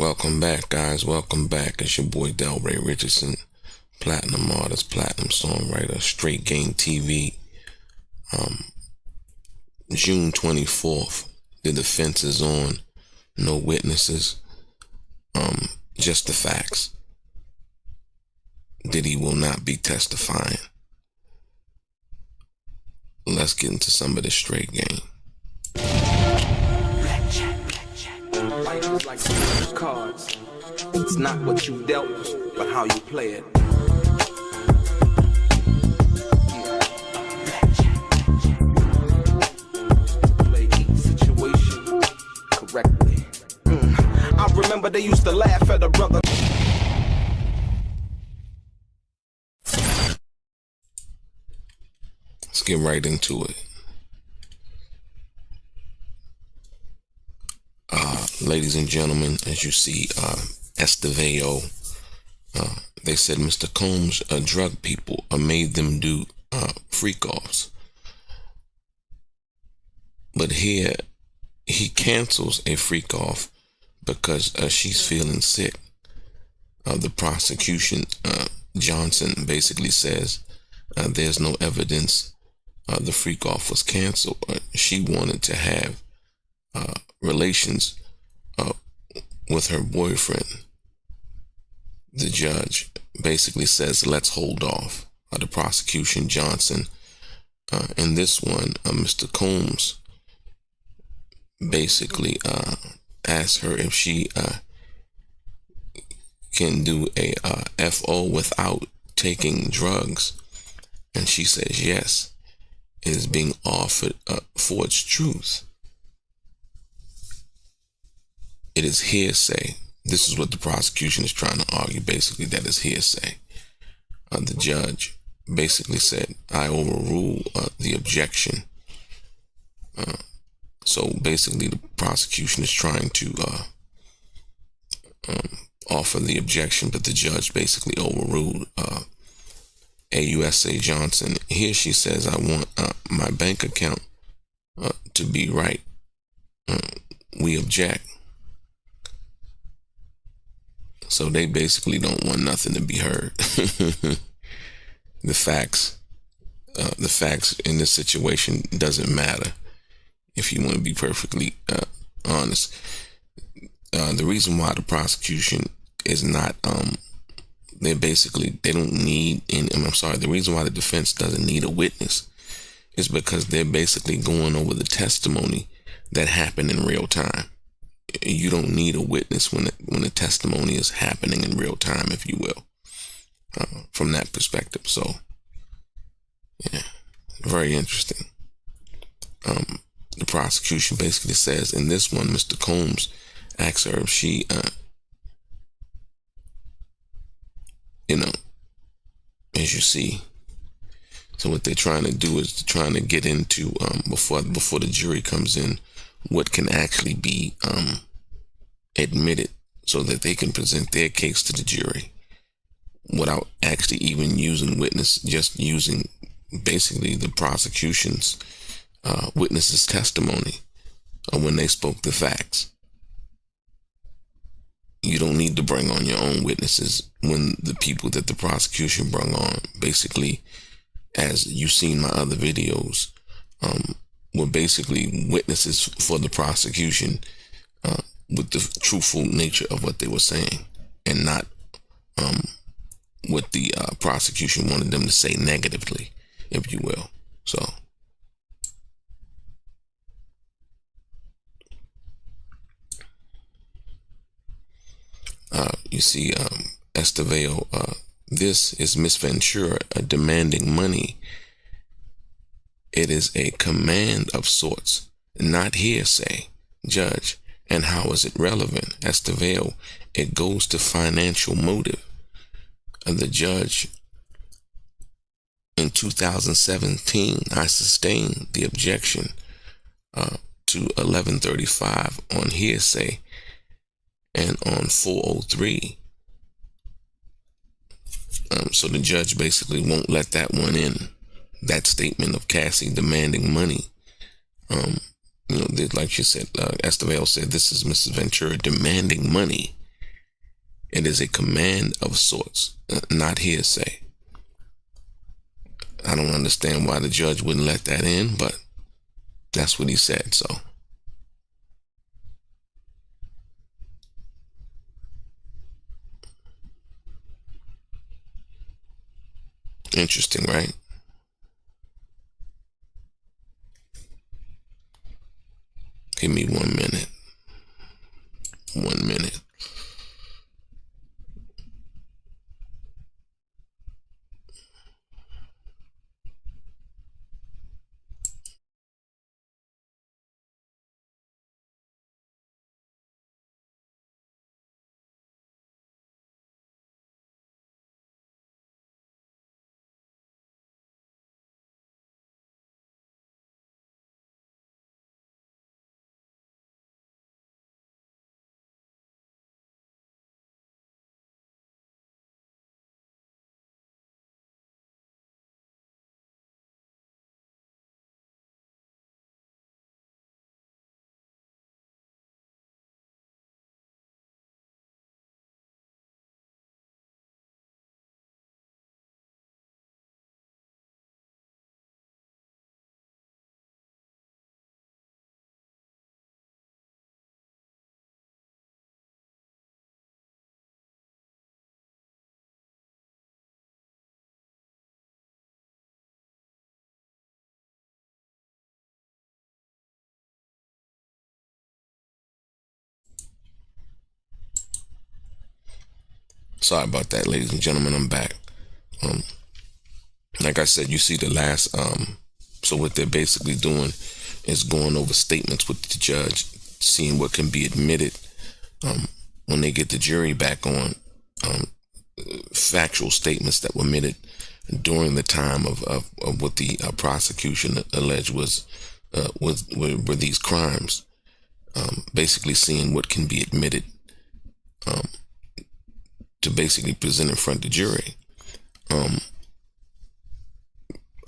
Welcome back, guys. Welcome back. It's your boy DELRAY Richardson, platinum artist, platinum songwriter, Straight Game TV. June 24th, the defense is on. No witnesses. Just the facts. Diddy will not be testifying. Let's get into some of the Straight Game. Life is like some cards. It's not what you dealt, but how you play it. Play each situation correctly. I remember they used to laugh at a brother. Let's get right into it. Ladies and gentlemen, as you see, Estevao, they said Mr. Combs drug people made them do freak-offs. But here, he cancels a freak-off because she's feeling sick. The prosecution, Johnson, basically says there's no evidence the freak-off was canceled. She wanted to have relations with her boyfriend. The judge basically says, let's hold off. The prosecution, Johnson, in this one, Mr. Combs basically asked her if she can do a FO without taking drugs, and she says yes. It is being offered for its truth. It is hearsay. This is what the prosecution is trying to argue, basically, that is hearsay. The judge basically said, I overrule the objection. So basically, the prosecution is trying to offer the objection, but the judge basically overruled AUSA Johnson. Here she says, I want my bank account to be right. We object. So they basically don't want nothing to be heard. The facts in this situation doesn't matter, if you want to be perfectly honest. The reason why the prosecution is not, they don't need, the reason why the defense doesn't need a witness is because they're basically going over the testimony that happened in real time. You don't need a witness when the testimony is happening in real time, if you will, from that perspective. So, yeah, very interesting. The prosecution basically says in this one, Mr. Combs asks her if she, as you see. So what they're trying to do is trying to get into, before the jury comes in, what can actually be admitted so that they can present their case to the jury without actually even using witness, just using basically the prosecution's witnesses' testimony when they spoke the facts. You don't need to bring on your own witnesses when the people that the prosecution brought on, basically, as you've seen my other videos, were basically witnesses for the prosecution with the truthful nature of what they were saying, and not what the prosecution wanted them to say negatively, if you will. So, you see, Estevao, this is Miss Ventura demanding money. It is a command of sorts, not hearsay, judge. And how is it relevant? Estevao, it goes to financial motive. And the judge, in 2017, I sustained the objection to 1135 on hearsay, and on 403. So the judge basically won't let that one in. That statement of Cassie demanding money. Like you said, Estevao said, this is Mrs. Ventura demanding money. It is a command of sorts, not hearsay. I don't understand why the judge wouldn't let that in, but that's what he said, so. Interesting, right? Give me 1 minute. 1 minute. Sorry about that, ladies and gentlemen. I'm back. Like I said, you see the last. So what they're basically doing is going over statements with the judge, seeing what can be admitted when they get the jury back on. Factual statements that were admitted during the time of what the prosecution alleged were these crimes. Basically seeing what can be admitted to basically present in front of the jury.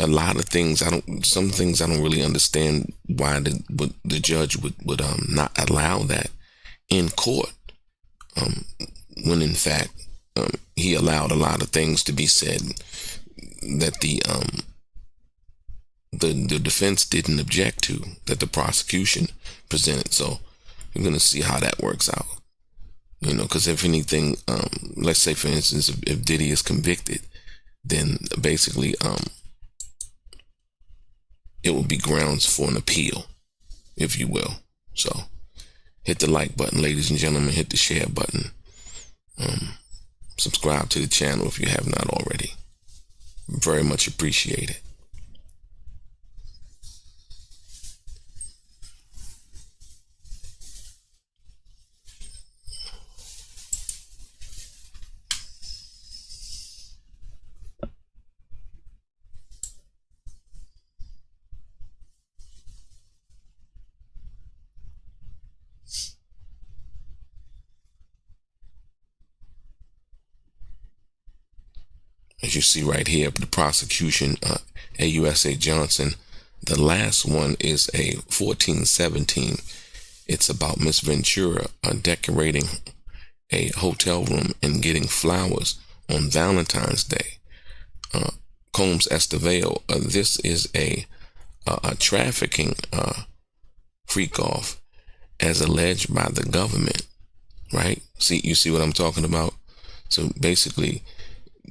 A lot of things some things I don't really understand why the judge would not allow that in court, when in fact he allowed a lot of things to be said that the defense didn't object to, that the prosecution presented. So we're going to see how that works out. Because if anything, let's say, for instance, if Diddy is convicted, then basically it will be grounds for an appeal, if you will. So hit the like button, ladies and gentlemen. Hit the share button. Subscribe to the channel if you have not already. Very much appreciated. As you see right here, the prosecution, AUSA Johnson, the last one is a 1417. It's about Miss Ventura decorating a hotel room and getting flowers on Valentine's Day. Combs Estevao, this is a trafficking freak off as alleged by the government, right? You see what I'm talking about? So basically,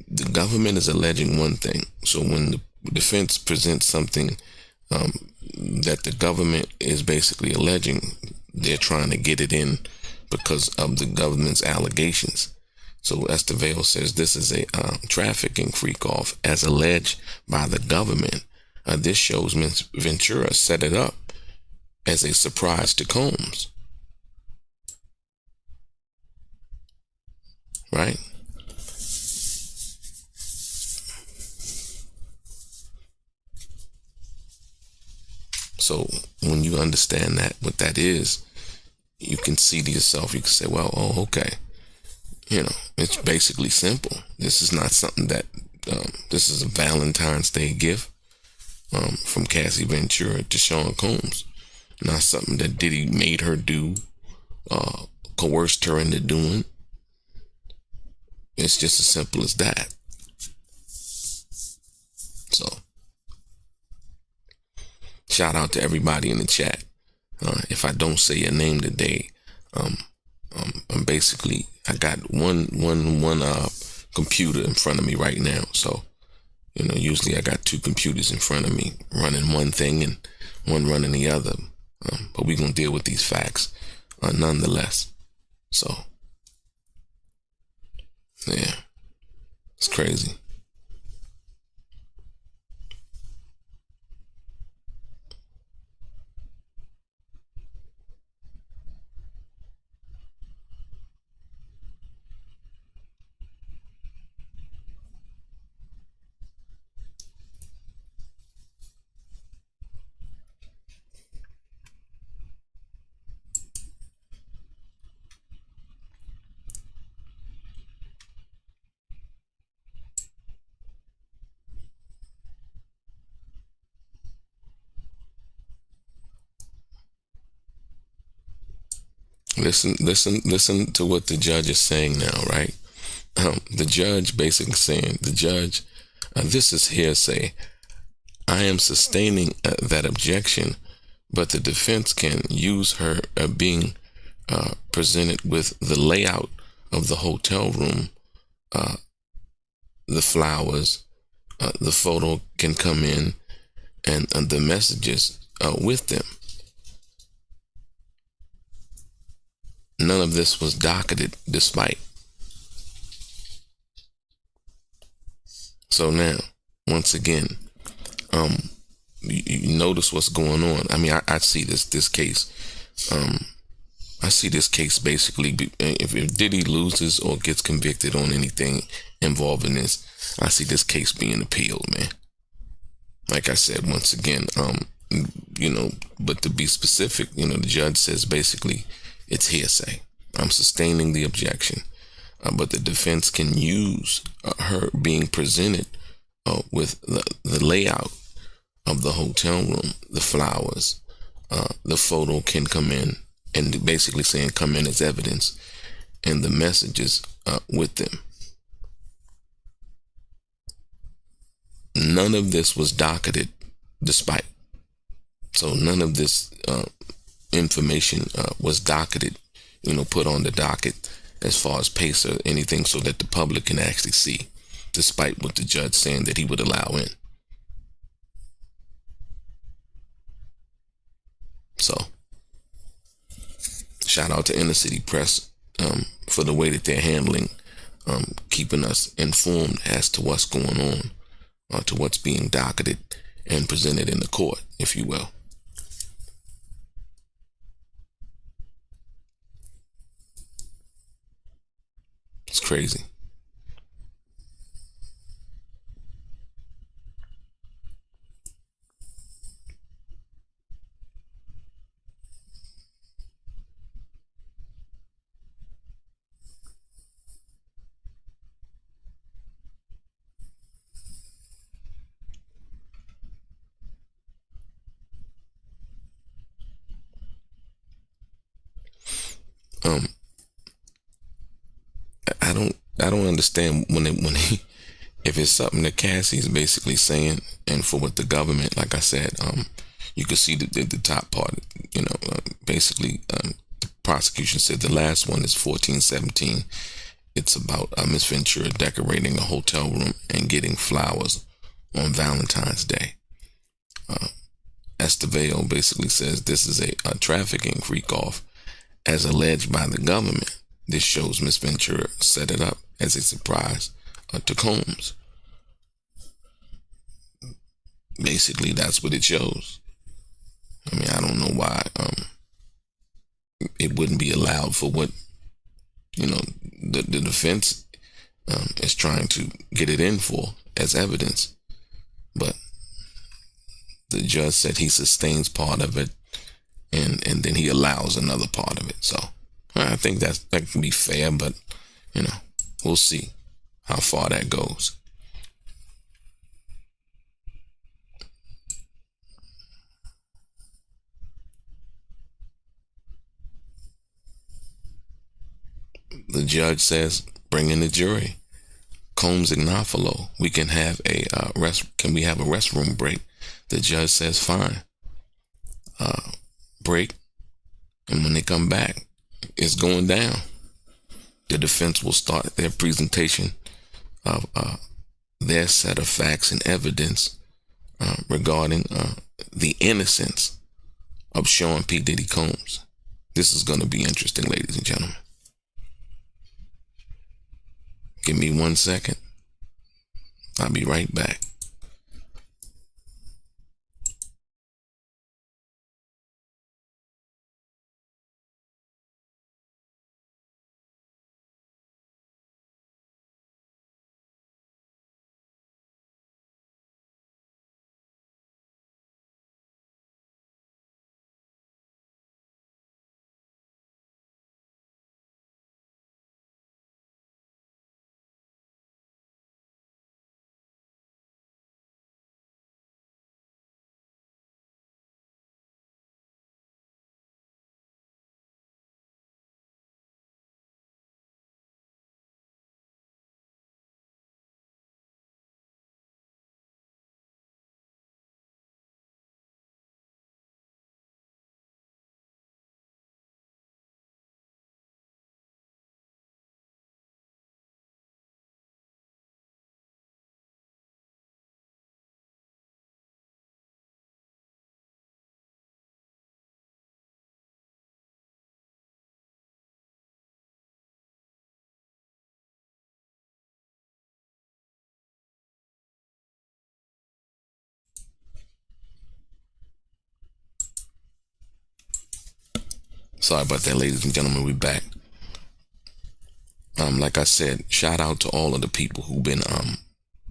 the government is alleging one thing. So when the defense presents something that the government is basically alleging, they're trying to get it in because of the government's allegations. So Estevao says this is a trafficking freak-off as alleged by the government. This shows Ms. Ventura set it up as a surprise to Combs. Right? So when you understand that, what that is, you can see to yourself, you can say, well, oh, okay. It's basically simple. This is not something that, this is a Valentine's Day gift from Cassie Ventura to Sean Combs. Not something that Diddy made her do, coerced her into doing. It's just as simple as that. So, shout out to everybody in the chat. If I don't say your name today, I'm basically, I got one computer in front of me right now. So, usually I got two computers in front of me running one thing and one running the other. But we're going to deal with these facts nonetheless. So, yeah, it's crazy. Listen to what the judge is saying now, right? The judge basically saying, this is hearsay. I am sustaining that objection, but the defense can use her being presented with the layout of the hotel room, the flowers, the photo can come in, and the messages with them. None of this was docketed despite. So now, once again, you notice what's going on. I mean, I see this case. I see this case basically, if Diddy loses or gets convicted on anything involved in this, I see this case being appealed, man. Like I said, once again, but to be specific, the judge says basically it's hearsay. I'm sustaining the objection, but the defense can use her being presented with the layout of the hotel room, the flowers, the photo can come in, and basically saying come in as evidence, and the messages with them. None of this was docketed despite. So none of this information was docketed, put on the docket as far as pace or anything, so that the public can actually see, despite what the judge saying that he would allow in. So, shout out to Inner City Press for the way that they're handling, keeping us informed as to what's going on, to what's being docketed and presented in the court, if you will. It's crazy. I don't understand when he if it's something that Cassie's basically saying, and for what the government, like I said, you can see the top part, basically the prosecution said the last one is 1417. It's about Miss Ventura decorating a hotel room and getting flowers on Valentine's Day. Estevao basically says this is a trafficking freak-off as alleged by the government. This shows Miss Ventura set it up as a surprise to Combs. Basically, that's what it shows. I mean, I don't know why it wouldn't be allowed for what, the defense is trying to get it in for as evidence. But the judge said he sustains part of it, and then he allows another part of it. So I think that can be fair, but we'll see how far that goes. The judge says, bring in the jury. Combs Ignafalo, we can have a can we have a restroom break? The judge says fine. Break, and when they come back, it's going down. The defense will start their presentation of their set of facts and evidence regarding the innocence of Sean P. Diddy Combs. This is going to be interesting, ladies and gentlemen. Give me 1 second. I'll be right back. Sorry about that, ladies and gentlemen. We're back. Like I said, shout out to all of the people who've been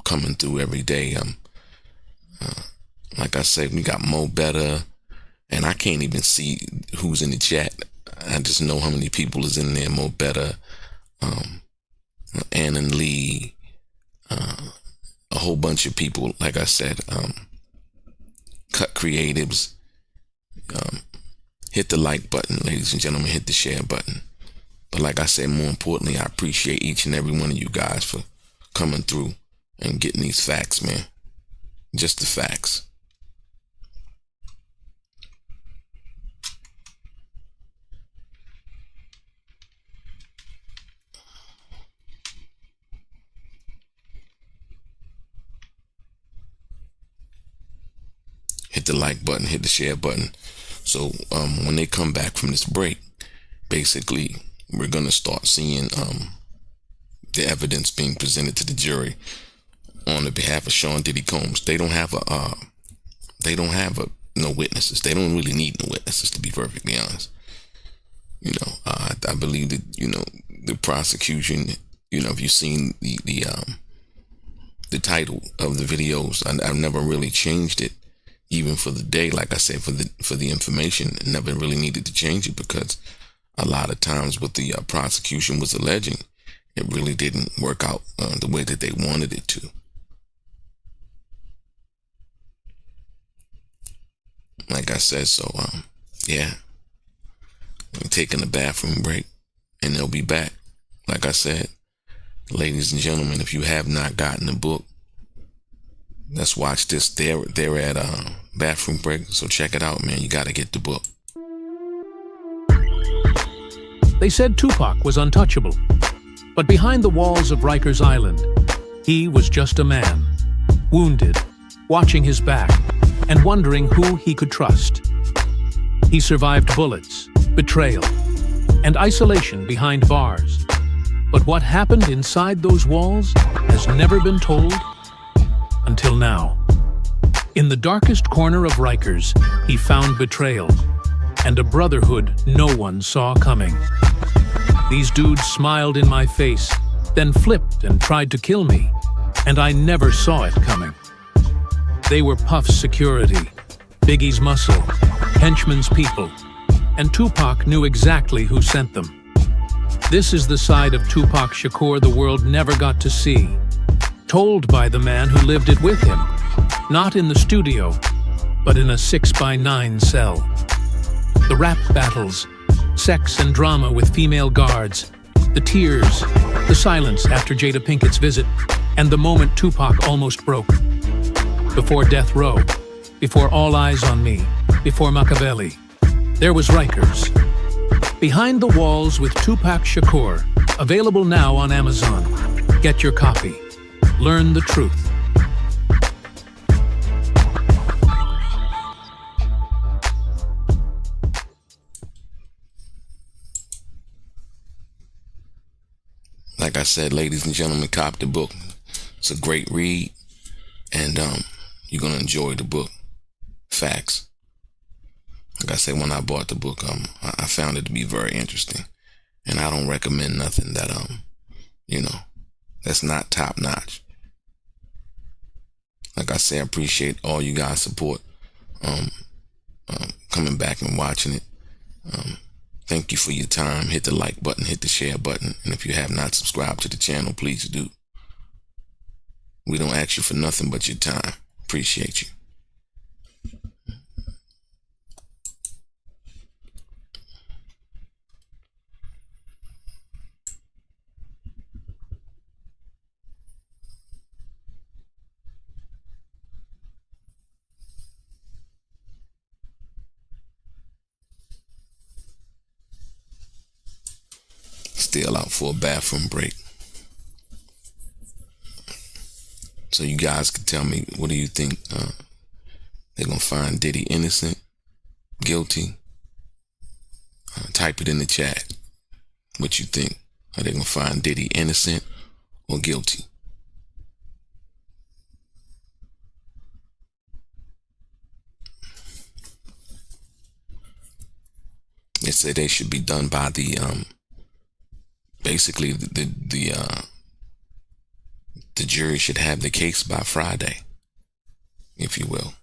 coming through every day. Like I said, we got Mo Better, and I can't even see who's in the chat. I just know how many people is in there. Mo Better, Ann and Lee, a whole bunch of people. Like I said, Cut Creatives. Hit the like button, ladies and gentlemen. Hit the share button. But like I said, more importantly, I appreciate each and every one of you guys for coming through and getting these facts, man. Just the facts. Hit the like button, hit the share button. So when they come back from this break, basically, we're going to start seeing the evidence being presented to the jury on the behalf of Sean Diddy Combs. They don't have no witnesses. They don't really need no witnesses, to be perfectly honest. You know, I believe that, you know, the prosecution, you know, if you've seen the title of the videos, I've never really changed it. Even for the day, like I said, for the information, it never really needed to change it, because a lot of times what the prosecution was alleging, it really didn't work out the way that they wanted it to. Like I said, so yeah, we're taking a bathroom break, and they'll be back. Like I said, ladies and gentlemen, if you have not gotten the book, let's watch this. They're at bathroom break, so check it out, man. You got to get the book. They said Tupac was untouchable, but behind the walls of Rikers Island, he was just a man, wounded, watching his back, and wondering who he could trust. He survived bullets, betrayal, and isolation behind bars. But what happened inside those walls has never been told until now. In the darkest corner of Rikers, he found betrayal and a brotherhood no one saw coming. These dudes smiled in my face, then flipped and tried to kill me, and I never saw it coming. They were Puff's security, Biggie's muscle, Henchman's people, and Tupac knew exactly who sent them. This is the side of Tupac Shakur the world never got to see, told by the man who lived it with him, not in the studio, but in a 6x9 cell. The rap battles, sex and drama with female guards, the tears, the silence after Jada Pinkett's visit, and the moment Tupac almost broke. Before death row, before all eyes on me, before Machiavelli, there was Rikers. Behind the Walls with Tupac Shakur, available now on Amazon. Get your copy. Learn the truth. Like I said, ladies and gentlemen, cop the book. It's a great read, and you're gonna enjoy the book. Facts. Like I said, when I bought the book, I found it to be very interesting, and I don't recommend nothing that that's not top notch. Like I say, I appreciate all you guys' support, coming back and watching it. Thank you for your time. Hit the like button, hit the share button, and if you have not subscribed to the channel, please do. We don't ask you for nothing but your time. Appreciate you. Still out for a bathroom break. So you guys can tell me, what do you think? They're gonna find Diddy innocent, guilty? Type it in the chat. What you think? Are they gonna find Diddy innocent or guilty? They say they should be done by the basically the jury should have the case by Friday, if you will.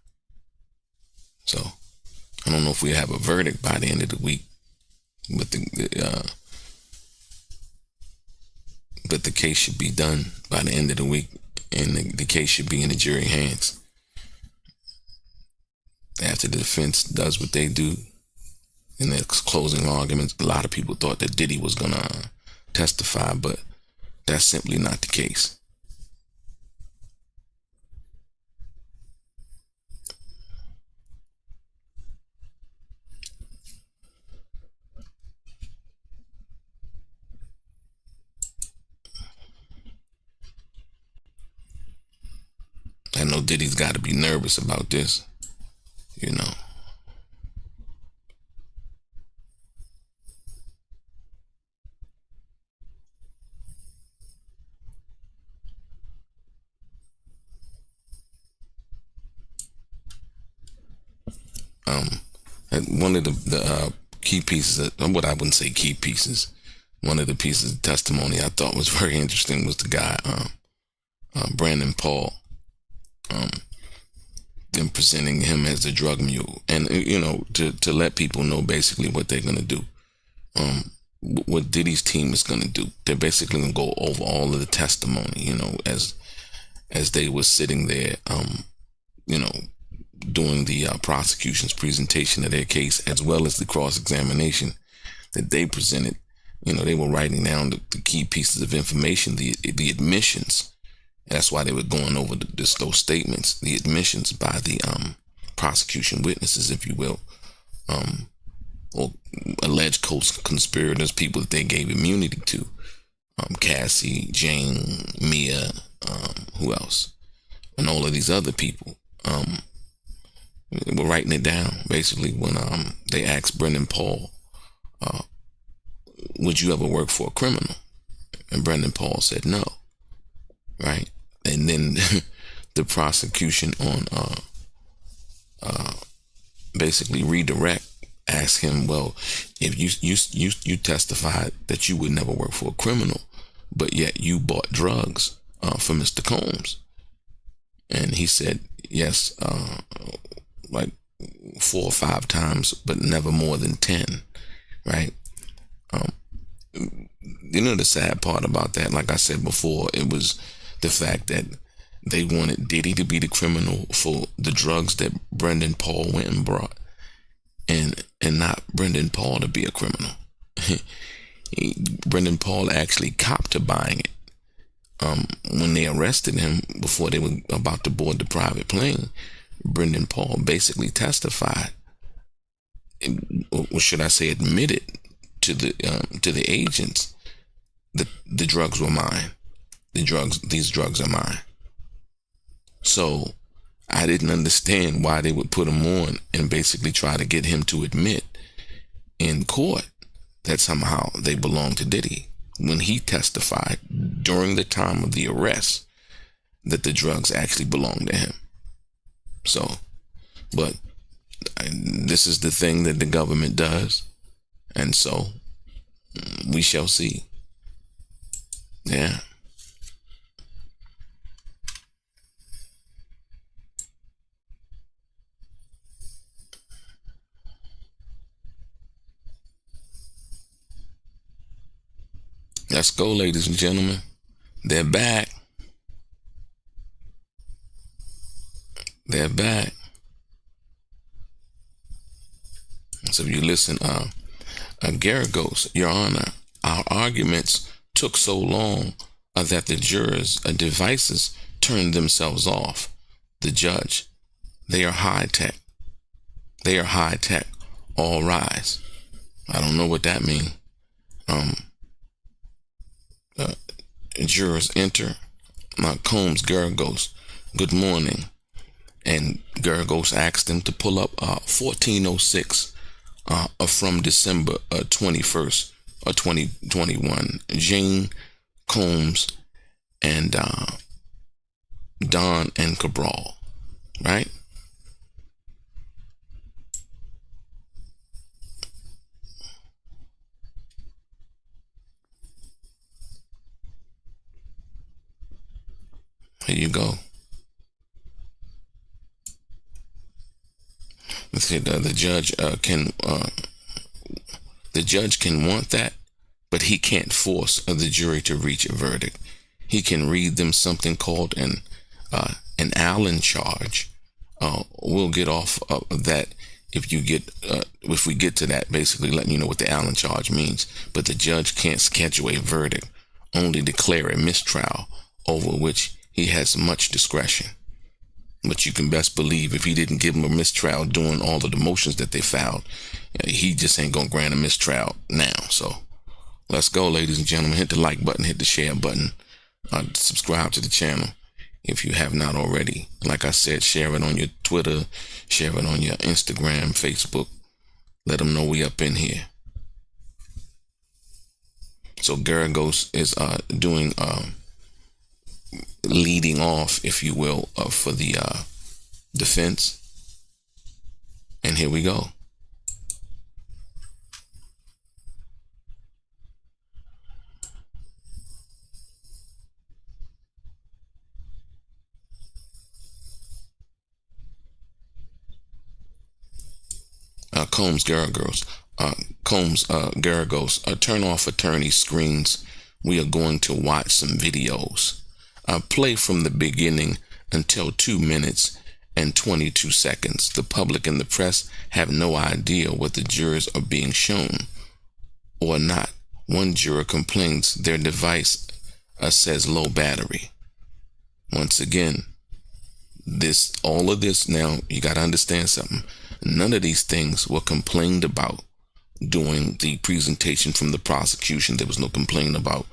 So I don't know if we have a verdict by the end of the week, but the case should be done by the end of the week, and the case should be in the jury hands. After the defense does what they do in their closing arguments, a lot of people thought that Diddy was gonna testify, but that's simply not the case. I know Diddy's got to be nervous about this, you know. One of the key pieces, what I wouldn't say key pieces, one of the pieces of testimony I thought was very interesting was the guy, Brandon Paul, them presenting him as the drug mule, and to let people know basically what they're gonna do, what Diddy's team is gonna do. They're basically gonna go over all of the testimony, as they were sitting there, doing the prosecution's presentation of their case, as well as the cross-examination that they presented. They were writing down the key pieces of information, the admissions. That's why they were going over those statements, the admissions by the prosecution witnesses, if you will, or alleged co-conspirators, people that they gave immunity to. Cassie, Jane, Mia, who else? And all of these other people. We're writing it down basically when they asked Brendan Paul, would you ever work for a criminal? And Brendan Paul said no, right? And then the prosecution on basically redirect asked him, well, if you testified that you would never work for a criminal, but yet you bought drugs for Mr. Combs, and he said yes, like 4 or 5 times, but never more than 10, right? The sad part about that, like I said before, it was the fact that they wanted Diddy to be the criminal for the drugs that Brendan Paul went and brought, and not Brendan Paul to be a criminal. Brendan Paul actually copped to buying it, when they arrested him before they were about to board the private plane, Brendan Paul basically testified, or should I say admitted to the agents that the drugs were mine. These drugs are mine. So I didn't understand why they would put him on and basically try to get him to admit in court that somehow they belong to Diddy, when he testified during the time of the arrest that the drugs actually belonged to him. So, but this is the thing that the government does, and so we shall see. Yeah. Let's go, ladies and gentlemen. They're back. They're back. So if you listen, Garagos, Your Honor, our arguments took so long that the jurors' devices turned themselves off. The judge, they are high tech. They are high tech. All rise. I don't know what that means. Jurors enter. Combs Garagos, good morning. And Garagos asked them to pull up 1406 from December 21st, 2021. Jane, Combs, and Don and Cabral, right? Here you go. The judge can want that, but he can't force the jury to reach a verdict. He can read them something called an Allen charge. We'll get off of that if we get to that, basically letting you know what the Allen charge means. But the judge can't schedule a verdict, only declare a mistrial, over which he has much discretion. But you can best believe if he didn't give him a mistrial doing all of the motions that they filed, he just ain't gonna grant a mistrial now. So let's go, ladies and gentlemen. Hit the like button, hit the share button, subscribe to the channel if you have not already. Like I said, share it on your Twitter, share it on your Instagram, Facebook. Let them know we up in here. So Garagos is doing leading off, if you will, for the defense. And here we go. Combs Garagos. Turn off attorney screens. We are going to watch some videos. Play from the beginning until 2 minutes and 22 seconds. The public and the press have no idea what the jurors are being shown or not. One juror complains their device says low battery. Once again, all of this, now you got to understand something. None of these things were complained about during the presentation from the prosecution. There was no complaint about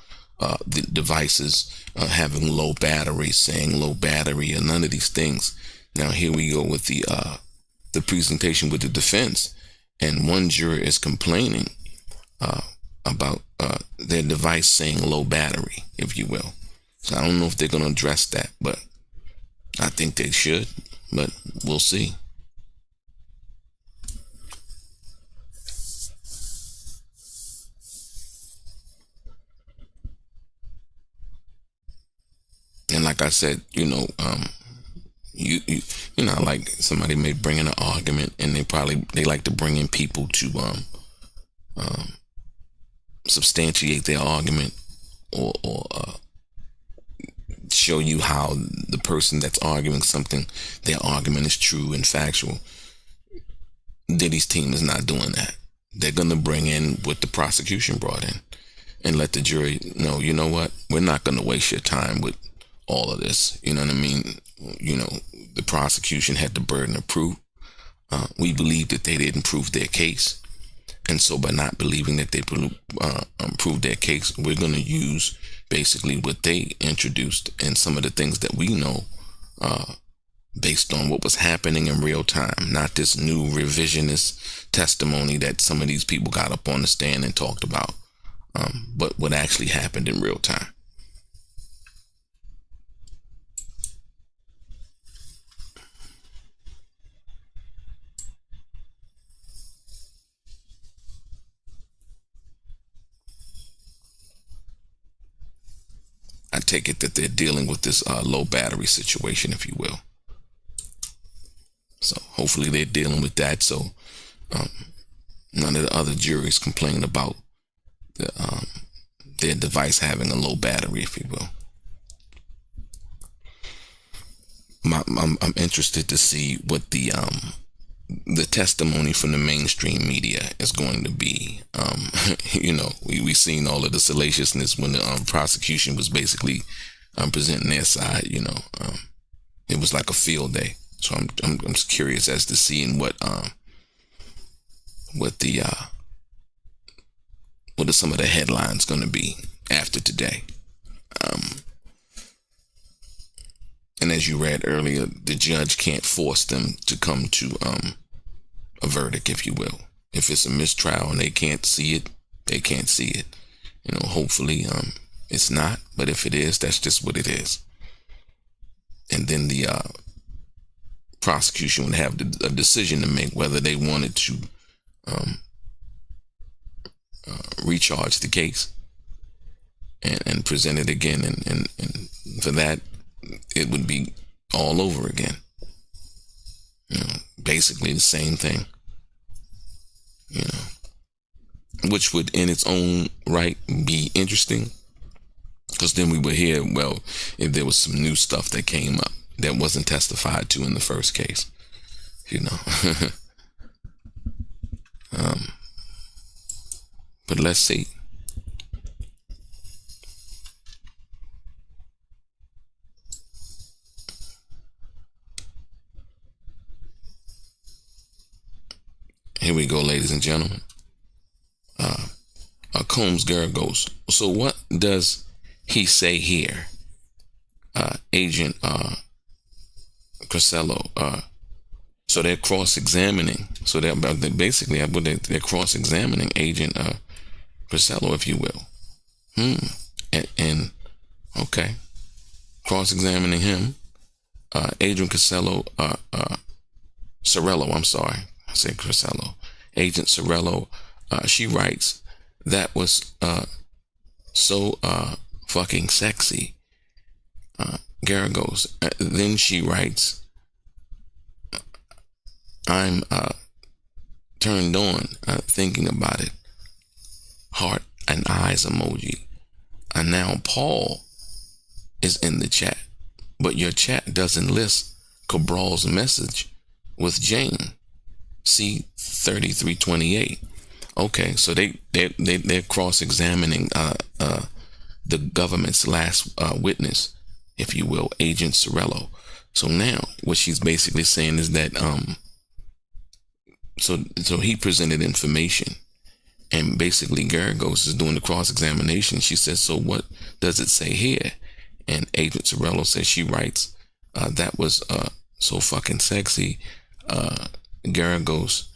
the devices having low battery, saying low battery, and none of these things. Now here we go with the presentation with the defense, and one juror is complaining about their device saying low battery, if you will. So I don't know if they're going to address that, but I think they should, but we'll see. And like I said, you know, like somebody may bring in an argument, and they like to bring in people to substantiate their argument, or show you how the person that's arguing something, their argument is true and factual. Diddy's team is not doing that. They're going to bring in what the prosecution brought in. and let the jury know, you know what, we're not going to waste your time with all of this. You know what I mean? You know, the prosecution had the burden of proof. We believe that they didn't prove their case. And so by not believing that they proved their case, we're going to use basically what they introduced and some of the things that we know based on what was happening in real time, not this new revisionist testimony that some of these people got up on the stand and talked about, but what actually happened in real time. I take it that they're dealing with this low battery situation, if you will. So hopefully they're dealing with that, so none of the other juries complain about their device having a low battery, if you will. I'm interested to see what the testimony from the mainstream media is going to be. You know, we seen all of the salaciousness when the prosecution was basically presenting their side. You know, it was like a field day. So I'm curious as to seeing what are some of the headlines going to be after today. And as you read earlier, the judge can't force them to come to a verdict, if you will. If it's a mistrial and they can't see it, they can't see it. You know, hopefully it's not, but if it is, that's just what it is. And then the prosecution would have a decision to make whether they wanted to recharge the case and present it again, and for that it would be all over again. You know, basically the same thing. You know, which would in its own right be interesting, because then we would hear, well, if there was some new stuff that came up that wasn't testified to in the first case, you know. But let's see. Here we go, ladies and gentlemen. Combs Garagos. So what does he say here? Agent Crisello. So they're cross-examining. So they're basically they're cross-examining Agent Crisello, if you will. And okay, cross-examining him. Agent Crisello, Sorello. I'm sorry, I said Crisello. Agent Sorello. She writes, that was so fucking sexy. Garagos. Then she writes, I'm turned on thinking about it. Heart and eyes emoji. And now Paul is in the chat, but your chat doesn't list Cabral's message with Jane. See 3328. Okay, so they're cross-examining the government's last witness, if you will, Agent Sorello. So now what she's basically saying is that so he presented information, and basically Garagos is doing the cross-examination. She says, so what does it say here? And Agent Sorello says, she writes, that was so fucking sexy. Garagos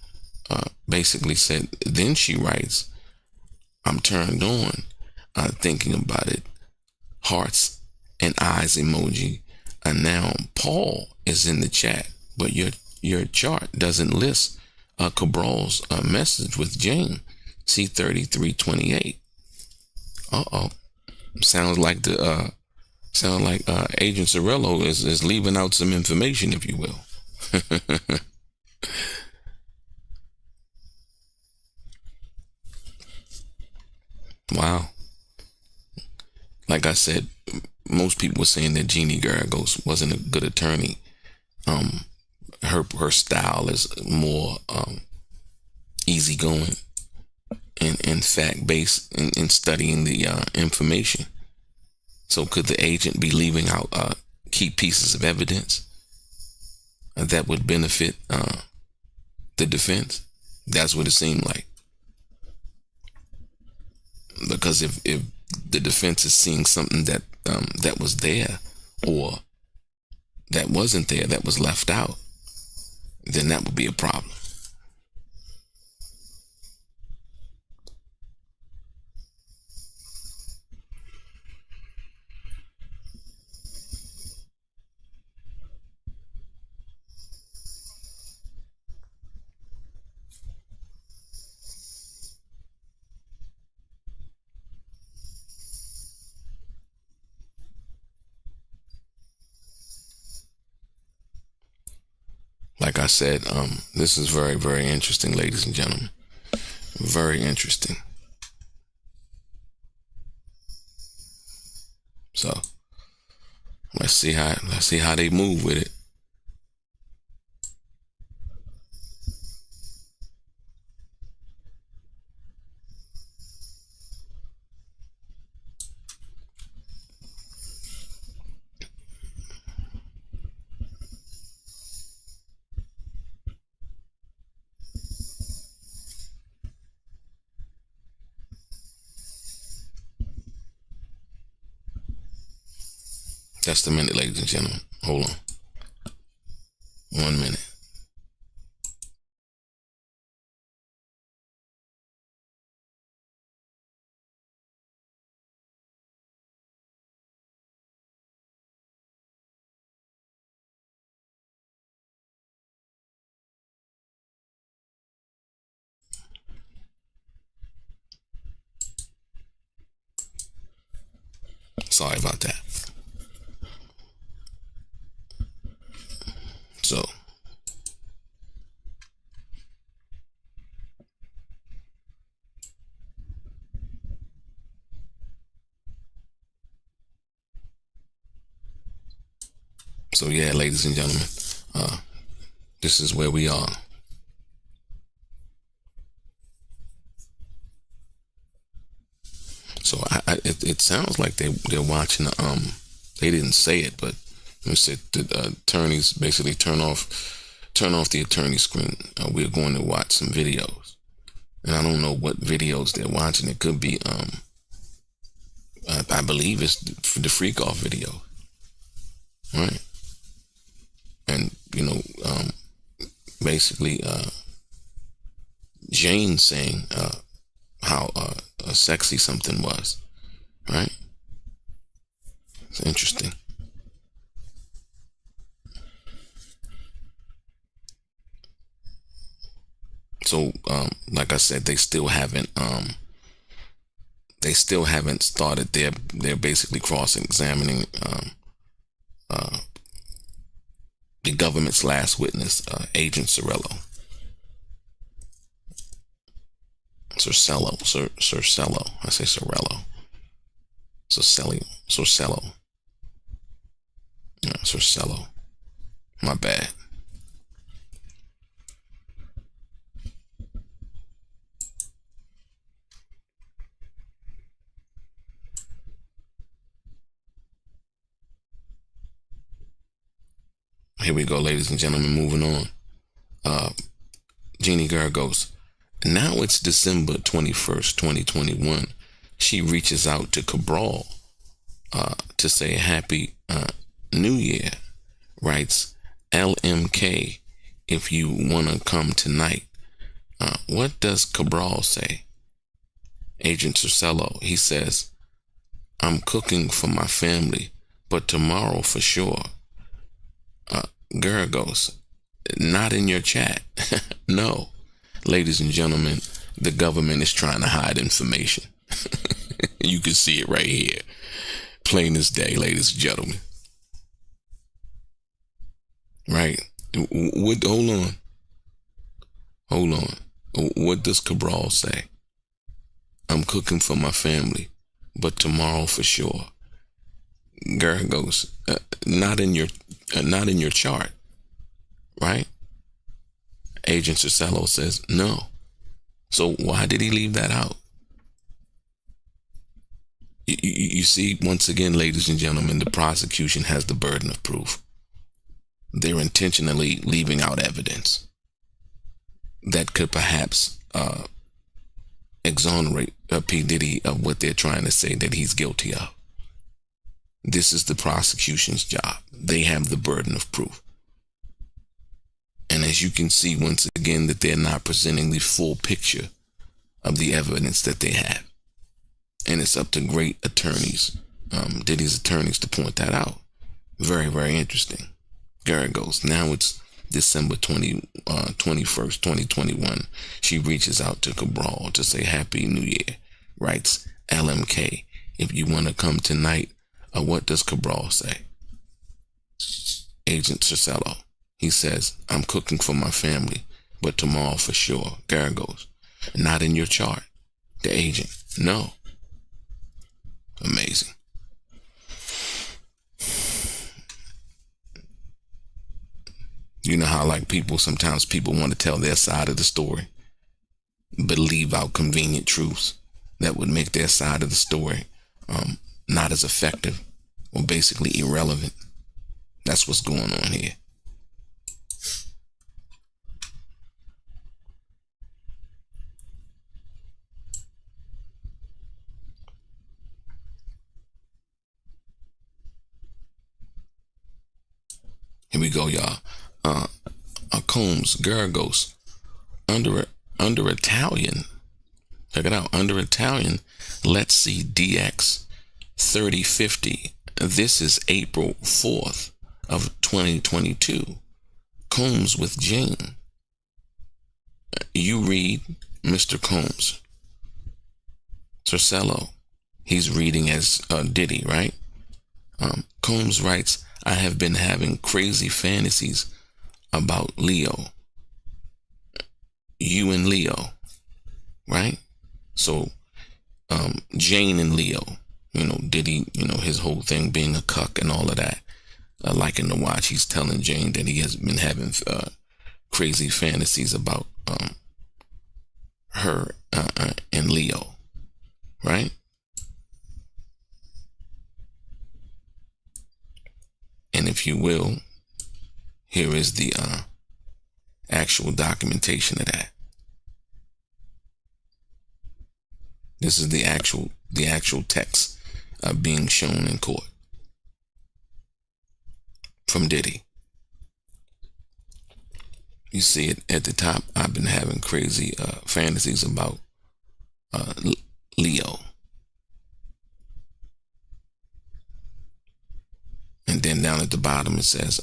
basically said, then she writes, I'm turned on thinking about it. Hearts and eyes emoji. And now Paul is in the chat, but your chart doesn't list Cabral's message with Jane. See 3328. Sounds like Agent Sorello is leaving out some information, if you will. Wow. Like I said, most people were saying that Jeannie Garagos wasn't a good attorney. Her style is more easygoing, and fact based in studying the information. So could the agent be leaving out key pieces of evidence that would benefit the defense? That's what it seemed like. Because if the defense is seeing something that that was there or that wasn't there, that was left out, then that would be a problem. Like I said, this is very, very interesting, ladies and gentlemen. Very interesting. So let's see how they move with it. Just a minute, ladies and gentlemen. Hold on. 1 minute. Sorry about that. So yeah, ladies and gentlemen, this is where we are. So it sounds like they're watching. They didn't say it, but they said the attorneys basically turn off the attorney screen. We're going to watch some videos, and I don't know what videos they're watching. It could be I believe it's the freak off video, right? And basically Jane saying how sexy something was, right? It's interesting. So like I said, they still haven't started. They're basically cross-examining the government's last witness, Agent Cercello. Cercello. I say Cercello. Cercello. Yeah, Cercello. My bad. Here we go, ladies and gentlemen, moving on. Jeannie Gargos. Now it's December 21st, 2021. She reaches out to Cabral to say Happy New Year. Writes, LMK, if you want to come tonight. What does Cabral say? Agent Cercello, he says, I'm cooking for my family, but tomorrow for sure. Gargos, not in your chat. No. Ladies and gentlemen, the government is trying to hide information. You can see it right here. Plain as day, ladies and gentlemen. Right? Hold on. What does Cabral say? I'm cooking for my family, but tomorrow for sure. Gargos, not in your chart, right? Agent Cercello says no. So why did he leave that out? You see, once again, ladies and gentlemen, the prosecution has the burden of proof. They're intentionally leaving out evidence that could perhaps exonerate P. Diddy of what they're trying to say that he's guilty of. This is the prosecution's job. They have the burden of proof. And as you can see, once again, that they're not presenting the full picture of the evidence that they have. And it's up to great attorneys, Diddy's attorneys, to point that out. Very, very interesting. There it goes. Now it's December 21st, 2021. She reaches out to Cabral to say Happy New Year. Writes LMK, if you want to come tonight, what does Cabral say? Agent Cercello, he says, I'm cooking for my family, but tomorrow for sure. There goes. Not in your chart. The agent, no. Amazing. You know how sometimes people want to tell their side of the story, but leave out convenient truths that would make their side of the story not as effective or basically irrelevant. That's what's going on here. Here we go, y'all. Combs, Garagos, under Italian. Check it out. Under Italian, let's see DX 3050. This is April 4th of 2022. Combs with Jane. You read Mr. Combs. Cercello. He's reading as Diddy, right? Combs writes, I have been having crazy fantasies about Leo. You and Leo, right? So, Jane and Leo, Diddy, his whole thing being a cuck and all of that. Like in the watch, he's telling Jane that he has been having crazy fantasies about her and Leo, right? And if you will, here is the actual documentation of that. This is the actual text being shown in court from Diddy. You see it at the top. I've been having crazy fantasies about Leo. And then down at the bottom it says,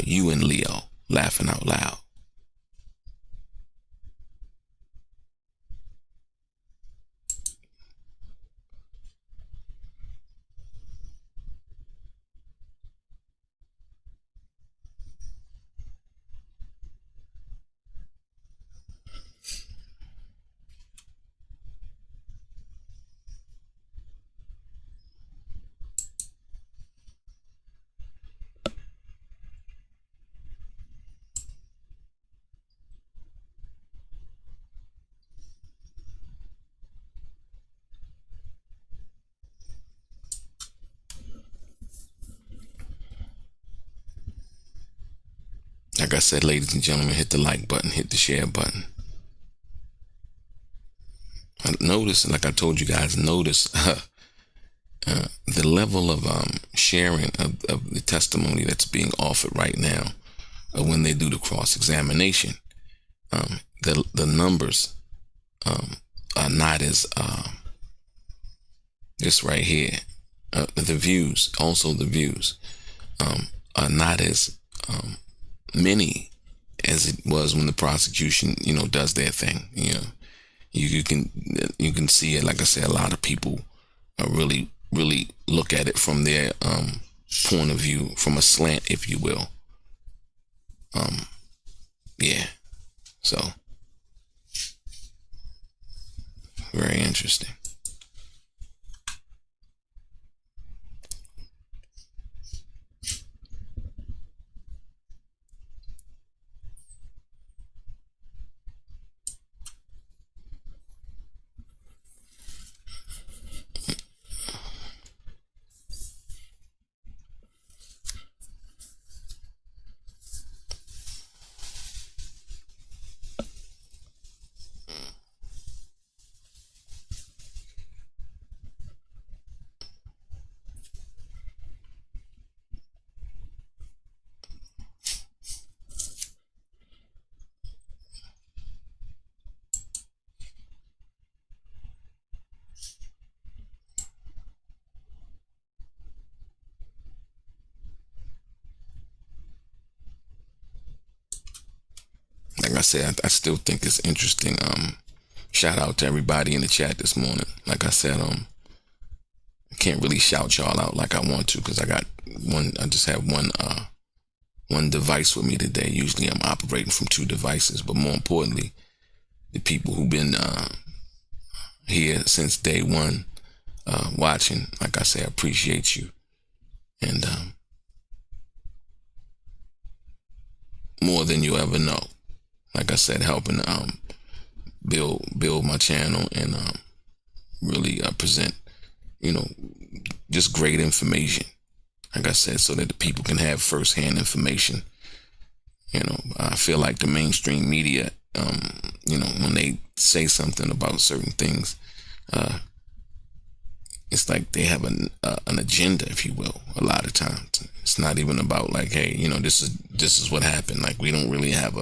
you and Leo, laughing out loud. Like I said, ladies and gentlemen, hit the like button, hit the share button. Notice, like I told you guys, notice the level of sharing of the testimony that's being offered right now when they do the cross-examination. The numbers are not as, this right here, the views, also the views are not as many as it was when the prosecution, does their thing. You can see it. Like I said, a lot of people really look at it from their point of view, from a slant, if you will. Yeah. So very interesting. I said, I still think it's interesting. Shout out to everybody in the chat this morning. Like I said, I can't really shout y'all out like I want to because I just have one device with me today. Usually I'm operating from 2 devices, but more importantly, the people who've been here since day one watching, like I say, I appreciate you. And more than you ever know. Like I said, helping build my channel and really present, just great information. Like I said, so that the people can have firsthand information. I feel like the mainstream media, when they say something about certain things, it's like they have an agenda, if you will. A lot of times, it's not even about like, hey, this is what happened. Like we don't really have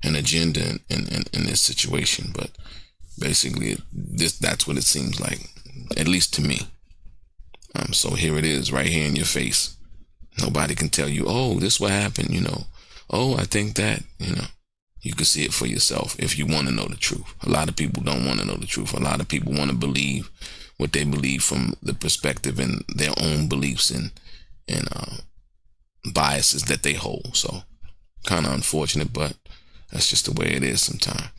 an agenda in this situation, but basically, that's what it seems like, at least to me. So here it is, right here in your face. Nobody can tell you, oh, this what happened, Oh, I think that, You can see it for yourself if you want to know the truth. A lot of people don't want to know the truth. A lot of people want to believe what they believe from the perspective and their own beliefs and biases that they hold. So kind of unfortunate, but that's just the way it is sometimes.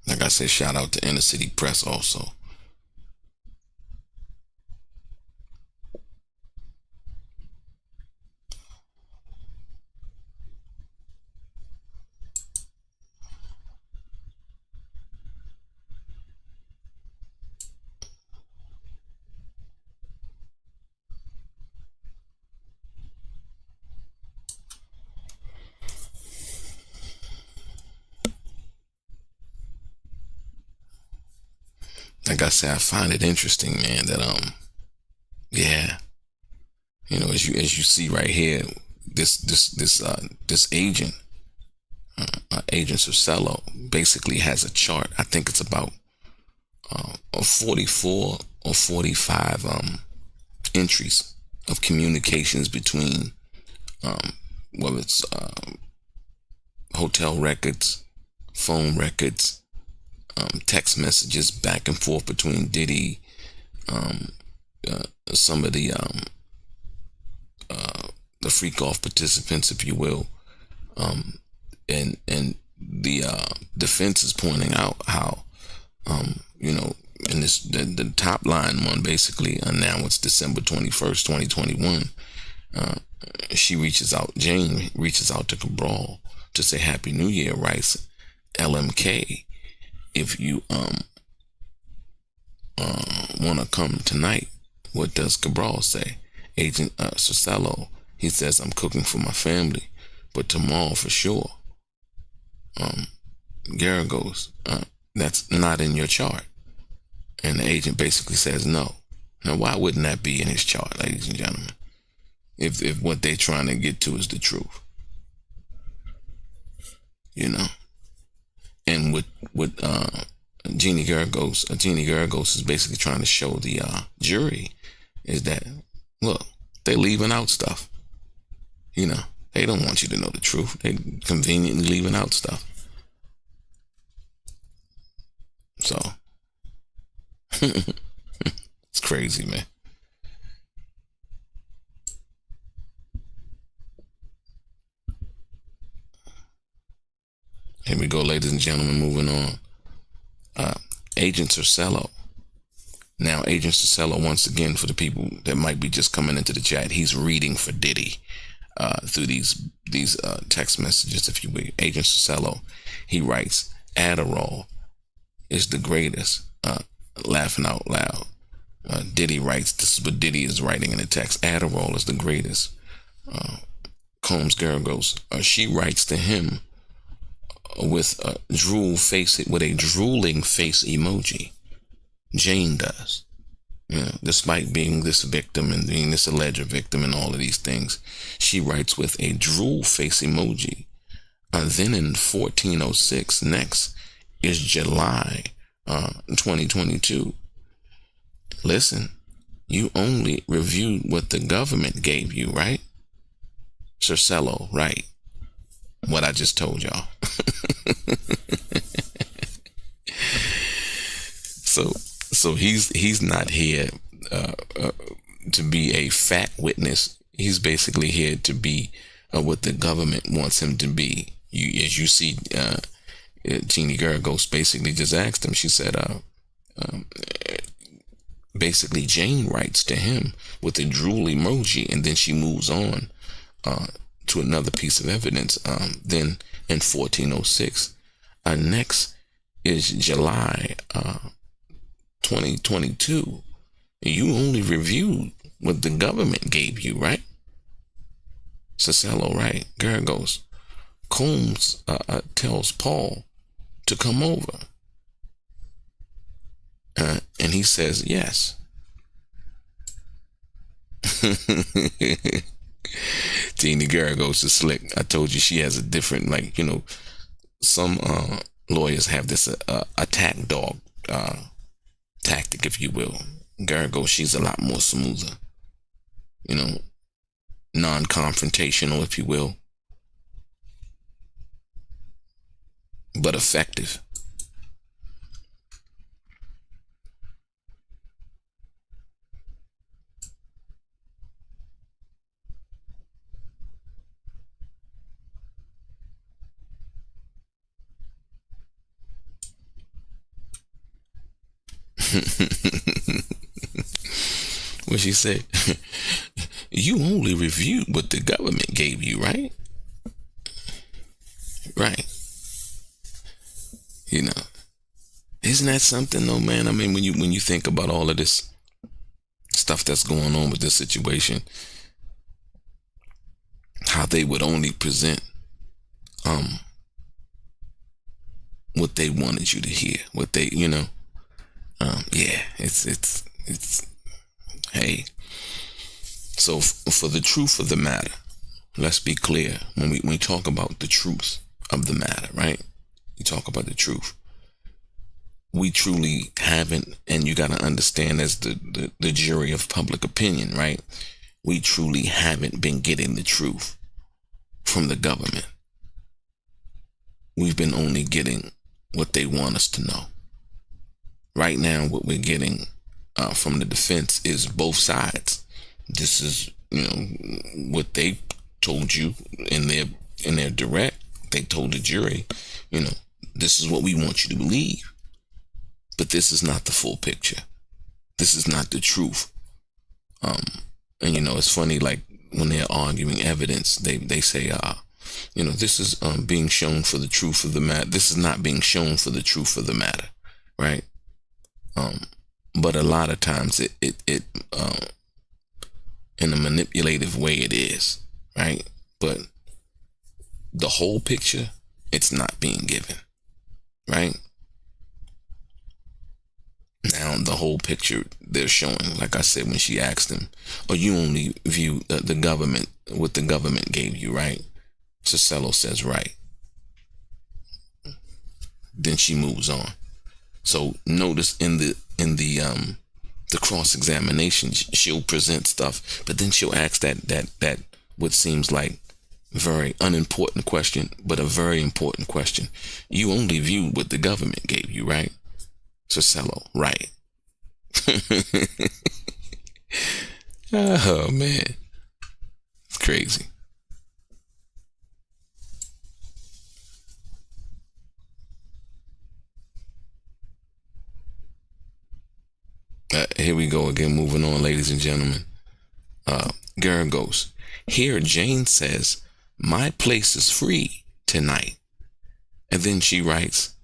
Like I said, shout out to Inner City Press also. Like I said, I find it interesting, man, that yeah, as you see right here, this agent, Agent Cercello, basically has a chart. I think it's about 44 or 45 entries of communications between whether it's hotel records, phone records, text messages back and forth between Diddy, some of the freak off participants, if you will, and the defense is pointing out how in this the top line one, basically, now it's December 21st, 2021. Jane reaches out to Cabral to say Happy New Year, writes LMK, if you want to come tonight. What does Cabral say? Agent Cercello, he says, I'm cooking for my family, but tomorrow for sure. Garagos, that's not in your chart. And the agent basically says no. Now, why wouldn't that be in his chart, ladies and gentlemen? If what they're trying to get to is the truth. And with Jeannie Garagos is basically trying to show the jury is that, look, they're leaving out stuff. They don't want you to know the truth. They conveniently leaving out stuff. So it's crazy, man. Here we go, ladies and gentlemen, moving on. Agent Cercello. Now, Agent Cercello, once again, for the people that might be just coming into the chat, he's reading for Diddy through these text messages, if you will. Agent Cercello, he writes, Adderall is the greatest. Laughing out loud. Diddy writes, this is what Diddy is writing in the text, Adderall is the greatest. Combs Garagos, she writes to him with a drooling face emoji. Jane does. You know, despite being this victim and being this alleged victim and all of these things, she writes with a drool face emoji. Then in 1406, next is July 2022. Listen, you only reviewed what the government gave you, right? Cercello, right? What I just told y'all. So he's not here to be a fact witness. He's basically here to be what the government wants him to be. As you see, Jeannie Garagos basically just asked him. She said, basically Jane writes to him with a drool emoji, and then she moves on to another piece of evidence. Then in 1406, next is July 2022. You only reviewed what the government gave you, right? Cercello, right? Garagos. Combs tells Paul to come over. And he says yes. Jeannie Garagos is slick. I told you she has a different, like, you know, some lawyers have this attack dog tactic, if you will. Garagos, she's a lot more smoother. You know, non-confrontational, if you will. But effective. What she said? You only reviewed what the government gave you, right? Right. You know, isn't that something though, man? I mean, when you think about all of this stuff that's going on with this situation, how they would only present what they wanted you to hear, what they, you know, yeah, it's hey. So for the truth of the matter, let's be clear. When we talk about the truth of the matter, right? You talk about the truth. We truly haven't, and you got to understand as the jury of public opinion, right? We truly haven't been getting the truth from the government. We've been only getting what they want us to know. Right now, what we're getting from the defense is both sides. This is, you know, what they told you in their direct. They told the jury, you know, this is what we want you to believe. But this is not the full picture. This is not the truth. And you know, it's funny, like when they're arguing evidence, they say, you know, this is being shown for the truth of the matter. This is not being shown for the truth of the matter, right? But a lot of times it in a manipulative way it is, right? But the whole picture, it's not being given, right? Now, the whole picture they're showing, like I said, when she asked him, oh, you only view the government, what the government gave you, right? Cercello says, right. Then she moves on. So notice in the cross-examination, she'll present stuff, but then she'll ask that what seems like very unimportant question, but a very important question. You only viewed what the government gave you, right? Cercello, right. Oh, man. It's crazy. Here we go again, moving on, ladies and gentlemen. Garagos. Here, Jane says, my place is free tonight. And then she writes,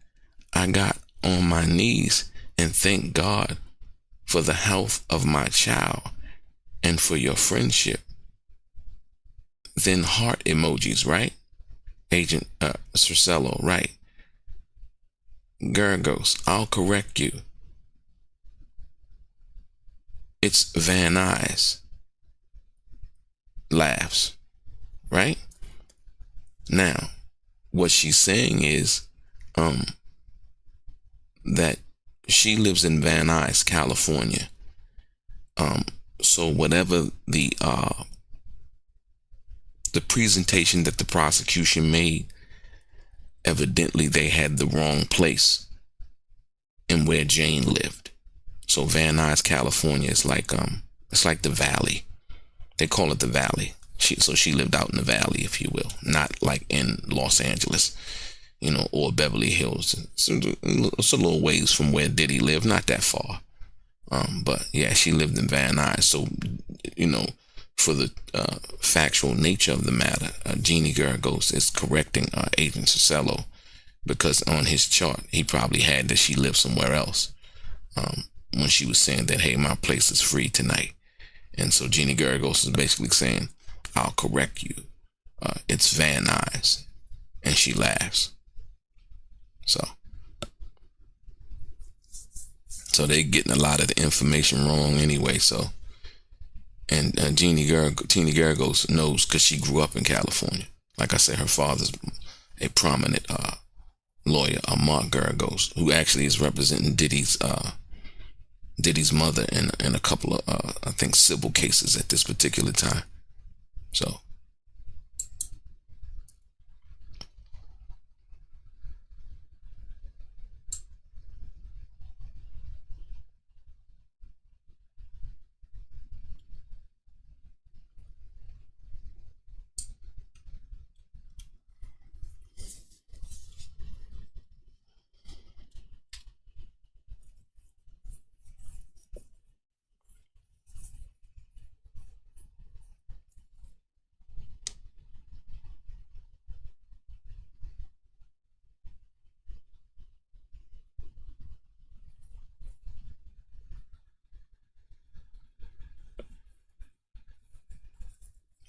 I got on my knees and thank God for the health of my child and for your friendship. Then heart emojis, right? Agent Cercello, right? Garagos, I'll correct you. it's Van Nuys. Laughs. Right? Now, what she's saying is that she lives in Van Nuys, California. So whatever the presentation that the prosecution made, evidently they had the wrong place in where Jane lived. So Van Nuys, California is like it's like the valley. They call it the valley. So she lived out in the valley, if you will, not like in Los Angeles, or Beverly Hills. It's a little ways from where Diddy lived, not that far. But yeah, she lived in Van Nuys. So, for the factual nature of the matter, Jeannie Garagos is correcting Agent Cicello, because on his chart, he probably had that she lived somewhere else when she was saying that, hey, my place is free tonight. And so Jeannie Garagos is basically saying, I'll correct you. It's Van Nuys. And she laughs. So they're getting a lot of the information wrong anyway. So, and Jeannie Garagos knows because she grew up in California. Like I said, her father's a prominent lawyer, Mark Garagos, who actually is representing Diddy's mother in a couple of, I think, civil cases at this particular time. So,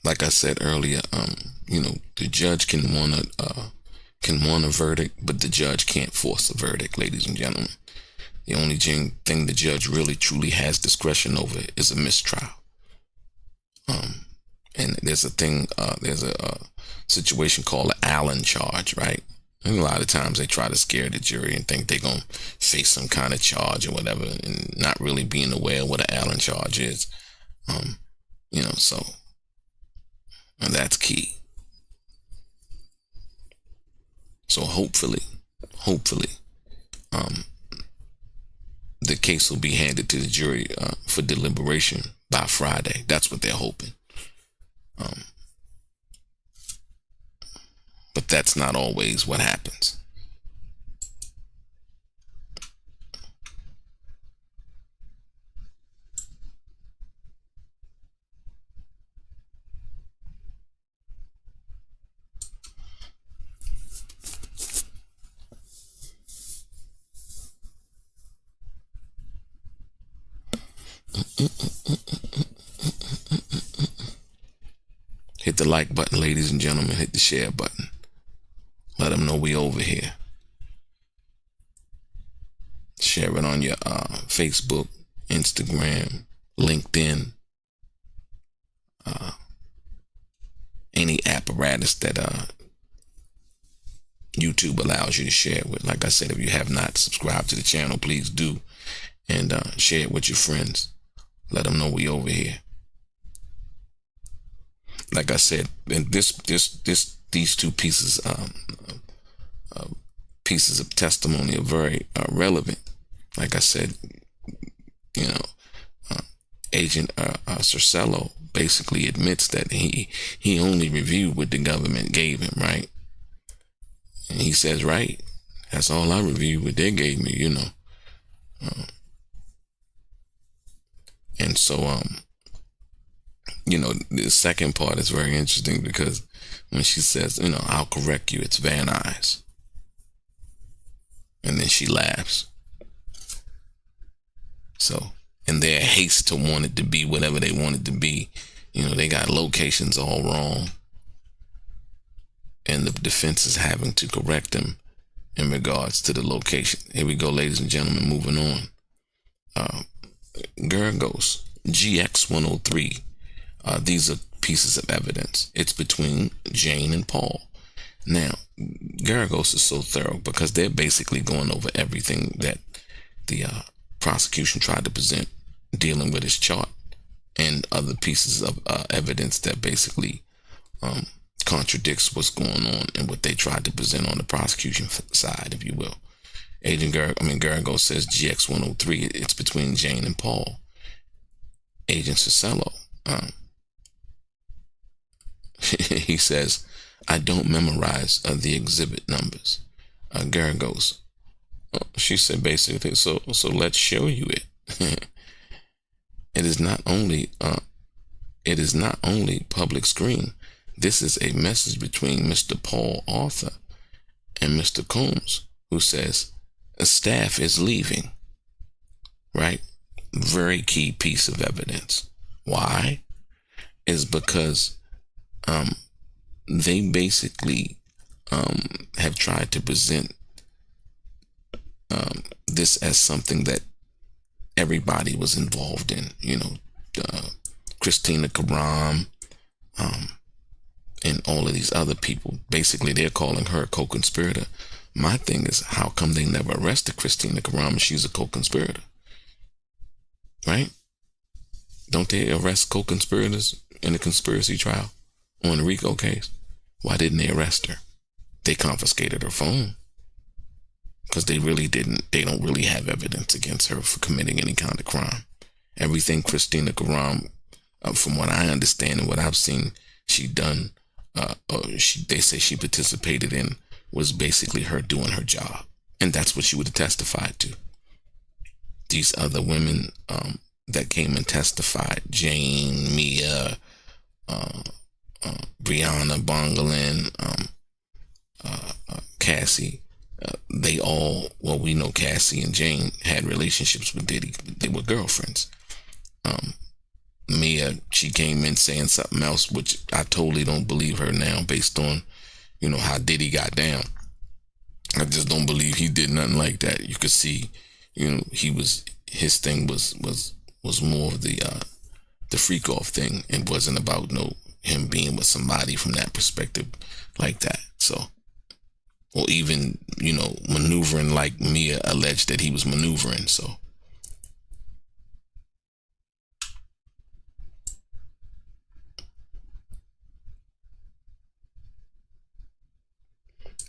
like I said earlier, the judge can want a verdict, but the judge can't force a verdict, ladies and gentlemen. The only thing the judge really truly has discretion over is a mistrial. And there's a situation called an Allen charge, right? And a lot of times they try to scare the jury and think they're going to face some kind of charge or whatever, and not really being aware of what an Allen charge is. And that's key. So hopefully, the case will be handed to the jury for deliberation by Friday. That's what they're hoping. But that's not always what happens. Hit the like button, ladies and gentlemen. Hit the share button. Let them know we over here. Share it on your Facebook, Instagram, LinkedIn, any apparatus that YouTube allows you to share with. Like I said, if you have not subscribed to the channel, please do, and share it with your friends. Let them know we over here. Like I said, and these two pieces of testimony are very relevant. Like I said, Agent Cicello basically admits that he only reviewed what the government gave him, right? And he says, right, that's all I reviewed, what they gave me, and so, the second part is very interesting, because when she says, I'll correct you, it's Van Nuys. And then she laughs. So, in their haste to want it to be whatever they want it to be, they got locations all wrong. And the defense is having to correct them in regards to the location. Here we go, ladies and gentlemen, moving on. Garagos GX 103. These are pieces of evidence. It's between Jane and Paul. Now, Garagos is so thorough because they're basically going over everything that the prosecution tried to present, dealing with his chart and other pieces of evidence that basically contradicts what's going on and what they tried to present on the prosecution side, if you will. Garagos says GX 103. It's between Jane and Paul. Agent Cicello, he says, I don't memorize the exhibit numbers. Garagos, she said basically, so let's show you it. It is not only public screen. This is a message between Mr. Paul Arthur and Mr. Combs, who says a staff is leaving. Right? Very key piece of evidence. Why? Is because they basically have tried to present this as something that everybody was involved in. Christina Karam, and all of these other people. Basically, they're calling her a co-conspirator. My thing is, how come they never arrested Christina Karam and she's a co-conspirator? Right? Don't they arrest co-conspirators in a conspiracy trial on the RICO case? Why didn't they arrest her? They confiscated her phone because they don't really have evidence against her for committing any kind of crime. Everything Christina Karam, from what I understand and what I've seen, she done, they say she participated in, was basically her doing her job. And that's what she would have testified to. These other women that came and testified, Jane, Mia, Brianna Bongalin, Cassie, they all, well, we know Cassie and Jane had relationships with Diddy. They were girlfriends. Mia, she came in saying something else, which I totally don't believe her now based on, how Diddy got down. I just don't believe he did nothing like that. You could see, his thing was more of the freak off thing. It wasn't about him being with somebody from that perspective like that. So, or even, maneuvering like Mia alleged that he was maneuvering. So,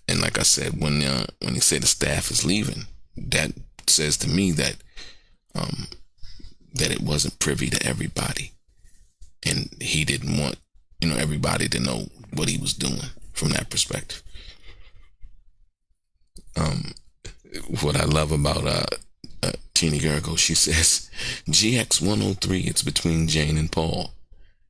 and like I said, when he said the staff is leaving, that says to me that that it wasn't privy to everybody, and he didn't want everybody to know what he was doing from that perspective. What I love about Tina Gargo, she says GX 103, it's between Jane and Paul,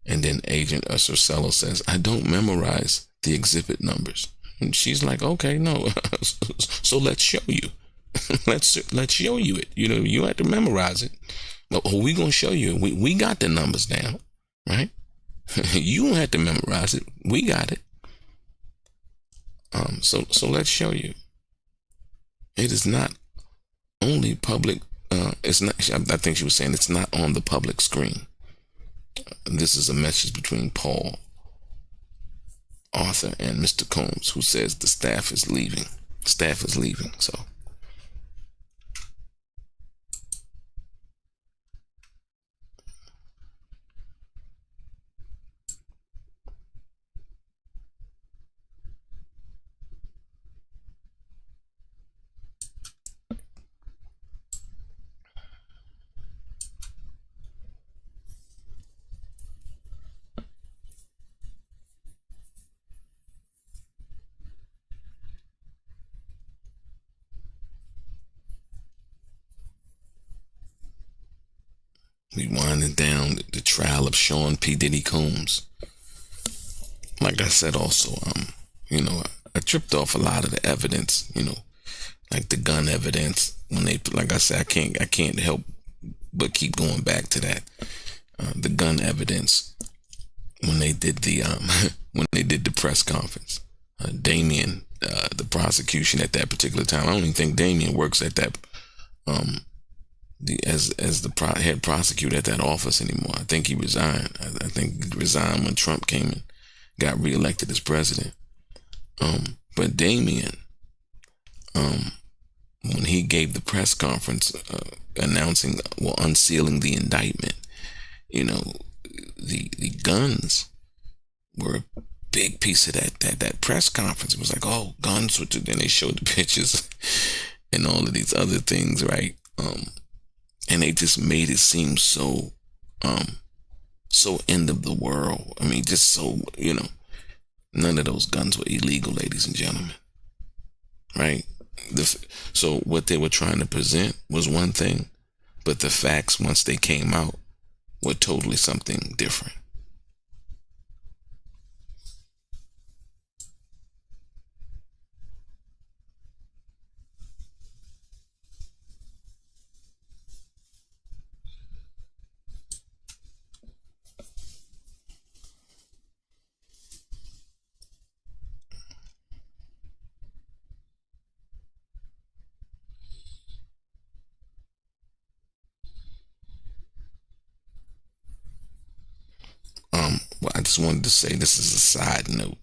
and then Agent Cicello says, I don't memorize the exhibit numbers. And she's like, okay, no. So let's show you. let's show you it. You have to memorize it. But we gonna show you. We got the numbers down, right? You don't have to memorize it. We got it. So let's show you. It is not only public. It's not. I think she was saying it's not on the public screen. This is a message between Paul Arthur and Mr. Combs, who says the staff is leaving. Staff is leaving. So. We winding down the trial of Sean P. Diddy Combs. Like I said, also, I tripped off a lot of the evidence, like the gun evidence. When they, like I said, I can't help but keep going back to that. The gun evidence when they did the press conference. Damien, the prosecution at that particular time. I don't even think Damien works at that the head prosecutor at that office anymore. I think he resigned. I think he resigned when Trump came and got reelected as president. But Damien, when he gave the press conference announcing, unsealing the indictment, the guns were a big piece of that press conference. It was like, oh, guns. Then they showed the pictures and all of these other things, right? And they just made it seem so end of the world. I mean, just so, none of those guns were illegal, ladies and gentlemen, right? So what they were trying to present was one thing, but the facts, once they came out, were totally something different. Well, I just wanted to say, this is a side note.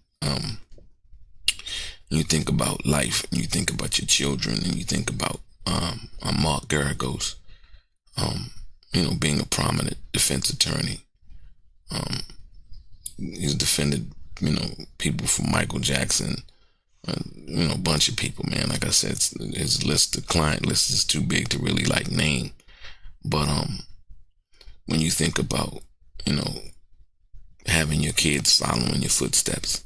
You think about life, and you think about your children, and you think about Mark Garagos, being a prominent defense attorney. He's defended, people from Michael Jackson, a bunch of people, man. Like I said, his list, the client list is too big to really name. But when you think about, having your kids following your footsteps,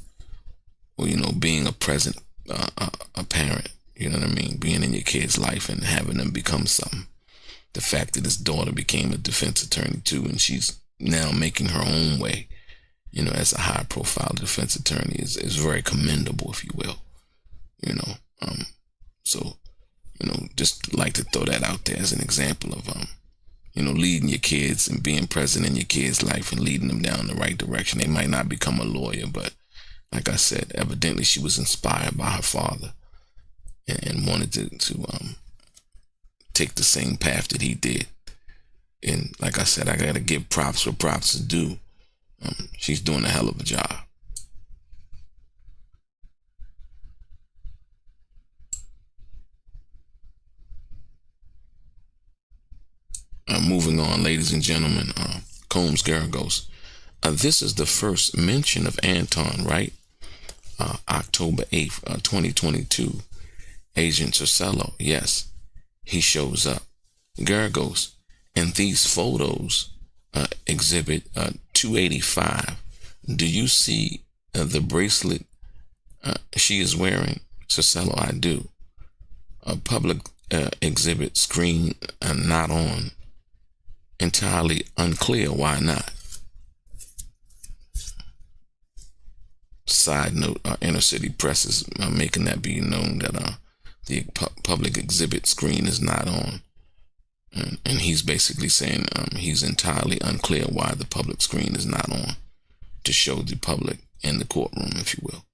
or being a present a parent, you know what I mean, being in your kid's life and having them become something. The fact that his daughter became a defense attorney too, and she's now making her own way, as a high profile defense attorney is very commendable, if you will. So just like to throw that out there as an example of leading your kids and being present in your kids' life and leading them down the right direction. They might not become a lawyer, but like I said, evidently she was inspired by her father and wanted to take the same path that he did. And like I said, I got to give props where props is due. She's doing a hell of a job. Moving on, ladies and gentlemen, Combs Garagos. This is the first mention of Anton, right? October 8th, 2022. Agent Cercello, yes, he shows up. Garagos, and these photos, exhibit 285. Do you see the bracelet she is wearing? Cercello, I do. A public exhibit screen not on. Entirely unclear why not. Side note, inner city press is making that be known that the public exhibit screen is not on. And he's basically saying he's entirely unclear why the public screen is not on, to show the public in the courtroom, if you will.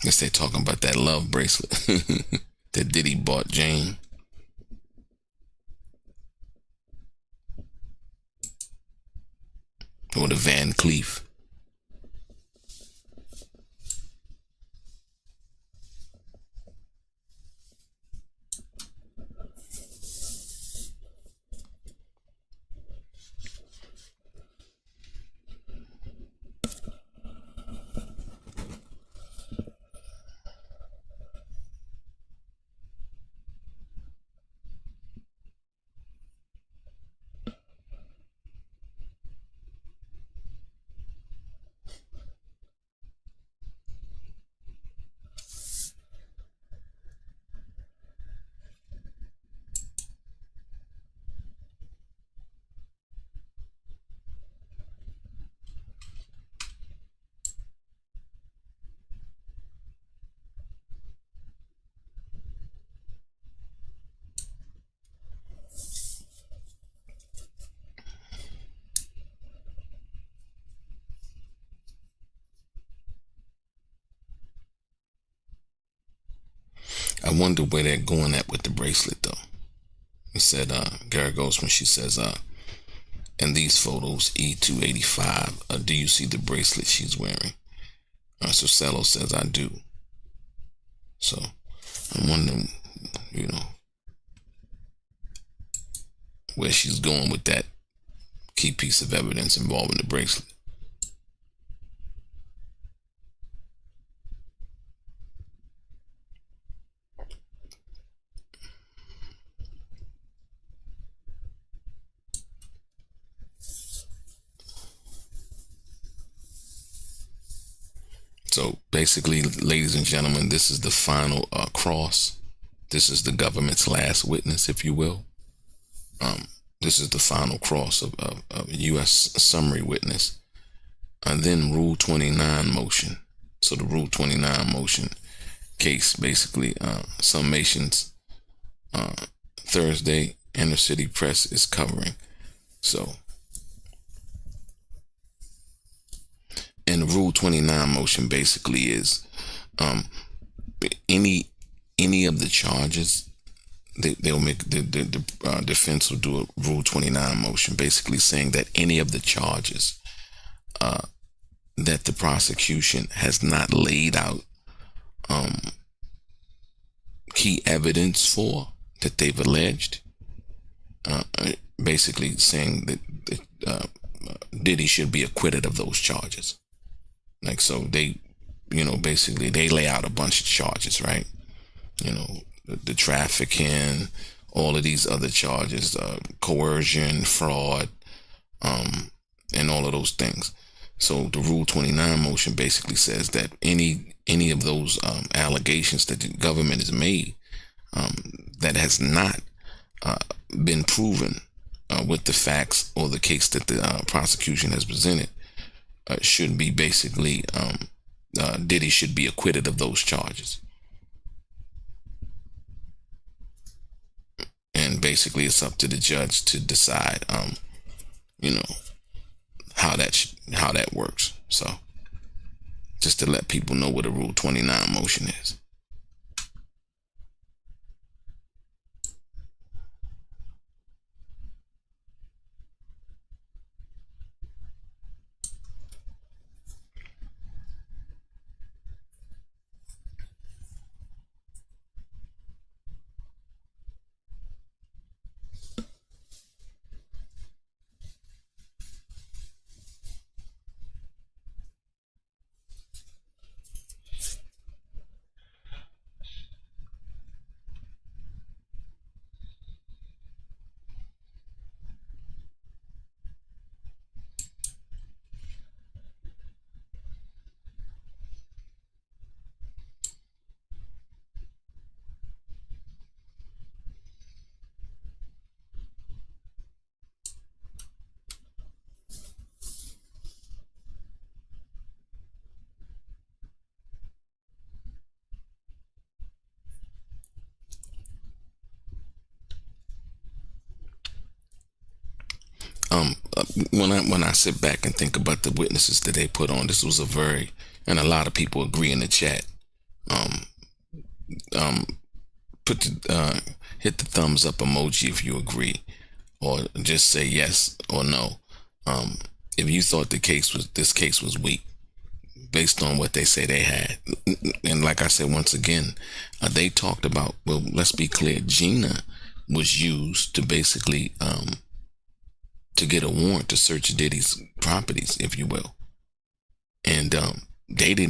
Guess they're talking about that love bracelet that Diddy bought Jane. Or the Van Cleef. I wonder where they're going at with the bracelet, though. He said, Garagos, when she says, in these photos, E285, do you see the bracelet she's wearing? So Cello says, I do. So I'm wondering, where she's going with that key piece of evidence involving the bracelet. So basically, ladies and gentlemen, this is the final cross. This is the government's last witness, if you will. This is the final cross of a U.S. summary witness. And then Rule 29 motion. So the Rule 29 motion case, basically, summations Thursday, Inner City Press is covering. So, and the Rule 29 motion basically is any of the charges, they'll make the defense will do a Rule 29 motion, basically saying that any of the charges that the prosecution has not laid out key evidence for, that they've alleged, basically saying that Diddy should be acquitted of those charges. Like, so they, basically they lay out a bunch of charges, right? The trafficking, all of these other charges, coercion, fraud, and all of those things. So the Rule 29 motion basically says that any of those allegations that the government has made that has not been proven with the facts or the case that the prosecution has presented should be basically, Diddy should be acquitted of those charges. And basically it's up to the judge to decide, how that works. So just to let people know what a Rule 29 motion is. When I sit back and think about the witnesses that they put on, this was and a lot of people agree in the chat. Hit the thumbs up emoji if you agree, or just say yes or no. If you thought this case was weak, based on what they say they had, and like I said once again, they talked about. Well, let's be clear. Gina was used to basically to get a warrant to search Diddy's properties, if you will. And Gina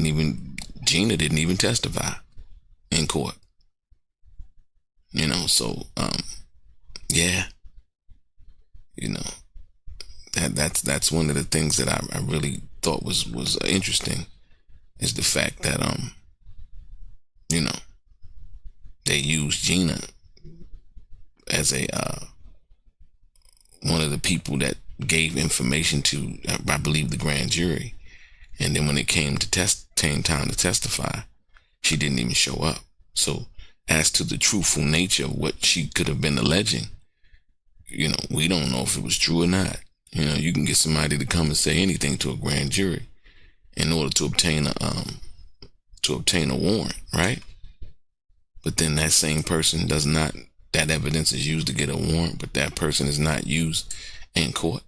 didn't even testify in court. So yeah. That's one of the things that I really thought was interesting, is the fact that they used Gina as a one of the people that gave information to, I believe, the grand jury. And then when it came time to testify, she didn't even show up. So as to the truthful nature of what she could have been alleging, we don't know if it was true or not. You can get somebody to come and say anything to a grand jury in order to obtain a warrant, right? but then that same person does not, that evidence is used to get a warrant, but that person is not used in court.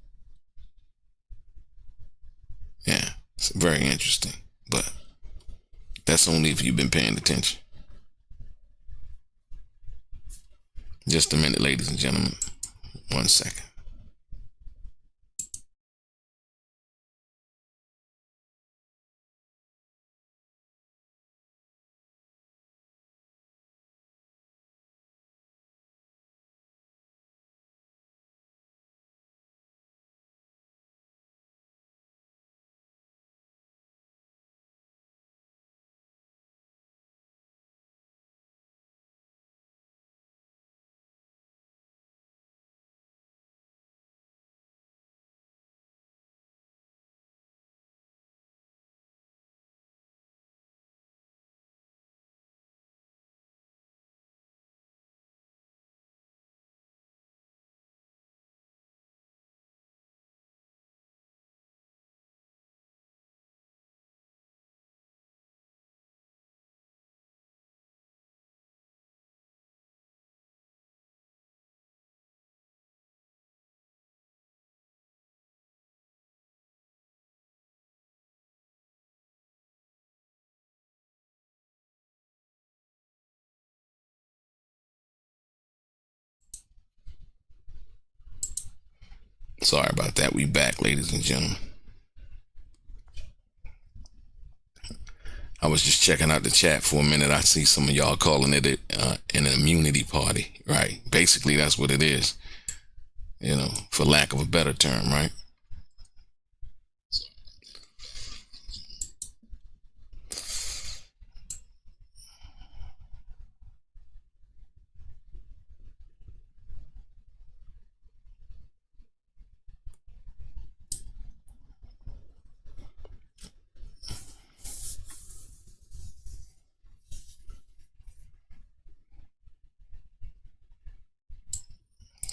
Yeah, it's very interesting, but that's only if you've been paying attention. Just a minute, ladies and gentlemen. 1 second. Sorry about that. We back, ladies and gentlemen. I was just checking out the chat for a minute. I see some of y'all calling it an immunity party, right? Basically, that's what it is, you know, for lack of a better term, right?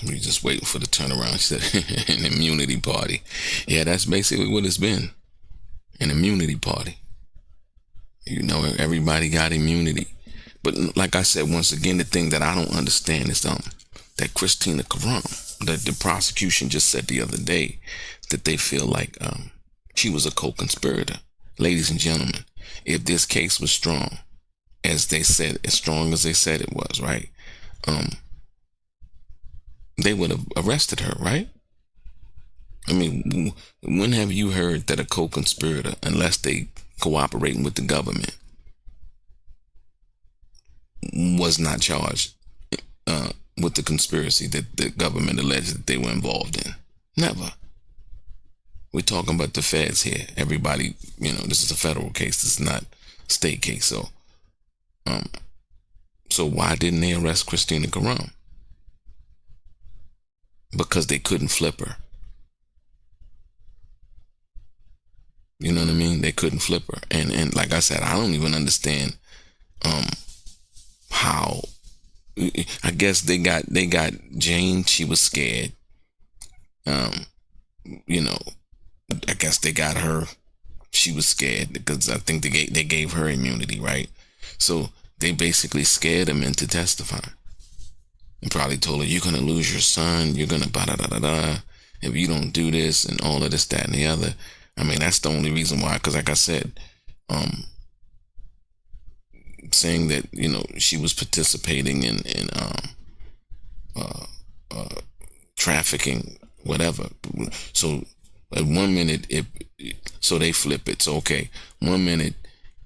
We just waiting for the turnaround. She said an immunity party. Yeah, that's basically what it's been. An immunity party. You know, everybody got immunity. But like I said, once again, the thing that I don't understand is that Christina Karam, that the prosecution just said the other day that they feel like she was a co-conspirator. Ladies and gentlemen, if this case was strong, as they said, as strong as they said it was, right? They would have arrested her, right? I mean, when have you heard that a co-conspirator, unless they cooperating with the government, was not charged with the conspiracy that the government alleged that they were involved in? Never. We're talking about the feds here. Everybody, you know, this is a federal case. This is not a state case. So why didn't they arrest Christina Karam? Because they couldn't flip her. You know what I mean? They couldn't flip her. And like I said, I don't even understand how. I guess they got Jane. She was scared. You know, I guess they got her. She was scared because I think they gave her immunity, right? So they basically scared him into testifying. And probably told her, you're going to lose your son. You're going to ba-da-da-da-da. If you don't do this and all of this, that, and the other. I mean, that's the only reason why. Because like I said, saying that, you know, she was participating in trafficking, whatever. So at 1 minute, so they flip it. So, okay, 1 minute,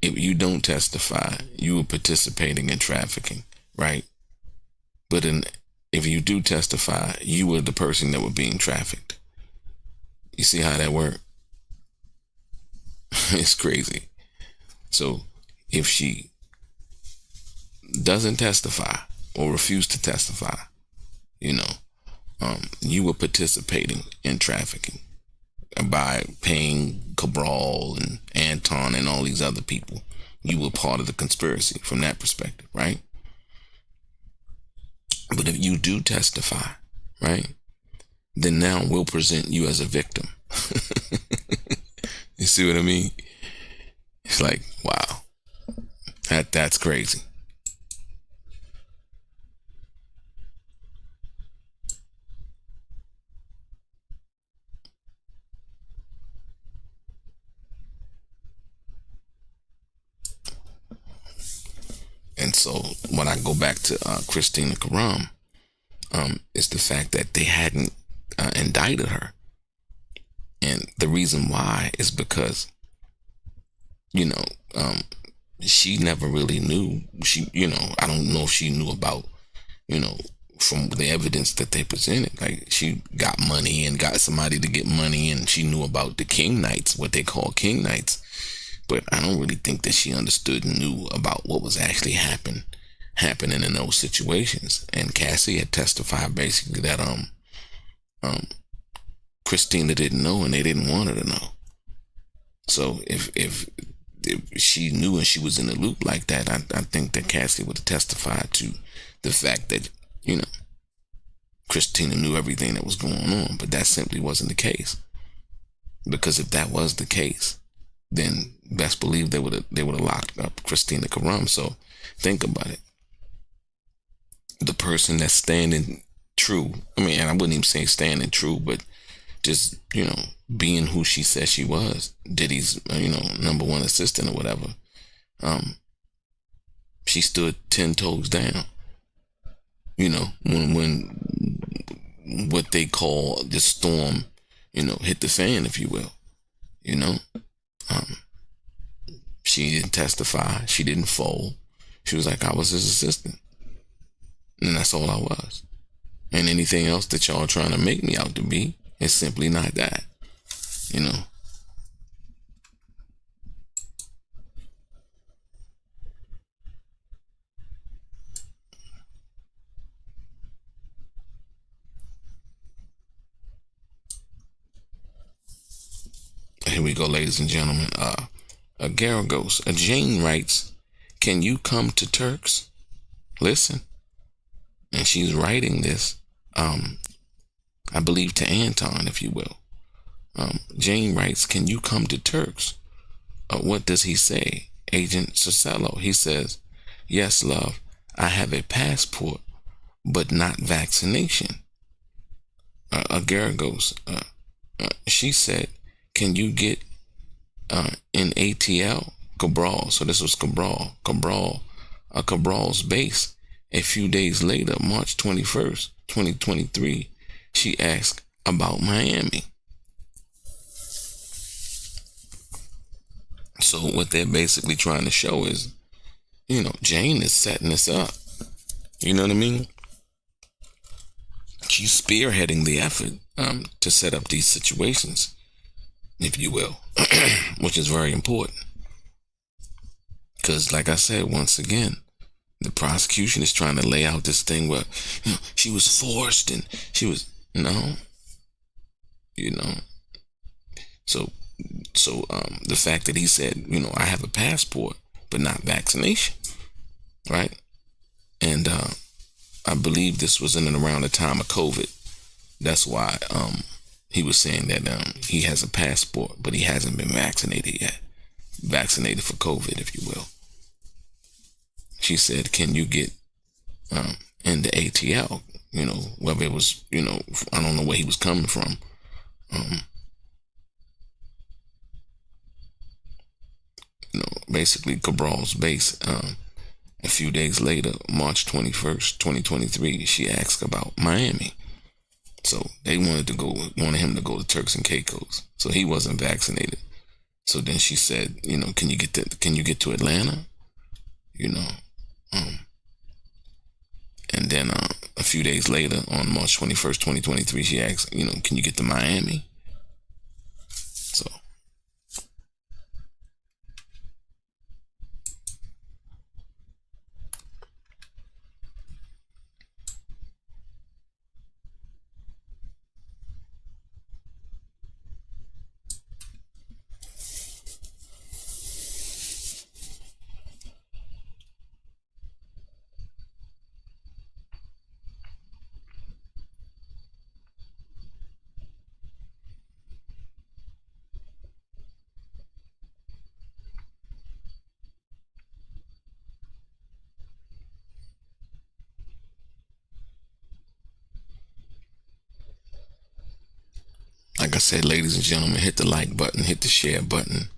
if you don't testify, you were participating in trafficking, right? But if you do testify, you were the person that were being trafficked. You see how that worked? It's crazy. So if she doesn't testify or refuse to testify, you know, you were participating in trafficking by paying Cabral and Anton and all these other people. You were part of the conspiracy from that perspective, right? But if you do testify, right, then now we'll present you as a victim. You see what I mean? It's like, wow, that's crazy. And so when I go back to Christina Karam, it's the fact that they hadn't indicted her. And the reason why is because, she never really knew. I don't know if she knew about, from the evidence that they presented. Like, she got money and got somebody to get money, and she knew about the King Knights, what they call King Knights. But I don't really think that she understood and knew about what was actually happening in those situations. And Cassie had testified basically that Christina didn't know, and they didn't want her to know. So if she knew and she was in the loop like that, I think that Cassie would have testified to the fact that, Christina knew everything that was going on. But that simply wasn't the case. Because if that was the case, then best believe they would have locked up Christina Karam. So think about it. The person that's standing true, and I wouldn't even say standing true, but just, being who she said she was, Diddy's, number one assistant or whatever, she stood 10 toes down. When what they call the storm, hit the fan, if you will, she didn't testify. She didn't fold. She was like, I was his assistant. And that's all I was. And anything else that y'all trying to make me out to be is simply not that. Here we go, ladies and gentlemen. Garagos. Jane writes, can you come to Turks? Listen. And she's writing this, I believe, to Anton, if you will. Jane writes, can you come to Turks? What does he say? Agent Cicello. He says, yes, love, I have a passport, but not vaccination. Garagos. She said, can you get in ATL? Cabral. So this was Cabral. Cabral's base. A few days later, March 21st, 2023, she asked about Miami. So what they're basically trying to show is, Jane is setting this up. You know what I mean? She's spearheading the effort to set up these situations, if you will, which is very important. Because, like I said, once again, the prosecution is trying to lay out this thing where, she was forced and she was, So the fact that he said, I have a passport, but not vaccination, right? And I believe this was in and around the time of COVID. That's why he was saying that he has a passport, but he hasn't been vaccinated yet. Vaccinated for COVID, if you will. She said, can you get in the ATL? Whether it was, I don't know where he was coming from. Basically Cabral's base. A few days later, March 21st, 2023, she asked about Miami. So they wanted him to go to Turks and Caicos. So he wasn't vaccinated. So then she said, can you get to Atlanta? And then a few days later, on March 21st, 2023, she asked, can you get to Miami? So. Like I said, ladies and gentlemen, hit the like button, hit the share button.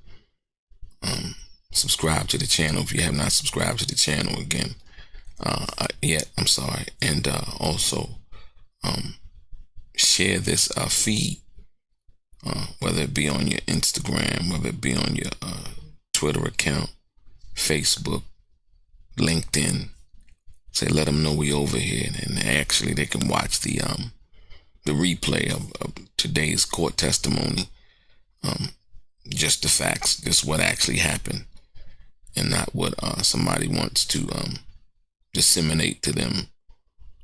It's subscribed to the channel, if you have not subscribed to the channel again yet, I'm sorry. And also share this feed, whether it be on your Instagram, whether it be on your Twitter account, Facebook, LinkedIn. Say, let them know we over here, and actually they can watch the replay of today's court testimony. Just the facts, just what actually happened, and not what somebody wants to disseminate to them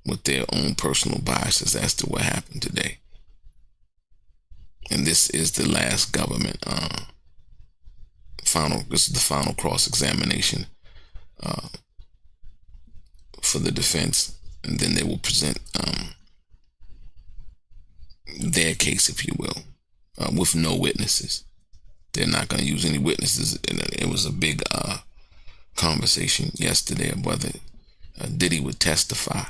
with their own personal biases as to what happened today. And this is the last government this is the final cross-examination for the defense, and then they will present their case, if you will, with no witnesses. They're not going to use any witnesses. It was a big conversation yesterday of whether DIDDY would testify.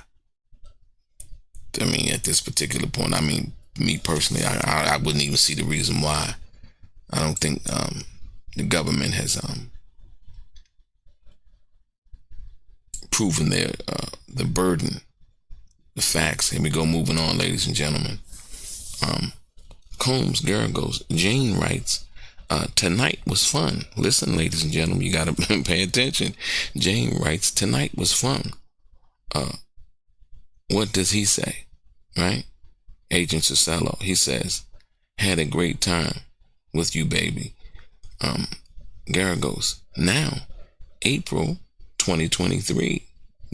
I mean, at this particular point, I mean, me personally, I wouldn't even see the reason why. I don't think the government has proven the burden, the facts. Here we go, moving on, ladies and gentlemen. Combs Garagos, Jane writes, tonight was fun. Listen, ladies and gentlemen, you got to pay attention. Jane writes, tonight was fun. What does he say? Right? Agent Cisello, he says, had a great time with you, baby. Garagos, now, April 2023,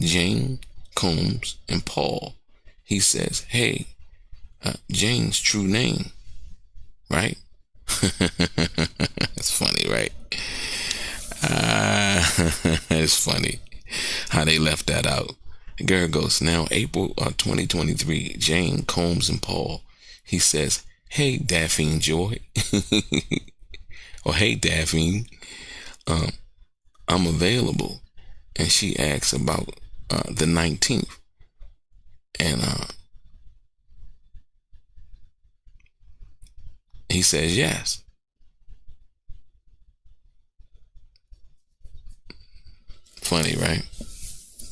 Jane, Combs, and Paul. He says, hey, Jane's true name, right? It's funny, right? It's funny how they left that out. Garagos, now April 2023, Jane, Combs, and Paul. He says, hey, Daphne Joy. Or hey, Daphne, I'm available. And she asks about the 19th. And he says yes. Funny, right?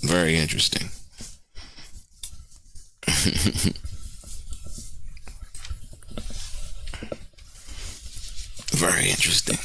Very interesting. Very interesting.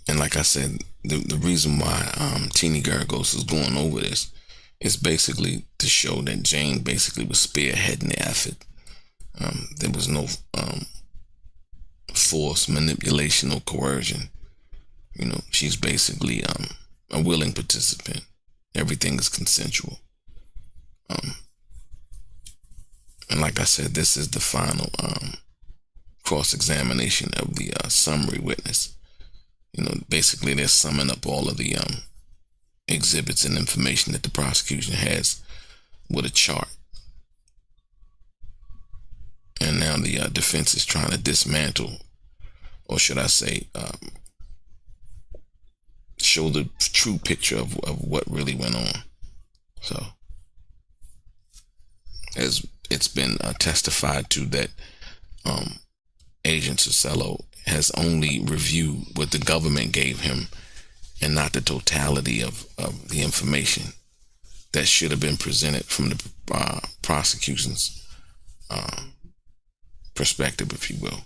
And like I said, the reason why Teeny Garagos is going over this is basically to show that Jane basically was spearheading the effort. There was no force, manipulation, or coercion. You know, she's basically a willing participant. Everything is consensual. And like I said, this is the final cross-examination of the summary witness. You know, basically they're summing up all of the exhibits and information that the prosecution has with a chart. And now the defense is trying to dismantle, or should I say, show the true picture of what really went on. So, as it's been testified to that Agent Cisello has only reviewed what the government gave him and not the totality of the information that should have been presented from the prosecution's perspective, if you will.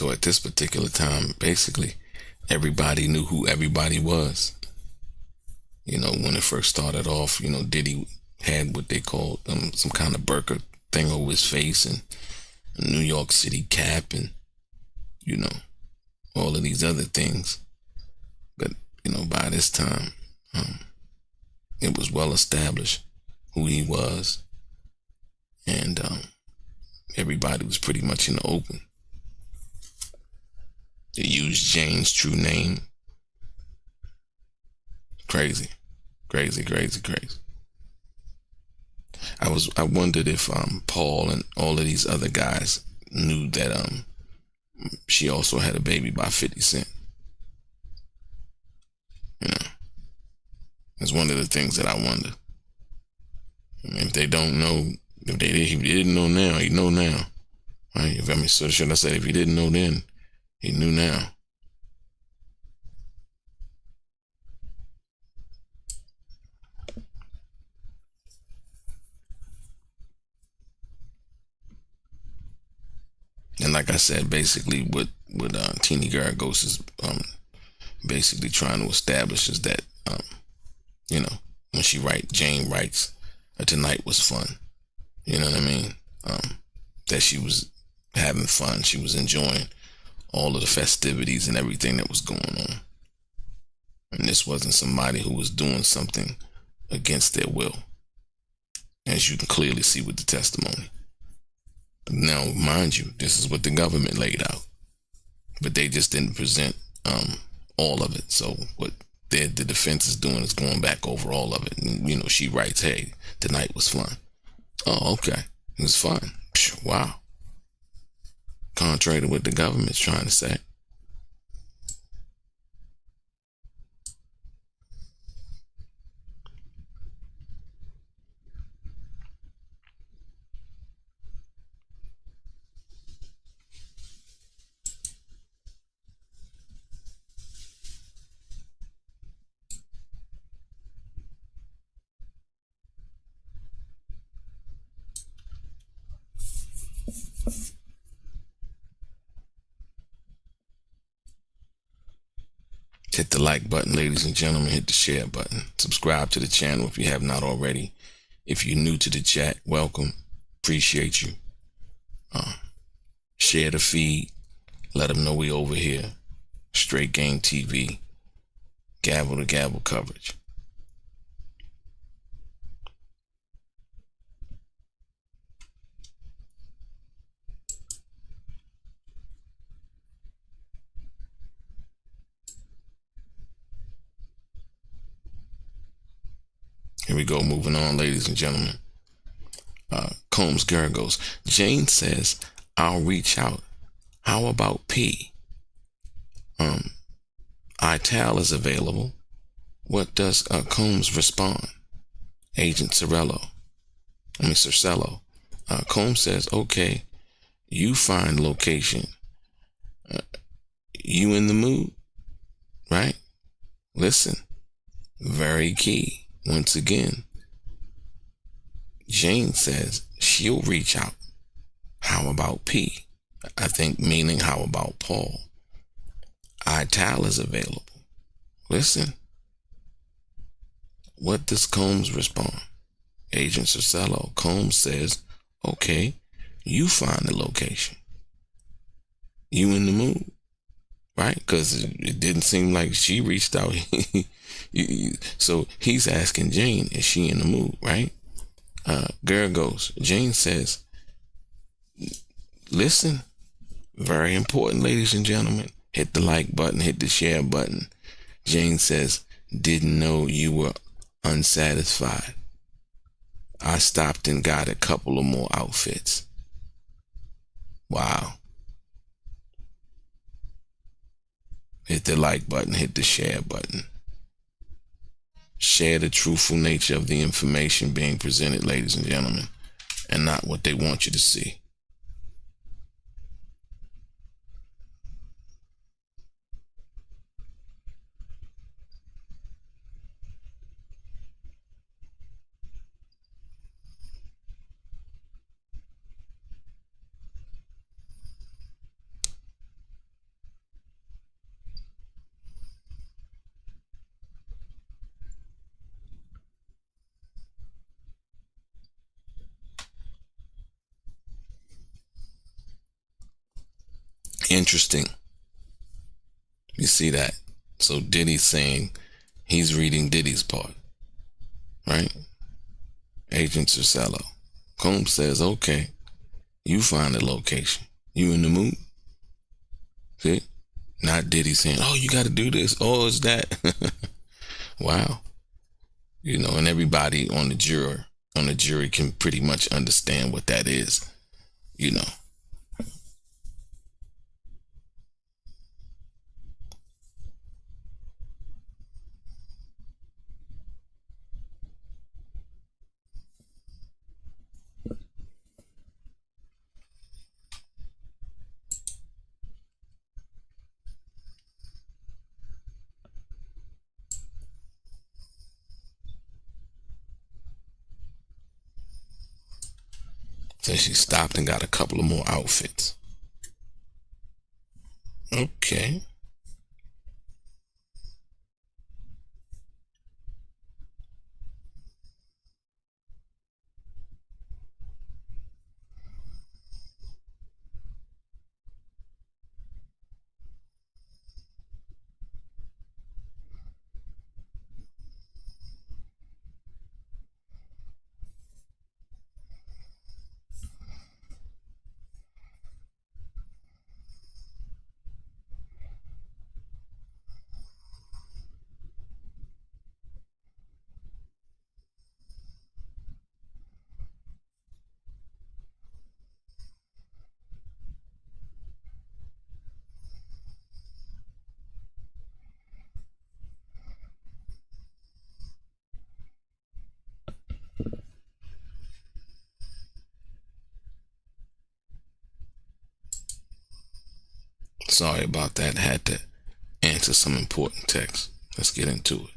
So at this particular time, basically, everybody knew who everybody was. You know, when it first started off, you know, Diddy had what they called some kind of burqa thing over his face and a New York City cap and, you know, all of these other things. But, you know, by this time, it was well established who he was. And everybody was pretty much in the open. They used Jane's true name. Crazy. I wondered if Paul and all of these other guys knew that she also had a baby by 50 Cent. You know, it's one of the things that I wonder. I mean, if they don't know, if they didn't know now, he know now, right? So should I say, if he didn't know then, he knew now. And like I said, basically what Teeny Garagos is basically trying to establish is that, you know, when Jane writes, tonight was fun. You know what I mean? That she was having fun. She was enjoying all of the festivities and everything that was going on. And this wasn't somebody who was doing something against their will, as you can clearly see with the testimony. Now, mind you, this is what the government laid out, but they just didn't present all of it. So what the defense is doing is going back over all of it. And, you know, she writes, hey, tonight was fun. Oh, okay. It was fun. Wow. Contrary to what the government's trying to say. Hit the like button, ladies and gentlemen. Hit the share button. Subscribe to the channel if you have not already. If you're new to the chat, welcome. Appreciate you. Share the feed. Let them know we over here. Straight Game TV. Gavel to gavel coverage. Here we go, moving on, ladies and gentlemen. Combs Garagos. Jane says, I'll reach out. How about P? ITAL is available. What does Combs respond? Agent Cercello. Combs says, okay, you find location. You in the mood? Right? Listen, very key. Once again, Jane says she'll reach out. How about P? I think meaning how about Paul? ITAL is available. Listen. What does Combs respond? Agent Cercello. Combs says, okay, you find the location. You in the mood? Right? Because it didn't seem like she reached out. So he's asking Jane, is she in the mood? Right? Garagos. Jane says, listen, very important, ladies and gentlemen. Hit the like button, hit the share button. Jane says, didn't know you were unsatisfied. I stopped and got a couple of more outfits. Wow. Hit the like button, hit the share button. Share the truthful nature of the information being presented, ladies and gentlemen, and not what they want you to see. Interesting. You see that? So Diddy's saying he's reading Diddy's part, right? Agent Cisello. Combs says, okay, you find the location. You in the mood? See? Not Diddy saying, oh, you got to do this. Oh, it's that. Wow. You know, and everybody on the jury can pretty much understand what that is, you know. So she stopped and got a couple of more outfits. Okay. Sorry about that. Had to answer some important text. Let's get into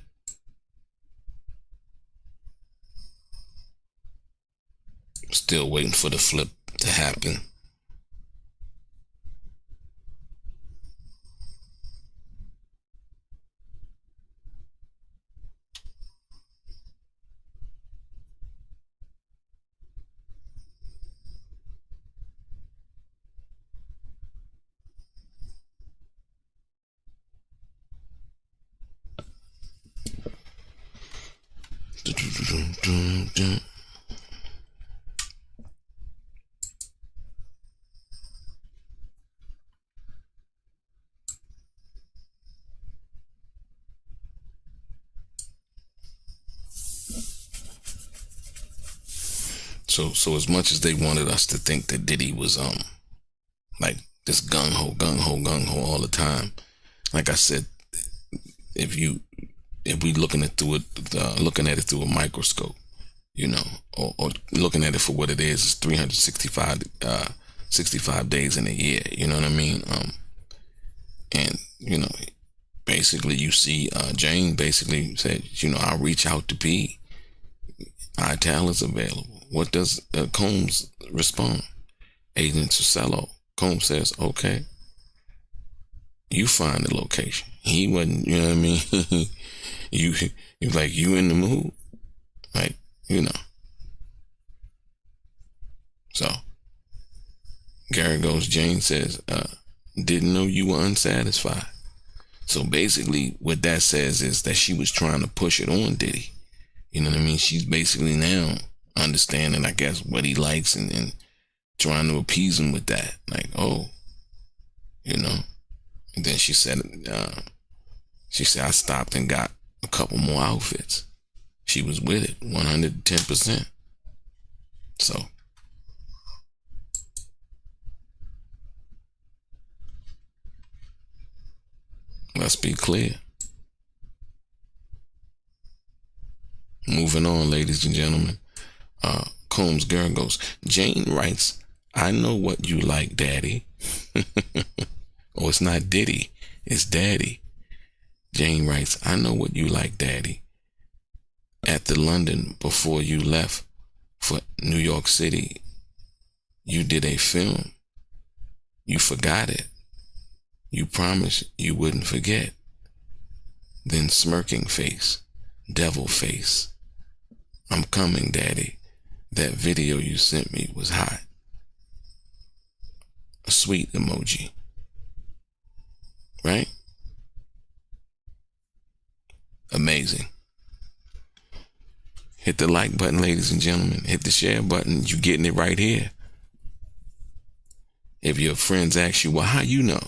it. Still waiting for the flip to happen. So as much as they wanted us to think that Diddy was like this gung ho all the time, like I said, if we looking at it through a microscope, you know, or looking at it for what it is, it's 65 days in a year. You know what I mean? And you know, basically, you see, Jane basically said, you know, I'll reach out to P. ITAL is available. What does Combs respond? Agent Cisello. Combs says, okay, you find the location. He wasn't, you know what I mean? you like, you in the mood? Like, you know. So, Gary goes, Jane says, didn't know you were unsatisfied. So basically, what that says is that she was trying to push it on Diddy. You know what I mean? She's basically now understanding, I guess, what he likes and trying to appease him with that. Like, oh, you know. And then she said, I stopped and got a couple more outfits. She was with it, 110%. So, let's be clear. Moving on, ladies and gentlemen. Combs girl goes, Jane writes, I know what you like, Daddy. Oh, it's not Diddy, it's Daddy. Jane writes, I know what you like, Daddy. At the London, before you left for New York City, you did a film. You forgot it. You promised you wouldn't forget. Then smirking face, devil face. I'm coming, Daddy. That video you sent me was hot. A sweet emoji. right? Amazing. Hit the like button, ladies and gentlemen. Hit the share button. You getting it right here. If your friends ask you, well, how you know?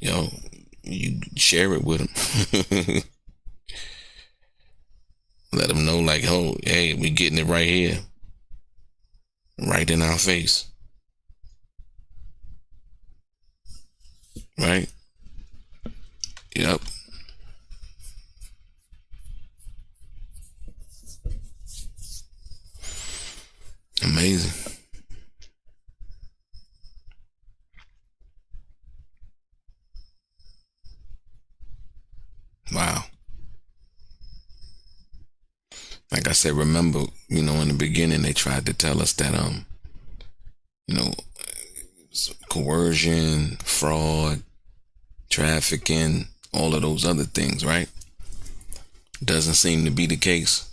You share it with them. Let them know, like, oh, hey, we getting it right here. Right in our face. Right? Yep. Amazing. Wow. Like I said, remember, in the beginning, they tried to tell us that, coercion, fraud, trafficking, all of those other things, right? Doesn't seem to be the case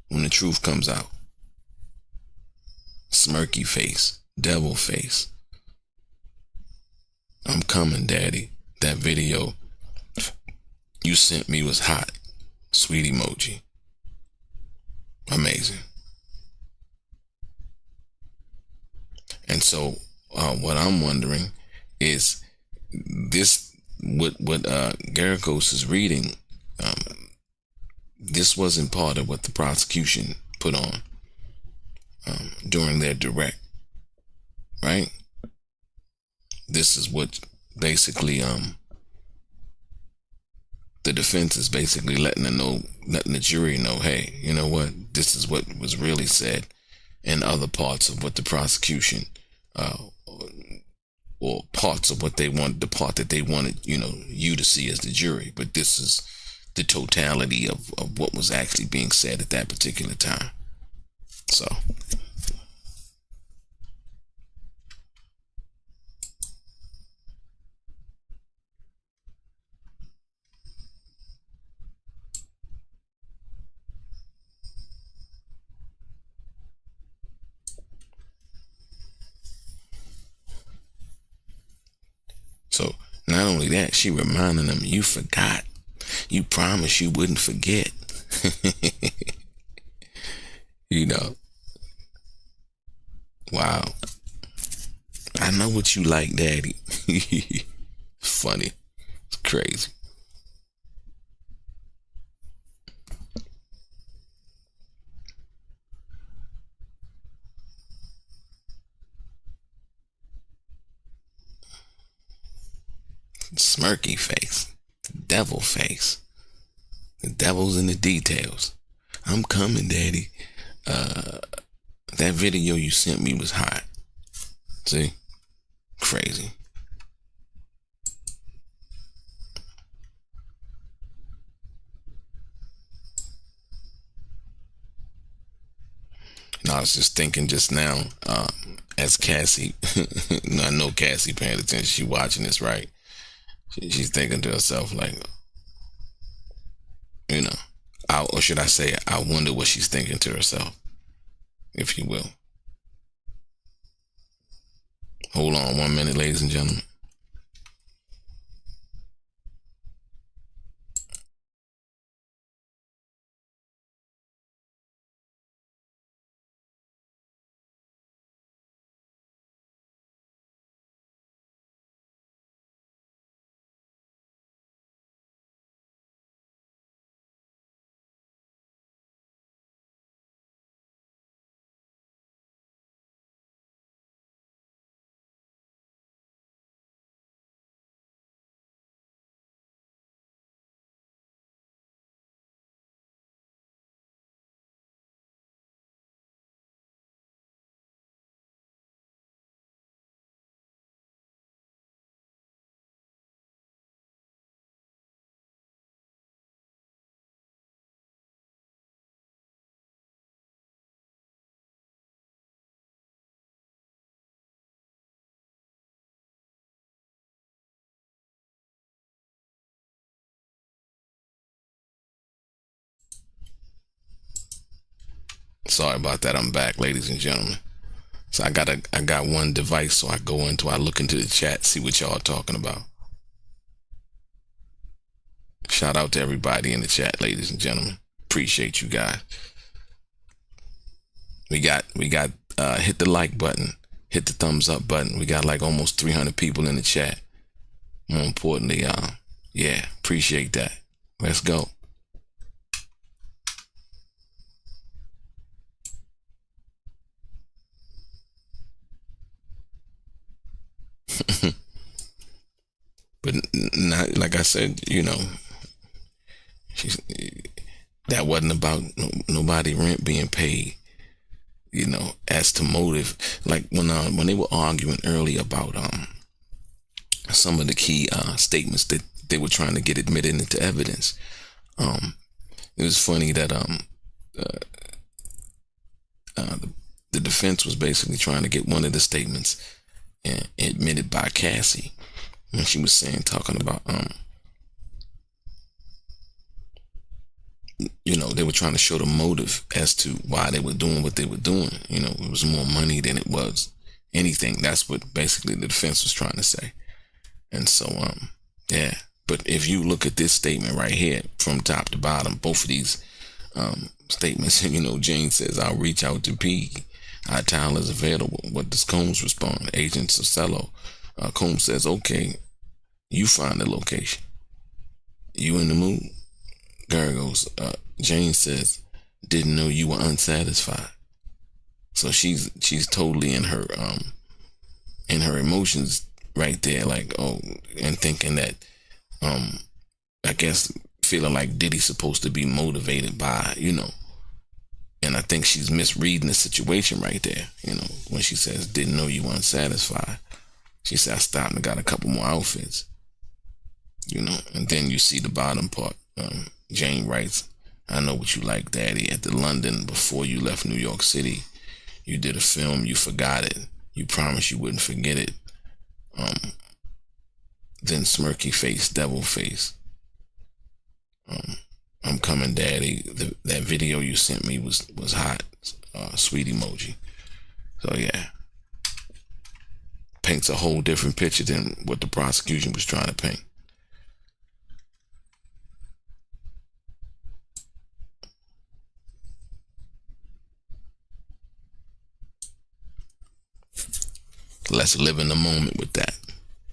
when the truth comes out. Smirky face, devil face. I'm coming, daddy. That video you sent me was hot. Sweet emoji. Amazing. And so what I'm wondering is this, what Garrigos is reading, this wasn't part of what the prosecution put on during their direct, right? This is what basically the defense is basically letting the jury know, hey, you know what? This is what was really said in other parts of what the prosecution or parts of what they want, the part that they wanted, you to see as the jury. But this is the totality of what was actually being said at that particular time. So. So not only that, she reminding them, you forgot. You promised you wouldn't forget. Wow. I know what you like, daddy. Funny. It's crazy. Smirky face. Devil face. The devil's in the details. I'm coming, daddy. That video you sent me was hot. See? Crazy. I was just thinking just now, as Cassie, I know Cassie paying attention, she watching this, right? She's thinking to herself, like, or should I say, I wonder what she's thinking to herself, if you will. Hold on 1 minute, ladies and gentlemen. Sorry about that. I'm back, ladies and gentlemen. So I got one device, so I look into the chat, see what y'all are talking about. Shout out to everybody in the chat, ladies and gentlemen. Appreciate you guys. We got hit the like button, hit the thumbs up button. We got like almost 300 people in the chat. More importantly, yeah, appreciate that. Let's go. But not, like I said, you know, that wasn't about nobody rent being paid. You know, as to motive, like when they were arguing earlier about some of the key statements that they were trying to get admitted into evidence. It was funny that the defense was basically trying to get one of the statements admitted by Cassie when she was talking about you know, they were trying to show the motive as to why they were doing what they were doing. You know, it was more money than it was anything. That's what basically the defense was trying to say. And so, yeah. But if you look at this statement right here, from top to bottom, both of these statements, you know, Jane says, "I'll reach out to P. Our towel is available." What does Combs respond? Agent Costello. Combs says, "Okay, you find the location. You in the mood?" Goes, Jane says, "Didn't know you were unsatisfied." So she's totally in her emotions right there, like, oh, and thinking that I guess feeling like Diddy's supposed to be motivated by, you know, and I think she's misreading the situation right there, you know, when she says, "Didn't know you were unsatisfied." She said, "I stopped and got a couple more outfits," you know, and then you see the bottom part. Jane writes, "I know what you like, Daddy. At the London, before you left New York City, you did a film, you forgot it. You promised you wouldn't forget it." Then smirky face, devil face. "I'm coming, Daddy. That video you sent me was hot." Sweet emoji. So yeah, paints a whole different picture than what the prosecution was trying to paint. Let's live in the moment with that.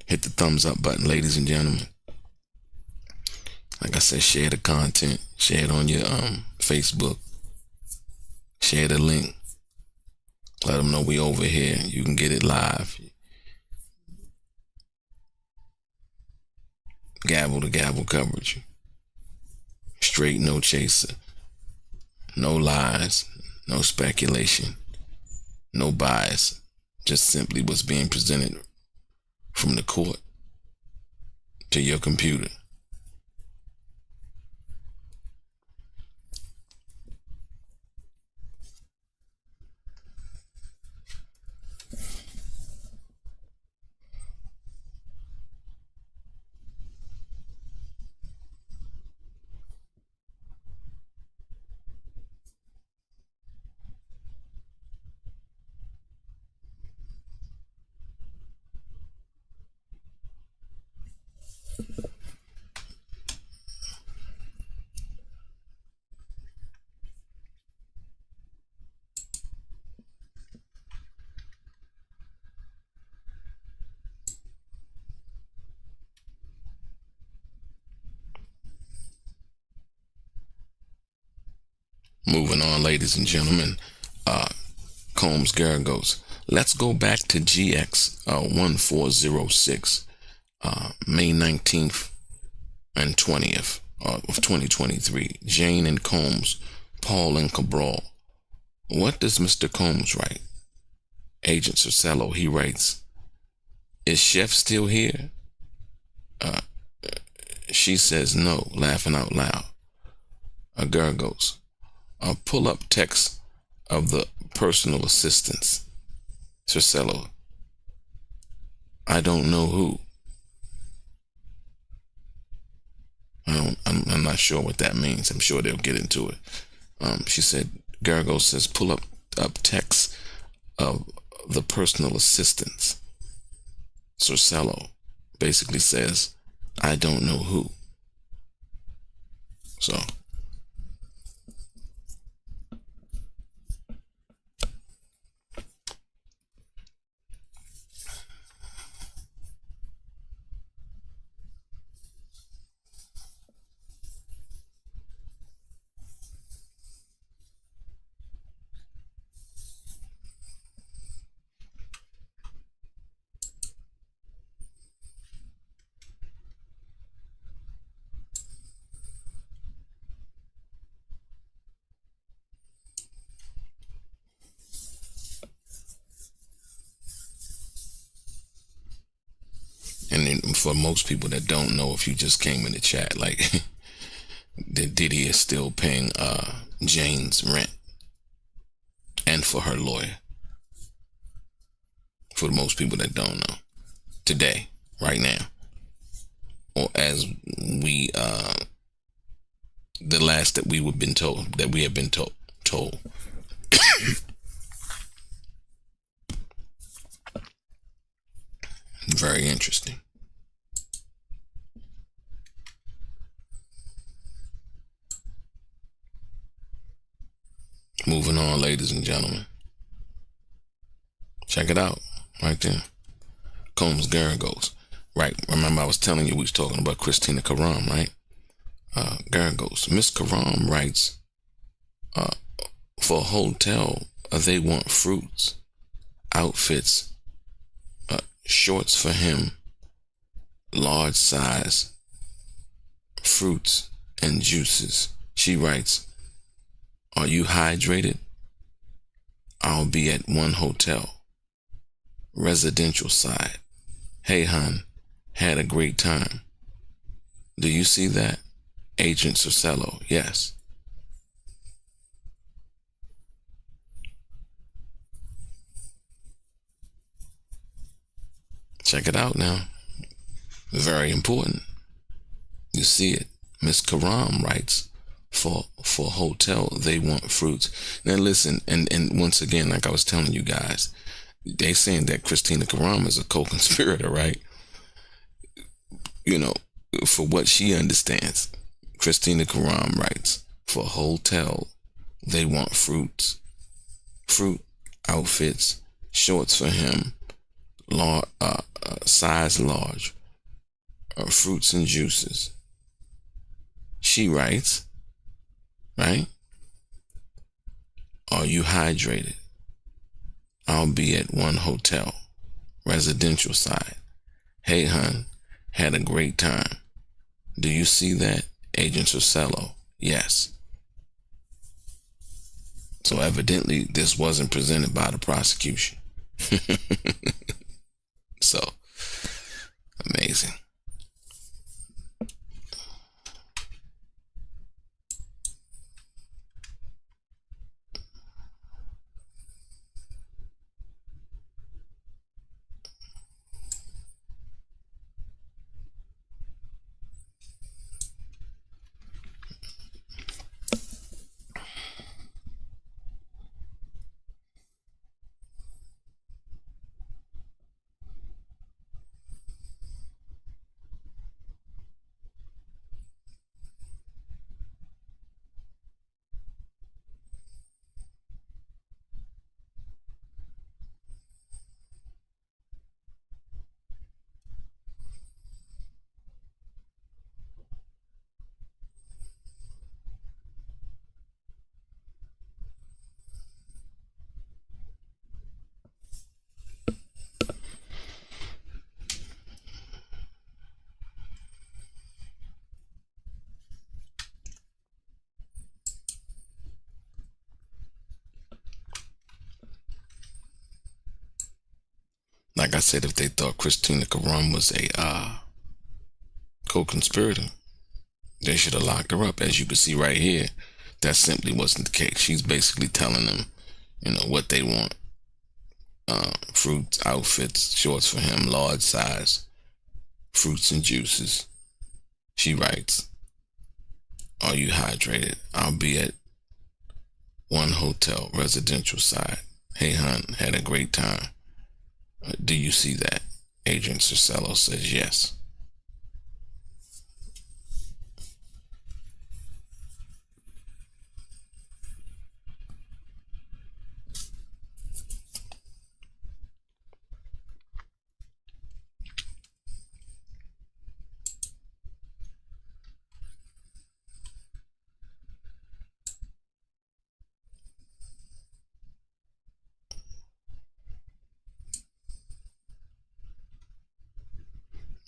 Hit the thumbs up button, ladies and gentlemen. Like I said, share the content. Share it on your Facebook. Share the link. Let them know we over here. You can get it live. Gavel to gavel coverage. Straight, no chaser. No lies. No speculation. No bias. Just simply what's being presented from the court to your computer. Moving on, ladies and gentlemen, Combs Garagos. Let's go back to GX 1406, May 19th and 20th of 2023. Jane and Combs, Paul and Cabral. What does Mr. Combs write? Agent Cercello, he writes, "Is Chef still here?" She says no, laughing out loud. Garagos. Pull up text of the personal assistants. Cercello. "I don't know who." I'm not sure what that means. I'm sure they'll get into it. She said, Gargo says, pull up text of the personal assistants. Cercello basically says, "I don't know who." So. And then for most people that don't know, if you just came in the chat, like, that Diddy is still paying Jane's rent and for her lawyer. For most people that don't know, today, right now, or as we, the last that we have been told. Very interesting. Moving on, ladies and gentlemen. Check it out, right there. Combs Garagos. Right, remember I was telling you we was talking about Christina Karam, right? Garagos. Miss Karam writes, for a hotel, they want fruits, outfits, shorts for him, large size, fruits and juices. She writes, are you hydrated? I'll be at one hotel, residential side. Hey, hon, had a great time. Do you see that? Agent Cercello, yes. Check it out now. Very important. You see it. Miss Karam writes, for hotel, they want fruits. Now listen, and once again, like I was telling you guys, they saying that Christina Karam is a co-conspirator, right? You know, for what she understands, Christina Karam writes, for hotel, they want fruit, outfits, shorts for him, size large, fruits and juices. She writes, right? Are you hydrated? I'll be at one hotel, residential side. Hey, hon, had a great time. Do you see that? Agent Cercello, yes. So evidently this wasn't presented by the prosecution. So, amazing. Like I said, if they thought Christina Karam was a co-conspirator, they should have locked her up. As you can see right here, that simply wasn't the case. She's basically telling them, you know, what they want. Fruits, outfits, shorts for him, large size, fruits and juices. She writes, are you hydrated? I'll be at one hotel, residential side. Hey, hon, had a great time. Do you see that? Agent Cercello says yes.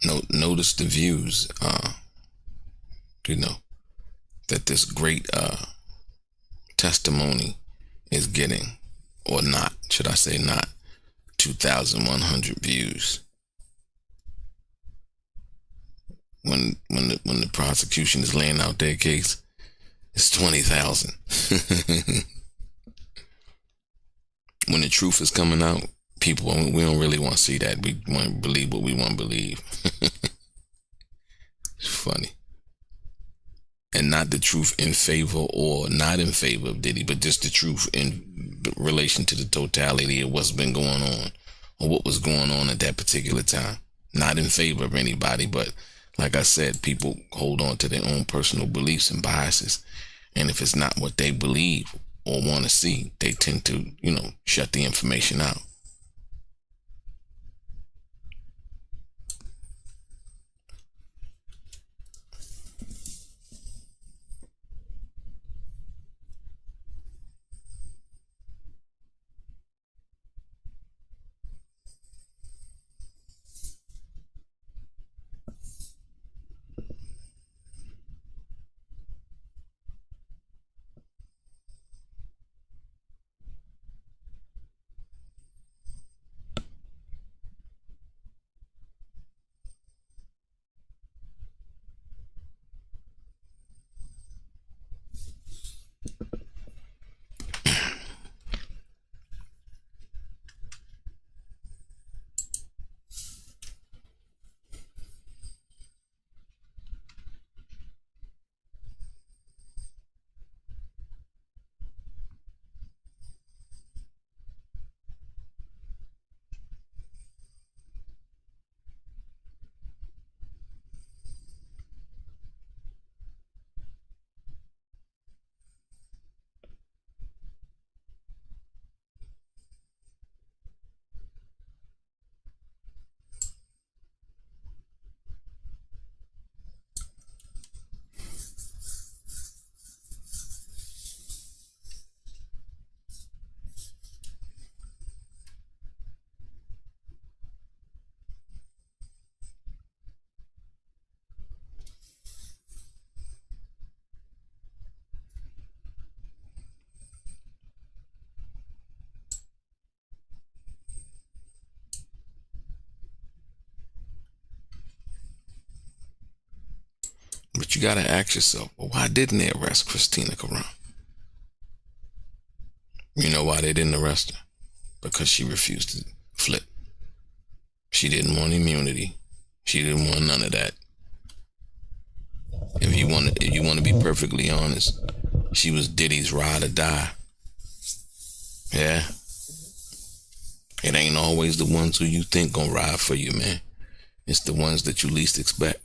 Notice the views, that this great testimony is getting, or not, should I say not, 2,100 views. When the prosecution is laying out their case, it's 20,000. When the truth is coming out, people, we don't really want to see that. We want to believe what we want to believe. It's funny. And not the truth in favor or not in favor of Diddy, but just the truth in relation to the totality of what's been going on, or what was going on at that particular time. Not in favor of anybody, but like I said, people hold on to their own personal beliefs and biases. And if it's not what they believe or want to see, they tend to, shut the information out. But you got to ask yourself, well, why didn't they arrest Christina Karam? You know why they didn't arrest her? Because she refused to flip. She didn't want immunity. She didn't want none of that. If you want to be perfectly honest, she was Diddy's ride or die. Yeah. It ain't always the ones who you think gonna ride for you, man. It's the ones that you least expect.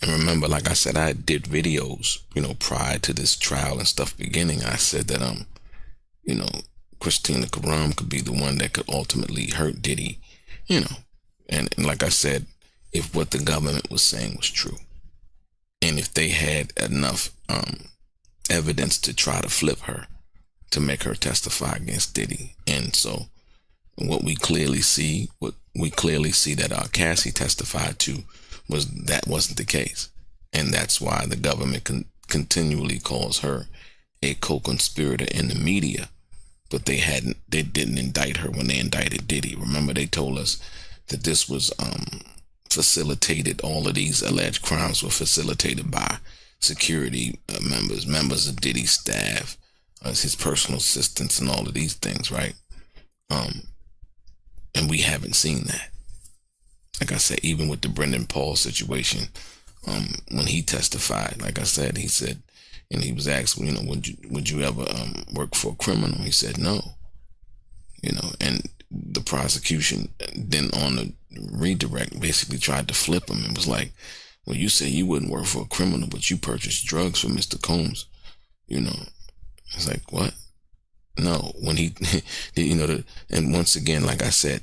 And remember, like I said, I did videos, prior to this trial and stuff beginning. I said that, Christina Karam could be the one that could ultimately hurt Diddy, And like I said, if what the government was saying was true, and if they had enough evidence to try to flip her, to make her testify against Diddy. And so what we clearly see that Cassie testified to was that wasn't the case. And that's why the government continually calls her a co-conspirator in the media. But they didn't indict her when they indicted Diddy. Remember, they told us that this was facilitated, all of these alleged crimes were facilitated by security members of Diddy's staff, his personal assistants, and all of these things, right? And we haven't seen that. Like I said, even with the Brendan Paul situation, when he testified, like I said, he said, and he was asked, would you ever work for a criminal? He said no. And the prosecution then on the redirect basically tried to flip him and was like, well, you say you wouldn't work for a criminal, but you purchased drugs from Mr. Combs. It's like, what? No, when he, and once again, like I said,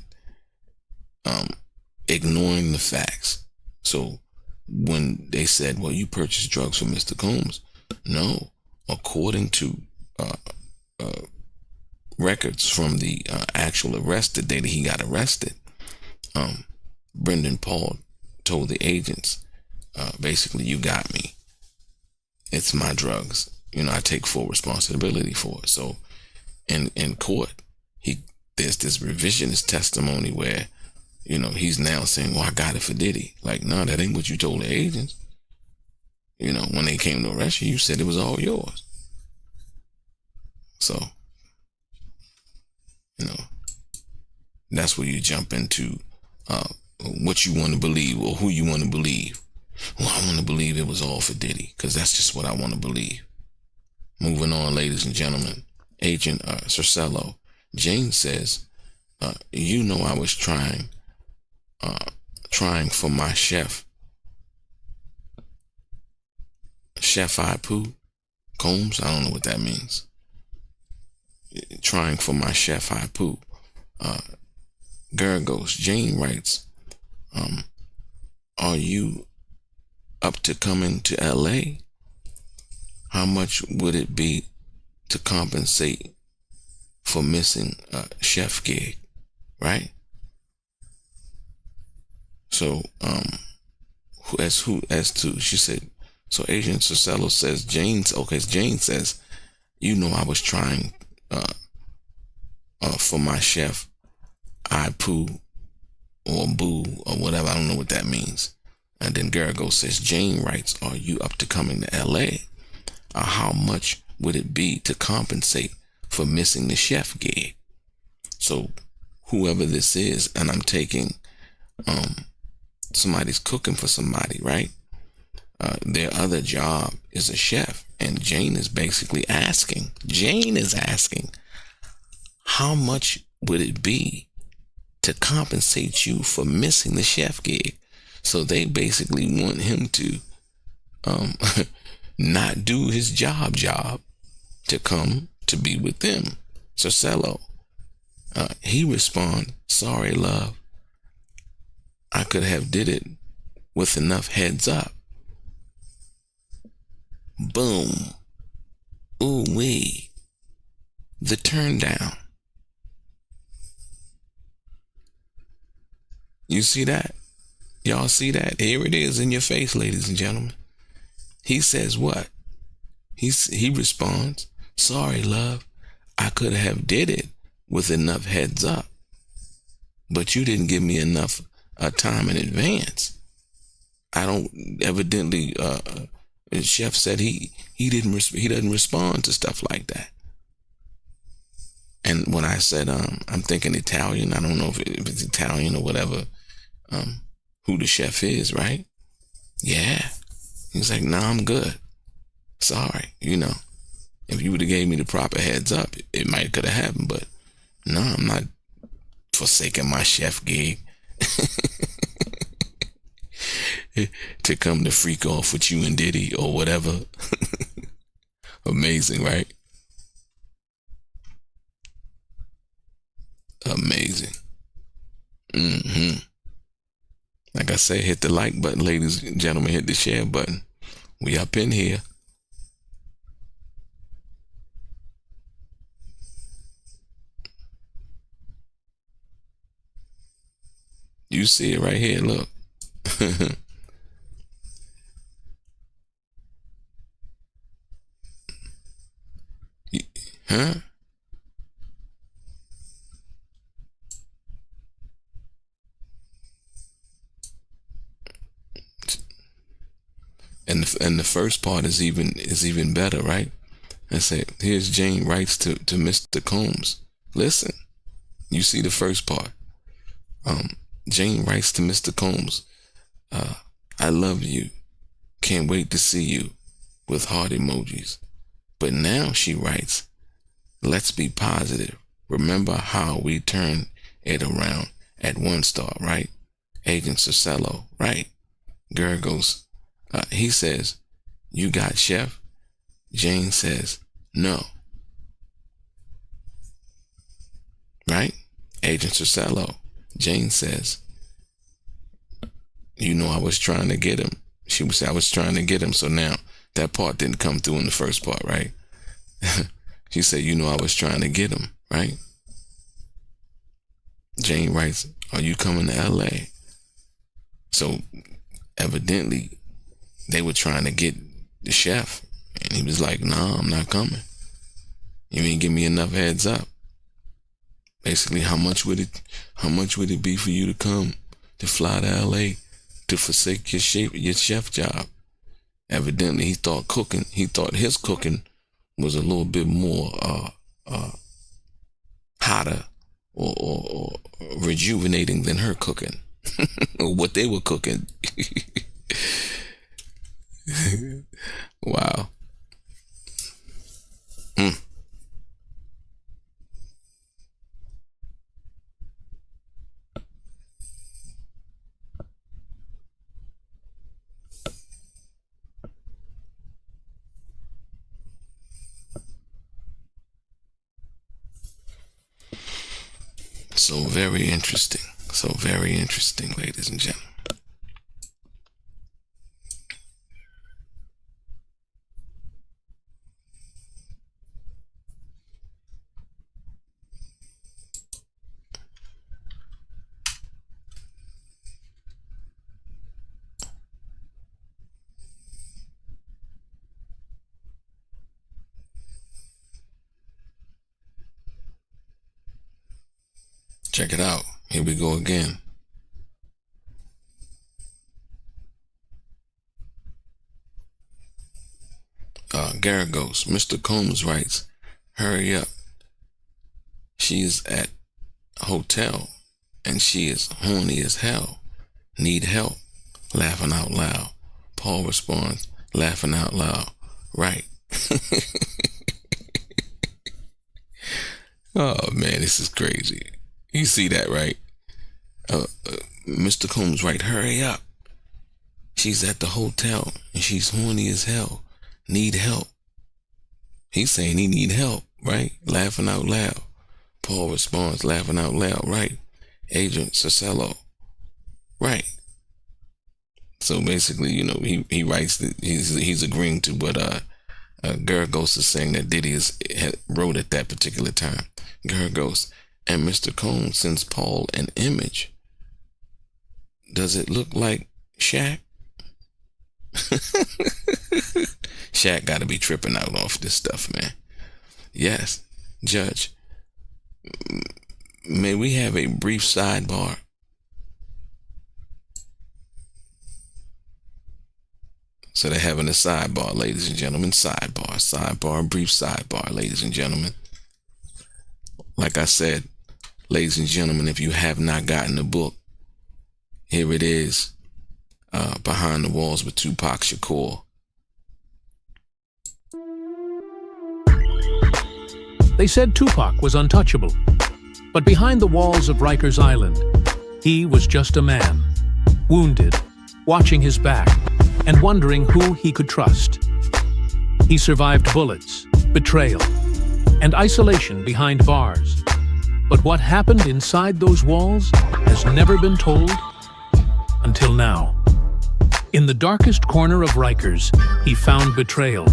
ignoring the facts. So when they said, well, you purchased drugs from Mr. Combs, no, according to records from the actual arrest, the day that he got arrested. Brendan Paul told the agents, basically, you got me. It's my drugs. I take full responsibility for it. So in court, there's this revisionist testimony where, he's now saying, well, I got it for Diddy. Like, no, that ain't what you told the agents. When they came to arrest you, you said it was all yours. So, that's where you jump into what you want to believe or who you want to believe. Well, I want to believe it was all for Diddy because that's just what I want to believe. Moving on, ladies and gentlemen. Agent Cercello. Jane says, I was trying for my chef Ipu Combs. I don't know what that means. Trying for my chef Ipu. Gergos. Jane writes, are you up to coming to LA? How much would it be to compensate for missing a chef gig, right? So, she said, so Agent Cercello says, Jane says, I was trying for my chef Ipu or Boo or whatever. I don't know what that means. And then Garrigo says, Jane writes, are you up to coming to LA? How much would it be to compensate for missing the chef gig? So whoever this is, and I'm taking, somebody's cooking for somebody, right? Their other job is a chef. And Jane is basically asking, how much would it be to compensate you for missing the chef gig? So they basically want him to not do his job to come to be with them. Cercello, he responds, sorry, love. I could have did it with enough heads up. Boom. Ooh wee. The turn down. You see that? Y'all see that? Here it is in your face, ladies and gentlemen. He says what? He responds, sorry, love. I could have did it with enough heads up, but you didn't give me enough time in advance. I don't evidently. The chef said he doesn't respond to stuff like that. And when I said I'm thinking Italian, I don't know if it's Italian or whatever. Who the chef is, right? Yeah. He's like, nah, I'm good. Sorry, if you would have gave me the proper heads up, it might could have happened, but no, I'm not forsaking my chef gig to come to freak off with you and Diddy or whatever. Amazing, right? Amazing. Like I said, hit the like button, ladies and gentlemen, hit the share button. We up in here. You see it right here, look. Huh? And the first part is even better, right? I say, here's Jane writes to Mr. Combs. Listen, you see the first part. Jane writes to Mr. Combs, I love you. Can't wait to see you, with heart emojis. But now she writes, let's be positive. Remember how we turned it around at One Star, right? Agent Cercello, right? Gergos, he says, you got chef? Jane says, no. Right? Agent Cercello. Jane says, I was trying to get him. She would say, I was trying to get him. So now that part didn't come through in the first part, right? She said, I was trying to get him. right? Jane writes, "Are you coming to LA?" So evidently they were trying to get the chef, and he was like, "Nah, I'm not coming. You ain't give me enough heads up." Basically, how much would it be for you to come, to fly to LA, to forsake your chef job? Evidently he thought his cooking was a little bit more hotter or rejuvenating than her cooking. Or what they were cooking. Wow. So very interesting. So very interesting, ladies and gentlemen. Check it out. Here we go again. Garrett goes, Mr. Combs writes, "Hurry up. She's at hotel and she is horny as hell. Need help." Laughing out loud. Paul responds, laughing out loud. Right. Oh man, this is crazy. You see that, right? Mr. Combs writes, "Hurry up. She's at the hotel and she's horny as hell. Need help." He's saying he need help, right? Laughing out loud. Paul responds, laughing out loud, right? Agent Cicello, right? So basically, you know, he writes that he's agreeing to what Garagos is saying that Diddy wrote at that particular time. Garagos, and Mr. Combs sends Paul an image. Does it look like Shaq? Shaq got to be tripping out off this stuff, man. Yes, Judge. May we have a brief sidebar? So they're having a sidebar, ladies and gentlemen. Sidebar, brief sidebar, ladies and gentlemen. Like I said, ladies and gentlemen, if you have not gotten the book, here it is, Behind the Walls with Tupac Shakur. They said Tupac was untouchable, but behind the walls of Rikers Island, he was just a man, wounded, watching his back, and wondering who he could trust. He survived bullets, betrayal, and isolation behind bars. But what happened inside those walls has never been told until now. In the darkest corner of Rikers, he found betrayal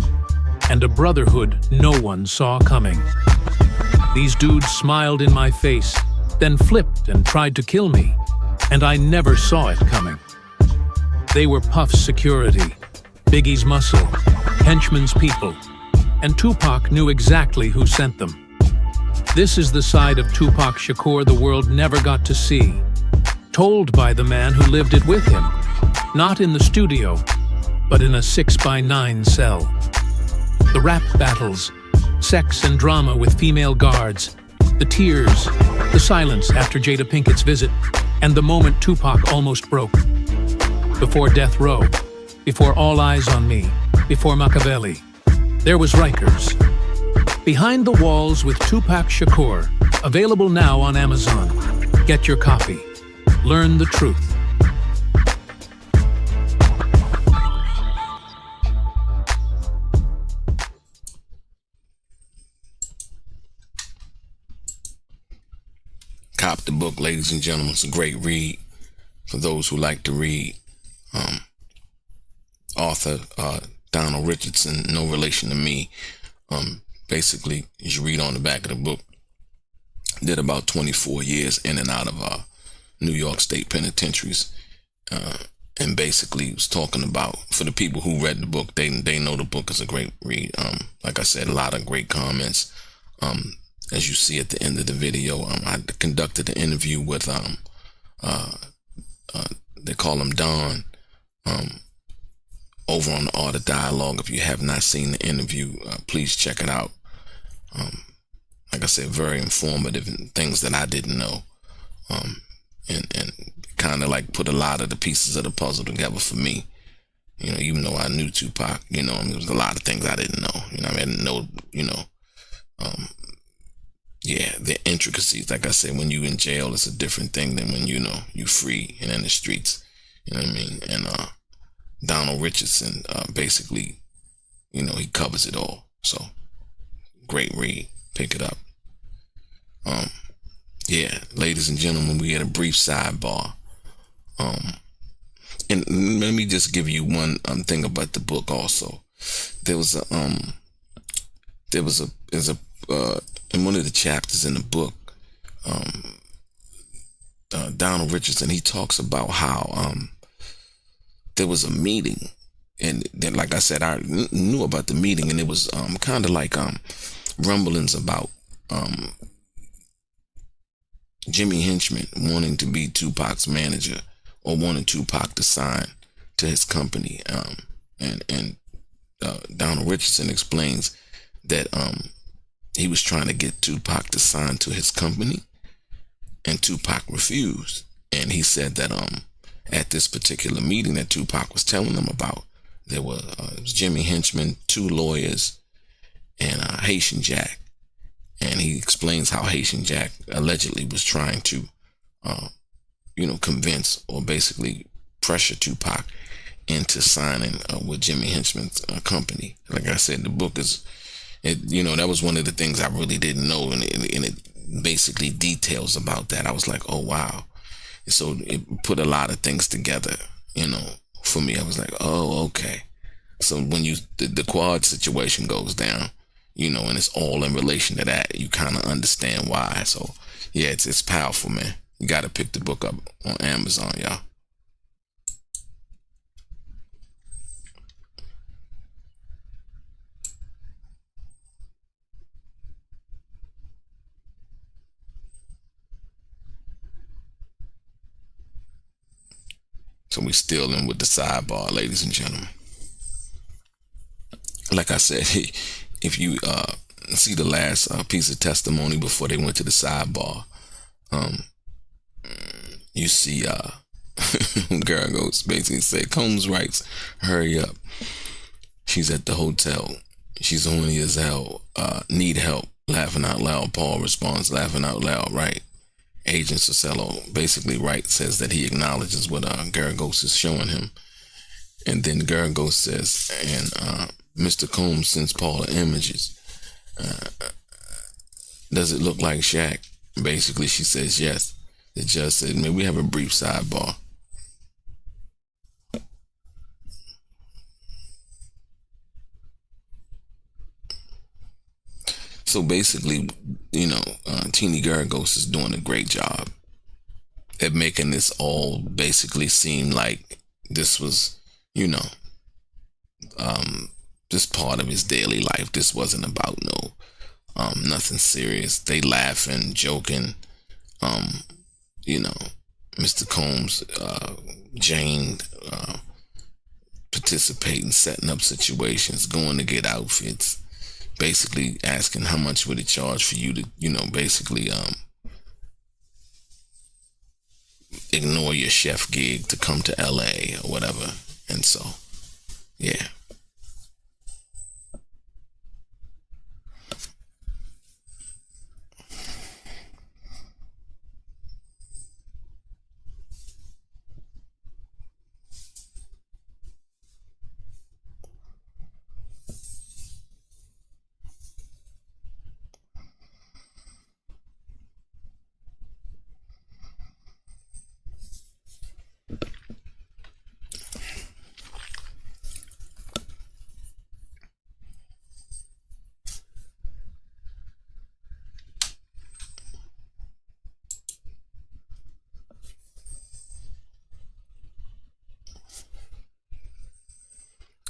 and a brotherhood no one saw coming. These dudes smiled in my face, then flipped and tried to kill me, and I never saw it coming. They were Puff's security, Biggie's muscle, Henchman's people, and Tupac knew exactly who sent them. This is the side of Tupac Shakur the world never got to see, told by the man who lived it with him, not in the studio, but in a 6x9 cell. The rap battles, sex and drama with female guards, the tears, the silence after Jada Pinkett's visit, and the moment Tupac almost broke. Before Death Row, before All Eyes on Me, before Machiavelli, there was Rikers. Behind the Walls with Tupac Shakur, available now on Amazon. Get your copy. Learn the truth. Cop the book, ladies and gentlemen. It's a great read for those who like to read. Author Donald Richardson, no relation to me. Basically, as you read on the back of the book, Did about 24 years in and out of New York State penitentiaries, and basically was talking about, for the people who read the book, they know the book is a great read. Like I said, a lot of great comments. As you see at the end of the video, I conducted an interview with they call him Don, over on the Art of Dialogue. If you have not seen the interview, please check it out. Like I said, very informative and things that I didn't know, and kind of like put a lot of the pieces of the puzzle together for me. You know, even though I knew Tupac, you know, there was a lot of things I didn't know. You know, I didn't know, you know, yeah, the intricacies. Like I said, when you in jail, it's a different thing than when, you know, you free and in the streets. You know what I mean? And Donald Richardson, basically, you know, he covers it all. So, great read. Pick it up. Yeah, ladies and gentlemen, we had a brief sidebar. And let me just give you one thing about the book also. There was a in one of the chapters in the book, Donald Richardson, he talks about how there was a meeting, and then, like I said, I knew about the meeting, and it was kind of like rumblings about Jimmy Henchman wanting to be Tupac's manager, or wanting Tupac to sign to his company. And Donald Richardson explains that he was trying to get Tupac to sign to his company, and Tupac refused. And he said that at this particular meeting that Tupac was telling them about, there were it was Jimmy Henchman, 2 lawyers, and Haitian Jack. And he explains how Haitian Jack allegedly was trying to, you know, convince or basically pressure Tupac into signing with Jimmy Henchman's company. Like I said, the book is, you know, that was one of the things I really didn't know, and it basically details about that. I was like, oh wow. So it put a lot of things together, you know, for me. I was like, oh, okay. So when the quad situation goes down, you know, and it's all in relation to that, you kind of understand why. So yeah, it's powerful, man. You got to pick the book up on Amazon, y'all. So we still in with the sidebar, ladies and gentlemen. Like I said, if you see the last piece of testimony before they went to the sidebar, you see girl goes basically say, Combs writes, hurry up. She's at the hotel. She's horny as hell. Need help. Laughing out loud. Paul responds, laughing out loud, right? Agent Cicello basically says that he acknowledges what Garagos is showing him. And then Garagos says, and Mr. Combs sends Paul the images. Does it look like Shaq? Basically, she says yes. The judge said, may we have a brief sidebar? So basically, you know, Teeny Garagos is doing a great job at making this all basically seem like this was, you know, this part of his daily life. This wasn't about nothing serious. They laughing, joking, you know, Mr. Combs, Jane, participating, setting up situations, going to get outfits, basically asking how much would it charge for you to, you know, basically ignore your chef gig to come to LA or whatever. And so, yeah.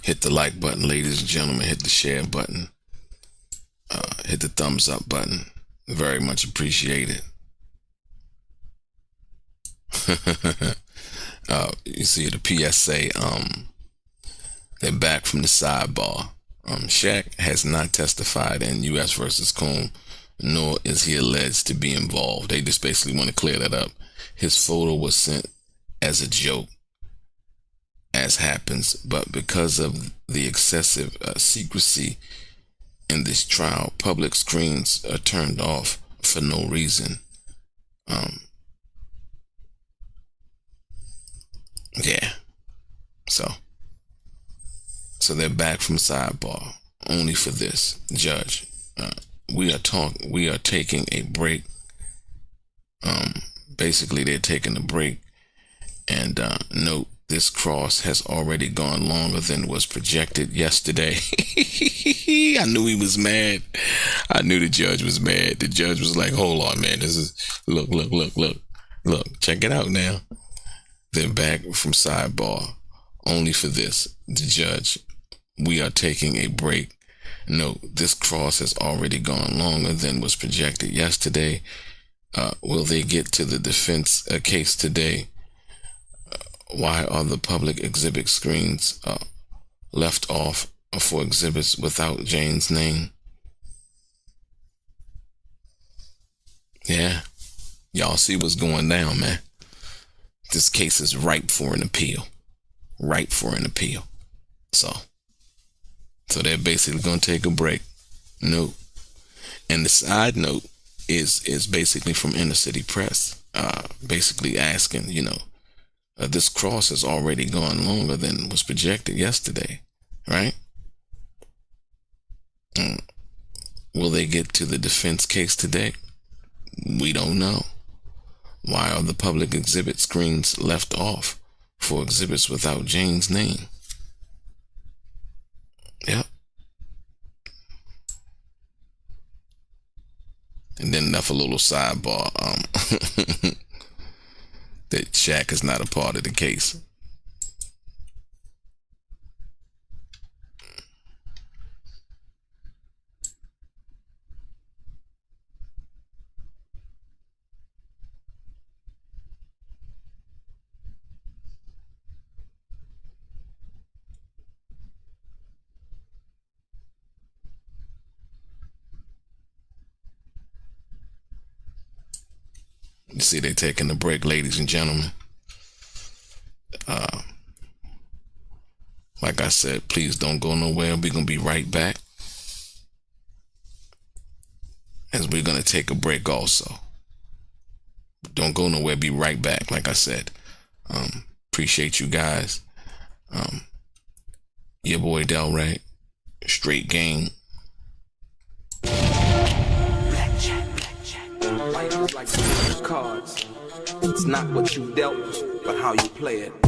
Hit the like button, ladies and gentlemen. Hit the share button. Hit the thumbs up button. Very much appreciated. You see the PSA, they're back from the sidebar. Shaq has not testified in U.S. versus Combs, nor is he alleged to be involved. They just basically want to clear that up. His photo was sent as a joke, as happens, but because of the excessive secrecy in this trial, public screens are turned off for no reason. Yeah. So they're back from sidebar only for this. Judge, we are taking a break. Basically they're taking a break, and note, this cross has already gone longer than was projected yesterday. I knew he was mad. I knew the judge was mad. The judge was like, hold on, man. This is, look, check it out now. They're back from sidebar only for this. The judge, we are taking a break. Note, this cross has already gone longer than was projected yesterday. Will they get to the defense case today? Why are the public exhibit screens left off for exhibits without Jane's name? Yeah, y'all see what's going down, man. This case is ripe for an appeal. Ripe for an appeal. So they're basically going to take a break. Note. And the side note is basically from Inner City Press, basically asking, this cross has already gone longer than was projected yesterday, right? Will they get to the defense case today? We don't know. Why are the public exhibit screens left off for exhibits without Jane's name? Yep. And then enough a little sidebar. That Shaq is not a part of the case. You see, they're taking a break, ladies and gentlemen. Like I said, please don't go nowhere. We're going to be right back, as we're going to take a break also. Don't go nowhere. Be right back, like I said. Appreciate you guys. Your boy DELRAY, straight game. Life is like cards. It's not what you dealt, but how you play it.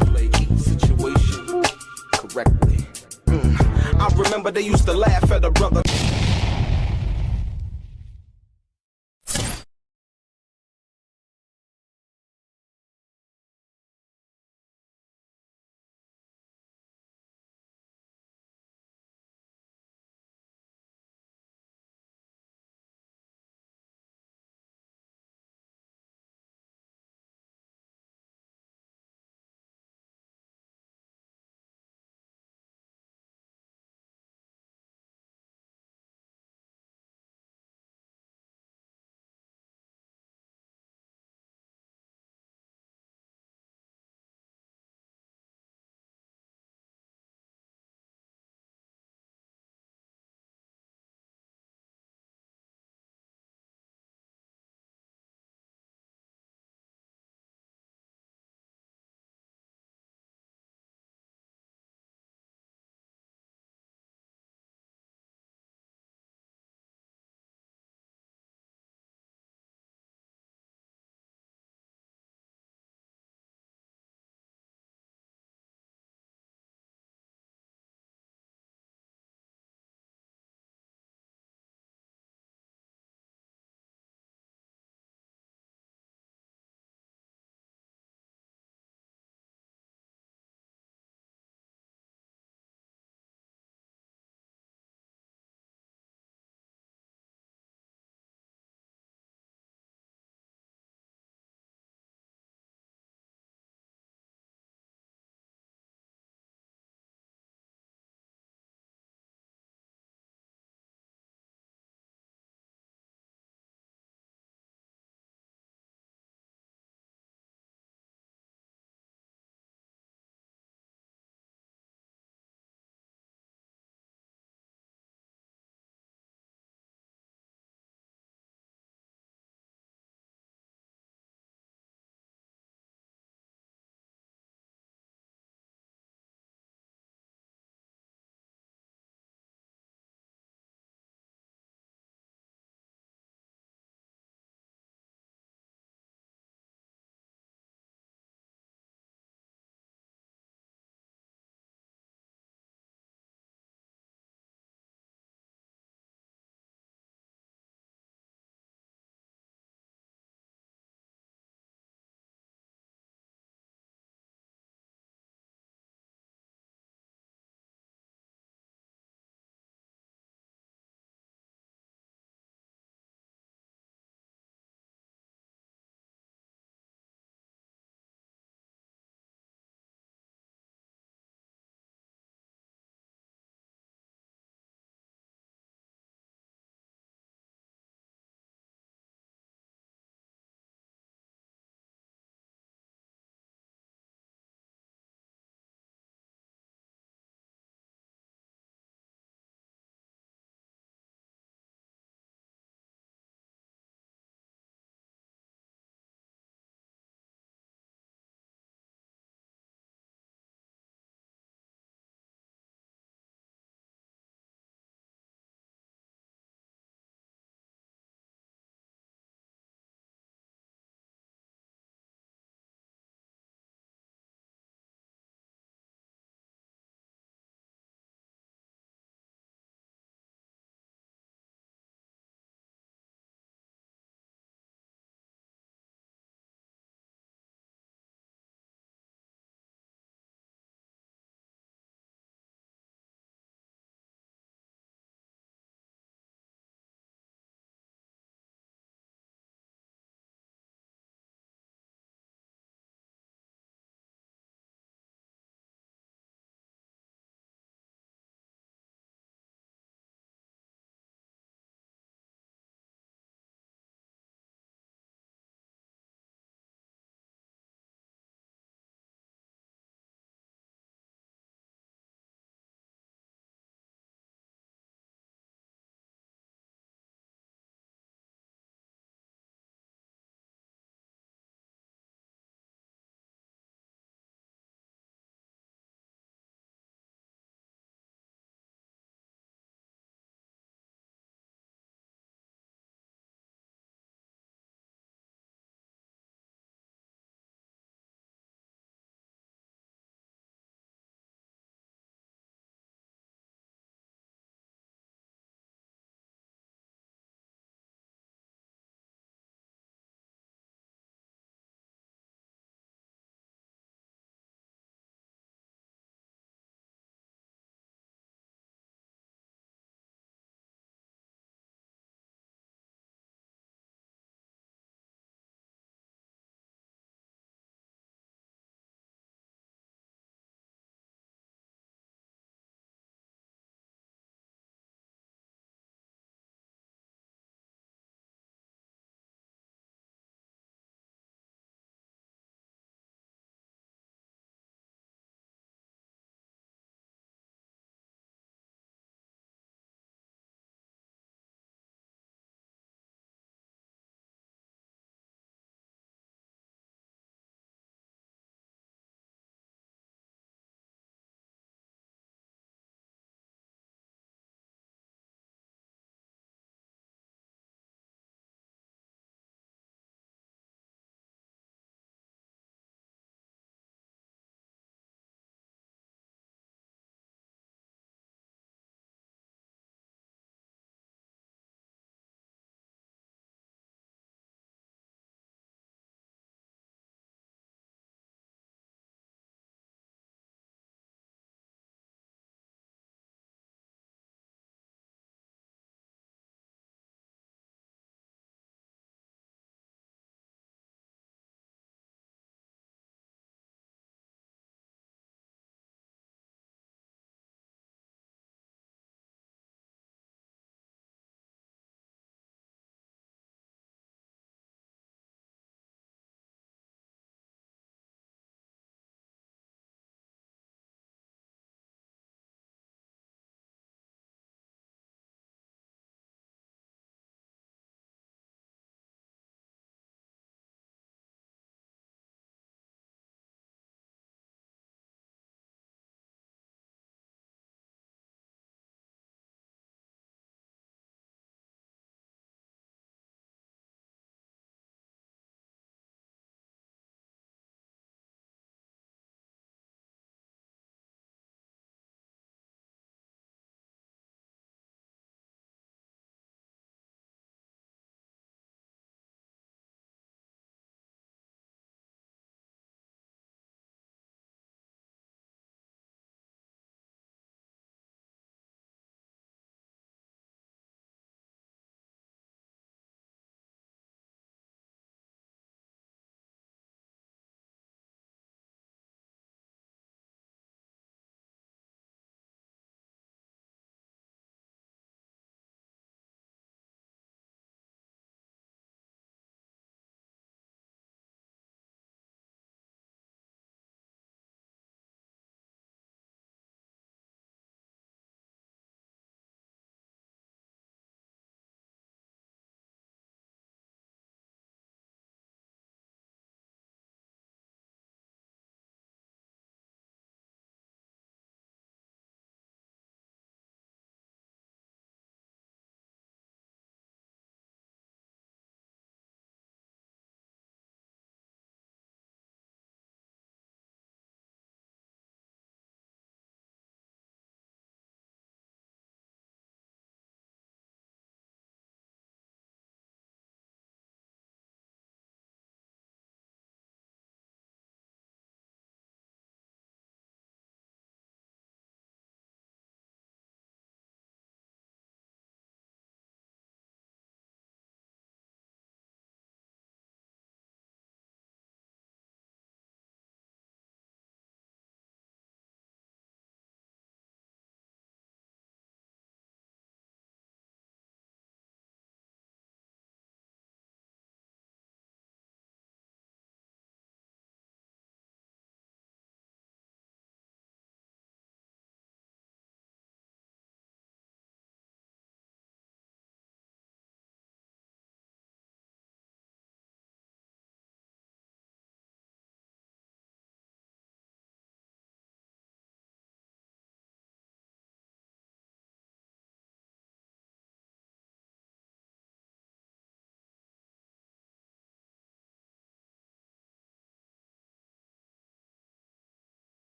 Play each situation correctly. I remember they used to laugh at a brother.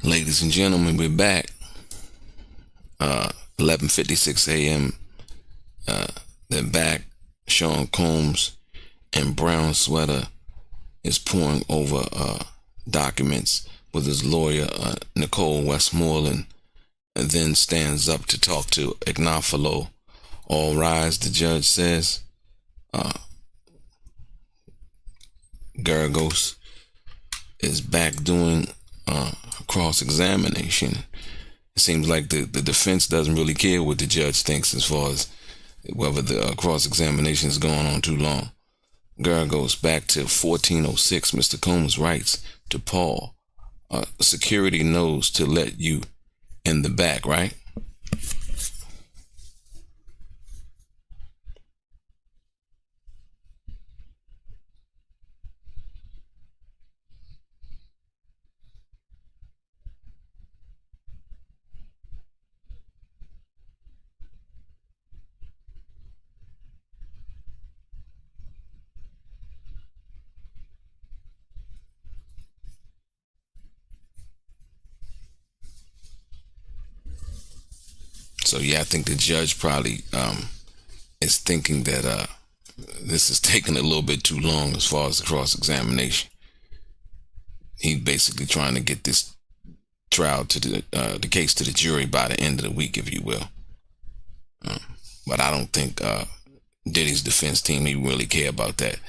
Ladies and gentlemen, we're back. 11:56 a.m. They're back. Sean Combs in brown sweater is poring over documents with his lawyer, Nicole Westmoreland, and then stands up to talk to Ignophilo. All rise, the judge says. Garagos is back doing cross-examination. It seems like the defense doesn't really care what the judge thinks as far as whether the cross-examination is going on too long. Garagos back to 1406. Mr. Combs writes to Paul, security knows to let you in the back, right? So yeah, I think the judge probably is thinking that this is taking a little bit too long as far as the cross-examination. He's basically trying to get this trial to the case to the jury by the end of the week, if you will. But I don't think Diddy's defense team even really care about that.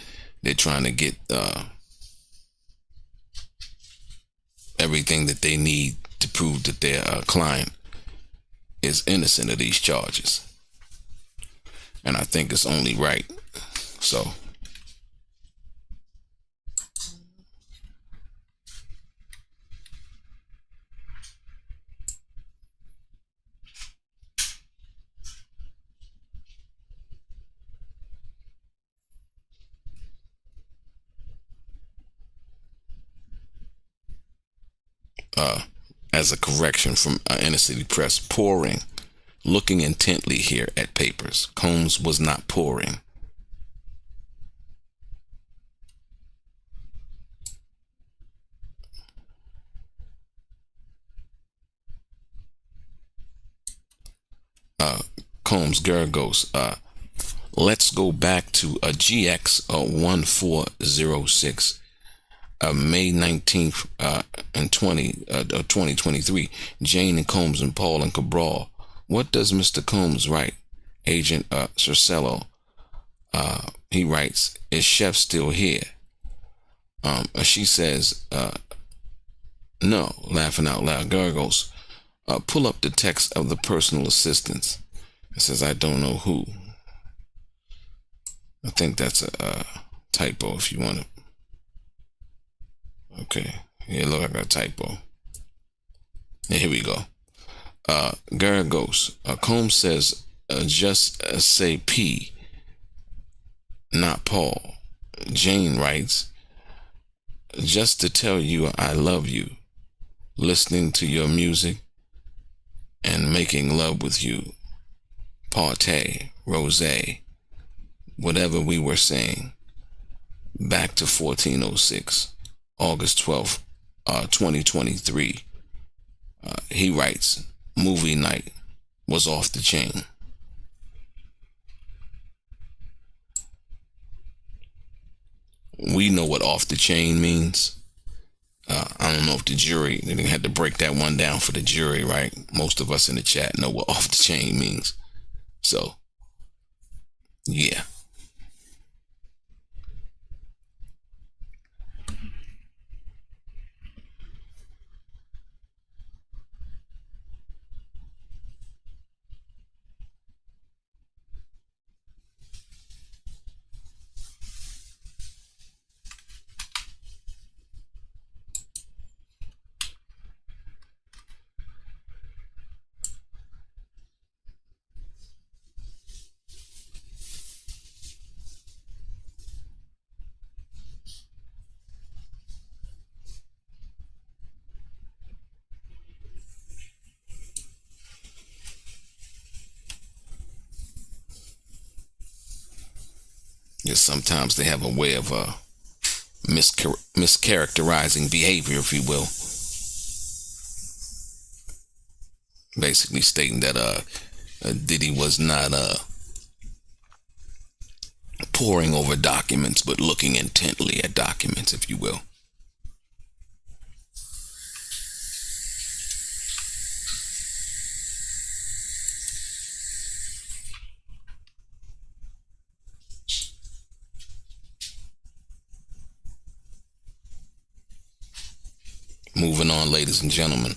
They're trying to get everything that they need to prove that their client is innocent of these charges. And I think it's only right. So as a correction from Inner City Press, pouring, looking intently here at papers. Combs was not pouring. Combs Garagos, let's go back to a GX 1406. May 19th and 2023, Jane and Combs and Paul and Cabral. What does Mr. Combs write? Agent Cercello. He writes, is Chef still here? She says, no, laughing out loud. Gargos, pull up the text of the personal assistance. It says, I don't know who. I think that's a typo if you want to. Okay, yeah, look like a typo. Yeah, here we go. Garagos, Combs says, just say P, not Paul. Jane writes, just to tell you I love you, listening to your music and making love with you. Partay, rosé, whatever we were saying. Back to 1406. August 12th, 2023. He writes, movie night was off the chain. We know what off the chain means. I don't know if the jury, they had to break that one down for the jury, right? Most of us in the chat know what off the chain means. So, yeah. Yes, sometimes they have a way of mischaracterizing behavior, if you will. basically stating that Diddy was not poring over documents, but looking intently at documents, if you will. Moving on, ladies and gentlemen.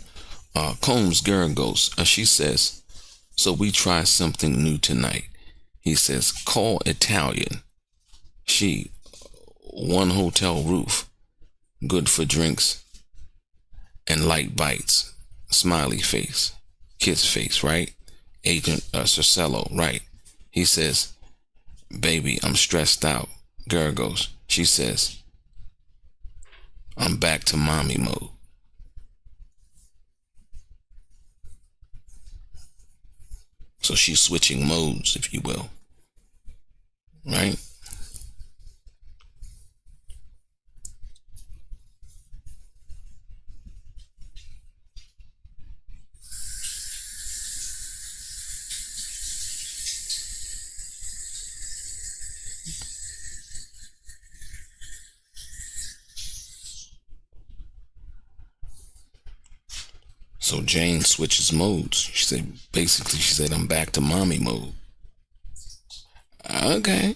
Combs Garagos, she says, so we try something new tonight. He says, call Italian. She, one hotel roof, good for drinks and light bites. Smiley face, kid's face, right? Agent Cercello, right? He says, baby, I'm stressed out. Garagos, she says, I'm back to mommy mode. So she's switching modes, if you will. Right? So Jane switches modes. She said, I'm back to mommy mode. Okay.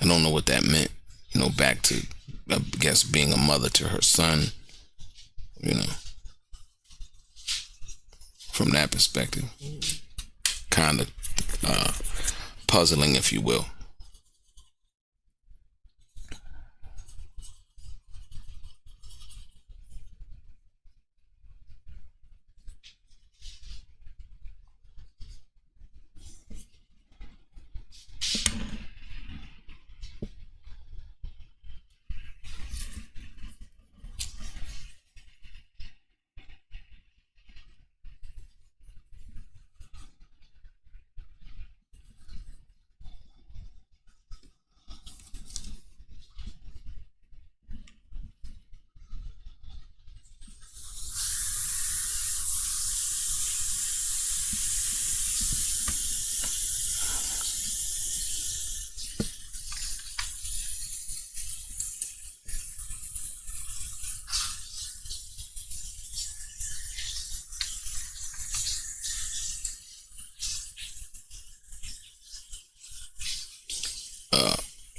I don't know what that meant. Back to, I guess, being a mother to her son. From that perspective. Kind of puzzling, if you will.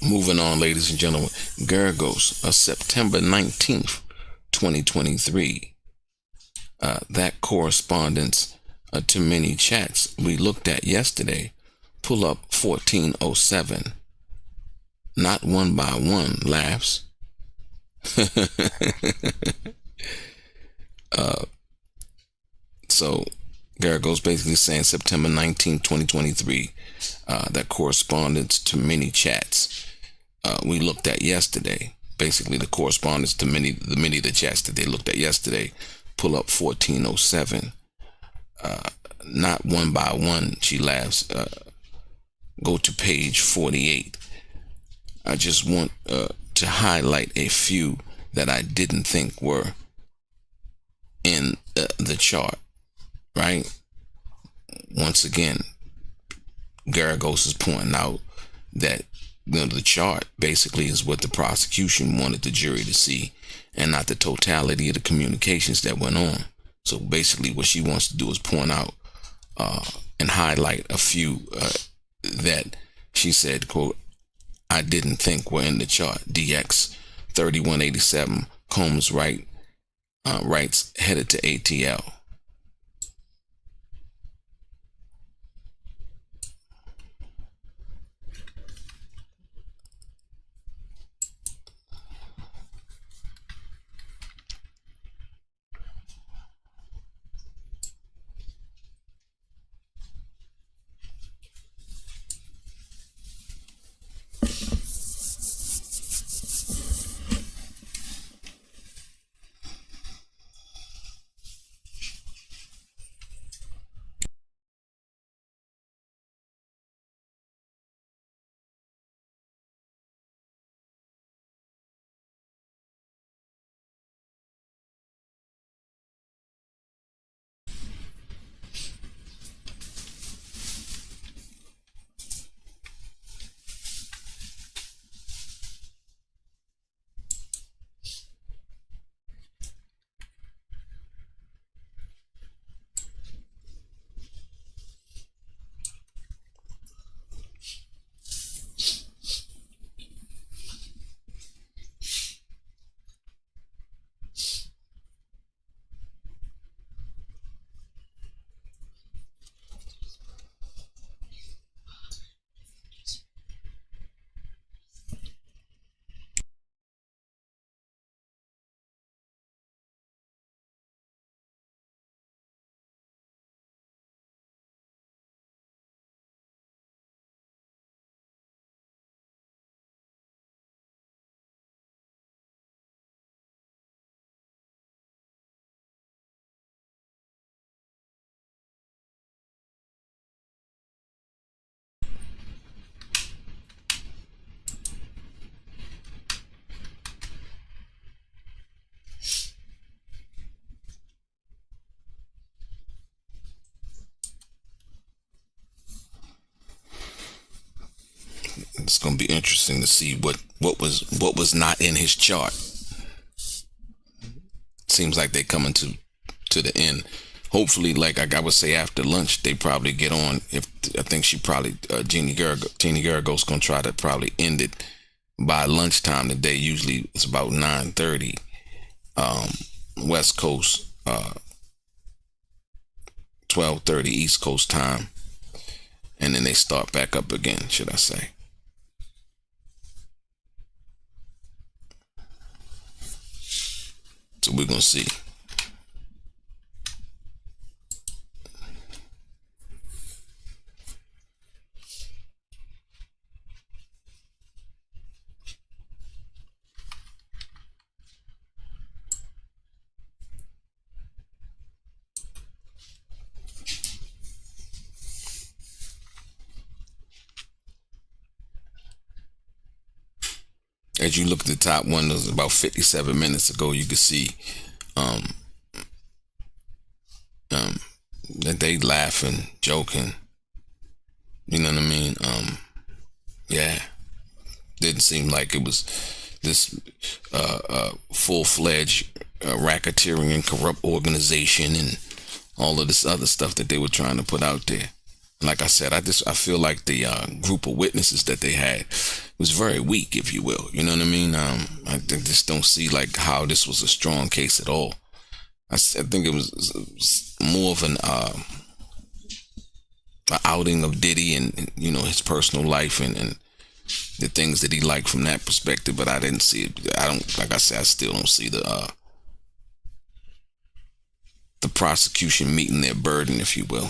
Moving on, ladies and gentlemen. Garagos, September 19th, 2023. That correspondence to many chats we looked at yesterday. Pull up 1407. Not one by one, laughs. So Garagos basically saying September 19th, 2023. That correspondence to many chats we looked at yesterday. Basically, the correspondence to many of the chats that they looked at yesterday. Pull up 1407. Not one by one, she laughs. Go to page 48. I just want to highlight a few that I didn't think were in the chart, right? Once again, Garagos is pointing out that the chart basically is what the prosecution wanted the jury to see and not the totality of the communications that went on. So basically what she wants to do is point out and highlight a few that she said, quote, I didn't think were in the chart. DX 3187, Combs writes, headed to ATL. It's gonna be interesting to see what was not in his chart. Seems like they're coming to the end. Hopefully, like I would say, after lunch they probably get on. If I think she probably Jeannie Garagos gonna try to probably end it by lunchtime today. Usually it's about 9:30 West Coast, 12:30 East Coast time, and then they start back up again, should I say. So we're gonna see. As you look at the top one, that was about 57 minutes ago, you could see that they laughing, joking. You know what I mean? Yeah. Didn't seem like it was this full-fledged racketeering and corrupt organization and all of this other stuff that they were trying to put out there. Like I said, I feel like the group of witnesses that they had was very weak, if you will. You know what I mean? I just don't see like how this was a strong case at all. I think it was more of an outing of Diddy and you know, his personal life and the things that he liked from that perspective. But I didn't see it. Like I said, I still don't see the prosecution meeting their burden, if you will.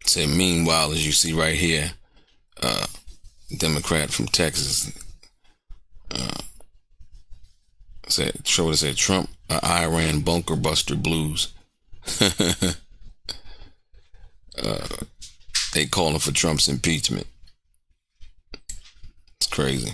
Say, meanwhile, as you see right here, Democrat from Texas said Trump, Iran bunker buster blues. They calling for Trump's impeachment. It's crazy.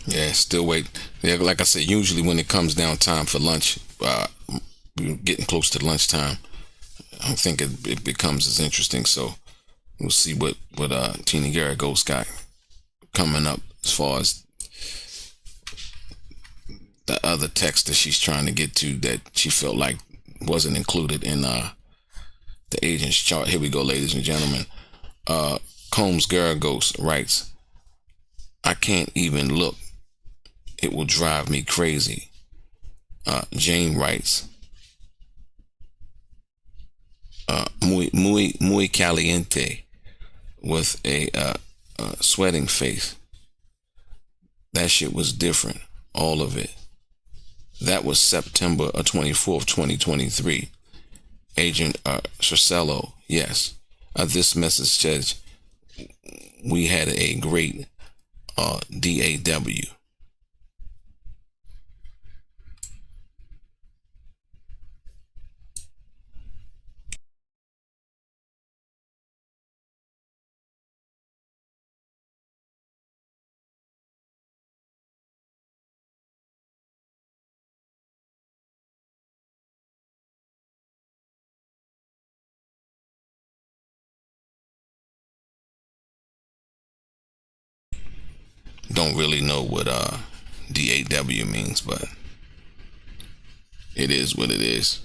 Yeah, still wait. Yeah, like I said, usually when it comes down time for lunch, we're getting close to lunchtime. I don't think it becomes as interesting. So we'll see what Tina Garagos got coming up as far as the other text that she's trying to get to that she felt like wasn't included in the agent's chart. Here we go, ladies and gentlemen. Combs Garagos writes, "I can't even look. It will drive me crazy." Jane writes, muy caliente, with a sweating face. That shit was different, all of it. That was September 24th, 2023. Agent Cercello, yes. This message says, we had a great DAW. Don't really know what DAW means, but it is what it is.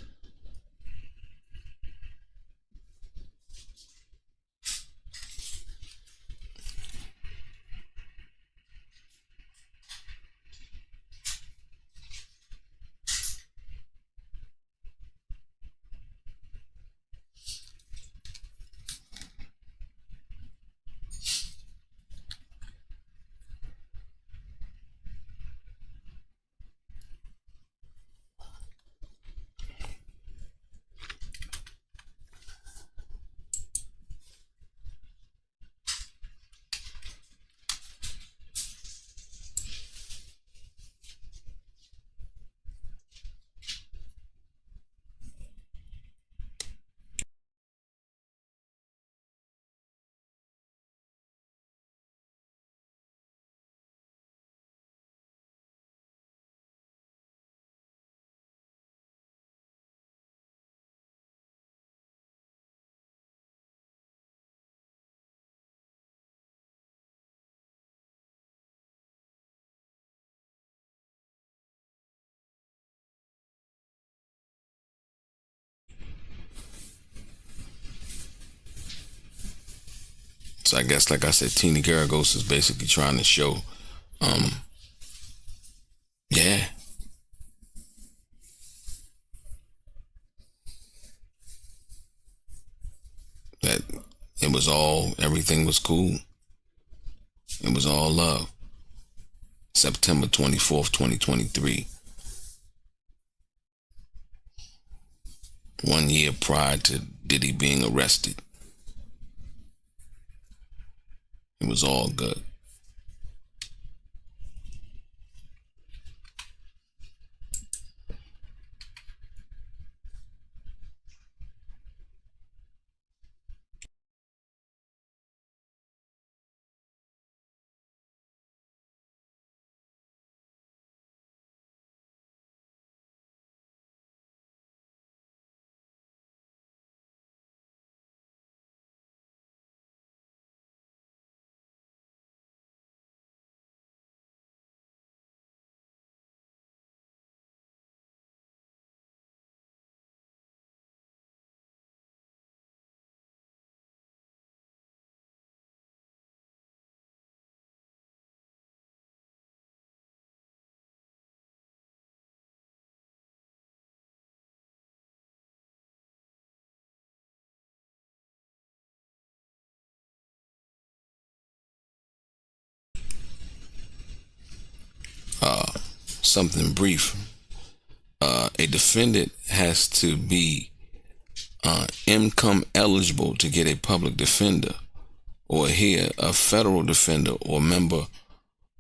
So I guess, like I said, Tina Garagos is basically trying to show, yeah, that it was everything was cool. It was all love. September 24th, 2023. 1 year prior to Diddy being arrested. It was all good. Something brief. A defendant has to be income eligible to get a public defender, or here a federal defender or member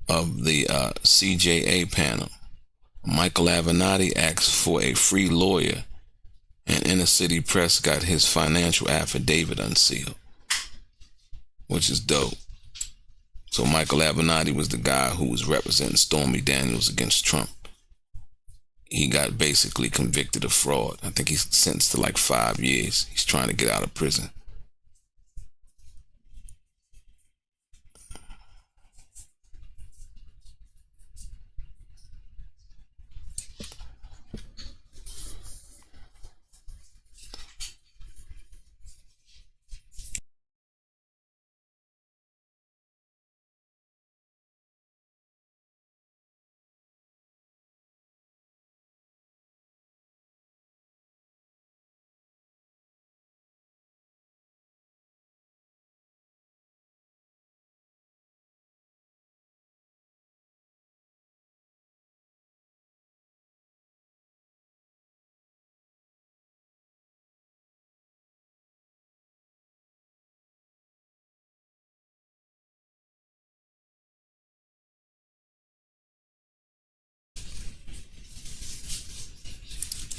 of the CJA panel. Michael Avenatti asked for a free lawyer, and Inner City Press got his financial affidavit unsealed, which is dope. So Michael Avenatti was the guy who was representing Stormy Daniels against Trump. He got basically convicted of fraud. I think he's sentenced to like 5 years. He's trying to get out of prison.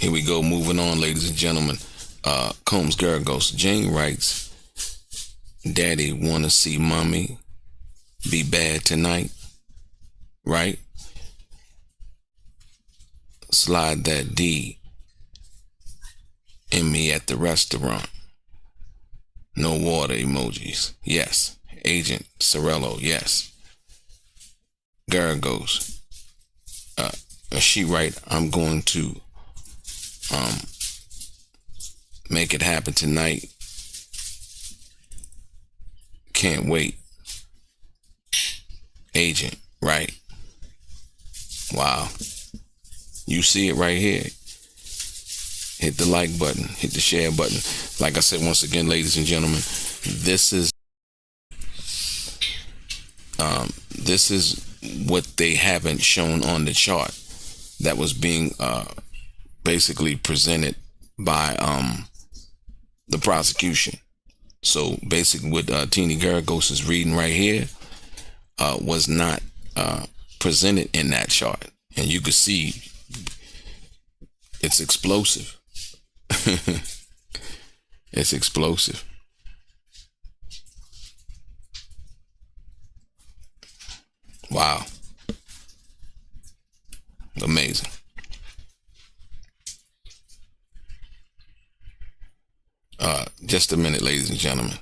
Here we go, moving on, ladies and gentlemen. Combs Garagos. Jane writes, Daddy wanna see mommy be bad tonight, right? Slide that D in me at the restaurant. No water emojis. Yes. Agent Sorello. Yes. Garagos. She right, I'm going to make it happen tonight. Can't wait. Agent, right? Wow. You see it right here. Hit the like button, hit the share button. Like I said, once again, ladies and gentlemen, this is what they haven't shown on the chart that was being basically presented by the prosecution. So basically what Teeny Garagos is reading right here was not presented in that chart. And you could see it's explosive. It's explosive. Wow. Amazing. Just a minute, ladies and gentlemen.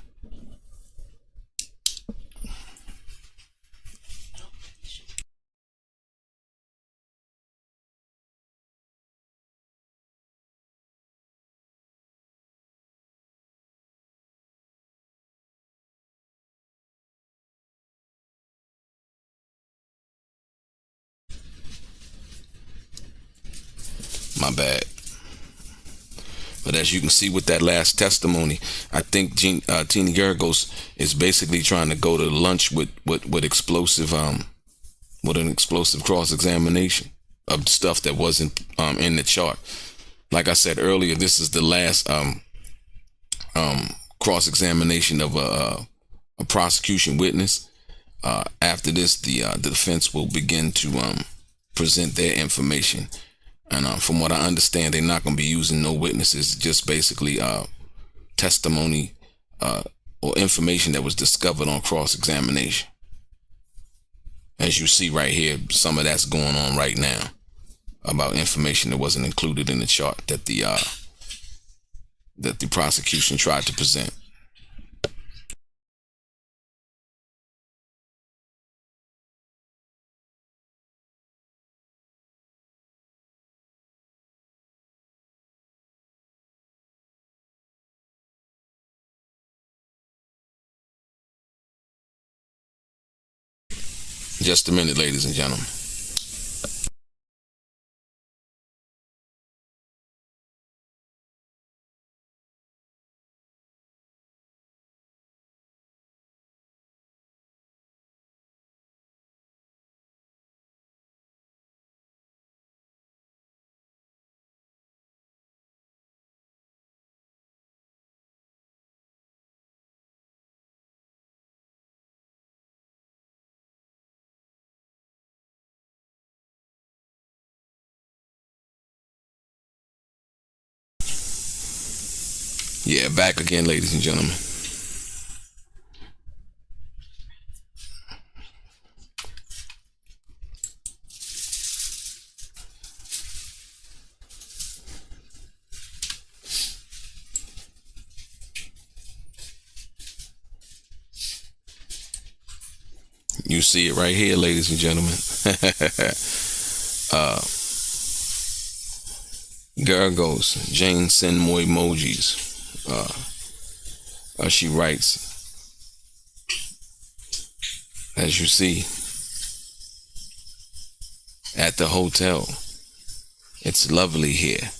My bad. But as you can see with that last testimony, I think Teeny Garagos is basically trying to go to lunch with explosive with an explosive cross-examination of stuff that wasn't in the chart. Like I said earlier, this is the last cross-examination of a prosecution witness. After this, the defense will begin to present their information. And from what I understand, they're not going to be using no witnesses, just basically testimony or information that was discovered on cross-examination. As you see right here, some of that's going on right now about information that wasn't included in the chart that the prosecution tried to present. Just a minute, ladies and gentlemen. Yeah, back again, ladies and gentlemen. You see it right here, ladies and gentlemen. Garagos, Jane send more emojis. She writes, as you see, at the hotel. It's lovely here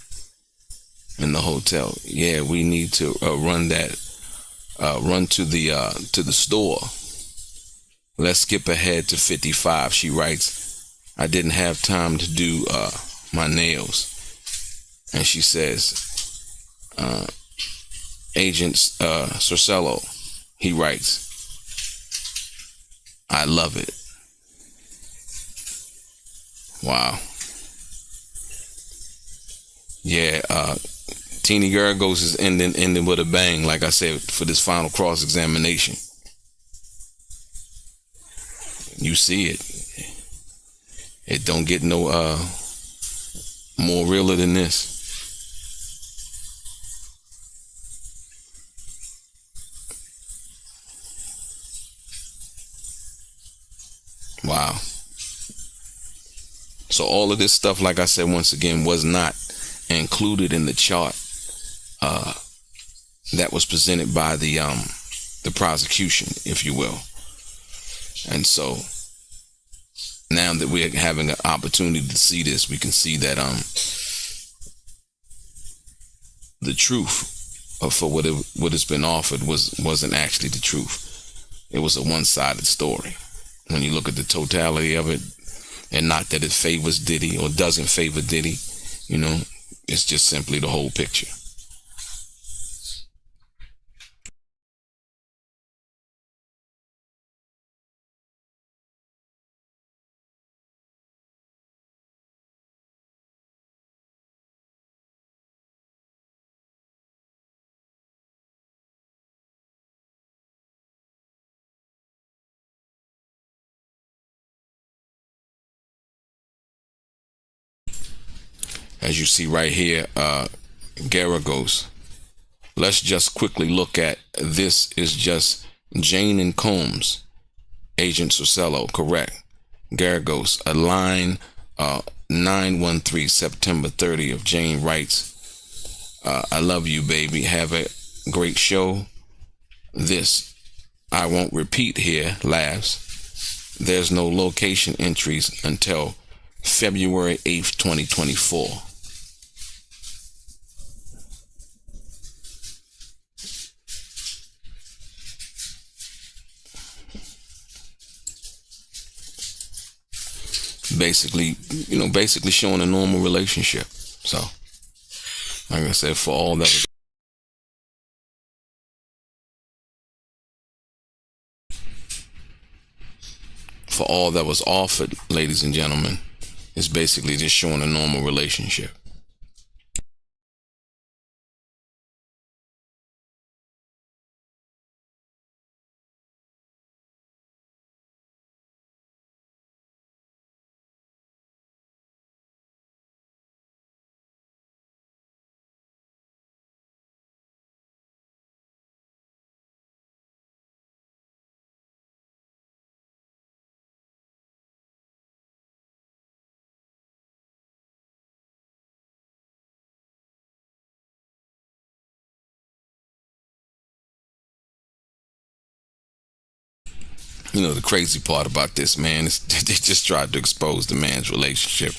in the hotel. Yeah, we need to run to the store. Let's skip ahead to 55. She writes, I didn't have time to do my nails. And she says, Agent Sorcello, he writes, I love it. Wow. Yeah, Teeny Geragos is ending with a bang, like I said, for this final cross-examination. You see it. It don't get no more realer than this. Wow. So all of this stuff, like I said, once again, was not included in the chart that was presented by the prosecution, if you will. And so now that we're having an opportunity to see this, we can see that the truth for what has been offered wasn't actually the truth. It was a one-sided story. When you look at the totality of it, and not that it favors Diddy or doesn't favor Diddy, you know, it's just simply the whole picture. As you see right here, Geragos. Let's just quickly look at this. Is just Jane and Combs, Agent Sorcello, correct. Geragos, a line 913, September 30th. Jane writes, I love you, baby. Have a great show. This, I won't repeat here, laughs. There's no location entries until February 8th, 2024. Basically, basically showing a normal relationship. So, like I said, for all that was offered, ladies and gentlemen, is basically just showing a normal relationship. You know, the crazy part about this, man, is they just tried to expose the man's relationship.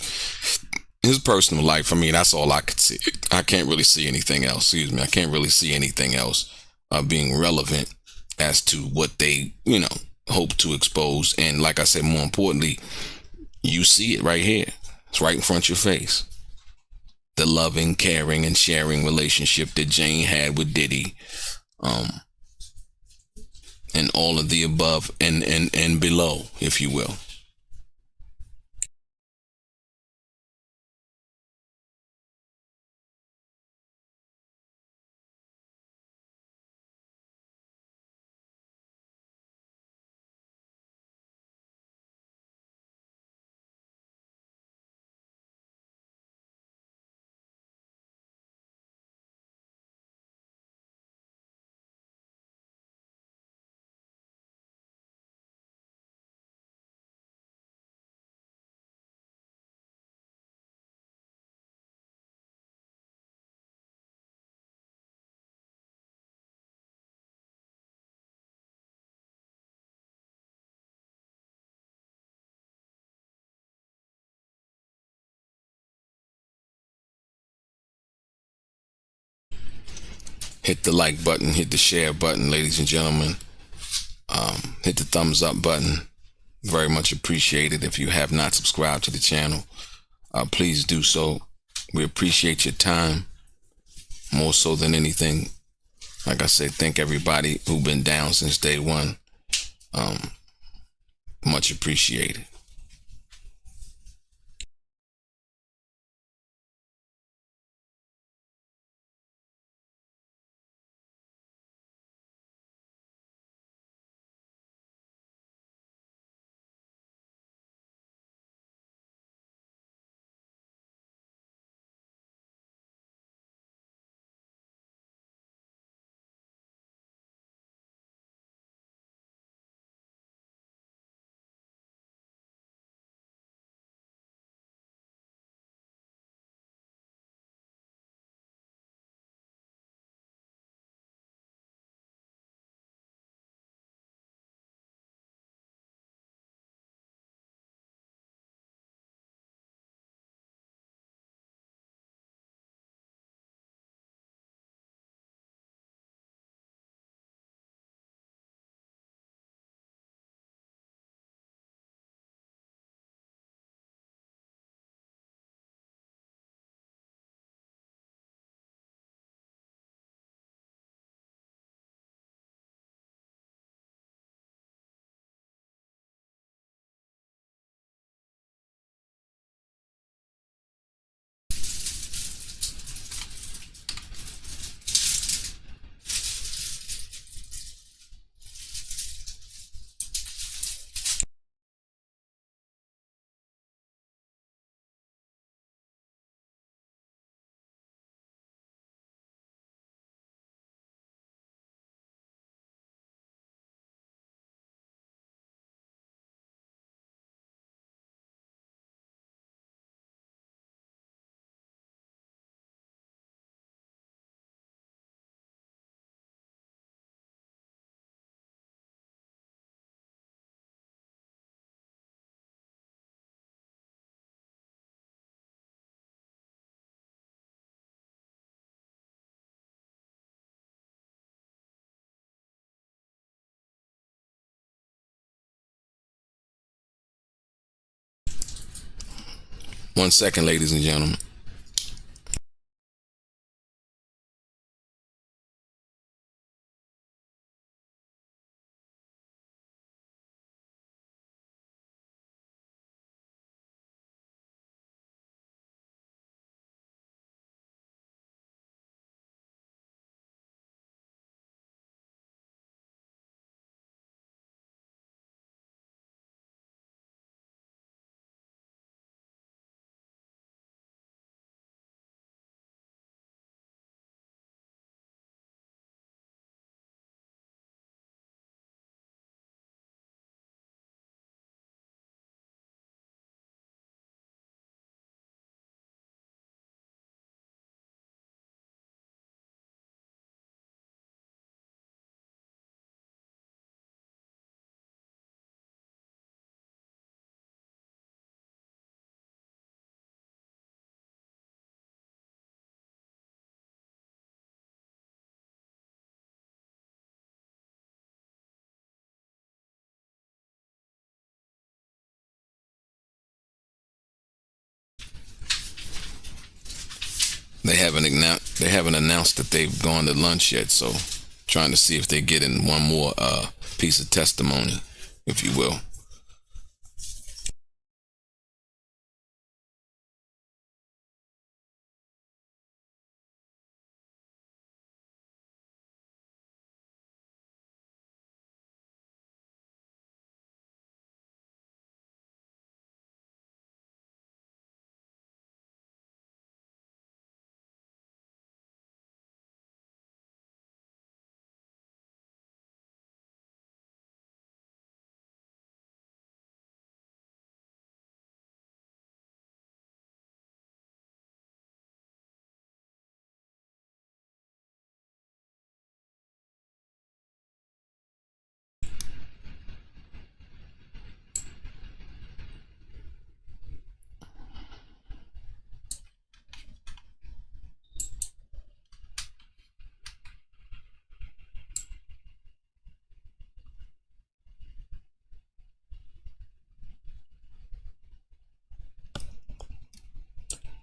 His personal life, I mean, that's all I could see. I can't really see anything else. Excuse me. I can't really see anything else being relevant as to what they, hope to expose. And like I said, more importantly, you see it right here. It's right in front of your face. The loving, caring, and sharing relationship that Jane had with Diddy. And all of the above and below, if you will. Hit the like button, hit the share button, ladies and gentlemen. Hit the thumbs up button. Very much appreciated. If you have not subscribed to the channel, please do so. We appreciate your time more so than anything. Like I said, thank everybody who've been down since day one. Much appreciated. 1 second, ladies and gentlemen. They haven't announced that they've gone to lunch yet, so trying to see if they get in one more piece of testimony, if you will.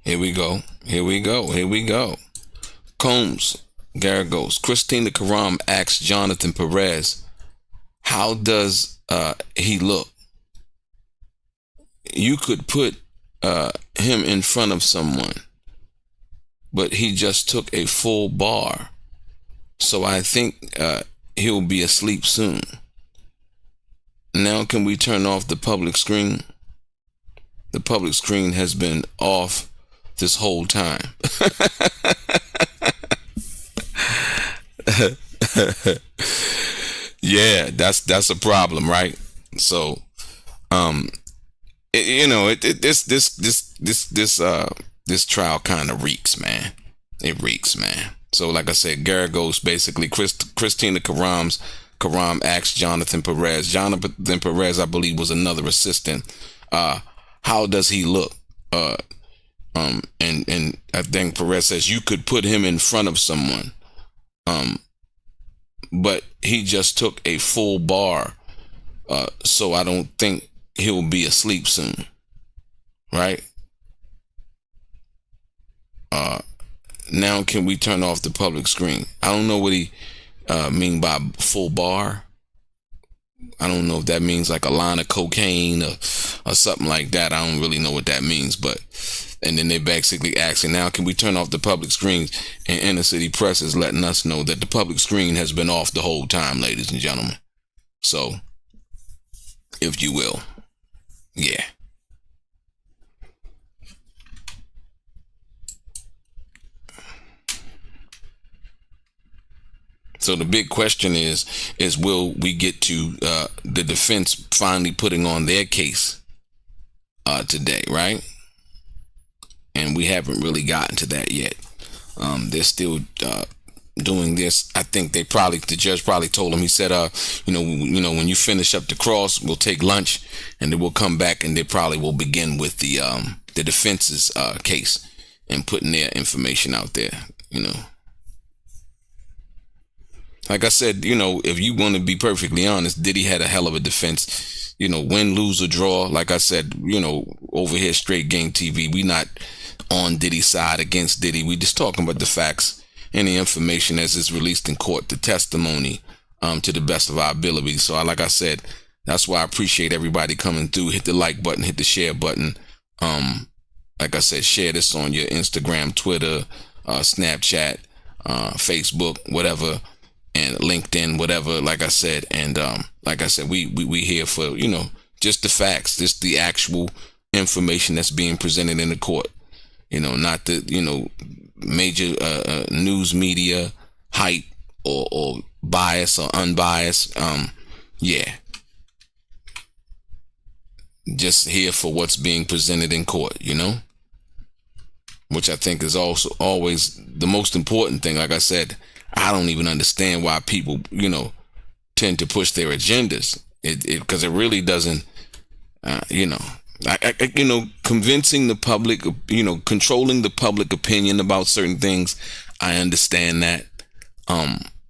Here we go. Combs, Garagos. Christina Karam asks Jonathan Perez, how does he look? You could put him in front of someone, but he just took a full bar. So I think he'll be asleep soon. Now can we turn off the public screen? The public screen has been off this whole time. Yeah, that's a problem, right? So, this trial kind of reeks, man. It reeks, man. So, like I said, Garagos basically Christina Karam asked Jonathan Perez. Jonathan Perez, I believe, was another assistant. How does he look? And I think Perez says you could put him in front of someone, but he just took a full bar, so I don't think he'll be asleep soon, right? Now can we turn off the public screen? I don't know what he mean by full bar. I don't know if that means like a line of cocaine or something like that. I don't really know what that means, but and then they basically asking, now can we turn off the public screens? And Inner City Press is letting us know that the public screen has been off the whole time, ladies and gentlemen. So, if you will, yeah. So the big question is will we get to the defense finally putting on their case today, right? And we haven't really gotten to that yet. They're still doing this. I think the judge probably told him, he said, when you finish up the cross, we'll take lunch and then we'll come back and they probably will begin with the defense's case and putting their information out there, Like I said, if you want to be perfectly honest, Diddy had a hell of a defense. win, lose, or draw. Like I said, over here, Straight Game TV, we not on Diddy's side against Diddy. We just talking about the facts and the information as it's released in court, the testimony, to the best of our ability. So like I said, that's why I appreciate everybody coming through. Hit the like button, hit the share button. Like I said, share this on your Instagram, Twitter, Snapchat, Facebook, whatever, and LinkedIn, whatever. Like I said, and like I said, we here for just the facts, just the actual information that's being presented in the court. Not the major news media hype or bias or unbiased. Yeah. Just here for what's being presented in court, which I think is also always the most important thing. Like I said, I don't even understand why people, tend to push their agendas. Because it really doesn't, convincing the public, controlling the public opinion about certain things. I understand that.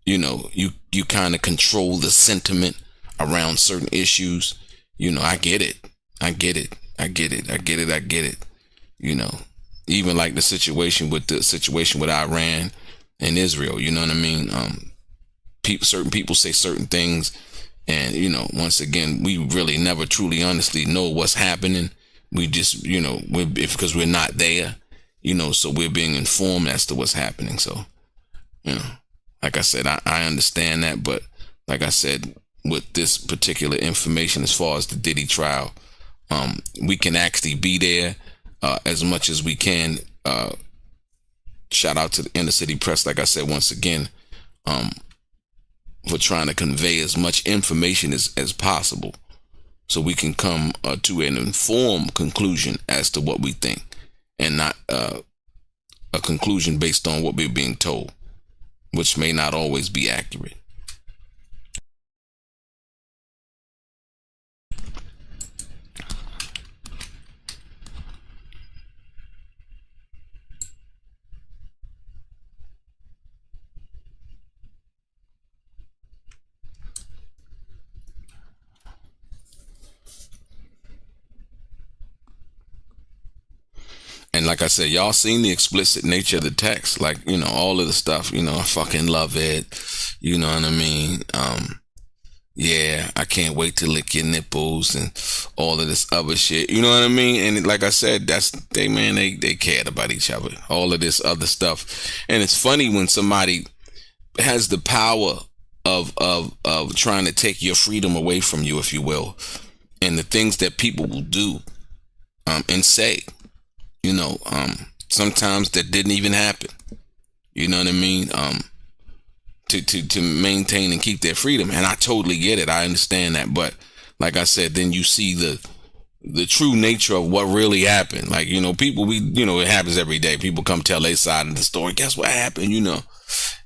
You kind of control the sentiment around certain issues. I get it. I get it. Even like the situation with Iran and Israel, you know what I mean? Certain people say certain things, and once again, we really never truly honestly know what's happening. We just, because we're not there, so we're being informed as to what's happening. So, like I said, I understand that, but like I said, with this particular information as far as the Diddy trial, we can actually be there as much as we can. Shout out to the Inner City Press, like I said, once again, for trying to convey as much information as possible so we can come to an informed conclusion as to what we think, and not a conclusion based on what we're being told, which may not always be accurate. And like I said, y'all seen the explicit nature of the text, like, all of the stuff, I fucking love it. You know what I mean? Yeah, I can't wait to lick your nipples and all of this other shit. You know what I mean? And like I said, they cared about each other. All of this other stuff. And it's funny when somebody has the power of trying to take your freedom away from you, if you will, and the things that people will do and say. Sometimes that didn't even happen. You know what I mean? To maintain and keep their freedom. And I totally get it. I understand that. But like I said, then you see the true nature of what really happened. Like, people, it happens every day. People come tell their side of the story. Guess what happened? And,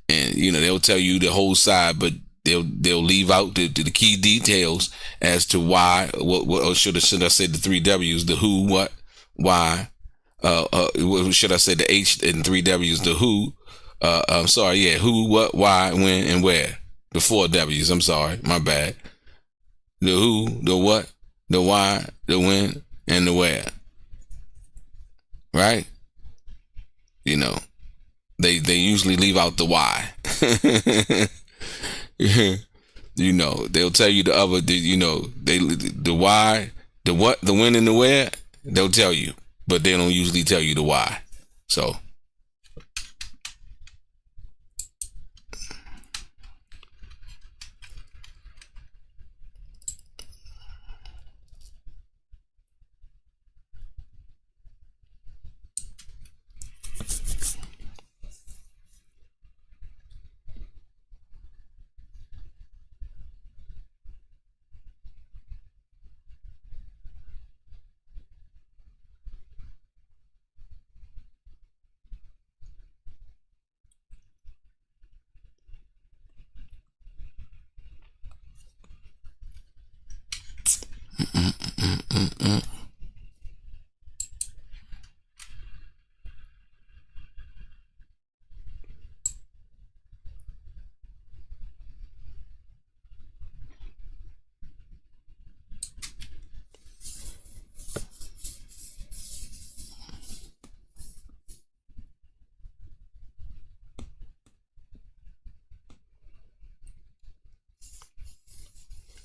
they'll tell you the whole side, but they'll leave out the key details as to why, what or should I say the 3 W's, the who, what, why. Should I say the H and 3 W's, the who, who, what, why, when, and where. The 4 W's, I'm sorry, my bad. The who, the what, the why, the when, and the where. Right? They usually leave out the why. They'll tell you the other, the why, the what, the when, and the where, they'll tell you. But they don't usually tell you the why. So.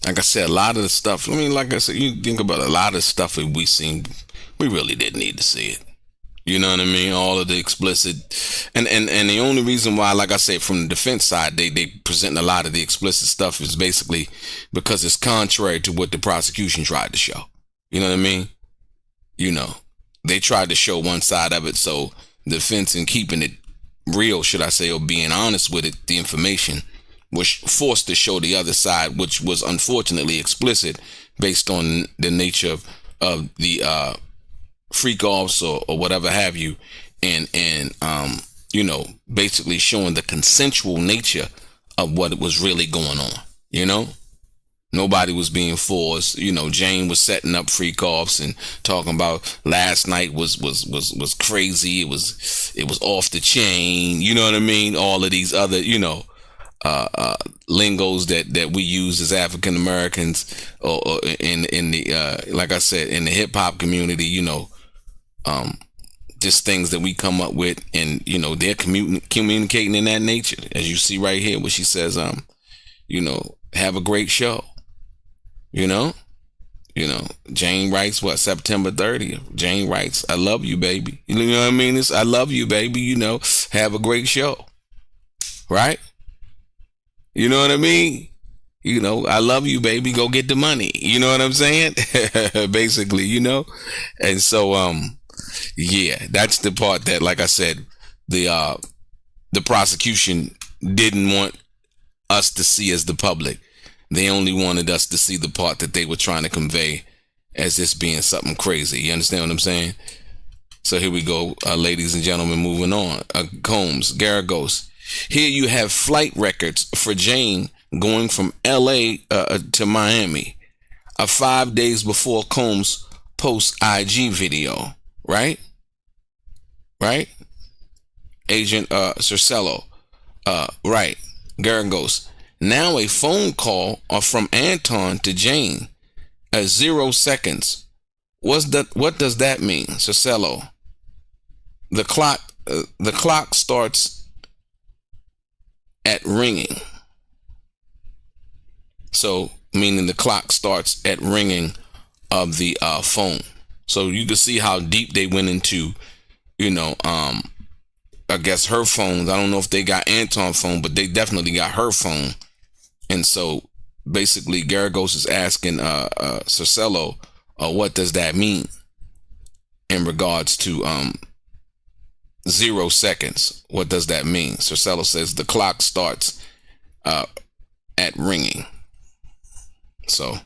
like I said, a lot of the stuff. I mean, like I said, you think about a lot of stuff that we seen, we really didn't need to see it. You know what I mean? All of the explicit, and the only reason why, like I said, from the defense side, they present a lot of the explicit stuff is basically because it's contrary to what the prosecution tried to show. You know what I mean? You know, they tried to show one side of it, so the defense, in keeping it real, should I say, or being honest with it, the information was forced to show the other side, which was unfortunately explicit based on the nature of the freak offs or whatever have you, and you know, basically showing the consensual nature of what was really going on. You know, nobody was being forced. You know, Jane was setting up freak offs and talking about last night was crazy. It was off the chain. You know what I mean? All of these other, you know, lingos that we use as African Americans, or in the like I said, in the hip hop community. You know, just things that we come up with, and you know, they're communicating in that nature, as you see right here, where she says, you know, have a great show. You know, Jane writes what, September 30th. Jane writes, I love you, baby. You know what I mean? It's I love you, baby. You know, have a great show, right? You know what I mean? You know, I love you, baby. Go get the money. You know what I'm saying? Basically, you know, and so yeah, that's the part that, like I said, the prosecution didn't want us to see as the public. They only wanted us to see the part that they were trying to convey as this being something crazy. You understand what I'm saying? So here we go, ladies and gentlemen, moving on. Combs, Garagos. Here you have flight records for Jane going from LA to Miami, 5 days before Combs posts IG video. Right? Agent Cercello. Right. Garagos. Now a phone call from Anton to Jane at 0 seconds. What does that mean, Cercello? The clock starts at ringing. So, meaning the clock starts at ringing of the phone. So you can see how deep they went into, you know, I guess her phones. I don't know if they got Anton's phone, but they definitely got her phone. And so basically Garagos is asking Cercello, what does that mean in regards to 0 seconds? What does that mean? Cercello says the clock starts at ringing. So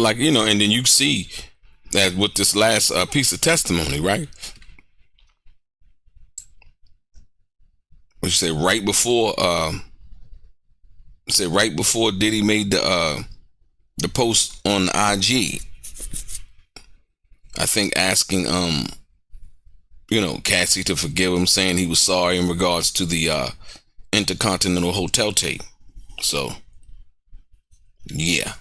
like, you know, and then you see that with this last piece of testimony, right? What you say right before Diddy made the post on IG, I think asking you know, Cassie to forgive him, saying he was sorry in regards to the Intercontinental Hotel tape. So yeah.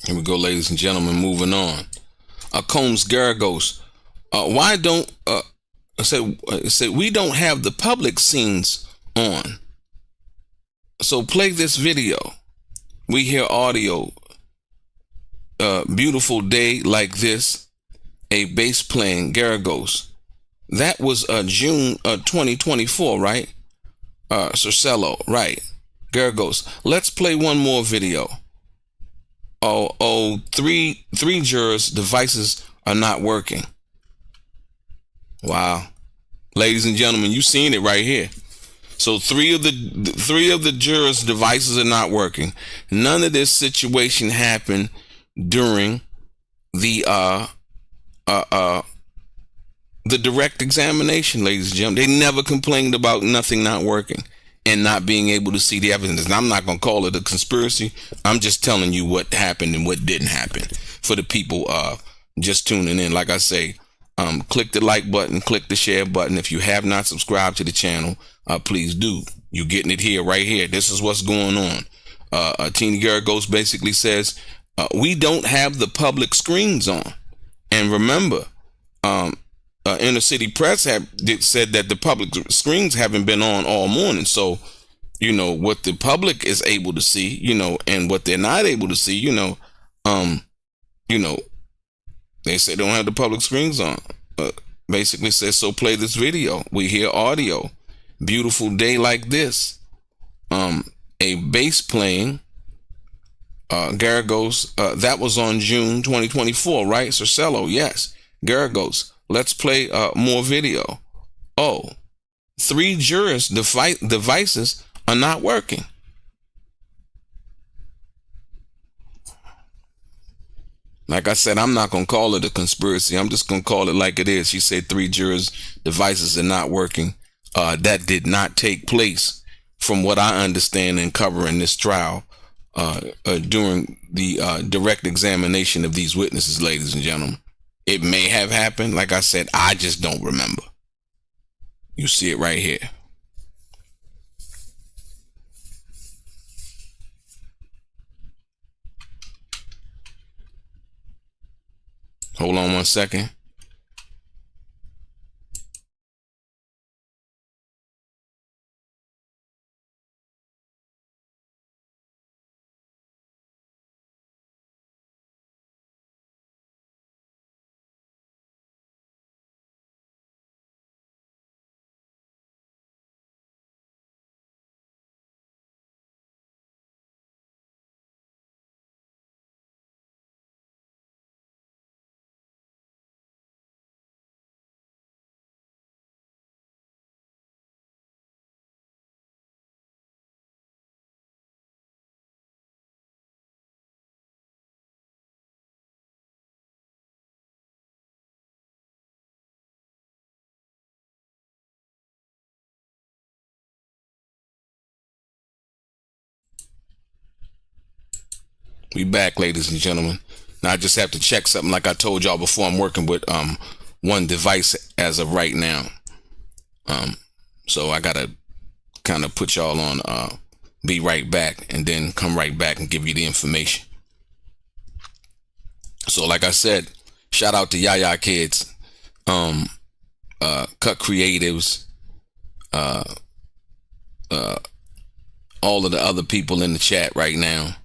Here we go, ladies and gentlemen, moving on. Combs Garagos. Why don't said we don't have the public scenes on. So play this video. We hear audio. Beautiful day like this. A bass playing Garagos. That was June 2024, right? Cercello, right. Garagos. Let's play one more video. Three jurors' devices are not working. Wow. Ladies and gentlemen, you seen it right here. So three of the jurors' devices are not working. None of this situation happened during the direct examination, ladies and gentlemen. They never complained about nothing not working and not being able to see the evidence. And I'm not going to call it a conspiracy. I'm just telling you what happened and what didn't happen for the people just tuning in. Like I say, click the like button, click the share button. If you have not subscribed to the channel, please do. You're getting it here, right here. This is what's going on. Teeny Garagos basically says, we don't have the public screens on. And remember, Inner City Press said that the public screens haven't been on all morning. So, what the public is able to see, and what they're not able to see, they say they don't have the public screens on. Basically says, so play this video. We hear audio. Beautiful day like this. A bass playing Garagos. That was on June 2024, right? Cercello, yes. Garagos. Let's play more video. Three jurors' devices are not working. Like I said, I'm not going to call it a conspiracy. I'm just going to call it like it is. She said 3 jurors' devices are not working. That did not take place, from what I understand in covering this trial, during the direct examination of these witnesses, ladies and gentlemen. It may have happened. Like I said, I just don't remember. You see it right here. Hold on one second. We back, ladies and gentlemen. Now I just have to check something. Like I told y'all before, I'm working with one device as of right now. So I gotta kind of put y'all on be right back, and then come right back and give you the information. So like I said, shout out to Yaya Kids, Cut Creatives, all of the other people in the chat right now.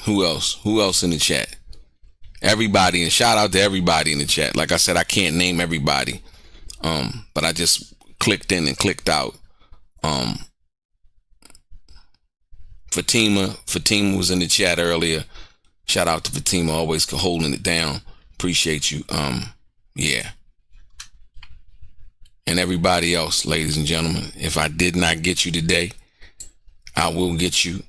Who else? Who else in the chat? Everybody, and shout out to everybody in the chat. Like I said, I can't name everybody, but I just clicked in and clicked out. Fatima was in the chat earlier. Shout out to Fatima, always holding it down. Appreciate you. Yeah. And everybody else, ladies and gentlemen, if I did not get you today, I will get you.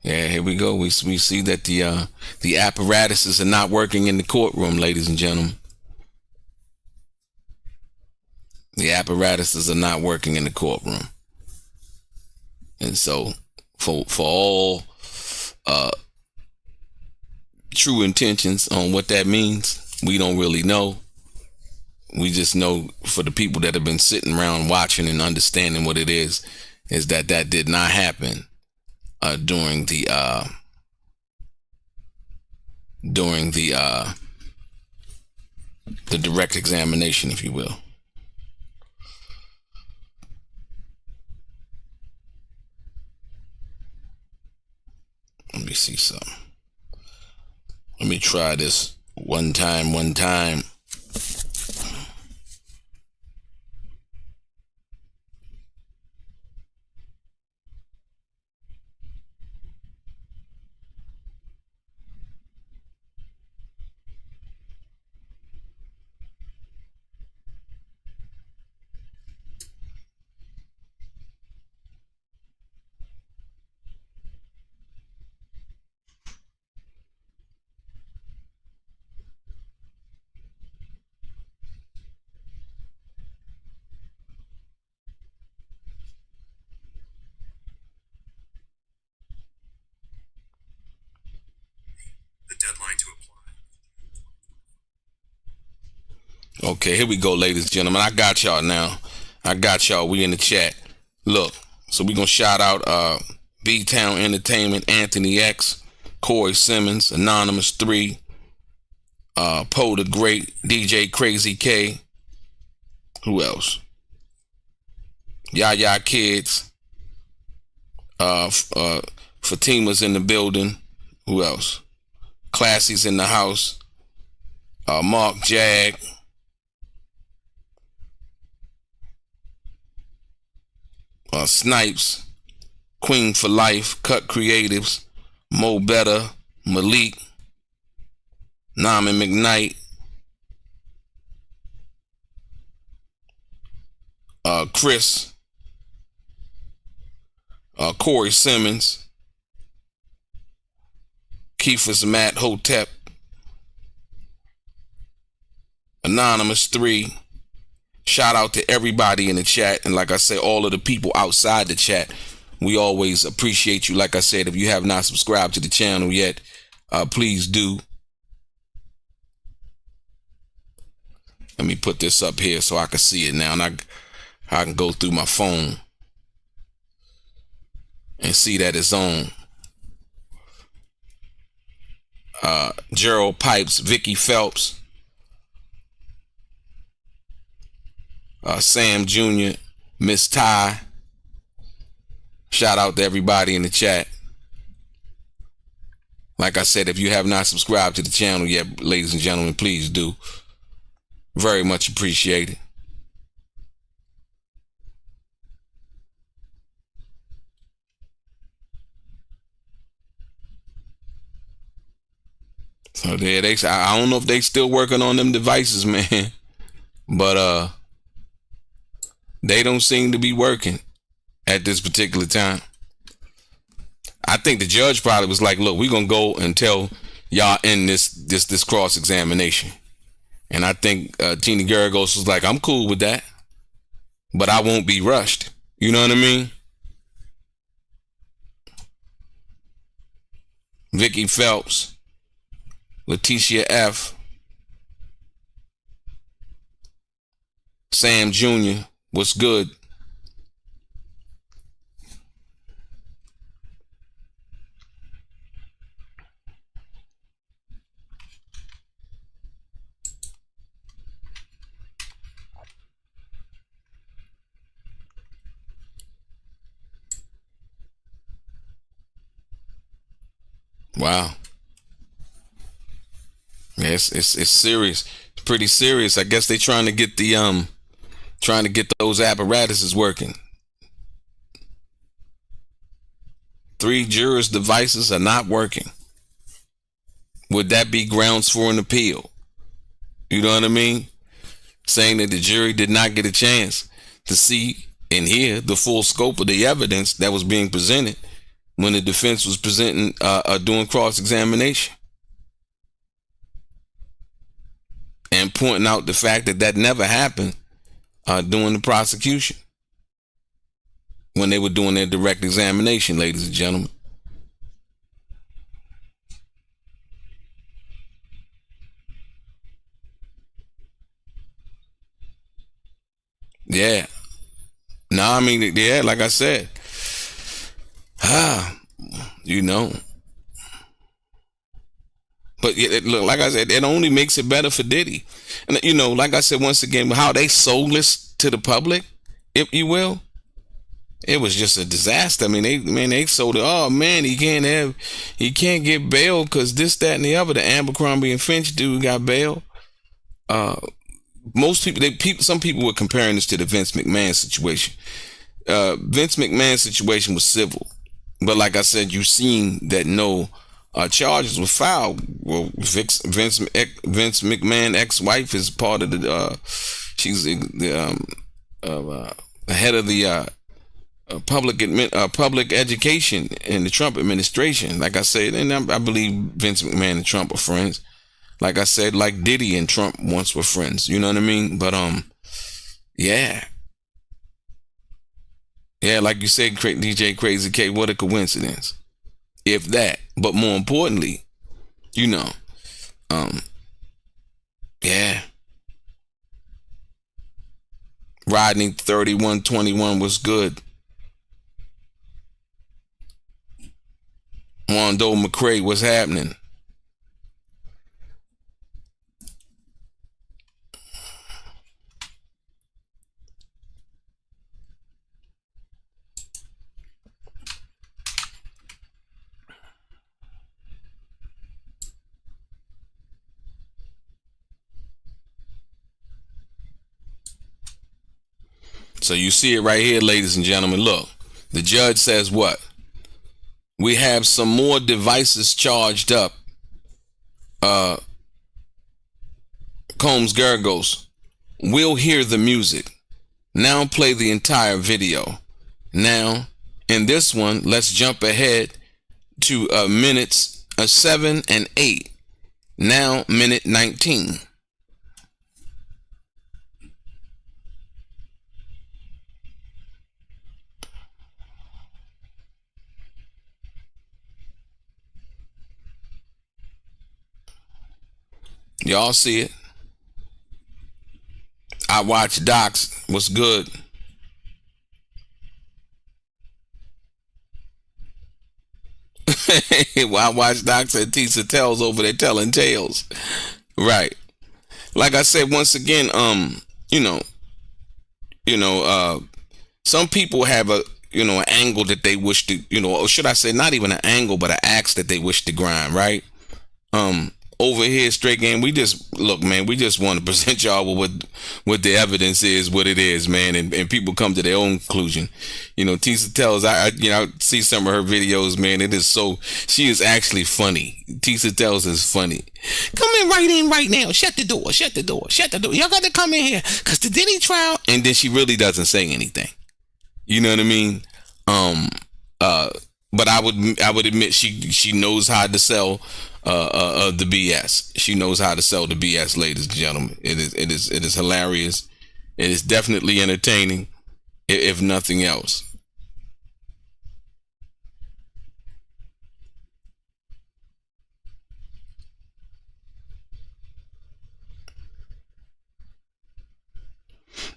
Yeah, here we go. We see that the apparatuses are not working in the courtroom, ladies and gentlemen. The apparatuses are not working in the courtroom. And so for all true intentions on what that means, we don't really know. We just know, for the people that have been sitting around watching and understanding what it is that did not happen during the direct examination, if you will. Let me see something. Let me try this one time. Deadline to apply. Okay, here we go, ladies and gentlemen. I got y'all now. We in the chat. Look, so we gonna shout out B-Town Entertainment, Anthony X, Corey Simmons, Anonymous 3, Poe the Great, DJ Crazy K. Who else? Yaya Kids. Fatima's in the building. Who else? Classy's in the house. Mark Jag. Snipes. Queen for Life. Cut Creatives. Mo Better. Malik. Naman McKnight. Chris. Corey Simmons. Keith's Matt Hotep. Anonymous 3. Shout out to everybody in the chat. And like I said, all of the people outside the chat, we always appreciate you. Like I said, if you have not subscribed to the channel yet, please do. Let me put this up here so I can see it now. And I can go through my phone and see that it's on. Gerald Pipes, Vicky Phelps, Sam Jr., Miss Ty. Shout out to everybody in the chat. Like I said, if you have not subscribed to the channel yet, ladies and gentlemen, please do. Very much appreciated. So there I don't know if they still working on them devices, man. But they don't seem to be working at this particular time. I think the judge probably was like, look, we're gonna go and tell y'all in this cross-examination. And I think Tina Garagos was like, I'm cool with that, but I won't be rushed. You know what I mean? Vicky Phelps, Leticia F, Sam Jr., what's good? Wow. Yeah, it's serious. It's pretty serious. I guess they're trying to get those apparatuses working. 3 jurors' devices are not working. Would that be grounds for an appeal? You know what I mean? Saying that the jury did not get a chance to see and hear the full scope of the evidence that was being presented when the defense was presenting doing cross-examination. And pointing out the fact that never happened during the prosecution when they were doing their direct examination, ladies and gentlemen. Yeah. No, I mean, yeah, like I said, you know. But look, like I said, it only makes it better for Diddy. And, you know, like I said, once again, how they soulless to the public, if you will, it was just a disaster. I mean, they sold it. Oh man, he can't get bail because this, that, and the other. The Abercrombie and Finch dude got bail. Most people, some people were comparing this to the Vince McMahon situation. Vince McMahon's situation was civil, but like I said, you've seen that no charges were filed. Well, Vince McMahon ex-wife is part of the. She's the head of the public education in the Trump administration. Like I said, and I believe Vince McMahon and Trump are friends. Like I said, like Diddy and Trump once were friends. You know what I mean? But yeah. Yeah, like you said, DJ Crazy K, what a coincidence. If that. But more importantly, you know, yeah. Rodney 3121 was good. Wando McCray, what's happening? So you see it right here, ladies and gentlemen. Look, the judge says what? We have some more devices charged up. Combs Gergos. We'll hear the music. Now play the entire video. Now, in this one, let's jump ahead to minutes 7 and 8. Now, minute 19. Y'all see it? I watch Docs. What's good? Well, I watch Docs and Tisa Tells over there telling tales. Right. Like I said, once again, some people have an angle that they wish to, or should I say not even an angle, but an axe that they wish to grind, right? Over here, Straight Game, we just look, man. We just want to present y'all with what the evidence is, what it is, man, and people come to their own conclusion. Tisa Tells, I see some of her videos, man. It is so, she is actually funny. Tisa Tells is funny. Come in right now. Shut the door. Y'all got to come in here, cause the Diddy trial, and then she really doesn't say anything. You know what I mean? But I would admit she knows how to sell the BS. She knows how to sell the BS, ladies and gentlemen. It is hilarious. It is definitely entertaining, if nothing else.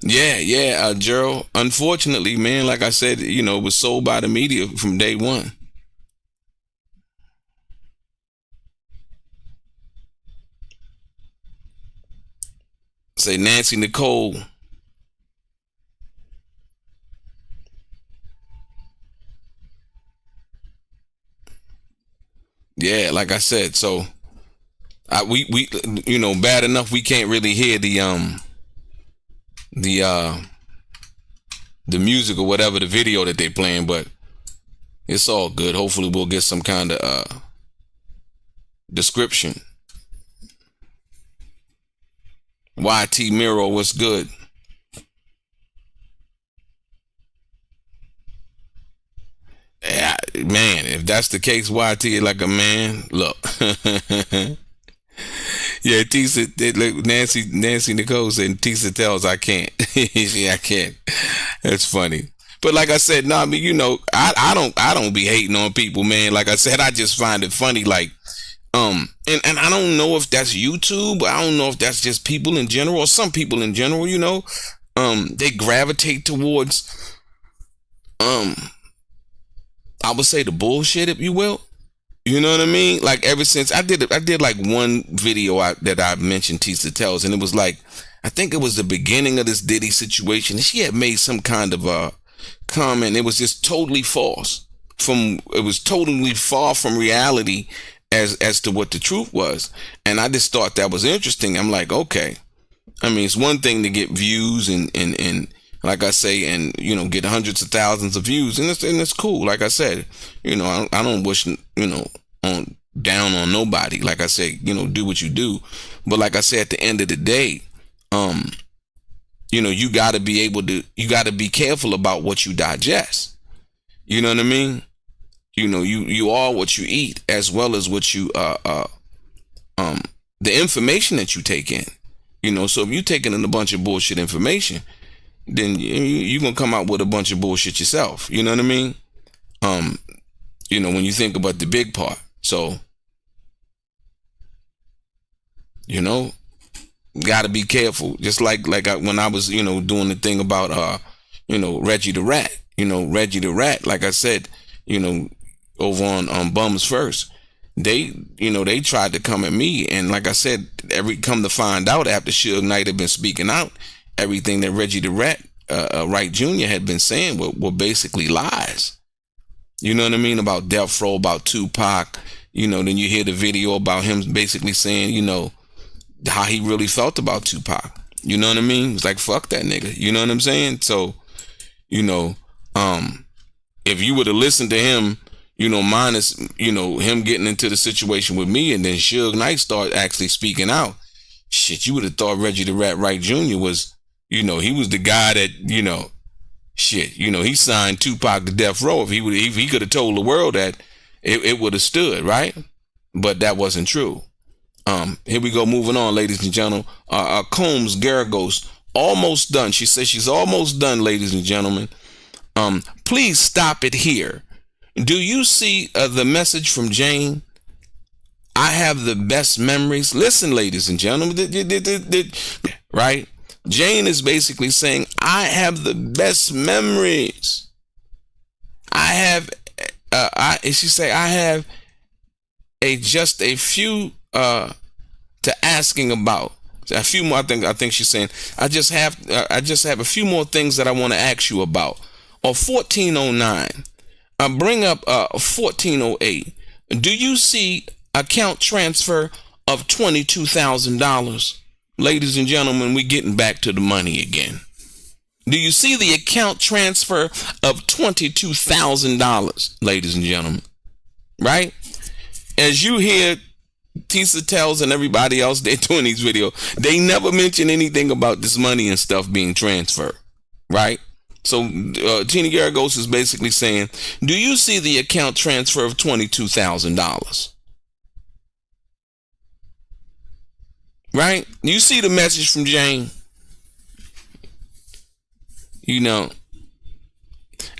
Yeah, Gerald. Unfortunately, man, like I said, it was sold by the media from day one. Say Nancy Nicole. Yeah, like I said, so we bad enough we can't really hear the music or whatever, the video that they playing, but it's all good. Hopefully we'll get some kind of description. YT Miro, what's good? Yeah, man, if that's the case, YT like a man. Look. Yeah, Nancy Nicole said Tisa Tells I can't. Yeah, I can't. That's funny. But like I said, I don't be hating on people, man. Like I said, I just find it funny, like and I don't know if that's YouTube, but I don't know if that's just people in general or some people in general, they gravitate towards, I would say the bullshit, if you will. You know what I mean? Like ever since I did like one video that I mentioned Tisa Tells, and it was like, I think it was the beginning of this Diddy situation. She had made some kind of a comment. It was just totally false. It was totally far from reality as to what the truth was. And I just thought that was interesting. I'm like, okay. I mean, it's one thing to get views and like I say, and get hundreds of thousands of views, and it's cool. Like I said, I don't wish down on nobody. Like I say, do what you do. But like I said, at the end of the day, you got to be careful about what you digest. You know what I mean? You are what you eat, as well as what you the information that you take in. So if you're taking in a bunch of bullshit information, then you're going to come out with a bunch of bullshit yourself. You know what I mean? When you think about the big part. So, got to be careful. Just like when I was, doing the thing about, Reggie the Rat. Reggie the Rat, like I said, over on Bums First. They tried to come at me, and like I said, come to find out after Suge Knight had been speaking out, everything that Reggie the Rat, Wright Jr. had been saying were basically lies. You know what I mean? About Death Row, about Tupac. Then you hear the video about him basically saying, how he really felt about Tupac. You know what I mean? It's like, fuck that nigga. You know what I'm saying? So, if you were to listen to him, minus, him getting into the situation with me, and then Suge Knight start actually speaking out, shit, you would have thought Reggie the Rat Wright Jr. was, he was the guy that, he signed Tupac to Death Row. If he could have told the world that, it would have stood, right? But that wasn't true. Here we go, moving on, ladies and gentlemen. Combs Garagos, almost done. She says she's almost done, ladies and gentlemen. Please stop it here. Do you see the message from Jane? I have the best memories. Listen, ladies and gentlemen, right? Jane is basically saying, I have the best memories. She say, I have just a few to asking about. A few more. I think she's saying, I just have a few more things that I want to ask you about. Or 1409. Bring up 1408. Do you see account transfer of $22,000? Ladies and gentlemen, we're getting back to the money again. Do you see the account transfer of $22,000, ladies and gentlemen? Right? As you hear Tisa Tells and everybody else, they're doing these videos, they never mention anything about this money and stuff being transferred. Right? So Tina Garagos is basically saying, do you see the account transfer of $22,000? Right? You see the message from Jane? I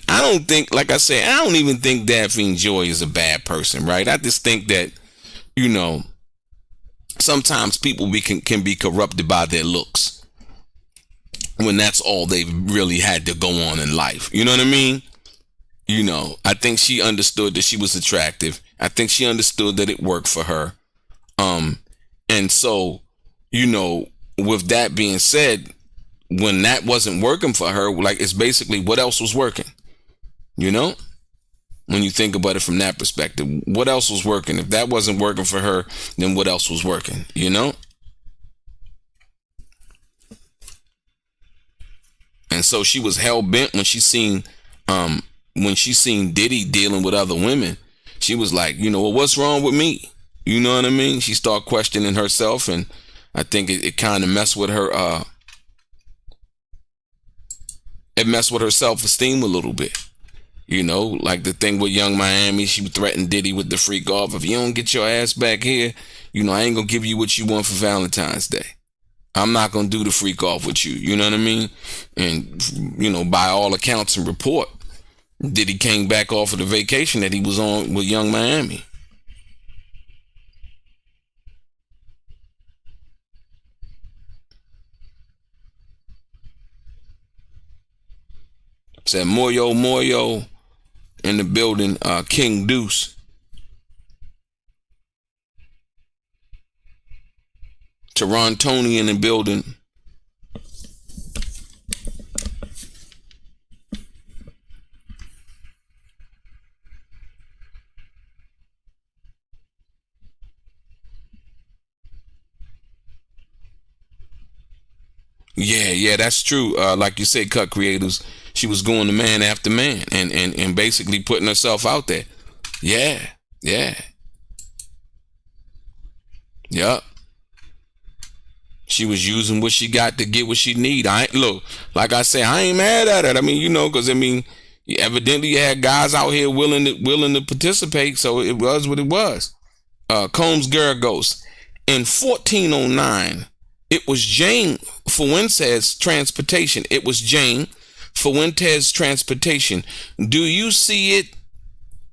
don't think, like I said, I don't even think Daphne Joy is a bad person, right? I just think that, sometimes people can be corrupted by their looks when that's all they've really had to go on in life. You know what I mean? I think she understood that she was attractive. I think she understood that it worked for her. And so, with that being said, when that wasn't working for her, like, it's basically what else was working? When you think about it from that perspective, what else was working? If that wasn't working for her, then what else was working? And so she was hell bent when she seen Diddy dealing with other women. She was like, well, what's wrong with me? You know what I mean? She started questioning herself, and I think it kind of messed with her. It messed with her self-esteem a little bit. Like the thing with Young Miami, she threatened Diddy with the freak off. If you don't get your ass back here, I ain't gonna give you what you want for Valentine's Day. I'm not gonna do the freak off with you. You know what I mean? And by all accounts and report, Diddy came back off of the vacation that he was on with Young Miami. Said Moyo in the building. King Deuce. Torontoni in the building. Yeah, that's true. Like you said, cut creators. She was going to man after man and basically putting herself out there. Yeah. Yup. She was using what she got to get what she need. Look, like I say, I ain't mad at it. I mean, because evidently you had guys out here willing to participate, so it was what it was. Combs Garagos. In 1409, it was Jane Fuentes Transportation. It was Jane Fuentes Transportation. Do you see it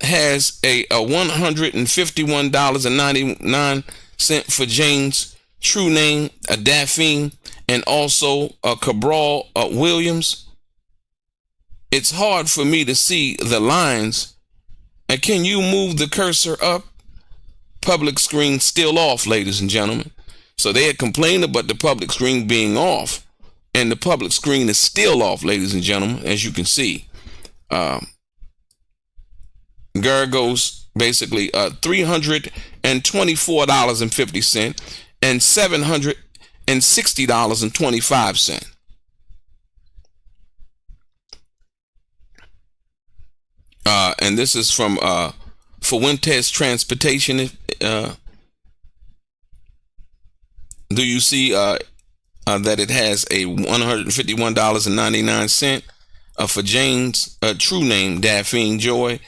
has a $151.99 for Jane's true name, a Daphne, and also a Cabral Williams? It's hard for me to see the lines. And can you move the cursor up? Public screen still off, ladies and gentlemen. So they had complained about the public screen being off, and the public screen is still off, ladies and gentlemen, as you can see. Garagos basically $324.50 and $760.25. And this is from Fuentes Transportation. Do you see that it has a $151.99 for Jane's true name, Daphne Joy,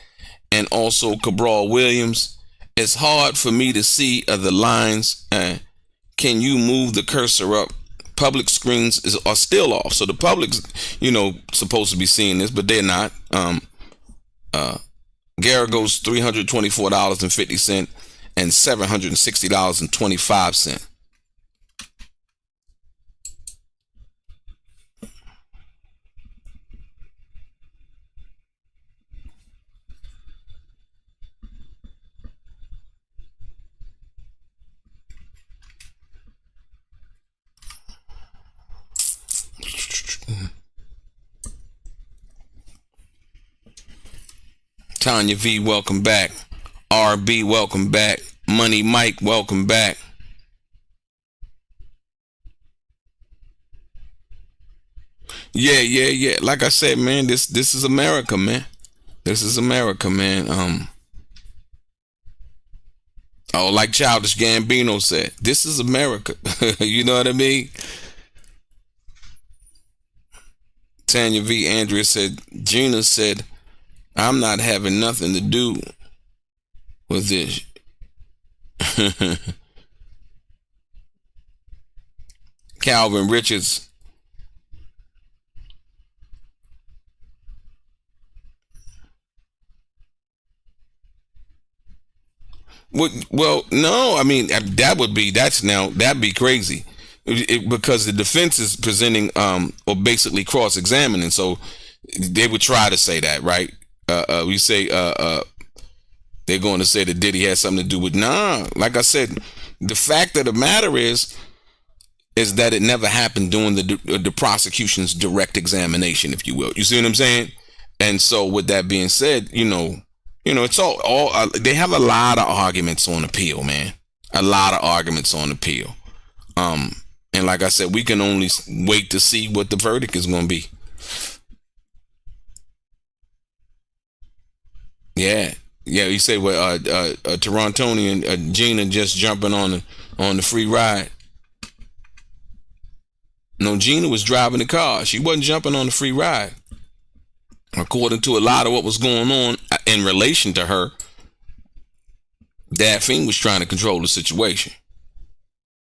and also Cabral Williams? It's hard for me to see the lines. Can you move the cursor up? Public screens are still off. So the public's, supposed to be seeing this, but they're not. Garagos $324.50 and $760.25. Tanya V, welcome back. RB, welcome back. Money Mike, welcome back. Yeah. Like I said, man, this is America, man. This is America, man. Like Childish Gambino said, this is America. You know what I mean? Tanya V, Andrea said, Gina said, I'm not having nothing to do with this. Calvin Richards. Well, no, that'd be crazy. Because the defense is presenting or basically cross-examining, so they would try to say that, right? We say they're going to say that Diddy has something to do with. Like I said, the fact of the matter is that it never happened during the prosecution's direct examination, if you will. You see what I'm saying? And so with that being said, it's all they have a lot of arguments on appeal, man. A lot of arguments on appeal. And like I said, we can only wait to see what the verdict is going to be. Yeah. You say Torontoni and Gina just jumping on the free ride. No, Gina was driving the car. She wasn't jumping on the free ride. According to a lot of what was going on in relation to her, Daphne was trying to control the situation.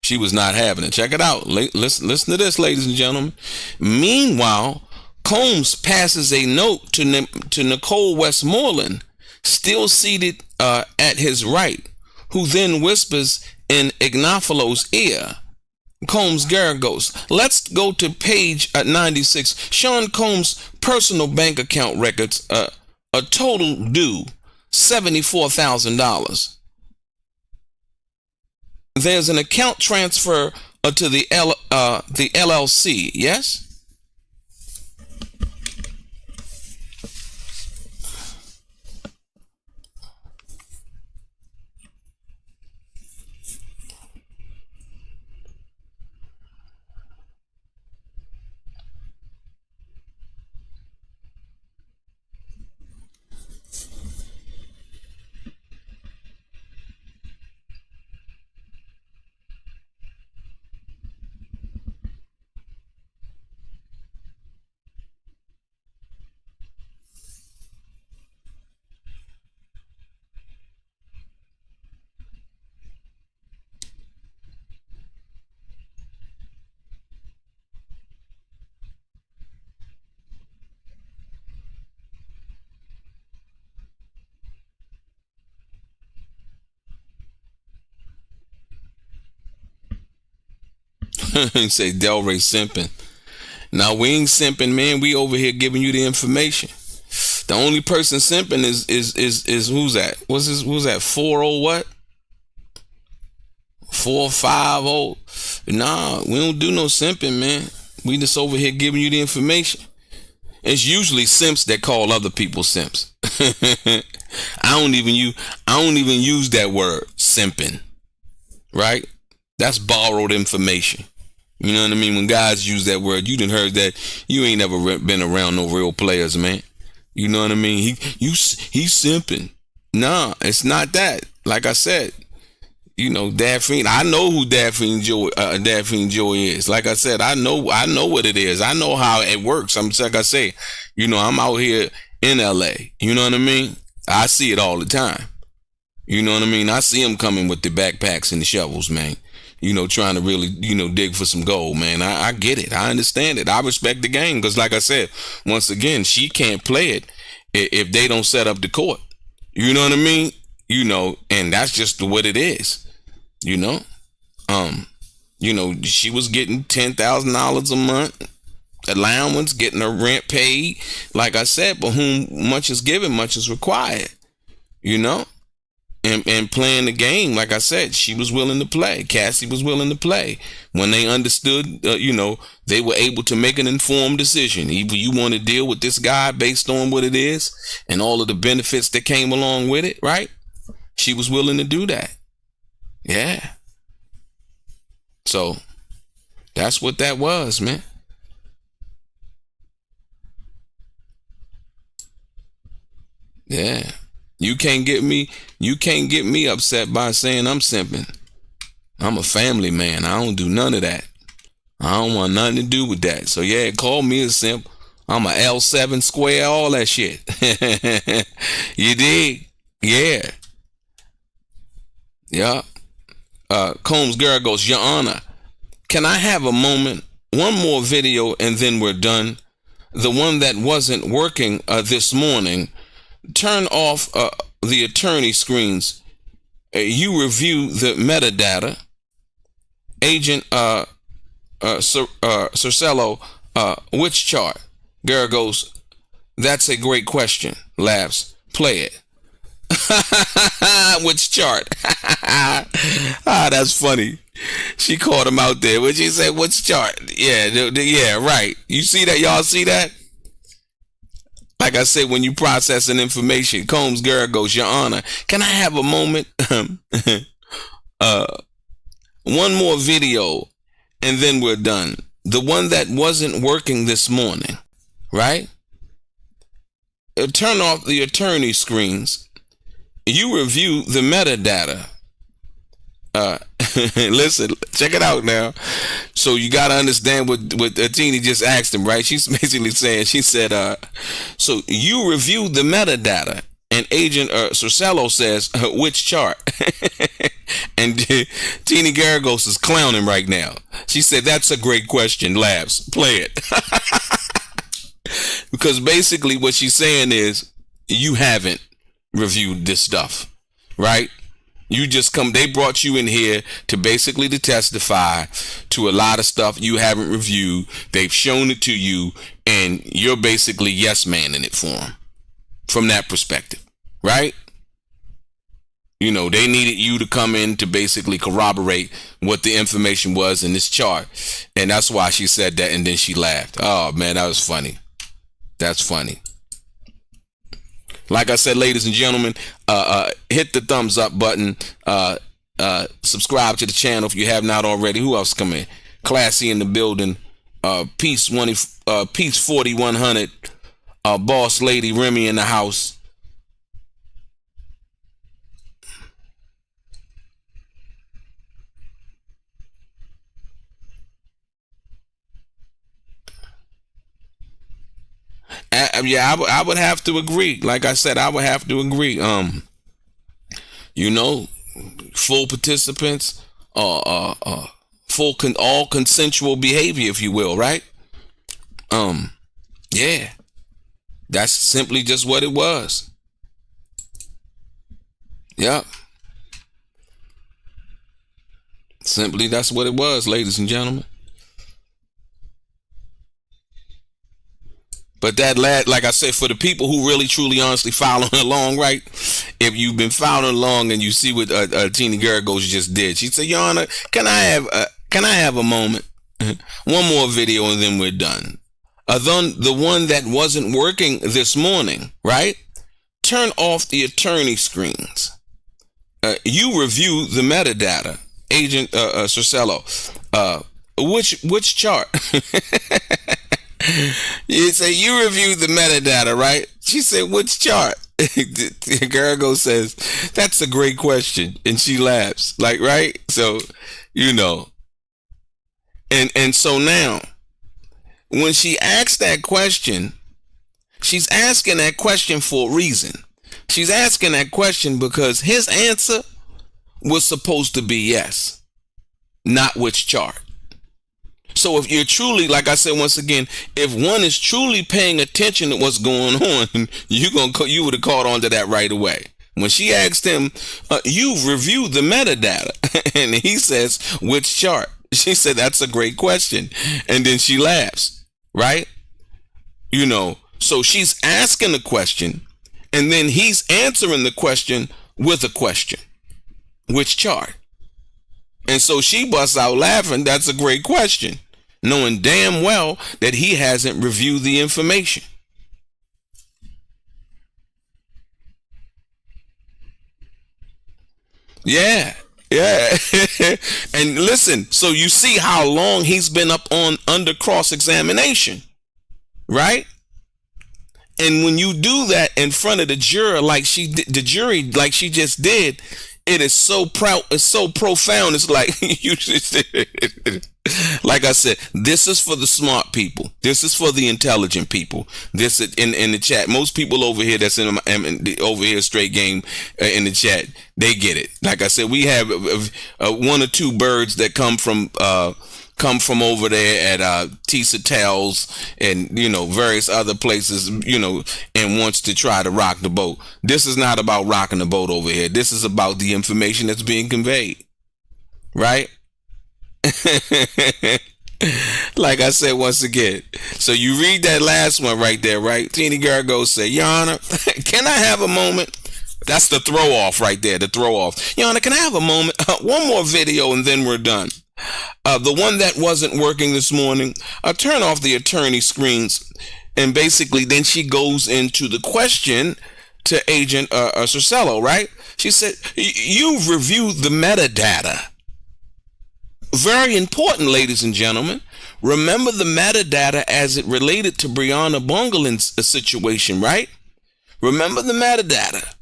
She was not having it. Check it out. Listen to this, ladies and gentlemen. Meanwhile, Combs passes a note to Nicole Westmoreland, still seated at his right, who then whispers in Ignofalo's ear, Combs Garagos. Let's go to page 96. Sean Combs' personal bank account records, a total due $74,000. There's an account transfer to the LLC. Yes. Say DELRAY simping. Now we ain't simping, man. We over here giving you the information. The only person simping is who's that? Who's that? 40 what? 450. Nah, we don't do no simping, man. We just over here giving you the information. It's usually simps that call other people simps. I don't even use that word, simping. Right? That's borrowed information. You know what I mean? When guys use that word, you done heard that. You ain't never been around no real players, man. You know what I mean? He's simping. Nah, it's not that. Like I said, you know, Daphne. I know who Daphne Joy is. Like I said, I know what it is. I know how it works. Like I say, you know, I'm out here in LA. You know what I mean? I see it all the time. You know what I mean? I see them coming with the backpacks and the shovels, man. You know, trying to really, you know, dig for some gold, man. I get it. I understand it. I respect the game because, like I said, once again, she can't play it if they don't set up the court. You know what I mean? You know, and that's just what it is. You know, she was getting $10,000 a month allowance, getting her rent paid. Like I said, but whom much is given, much is required. You know. And playing the game, like I said, she was willing to play. Cassie was willing to play. When they understood, you know, they were able to make an informed decision. Either you want to deal with this guy based on what it is and all of the benefits that came along with it, right? She was willing to do that. Yeah. So that's what that was, man. Yeah. You can't get me upset by saying I'm simping. I'm a family man. I don't do none of that. I don't want nothing to do with that. So yeah, call me a simp. I'm a L7 square, all that shit. You dig? Yeah. Yeah. Combs Garagos, Your Honor, can I have a moment? One more video and then we're done. The one that wasn't working this morning. Turn off the attorney screens. You review the metadata. Agent Cercello, which chart? Garagos, that's a great question. Laughs. Play it. Which chart? That's funny. She caught him out there. What she said? Which chart? Yeah, right. You see that? Y'all see that? Like I said, when you processing information, Combs Garagos, Your Honor, can I have a moment? One more video, and then we're done. The one that wasn't working this morning, right? Turn off the attorney screens. You review the metadata. Listen, check it out now. So you got to understand what Teeny just asked him, right? She's basically saying, she said, so you reviewed the metadata, and Agent Cercello says, which chart? And Teeny Garagos is clowning right now. She said, that's a great question, Labs. Play it. Because basically what she's saying is, you haven't reviewed this stuff, right? They brought you in here to basically to testify to a lot of stuff you haven't reviewed. They've shown it to you, and you're basically yes manning it for them from that perspective, right? You know, they needed you to come in to basically corroborate what the information was in this chart. And that's why she said that, and then she laughed. Oh, man, that was funny. That's funny. Like I said, ladies and gentlemen, hit the thumbs up button. Subscribe to the channel if you have not already. Who else come in? Classy in the building. Peace 4100. Boss Lady Remy in the house. Yeah, I would have to agree. Like I said, I would have to agree. You know, full participants, all consensual behavior, if you will, right? Yeah, that's simply just what it was. Yep. Simply, that's what it was, ladies and gentlemen. But that like I said, for the people who really, truly, honestly following along, right? If you've been following along and you see what Teeny Garagos just did, she said, Your Honor, can I have a moment? One more video and then we're done. The one that wasn't working this morning, right? Turn off the attorney screens. You review the metadata, Agent Cercello. Which chart? You say you reviewed the metadata, right? She said, which chart? Gargo says, that's a great question. And she laughs, like, right? So, you know. And so now, when she asks that question, she's asking that question for a reason. She's asking that question because his answer was supposed to be yes, not which chart. So if you're truly, like I said once again, if one is truly paying attention to what's going on, you would have caught on to that right away. When she asked him, you've reviewed the metadata, and he says, which chart? She said, that's a great question. And then she laughs, right? You know, so she's asking the question, and then he's answering the question with a question. Which chart? And so she busts out laughing, that's a great question, knowing damn well that he hasn't reviewed the information. Yeah. And listen, so you see how long he's been up under cross-examination, right? And when you do that in front of the jury like she just did, it is so proud, it's so profound. It's like you just, like I said, this is for the smart people. This is for the intelligent people. This is in the chat. Most people over here that's over here straight game in the chat, they get it. Like I said, we have one or two birds that come from over there at Tisa Tales and, you know, various other places, you know, and wants to try to rock the boat. This is not about rocking the boat over here. This is about the information that's being conveyed, right? Like I said once again. So you read that last one right there, right? Teeny Gargo say, Your Honor, can I have a moment? That's the throw off right there, the throw off. Your Honor, can I have a moment? One more video and then we're done. The one that wasn't working this morning, turn off the attorney screens. And basically then she goes into the question to Agent Cercello, right? She said, you've reviewed the metadata. Very important, ladies and gentlemen. Remember the metadata as it related to Brianna Bungalin's situation, right? Remember the metadata.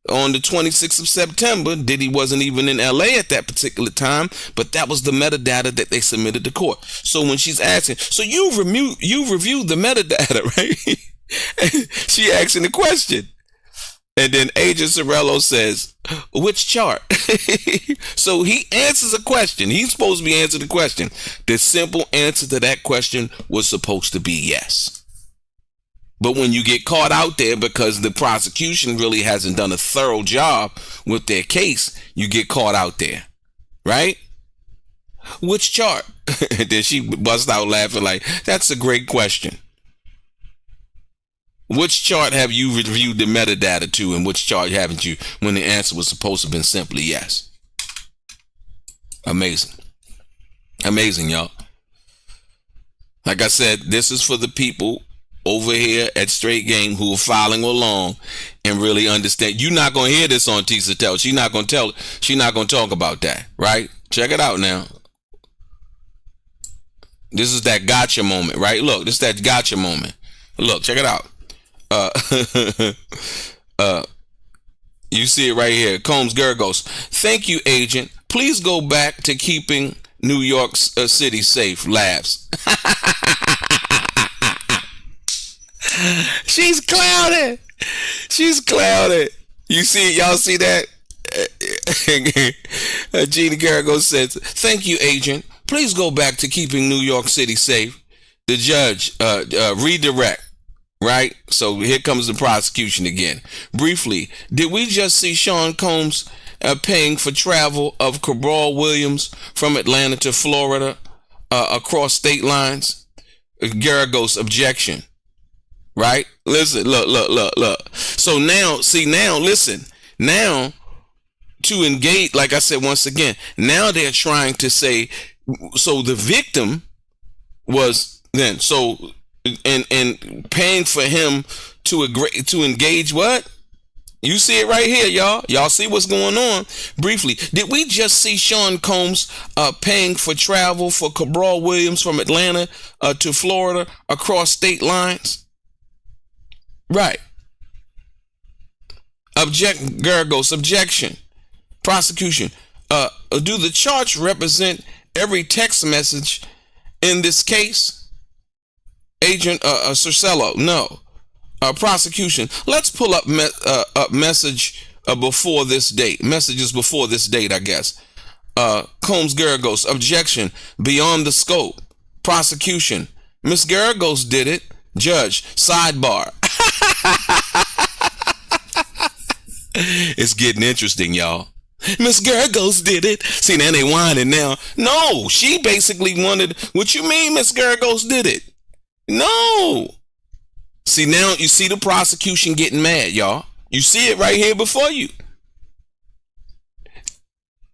On the 26th of September, Diddy wasn't even in LA at that particular time, but that was the metadata that they submitted to court. So when she's asking, so you've reviewed the metadata, right? She asking the question. And then Agent Cercello says, which chart? So he answers a question. He's supposed to be answering the question. The simple answer to that question was supposed to be yes. But when you get caught out there because the prosecution really hasn't done a thorough job with their case, you get caught out there, right? Which chart? Then she bust out laughing like, that's a great question. Which chart have you reviewed the metadata to, and which chart haven't you, when the answer was supposed to have been simply yes? Amazing. Amazing, y'all. Like I said, this is for the people over here at Straight Game who are following along and really understand. You're not going to hear this on Tisa Tell. She's not going to talk about that, right? Check it out now. This is that gotcha moment, right? Look, this is that gotcha moment. Look, check it out. You see it right here. Combs Gergos. Thank you, agent. Please go back to keeping New York City safe. Laughs. She's clouded. She's clouded. You see, y'all see that? Gina Gergos says, thank you, agent. Please go back to keeping New York City safe. The judge, redirect. Right? So here comes the prosecution again. Briefly, did we just see Sean Combs paying for travel of Cabral Williams from Atlanta to Florida across state lines? Geragos, objection. Right? Listen, look. So now, listen. Now, to engage, like I said once again, now they're trying to say, so the victim was then, so, and paying for him to agree to engage what? You see it right here, y'all. Y'all see what's going on? Briefly, did we just see Sean Combs paying for travel for Cabral Williams from Atlanta to Florida across state lines? Right. Gergos, objection. Prosecution. Do the charge represent every text message in this case? Agent Cercello, no. Prosecution. Let's pull up message before this date. Messages before this date, I guess. Combs Geragos, objection, beyond the scope. Prosecution. Miss Geragos did it. Judge, sidebar. It's getting interesting, y'all. Miss Geragos did it. See, now they whining now. No, she basically wanted, what you mean Miss Geragos did it? No. See, now you see the prosecution getting mad, y'all. You see it right here before you.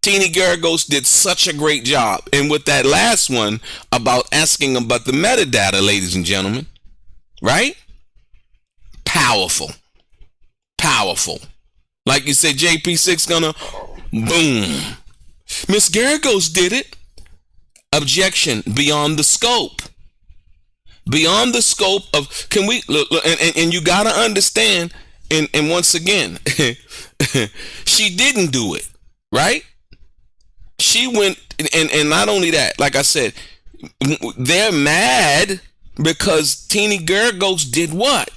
Teeny Geragos did such a great job. And with that last one about asking about the metadata, ladies and gentlemen, right? Powerful. Powerful. Like you said, JP6 gonna boom. Miss Geragos did it. Objection, beyond the scope. Beyond the scope of, can we look, and you gotta understand, and once again, she didn't do it, right? She went, and not only that, like I said, they're mad because Teeny Geragos did what?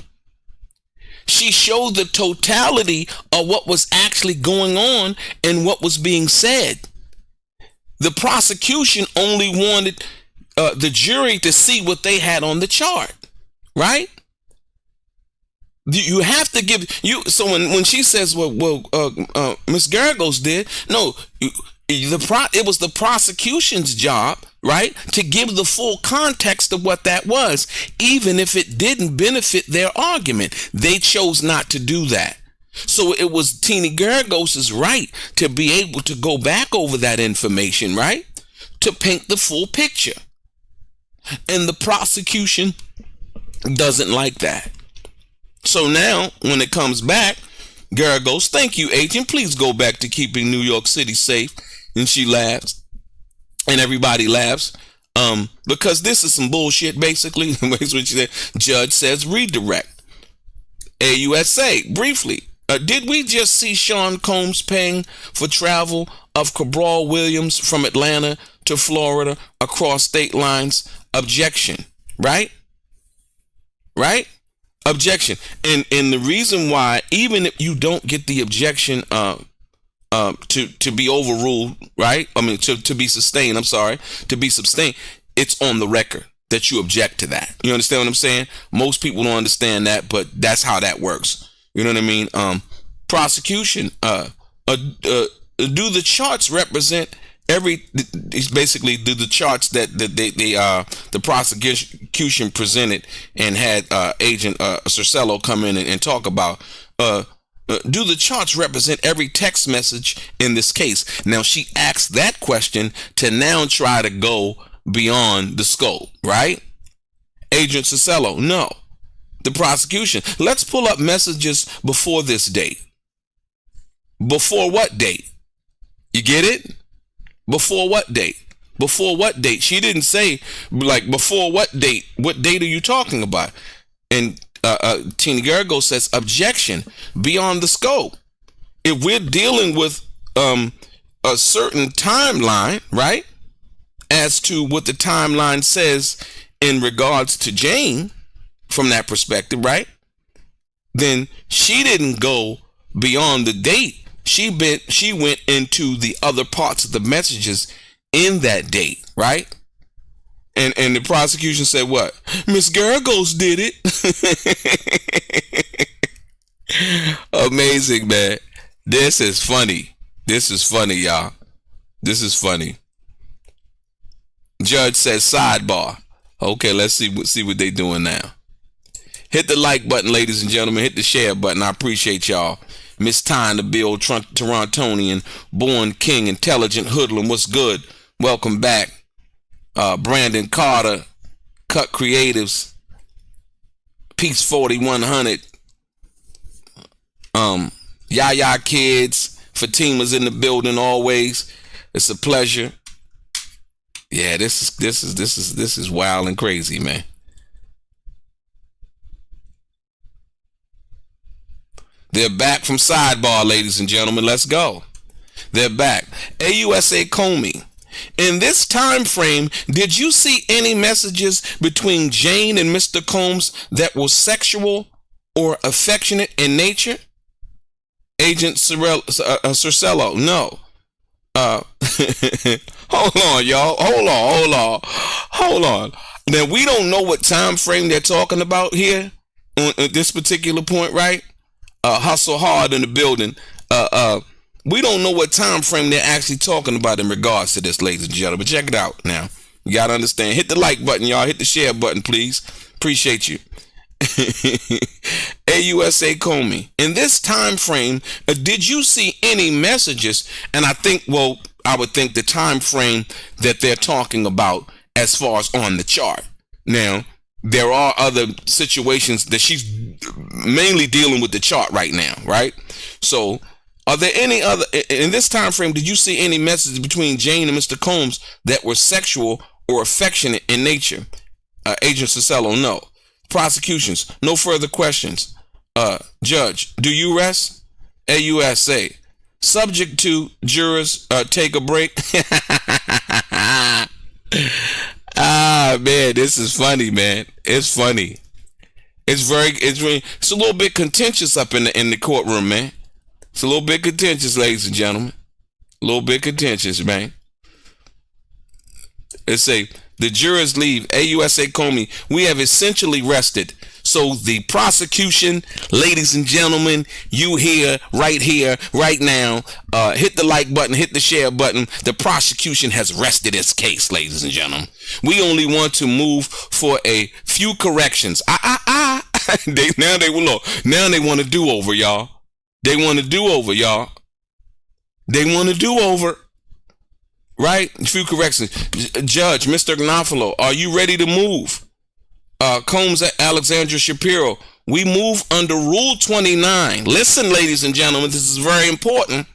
She showed the totality of what was actually going on and what was being said. The prosecution only wanted the jury to see what they had on the chart, right? You have to give you. So when she says, "Well, Miss Geragos did," no, it was the prosecution's job, right, to give the full context of what that was, even if it didn't benefit their argument. They chose not to do that. So it was Teeny Geragos's right to be able to go back over that information, right, to paint the full picture. And the prosecution doesn't like that. So now, when it comes back, Geragos, thank you, agent. Please go back to keeping New York City safe. And she laughs. And everybody laughs. Because this is some bullshit, basically. Judge says redirect. AUSA, briefly. Did we just see Sean Combs paying for travel of Cabral Williams from Atlanta to Florida across state lines? Objection, right? Right? Objection. And the reason why, even if you don't get the objection to be overruled, right? I mean, to be sustained, I'm sorry, to be sustained, it's on the record. that you object to that. You understand what I'm saying? Most people don't understand that, but that's how that works. You know what I mean? Prosecution. Do the charts represent basically do the charts that the prosecution presented and had Agent Cercello come in and talk about? Do the charts represent every text message in this case? Now, she asked that question to now try to go beyond the scope, right? Agent Cercello, no. The prosecution, let's pull up messages before this date. Before what date? You get it? Before what date? Before what date? She didn't say, like, before what date? What date are you talking about? And Tina Gergo says, objection, beyond the scope. If we're dealing with a certain timeline, right, as to what the timeline says in regards to Jane, from that perspective, right, then she didn't go beyond the date. She went into the other parts of the messages in that date, right? And the prosecution said what? Miss Geragos did it. Amazing, man. This is funny. This is funny, y'all. This is funny. Judge says sidebar. Okay, let's see what they doing now. Hit the like button, ladies and gentlemen. Hit the share button. I appreciate y'all. Miss Tyne, the Bill Torontonian, born king, intelligent hoodlum. What's good? Welcome back. Brandon Carter, Cut Creatives, Peace 4100, Yaya Kids, Fatima's in the building always. It's a pleasure. Yeah, this is wild and crazy, man. They're back from sidebar, ladies and gentlemen. Let's go. They're back. AUSA Comey. In this time frame, did you see any messages between Jane and Mr. Combs that were sexual or affectionate in nature? Agent Cercello, no. Hold on, y'all. Hold on. Now, we don't know what time frame they're talking about here on this particular point, right? Hustle Hard in the building. We don't know what time frame they're actually talking about in regards to this, ladies and gentlemen. Check it out now. You got to understand. Hit the like button, y'all. Hit the share button, please. Appreciate you. AUSA Comey. In this time frame, did you see any messages? And I would think the time frame that they're talking about as far as on the chart. Now, there are other situations that she's mainly dealing with the chart right now, right? So, are there any other, in this time frame, did you see any messages between Jane and Mr. Combs that were sexual or affectionate in nature? Agent Cercello, no. Prosecutions, no further questions. Judge, do you rest? AUSA, subject to jurors take a break. Man, this is funny, man. It's funny. It's a little bit contentious up in the courtroom, man. It's a little bit contentious, ladies and gentlemen. A little bit contentious, man. Let's say the jurors leave. AUSA Comey, we have essentially rested. So the prosecution, ladies and gentlemen, you here, right now, hit the like button, hit the share button. The prosecution has rested its case, ladies and gentlemen. We only want to move for a few corrections. Now they want to do over, y'all. They want to do over, y'all. They want to do over. Right? A few corrections. Judge, Mr. Gnafalo, are you ready to move? Combs at Alexandra Shapiro, we move under Rule 29. Listen, ladies and gentlemen, this is very important.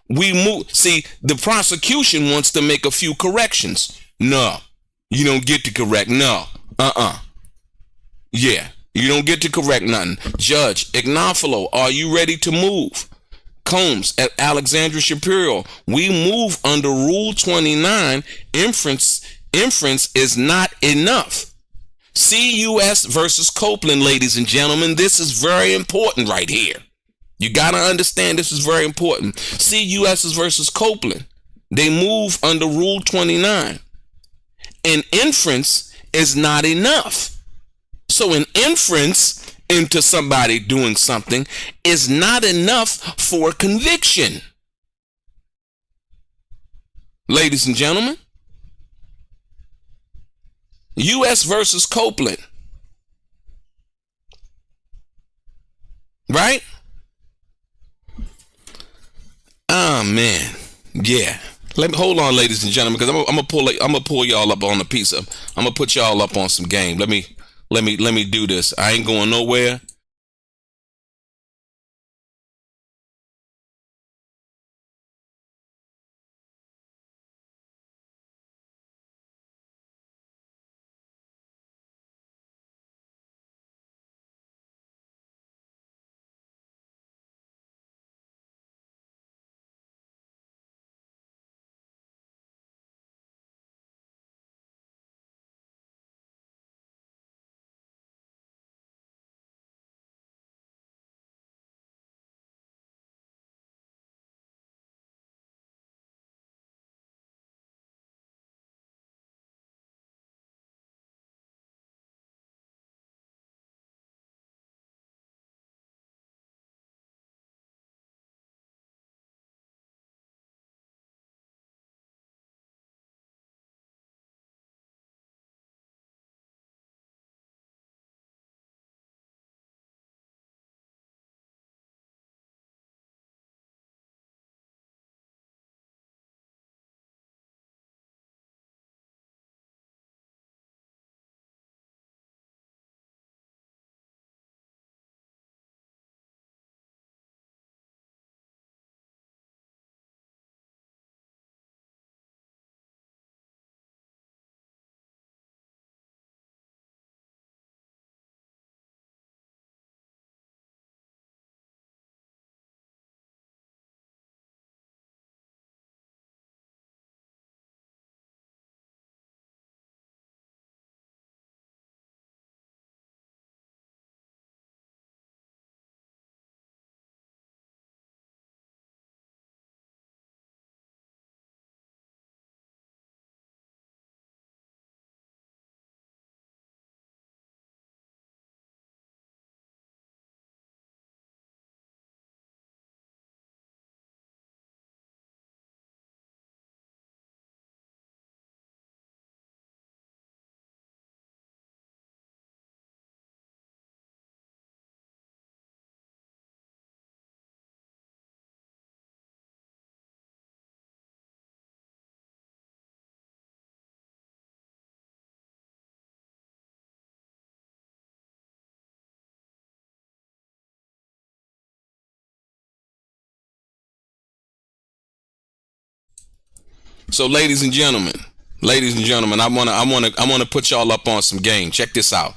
We move. See, the prosecution wants to make a few corrections. No, you don't get to correct. No. Yeah, you don't get to correct nothing. Judge Ignafalo, are you ready to move? Combs at Alexandra Shapiro, we move under Rule 29. Inference is not enough. CUS versus Copeland, ladies and gentlemen. This is very important right here. You got to understand this is very important. CUS versus Copeland. They move under Rule 29. An inference is not enough. So an inference into somebody doing something is not enough for conviction. Ladies and gentlemen, U.S. versus Copeland. Right? Oh, man. Yeah. Let me hold on, ladies and gentlemen, because I'm gonna pull y'all up on a piece of. I'm gonna put y'all up on some game. Let me do this. I ain't going nowhere. So, ladies and gentlemen, I wanna put y'all up on some game. Check this out.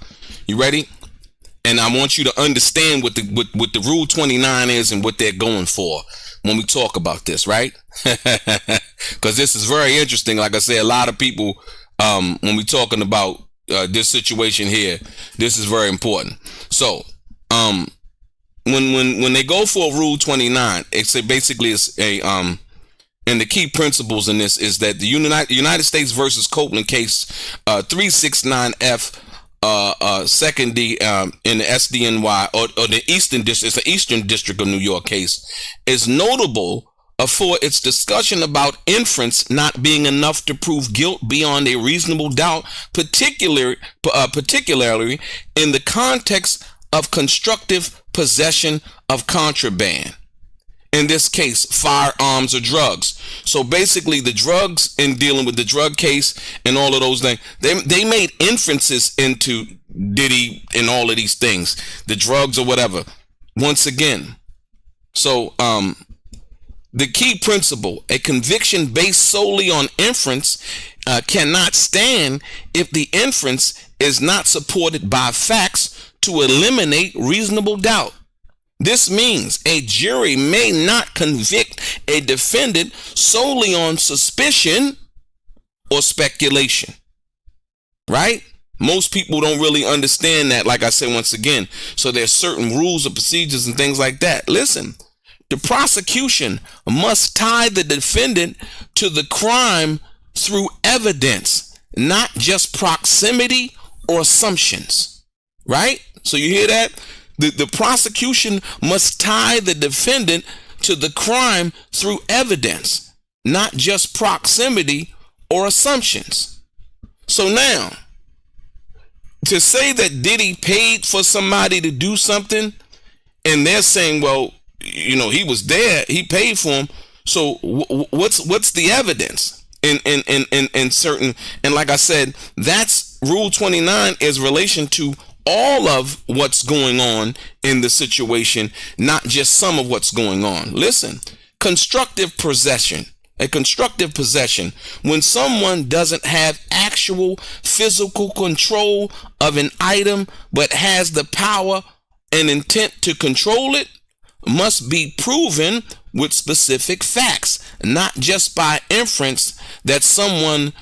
You ready? And I want you to understand what the Rule 29 is and what they're going for when we talk about this, right? Because this is very interesting. Like I say, a lot of people, when we're talking about this situation here, this is very important. So, when they go for Rule 29, it's basically and the key principles in this is that the United States versus Copeland case 369F second D in the SDNY or the Eastern District, it's the Eastern District of New York case, is notable for its discussion about inference not being enough to prove guilt beyond a reasonable doubt, particularly in the context of constructive possession of contraband. In this case, firearms or drugs. So basically, the drugs, in dealing with the drug case and all of those things, they made inferences into Diddy and all of these things, the drugs or whatever. Once again, so the key principle: a conviction based solely on inference cannot stand if the inference is not supported by facts to eliminate reasonable doubt. This means a jury may not convict a defendant solely on suspicion or speculation, right? Most people don't really understand that, like I said once again. So there's certain rules or procedures and things like that. Listen, the prosecution must tie the defendant to the crime through evidence. not just proximity or assumptions, right? So you hear that? The prosecution must tie the defendant to the crime through evidence, not just proximity or assumptions. So now, to say that Diddy paid for somebody to do something, and they're saying, well, you know, he was there, he paid for him. So what's the evidence in certain? And like I said, that's Rule 29 is relation to all of what's going on in the situation, not just some of what's going on. Listen, constructive possession. A constructive possession, when someone doesn't have actual physical control of an item but has the power and intent to control it, must be proven with specific facts, not just by inference that someone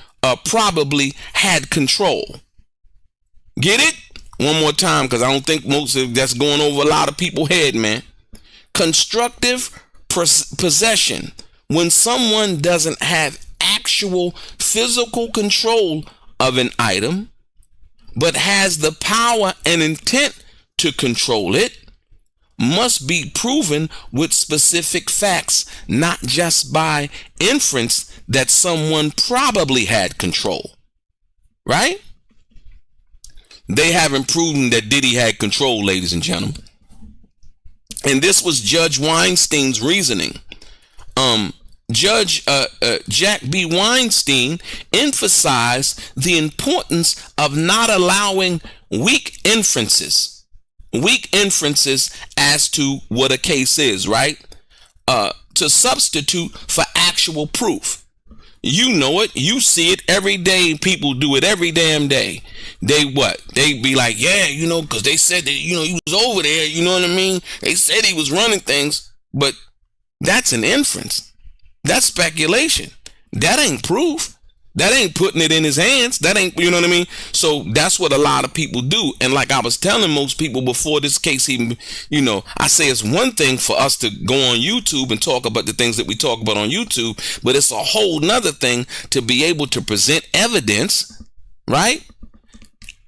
probably had control. Get it? One more time, because I don't think most of that's going over a lot of people's head, man. Constructive possession, when someone doesn't have actual physical control of an item, but has the power and intent to control it, must be proven with specific facts, not just by inference that someone probably had control. Right? They haven't proven that Diddy had control, ladies and gentlemen. And this was Judge Weinstein's reasoning. Judge Jack B. Weinstein emphasized the importance of not allowing weak inferences as to what a case is, right? To substitute for actual proof. You know it. You see it every day. People do it every damn day. They be like, yeah, you know, because they said that, you know, he was over there. You know what I mean? They said he was running things, but that's an inference. That's speculation. That ain't proof. That ain't putting it in his hands. That ain't, you know what I mean? So that's what a lot of people do. And like I was telling most people before this case even, you know, I say it's one thing for us to go on YouTube and talk about the things that we talk about on YouTube, but it's a whole nother thing to be able to present evidence, right?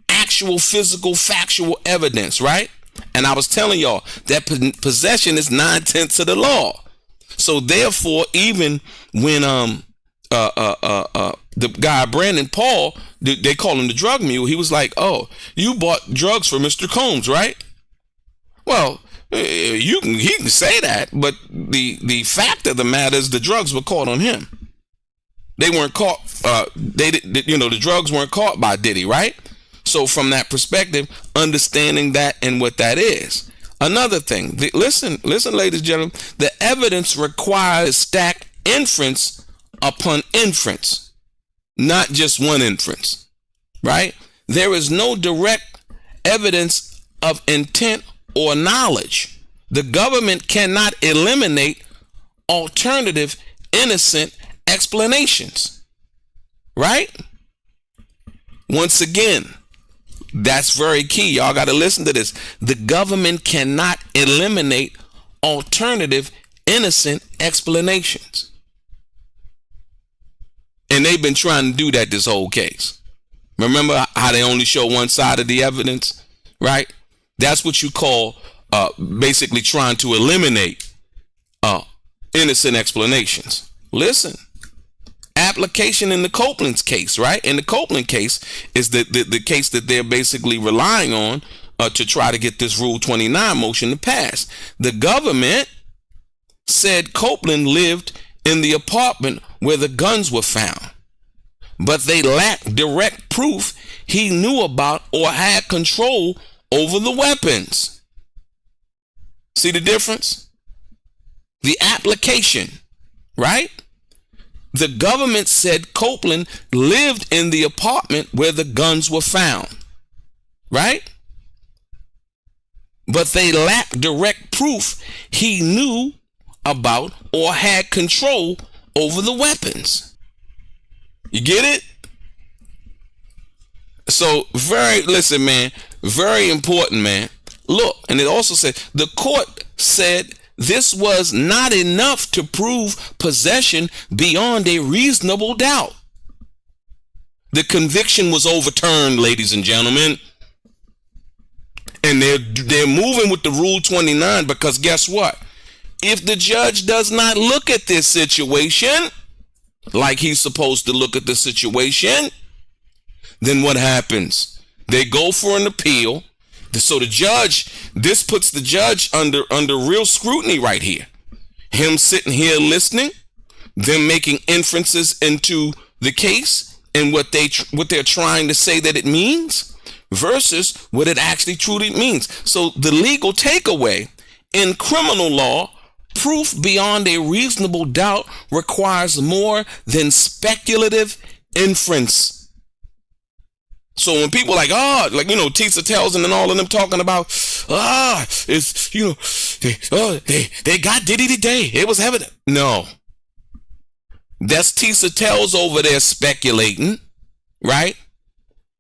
Actual physical, factual evidence, right? And I was telling y'all that possession is 9/10 of the law. So therefore, even when the guy Brandon Paul, they call him the drug mule, he was like, "Oh, you bought drugs for Mr. Combs, right?" Well, he can say that, but the fact of the matter is the drugs were caught on him. They weren't caught. The drugs weren't caught by Diddy, right? So from that perspective, understanding that and what that is. Another thing, listen, ladies and gentlemen, the evidence requires stacked inference upon inference, not just one inference, right? There is no direct evidence of intent or knowledge. The government cannot eliminate alternative innocent explanations, right? Once again, that's very key. Y'all got to listen to this. The government cannot eliminate alternative innocent explanations. And they've been trying to do that this whole case. Remember how they only show one side of the evidence, right? That's what you call basically trying to eliminate innocent explanations. Listen. Application in the Copeland's case, right? In the Copeland case is the case that they're basically relying on to try to get this Rule 29 motion to pass. The government said Copeland lived in the apartment where the guns were found, but they lacked direct proof he knew about or had control over the weapons. See the difference? The application, right? The government said Copeland lived in the apartment where the guns were found, right? But they lacked direct proof he knew about or had control over the weapons. You get it? So listen, man, very important, man. Look, and it also said the court said this was not enough to prove possession beyond a reasonable doubt. The conviction was overturned, ladies and gentlemen. And they're moving with the Rule 29 because guess what? If the judge does not look at this situation like he's supposed to look at the situation, then what happens? They go for an appeal. So the judge, this puts the judge under real scrutiny right here. Him sitting here listening, them making inferences into the case and what they're trying to say that it means versus what it actually truly means. So the legal takeaway in criminal law, proof beyond a reasonable doubt requires more than speculative inference. So when people like, Tisa Tellson and all of them talking about, it's, they got Diddy today. It was evident. No. That's Tisa Tells over there speculating, right?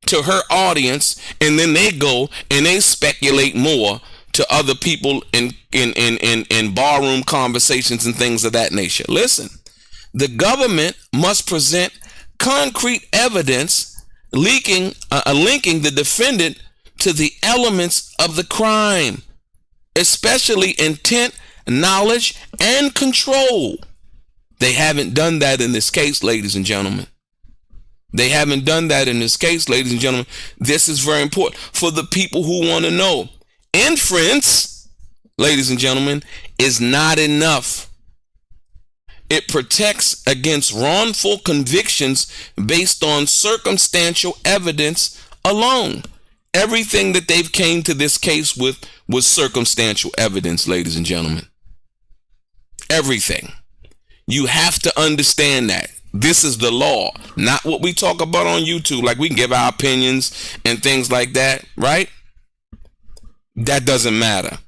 To her audience, and then they go and they speculate more to other people in barroom conversations and things of that nature. Listen, the government must present concrete evidence linking the defendant to the elements of the crime, especially intent, knowledge, and control. They haven't done that in this case, ladies and gentlemen. They haven't done that in this case, ladies and gentlemen. This is very important for the people who want to know. Inference, ladies and gentlemen, is not enough. It protects against wrongful convictions based on circumstantial evidence alone. Everything that they've came to this case with was circumstantial evidence, ladies and gentlemen. Everything. You have to understand that. This is the law, not what we talk about on YouTube. Like we can give our opinions and things like that, right? That doesn't matter.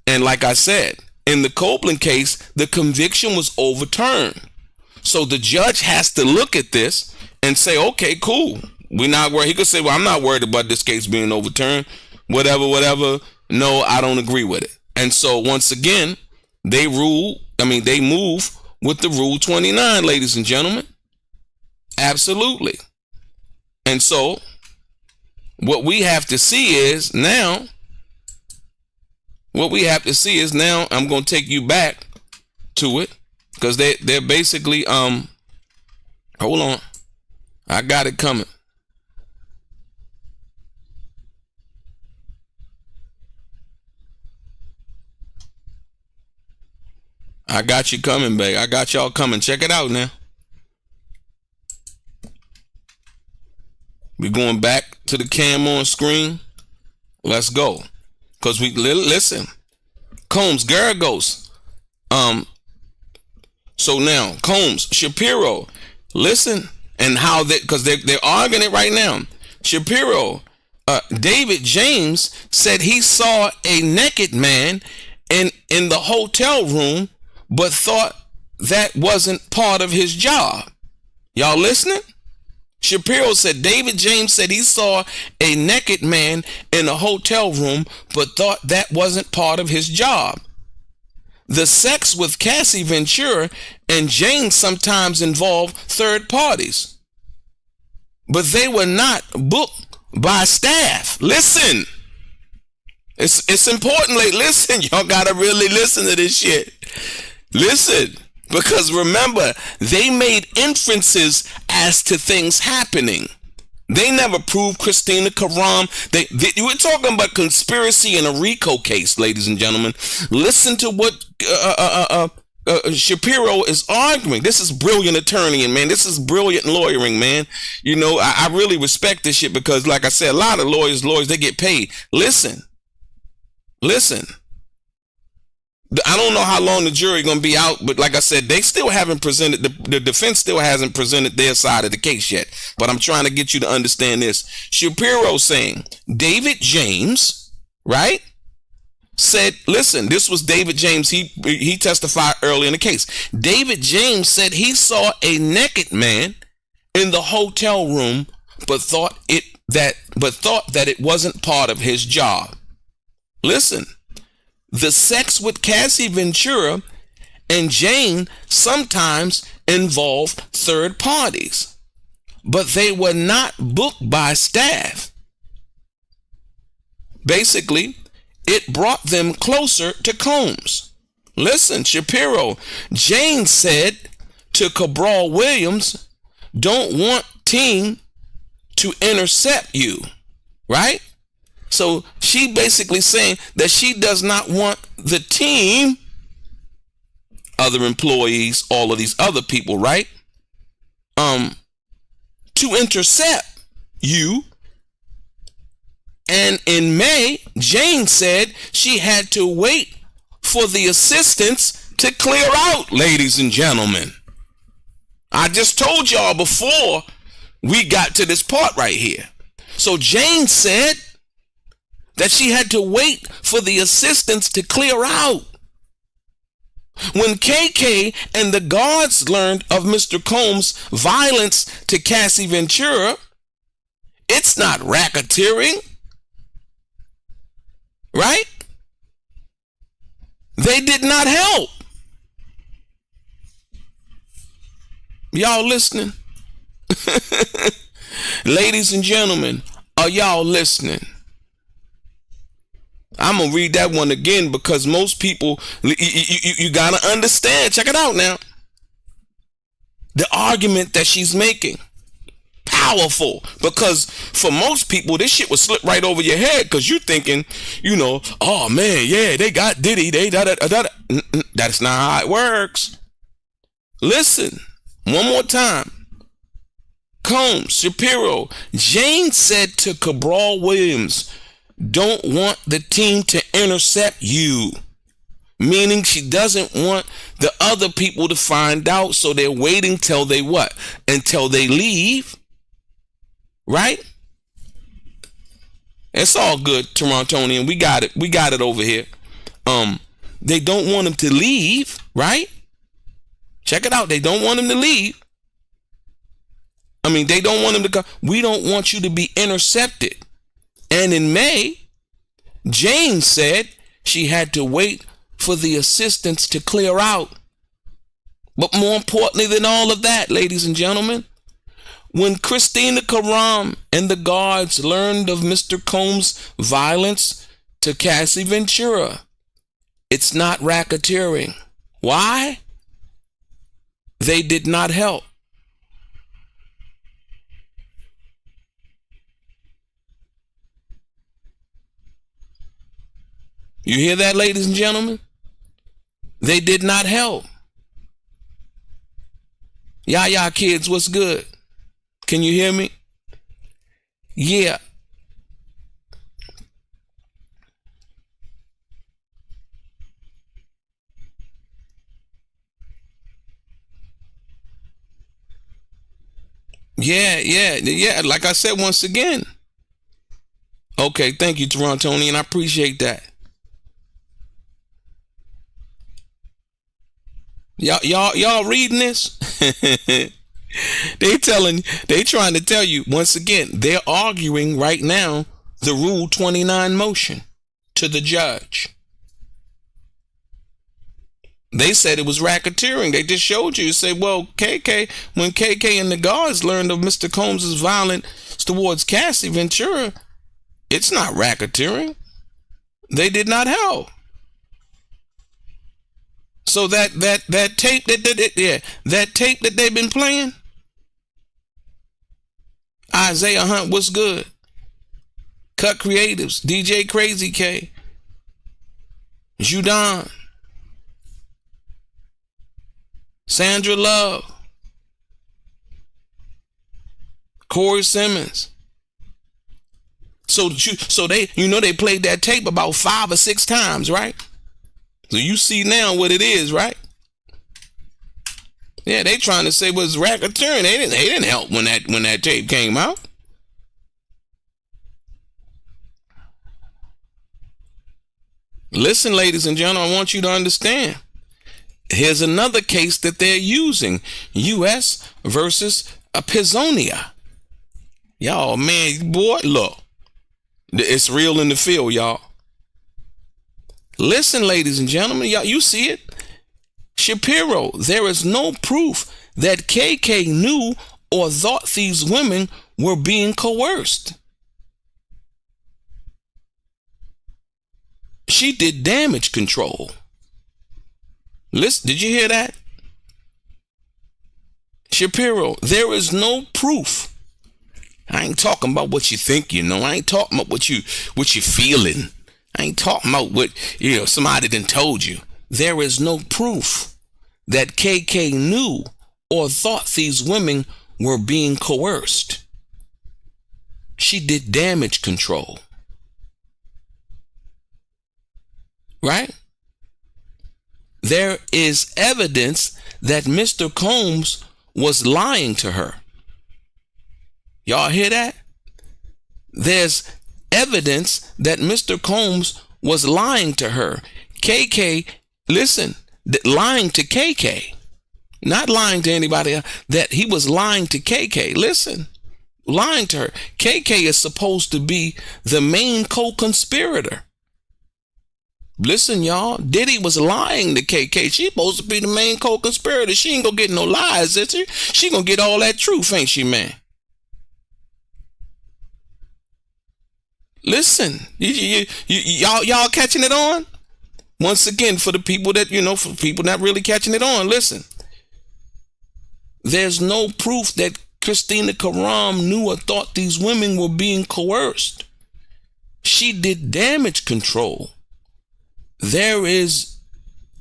And like I said, in the Copeland case, the conviction was overturned. So the judge has to look at this and say, okay, cool. We're not worried. He could say, well, I'm not worried about this case being overturned. Whatever. No, I don't agree with it. And so once again, they move with the Rule 29, ladies and gentlemen. Absolutely. And so what we have to see is now, I'm going to take you back to it because they're basically, hold on. I got it coming. I got you coming, babe. I got y'all coming. Check it out now. We're going back to the cam on screen. Let's go. Because listen. Combs, Garagos. So now, Combs, Shapiro. Listen. And how because they're arguing it right now. Shapiro, David James said he saw a naked man in the hotel room, but thought that wasn't part of his job. Y'all listening? Shapiro said David James said he saw a naked man in a hotel room, but thought that wasn't part of his job. The sex with Cassie Ventura and Jane sometimes involved third parties, but they were not booked by staff. Listen. It's important. Listen, y'all gotta really listen to this shit. Listen, because remember, they made inferences as to things happening. They never proved Christina Karam. You were talking about conspiracy in a RICO case, ladies and gentlemen. Listen to what Shapiro is arguing. This is brilliant attorneying, man. This is brilliant lawyering, man. You know, I really respect this shit because, like I said, a lot of lawyers, they get paid. Listen. I don't know how long the jury going to be out, but like I said, they still haven't presented, the defense still hasn't presented their side of the case yet. But I'm trying to get you to understand this. Shapiro saying David James, right, said, listen, this was David James. He testified early in the case. David James said he saw a naked man in the hotel room, but thought that it wasn't part of his job. Listen. The sex with Cassie Ventura and Jane sometimes involved third parties, but they were not booked by staff. Basically, it brought them closer to Combs. Listen, Shapiro, Jane said to Cabral Williams, don't want team to intercept you, right? So she basically saying that she does not want the team, other employees, all of these other people, right? To intercept you. And in May, Jane said she had to wait for the assistants to clear out, ladies and gentlemen. I just told y'all before we got to this part right here. So Jane said that she had to wait for the assistants to clear out. When KK and the guards learned of Mr. Combs' violence to Cassie Ventura, it's not racketeering, right? They did not help. Y'all listening? Ladies and gentlemen, are y'all listening? I'm going to read that one again because most people, you got to understand. Check it out now. The argument that she's making. Powerful. Because for most people, this shit will slip right over your head because you're thinking, oh man, yeah, they got Diddy. That's not how it works. Listen, one more time. Combs, Shapiro, Jane said to Cabral Williams, don't want the team to intercept you. Meaning she doesn't want the other people to find out, so they're waiting till they what? Until they leave. Right? It's all good, Torontonian. We got it. We got it over here. They don't want them to leave, right? Check it out. They don't want them to leave. They don't want them to come. We don't want you to be intercepted. And in May, Jane said she had to wait for the assistants to clear out. But more importantly than all of that, ladies and gentlemen, when Christina Karam and the guards learned of Mr. Combs' violence to Cassie Ventura, it's not racketeering. Why? They did not help. You hear that, ladies and gentlemen? They did not help. Y'all kids, what's good? Can you hear me? Yeah. Yeah. Like I said once again. Okay, thank you, Torontonian. I appreciate that. Y'all reading this? They trying to tell you once again, they're arguing right now the Rule 29 motion to the judge. They said it was racketeering. They just showed you. Say, well, when KK and the guards learned of Mr. Combs' violence towards Cassie Ventura, it's not racketeering. They did not help. So that tape that tape that they've been playing, Isaiah Hunt, what's good? Cut Creatives, DJ Crazy K, Judon, Sandra Love, Corey Simmons. So they they played that tape about 5 or 6 times, right? So you see now what it is, right? Yeah, they trying to say it was racketeering. They didn't help when that tape came out. Listen, ladies and gentlemen, I want you to understand. Here's another case that they're using. U.S. versus Pizonia. Y'all, man, boy, look. It's real in the field, y'all. Listen, ladies and gentlemen, y'all, you see it. Shapiro, there is no proof that KK knew or thought these women were being coerced. She did damage control. Listen, did you hear that? Shapiro, there is no proof. I ain't talking about what you think you know. I ain't talking about what you feeling. I ain't talking about what somebody done told you. There is no proof that KK knew or thought these women were being coerced. She did damage control. Right? There is evidence that Mr. Combs was lying to her. Y'all hear that? There's evidence that Mr. Combs was lying to her. KK, listen, lying to KK, not lying to anybody else, that he was lying to KK. Listen, lying to her. KK is supposed to be the main co-conspirator. Listen, y'all, Diddy was lying to KK. She's supposed to be the main co-conspirator. She ain't gonna get no lies, is she? She gonna get all that truth, ain't she, man? Listen, y'all catching it on? Once again, for the people that, for people not really catching it on, listen. There's no proof that Christina Karam knew or thought these women were being coerced. She did damage control. There is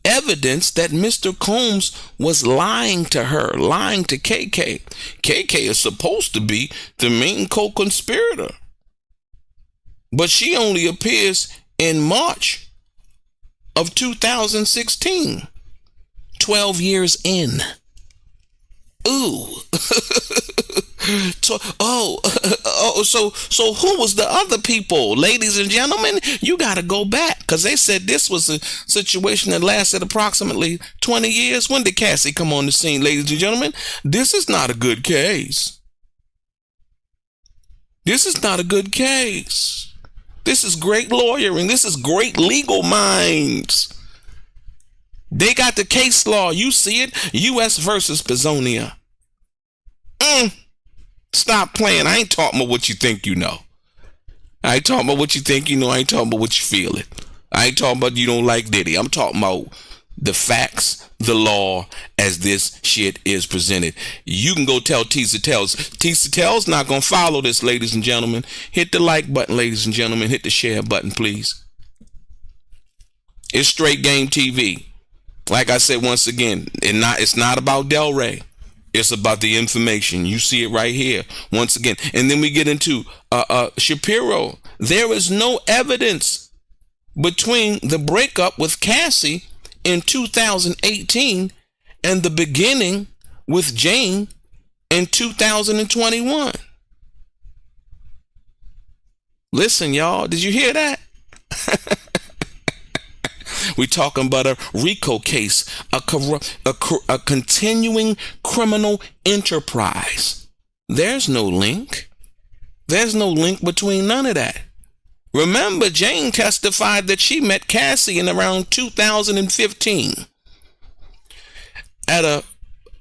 evidence that Mr. Combs was lying to her, lying to KK. KK is supposed to be the main co-conspirator. But she only appears in March of 2016, 12 years in. Ooh. So who was the other people? Ladies and gentlemen, you got to go back, because they said this was a situation that lasted approximately 20 years. When did Cassie come on the scene, ladies and gentlemen? This is not a good case. This is not a good case. This is great lawyering. This is great legal minds. They got the case law. You see it. U.S. versus Pisonia. Stop playing. I ain't talking about what you think you know. I ain't talking about what you think you know. I ain't talking about what you feel it. I ain't talking about you don't like Diddy. I'm talking about the facts, the law, as this shit is presented. You can go tell Tisa Tells. Tisa Tells not going to follow this, ladies and gentlemen. Hit the like button, ladies and gentlemen. Hit the share button, please. It's Straight Game TV. Like I said, once again, it's not about DELRAY. It's about the information. You see it right here once again. And then we get into Shapiro. There is no evidence between the breakup with Cassie in 2018 and the beginning with Jane in 2021. Listen, y'all, did you hear that? We're talking about a RICO case, a continuing criminal enterprise. There's no link. There's no link between none of that. Remember, Jane testified that she met Cassie in around 2015 at an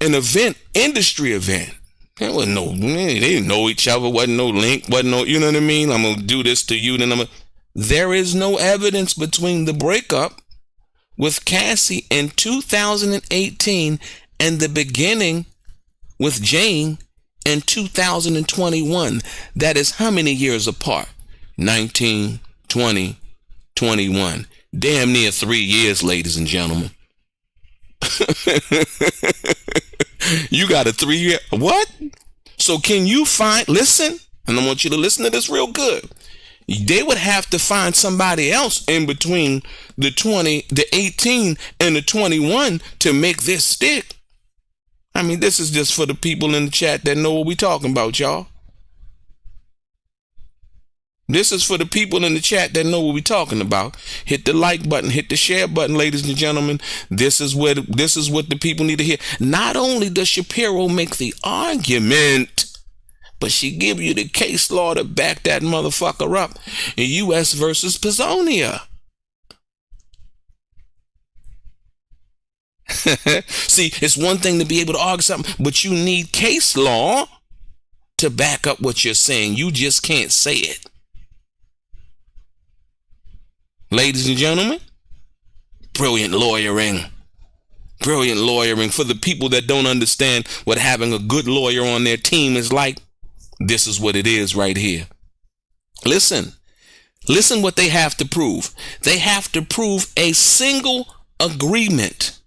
event, industry event. There was no, they didn't know each other, wasn't no link, wasn't no, you know what I mean? I'm going to do this to you, then there is no evidence between the breakup with Cassie in 2018 and the beginning with Jane in 2021. That is how many years apart? 19, 20, 21. Damn near 3 years, ladies and gentlemen. You got a 3-year, what? So can you listen, and I want you to listen to this real good. They would have to find somebody else in between the 18 and the 21 to make this stick. I mean, this is just for the people in the chat that know what we're talking about, y'all. This is for the people in the chat that know what we're talking about. Hit the like button, hit the share button, ladies and gentlemen. This is what the people need to hear. Not only does Shapiro make the argument, but she give you the case law to back that motherfucker up in U.S. versus Pisonia. See, it's one thing to be able to argue something, but you need case law to back up what you're saying. You just can't say it. Ladies and gentlemen, brilliant lawyering. Brilliant lawyering. For the people that don't understand what having a good lawyer on their team is like, this is what it is right here. Listen what they have to prove. They have to prove a single agreement.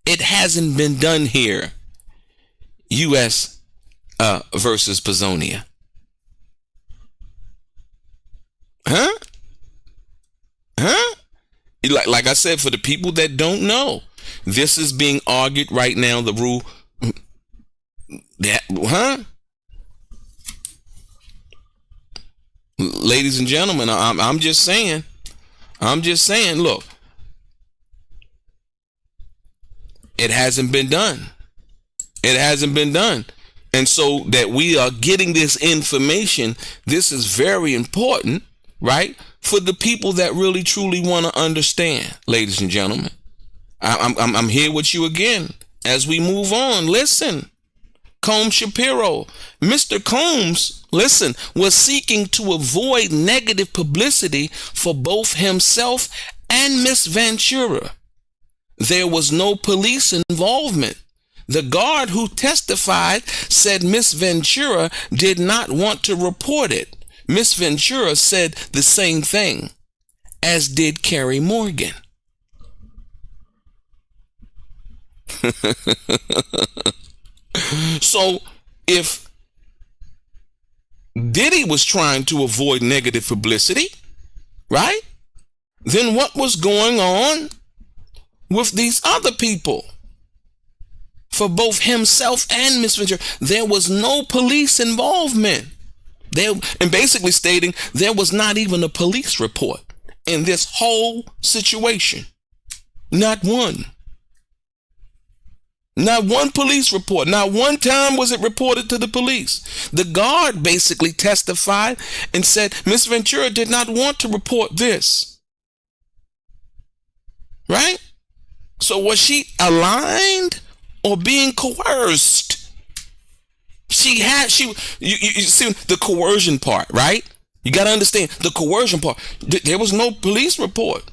It hasn't been done here. U.S. Versus Pisonia. Huh? Like I said, for the people that don't know, this is being argued right now. The rule that, ladies and gentlemen, I'm just saying, look, it hasn't been done. It hasn't been done. And so that we are getting this information, this is very important, right? For the people that really truly want to understand, ladies and gentlemen. I'm here with you again as we move on. Listen, Combs Shapiro. Mr. Combs, listen, was seeking to avoid negative publicity for both himself and Miss Ventura. There was no police involvement. The guard who testified said Miss Ventura did not want to report it. Miss Ventura said the same thing, as did Carrie Morgan. So if Diddy was trying to avoid negative publicity, right? Then what was going on with these other people? For both himself and Miss Ventura, there was no police involvement. And basically stating there was not even a police report in this whole situation. Not one. Not one police report. Not one time was it reported to the police. The guard basically testified and said Miss Ventura did not want to report this. Right? So was she aligned or being coerced? You see the coercion part, right? You got to understand the coercion part. There was no police report,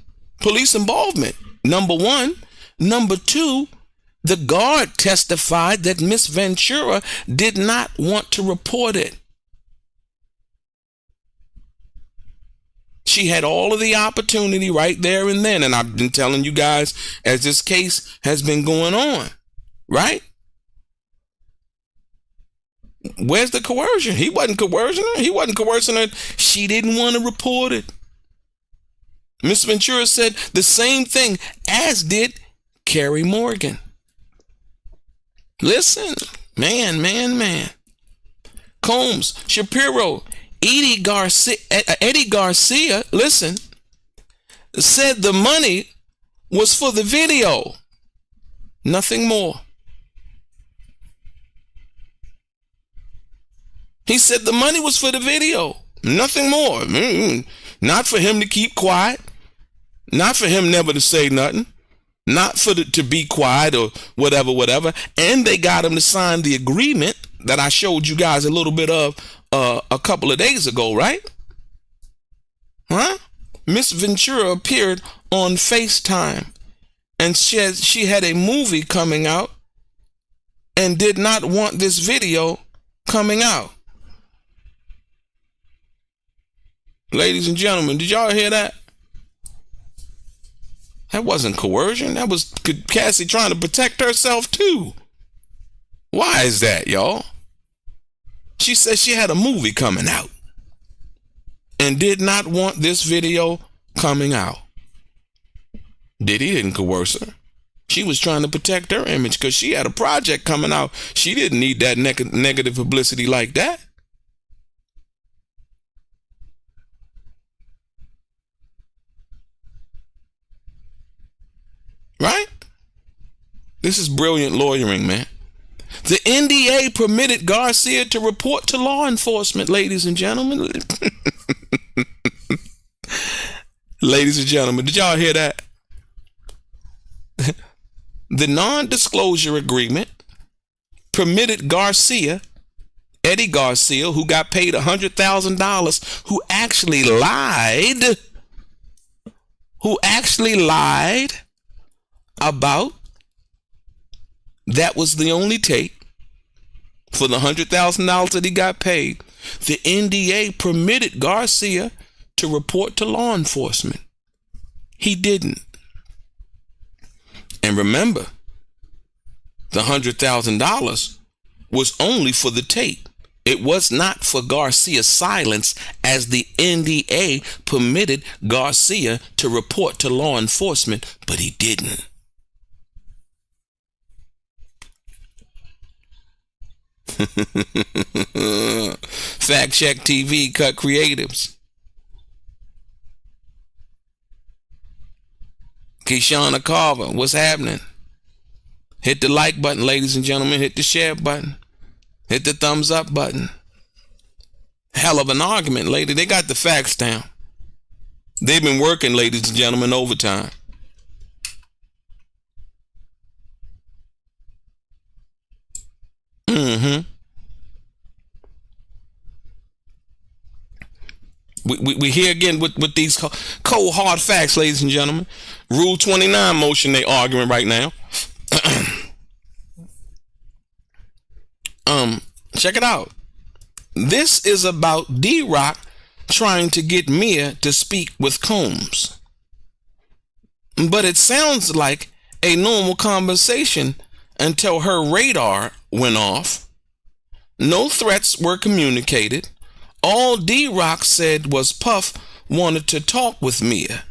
police involvement. Number one. Number two, the guard testified that Miss Ventura did not want to report it. She had all of the opportunity right there and then. And I've been telling you guys as this case has been going on, right? Where's the coercion? He wasn't coercing her. He wasn't coercing her. She didn't want to report it. Miss Ventura said the same thing, as did Carrie Morgan. Listen, man. Combs, Shapiro, Eddie Garcia, listen, said the money was for the video. Nothing more. He said the money was for the video. Nothing more. Not for him to keep quiet. Not for him never to say nothing. Not for to be quiet or whatever. And they got him to sign the agreement that I showed you guys a little bit of a couple of days ago, right? Huh? Miss Ventura appeared on FaceTime and she had a movie coming out and did not want this video coming out. Ladies and gentlemen, did y'all hear that? That wasn't coercion. That was Cassie trying to protect herself too. Why is that, y'all? She said she had a movie coming out and did not want this video coming out. Diddy didn't coerce her. She was trying to protect her image because she had a project coming out. She didn't need that negative publicity like that. Right? This is brilliant lawyering, man. The NDA permitted Garcia to report to law enforcement, ladies and gentlemen. Ladies and gentlemen, did y'all hear that? The non-disclosure agreement permitted Garcia, Eddie Garcia, who got paid $100,000, who actually lied about that was the only tape for the $100,000 that he got paid. The NDA permitted Garcia to report to law enforcement. He didn't. And remember, the $100,000 was only for the tape. It was not for Garcia's silence, as the NDA permitted Garcia to report to law enforcement, but he didn't. Fact Check TV cut creatives. Keshana Carver, what's happening? Hit the like button, ladies and gentlemen. Hit the share button. Hit the thumbs up button. Hell of an argument, lady. They got the facts down. They've been working, ladies and gentlemen, overtime. We here again with these cold hard facts, ladies and gentlemen. Rule 29 motion they arguing right now. Check it out. This is about D-Rock trying to get Mia to speak with Combs. But it sounds like a normal conversation until her radar went off. No threats were communicated. All D-Rock said was Puff wanted to talk with Mia.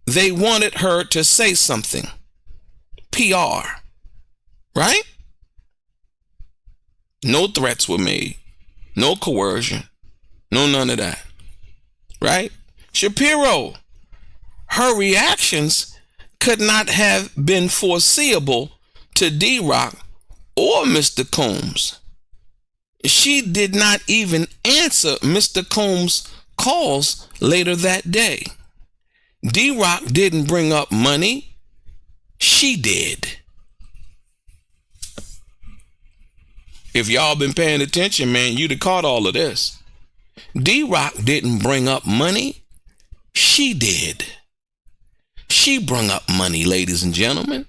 They wanted her to say something. PR. Right? No threats were made. No coercion. No none of that. Right? Shapiro. Her reactions could not have been foreseeable to D-Rock or Mr. Combs. She did not even answer Mr. Combs' calls later that day. D-Rock didn't bring up money. She did. If y'all been paying attention, man, you'd have caught all of this. D-Rock didn't bring up money. She did. She brung up money, ladies and gentlemen.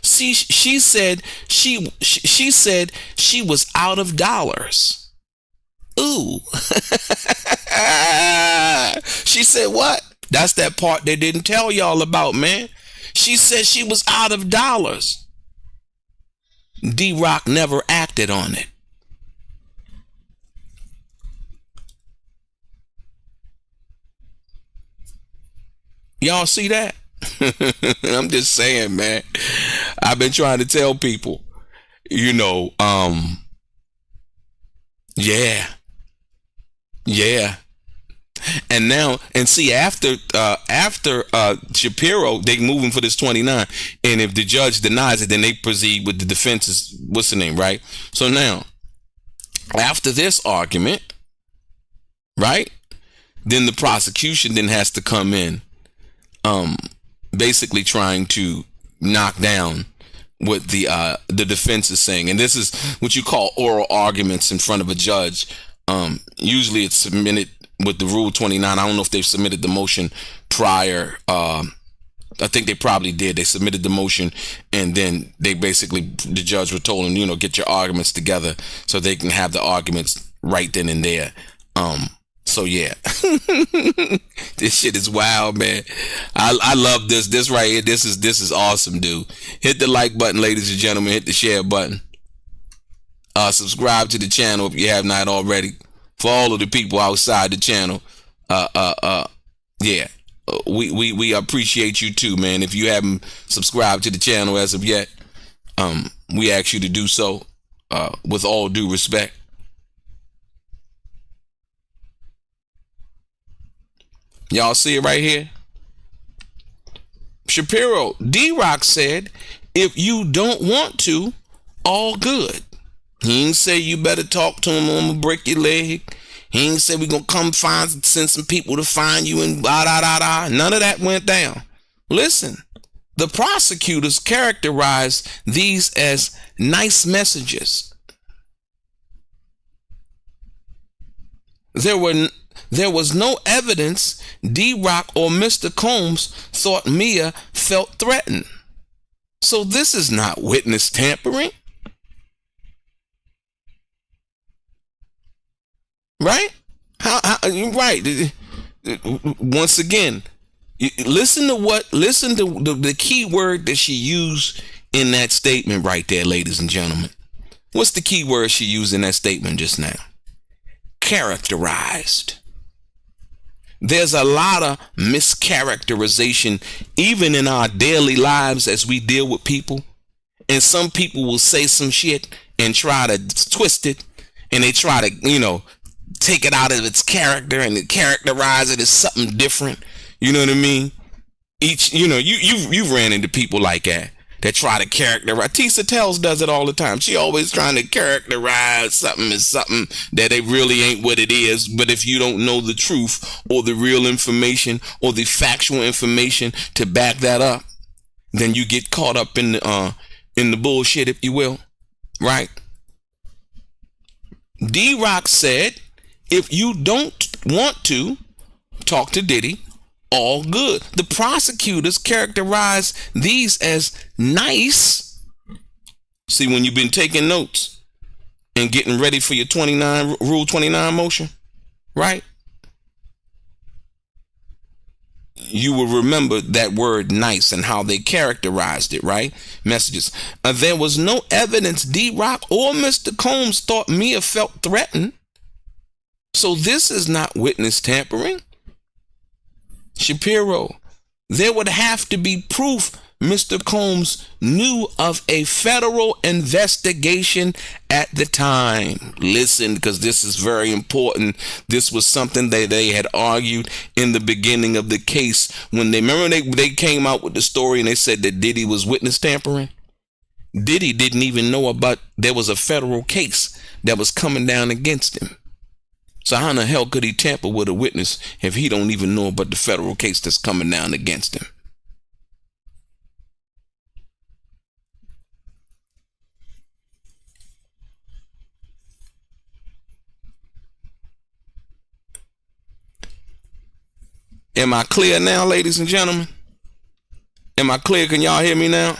See, she said she said she was out of dollars. Ooh. She said what? That's that part they didn't tell y'all about, man. She said she was out of dollars. D-Rock never acted on it. Y'all see that? I'm just saying, man. I've been trying to tell people, yeah. And now, and see, after Shapiro, they moving for this 29, and if the judge denies it, then they proceed with the defense's, what's the name, right? So now, after this argument, right, then the prosecution then has to come in, basically trying to knock down what the defense is saying. And this is what you call oral arguments in front of a judge. Usually it's submitted with the Rule 29. I don't know if they've submitted the motion prior. I think they probably did. They submitted the motion, and then they basically, the judge was told them, get your arguments together so they can have the arguments right then and there. So yeah, this shit is wild, man. I love this. This right here. This is awesome, dude. Hit the like button, ladies and gentlemen. Hit the share button. Subscribe to the channel if you have not already. For all of the people outside the channel, yeah, we appreciate you too, man. If you haven't subscribed to the channel as of yet, we ask you to do so, with all due respect. Y'all see it right here? Shapiro, D-Rock said, if you don't want to, all good. He ain't say you better talk to him, I'm gonna break your leg. He ain't say we gonna come send some people to find you and blah, da, da, da. None of that went down. Listen, the prosecutors characterized these as nice messages. There was no evidence D-Rock or Mr. Combs thought Mia felt threatened. So this is not witness tampering. Right? Right. Once again, listen to the key word that she used in that statement right there, ladies and gentlemen. What's the key word she used in that statement just now? Characterized. There's a lot of mischaracterization even in our daily lives as we deal with people. And some people will say some shit and try to twist it, and they try to, take it out of its character and characterize it as something different. You know what I mean? You've ran into people like that try to characterize. Tisa Tells does it all the time. She always trying to characterize something as something that it really ain't what it is. But if you don't know the truth or the real information or the factual information to back that up, then you get caught up in the bullshit, if you will. Right? D-Rock said, if you don't want to talk to Diddy, all good. The prosecutors characterize these as nice. See, when you've been taking notes and getting ready for your Rule 29 motion, right? You will remember that word nice and how they characterized it, right? Messages. There was no evidence D-Rock or Mr. Combs thought Mia felt threatened. So this is not witness tampering. Shapiro, there would have to be proof Mr. Combs knew of a federal investigation at the time. Listen, because this is very important. This was something that they had argued in the beginning of the case when they came out with the story and they said that Diddy was witness tampering. Diddy didn't even know about there was a federal case that was coming down against him. So how in the hell could he tamper with a witness if he don't even know about the federal case that's coming down against him? Am I clear now, ladies and gentlemen? Am I clear? Can y'all hear me now?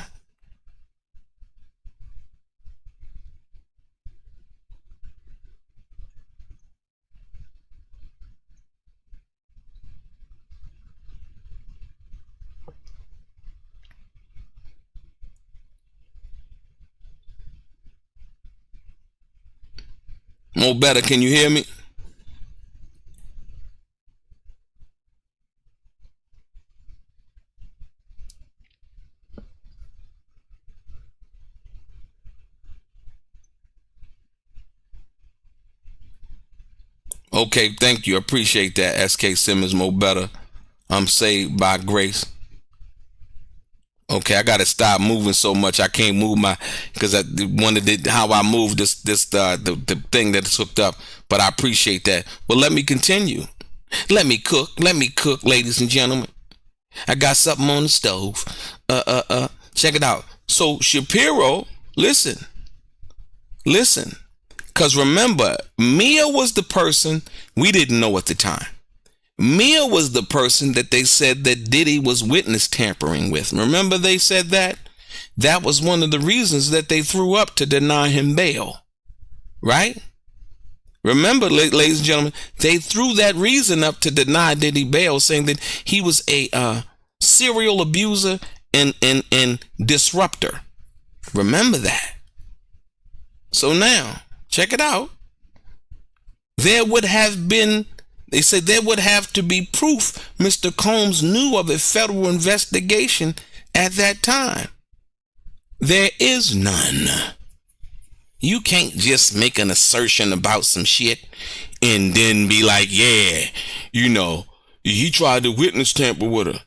More better, can you hear me? Okay, thank you. I appreciate that. SK Simmons, more better. I'm saved by grace. Okay, I gotta stop moving so much. I can't move because I wanted how I moved the thing that's hooked up. But I appreciate that. Well, let me continue. Let me cook, ladies and gentlemen. I got something on the stove. Check it out. So Shapiro, listen. Because remember, Mia was the person we didn't know at the time. Mia was the person that they said that Diddy was witness tampering with. Remember they said that? That was one of the reasons that they threw up to deny him bail. Right? Remember, ladies and gentlemen, they threw that reason up to deny Diddy bail, saying that he was a serial abuser and disruptor. Remember that. So now, check it out. They said there would have to be proof Mr. Combs knew of a federal investigation at that time. There is none. You can't just make an assertion about some shit and then be like, yeah, he tried to witness tamper with her.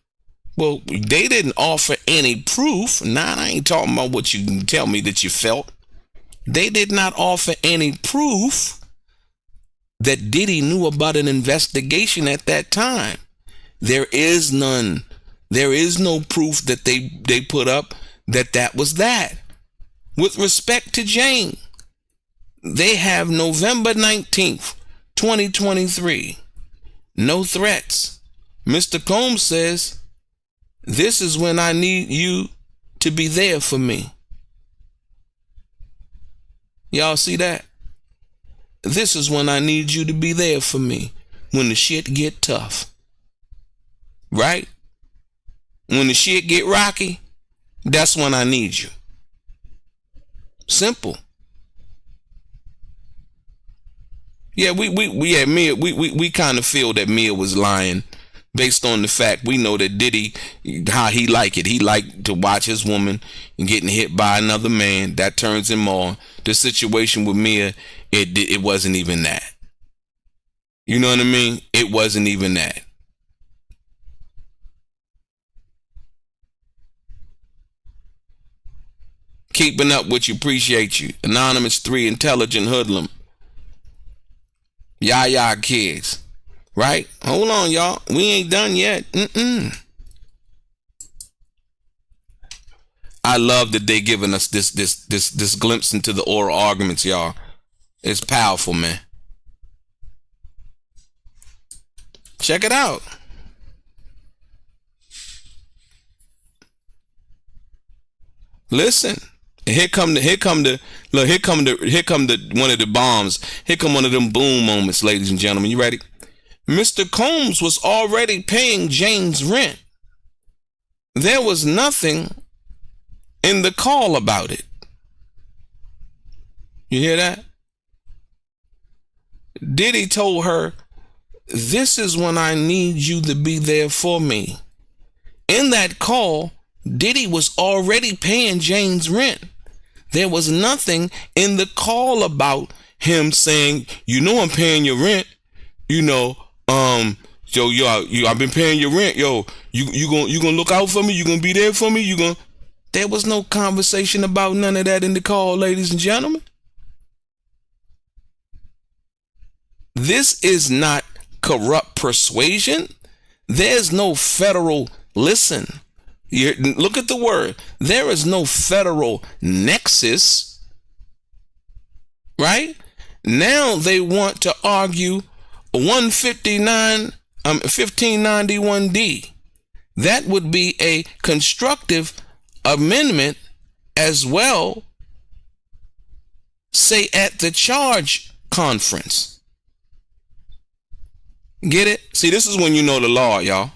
Well, they didn't offer any proof. Nah, I ain't talking about what you can tell me that you felt. They did not offer any proof that Diddy knew about an investigation at that time. There is none. There is no proof that they put up that was that. With respect to Jane, they have November 19th, 2023. No threats. Mr. Combs says, this is when I need you to be there for me. Y'all see that? This is when I need you to be there for me. When the shit get tough. Right? When the shit get rocky, that's when I need you. Simple. Yeah, we kind of feel that Mia was lying based on the fact we know that Diddy, how he like it. He liked to watch his woman getting hit by another man. That turns him on. The situation with Mia, it wasn't even that. You know what I mean? It wasn't even that. Keeping up with you, appreciate you. Anonymous 3, intelligent hoodlum. Yah kids. Right? Hold on, y'all. We ain't done yet. I love that they giving us this glimpse into the oral arguments, y'all. It's powerful, man. Check it out. Listen. Here come one of the bombs. Here come one of them boom moments, ladies and gentlemen. You ready? Mr. Combs was already paying Jane's rent. There was nothing in the call about it. You hear that? Diddy told her, this is when I need you to be there for me. In that call, Diddy was already paying Jane's rent. There was nothing in the call about him saying, you know, I'm paying your rent. You know, I've been paying your rent. Yo, you gonna look out for me? You gonna be there for me? There was no conversation about none of that in the call, ladies and gentlemen. This is not corrupt persuasion. There's no federal, listen. Look at the word. There is no federal nexus, right? Now they want to argue 1591D. That would be a constructive amendment as well, say at the charge conference. Get it? See, this is when you know the law, y'all.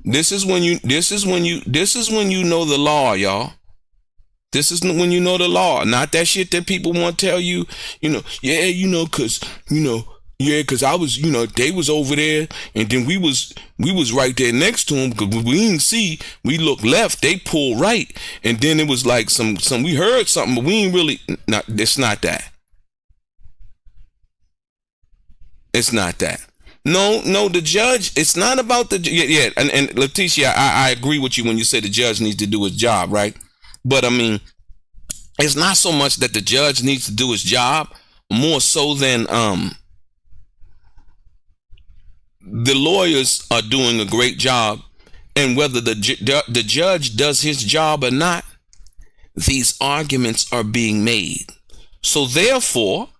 This is when you know the law, y'all. This is when you know the law, not that shit that people want to tell you, cause I was, they was over there and then we was right there next to them because we didn't see, we looked left, they pulled right. And then it was like some, we heard something, but we ain't really, it's not that. It's not that. No, the judge, it's not about the, and Letitia, I agree with you when you say the judge needs to do his job, right? But I mean, it's not so much that the judge needs to do his job, more so than the lawyers are doing a great job, and whether the judge does his job or not, these arguments are being made. So therefore,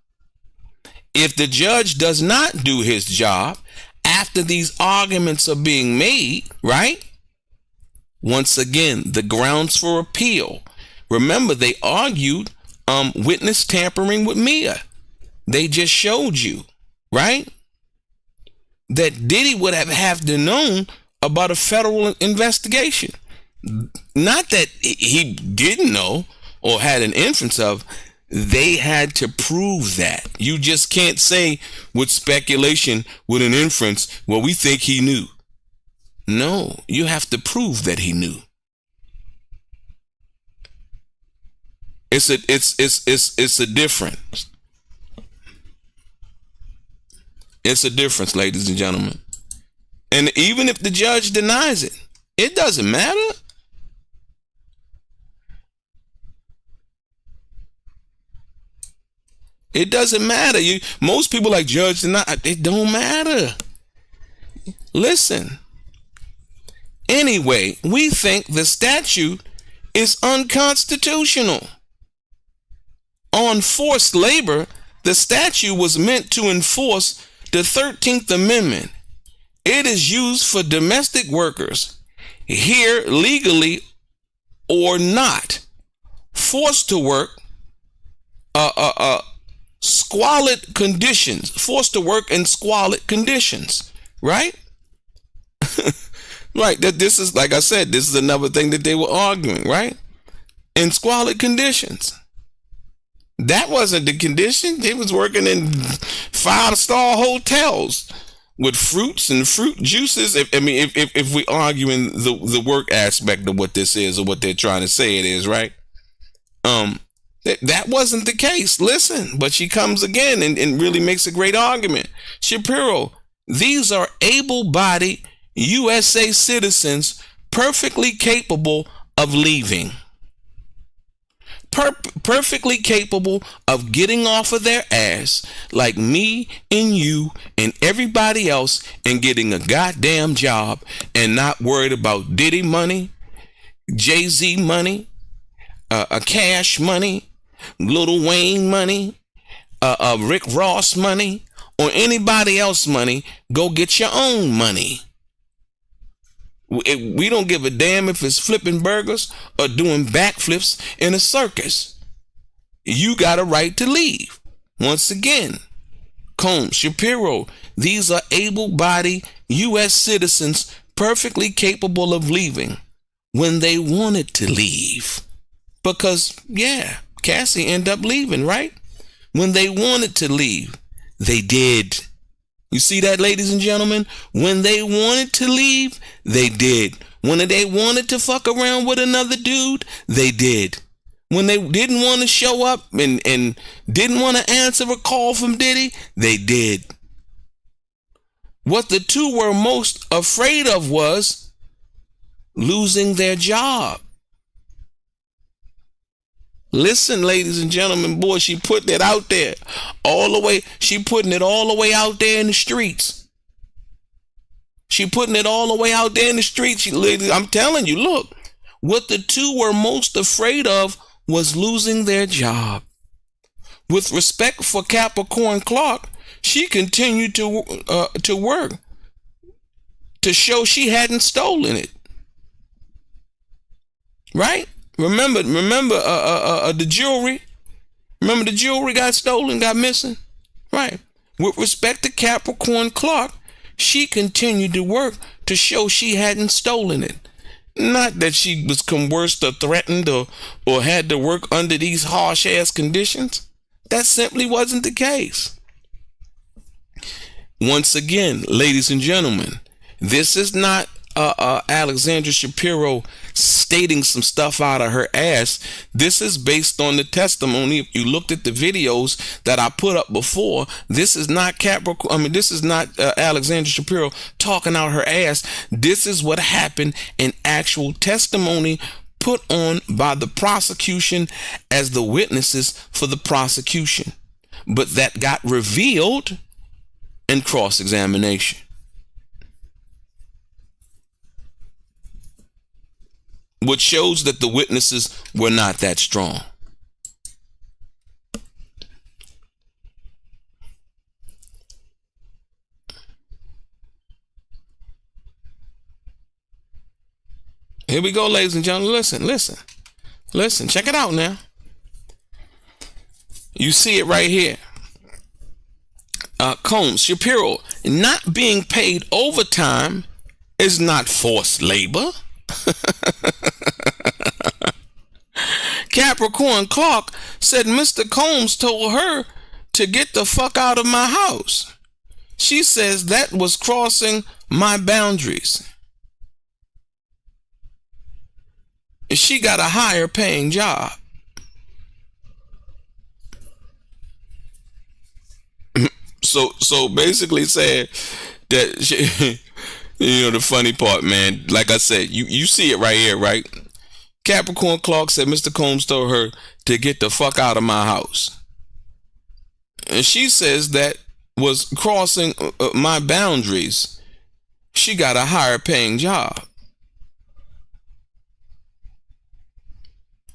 if the judge does not do his job after these arguments are being made, right? Once again, the grounds for appeal. Remember, they argued witness tampering with Mia. They just showed you, right? That Diddy would have to known about a federal investigation. Not that he didn't know or had an inference of. They had to prove that. You just can't say with speculation, with an inference, well, we think he knew. No, you have to prove that he knew. It's a difference. It's a difference, ladies and gentlemen. And even if the judge denies it, it doesn't matter. It doesn't matter. Most people like judge deny. It don't matter. Listen. Anyway, we think the statute is unconstitutional. On forced labor, The statute was meant to enforce the 13th Amendment. It is used for domestic workers, here legally or not, forced to work, squalid conditions, forced to work in squalid conditions, right? Right, that this is, like I said, this is another thing that they were arguing, right? In squalid conditions. That wasn't the condition. They was working in 5-star hotels with fruits and fruit juices. If we arguing the work aspect of what this is or what they're trying to say it is, right? That wasn't the case. Listen, but she comes again and really makes a great argument. Shapiro, these are able-bodied USA citizens perfectly capable of leaving. Perfectly capable of getting off of their ass like me and you and everybody else and getting a goddamn job and not worried about Diddy money, Jay-Z money, Cash money, Lil Wayne money, Rick Ross money, or anybody else money. Go get your own money. We don't give a damn if it's flipping burgers or doing backflips in a circus. You got a right to leave. Once again, Combs, Shapiro, these are able-bodied U.S. citizens perfectly capable of leaving when they wanted to leave. Because, yeah, Cassie ended up leaving, right? When they wanted to leave, they did. You see that, ladies and gentlemen? When they wanted to leave, they did. When they wanted to fuck around with another dude, they did. When they didn't want to show up and didn't want to answer a call from Diddy, they did. What the two were most afraid of was losing their job. Listen, ladies and gentlemen, boy, she put that out there all the way. She putting it all the way out there in the streets. She putting it all the way out there in the streets. I'm telling you, look, what the two were most afraid of was losing their job. With respect for Capricorn Clark, she continued to work to show she hadn't stolen it. Right? Remember the jewelry? Remember the jewelry got stolen, got missing? Right. With respect to Capricorn Clark, she continued to work to show she hadn't stolen it. Not that she was coerced or threatened or had to work under these harsh-ass conditions. That simply wasn't the case. Once again, ladies and gentlemen, this is not Alexandra Shapiro stating some stuff out of her ass. This is based on the testimony. If you looked at the videos that I put up before, this is not this is not Alexandra Shapiro talking out her ass. This is what happened in actual testimony put on by the prosecution as the witnesses for the prosecution, but that got revealed in cross-examination. Which shows that the witnesses were not that strong. Here we go, ladies and gentlemen. Listen. Check it out now. You see it right here. Combs, Shapiro, not being paid overtime is not forced labor. Capricorn Clark said Mr. Combs told her to get the fuck out of my house. She says that was crossing my boundaries. She got a higher paying job. So basically said that she, you know, the funny part, man, like I said, you see it right here, right? Capricorn Clark said Mr. Combs told her to get the fuck out of my house. And she says that was crossing my boundaries. She got a higher paying job.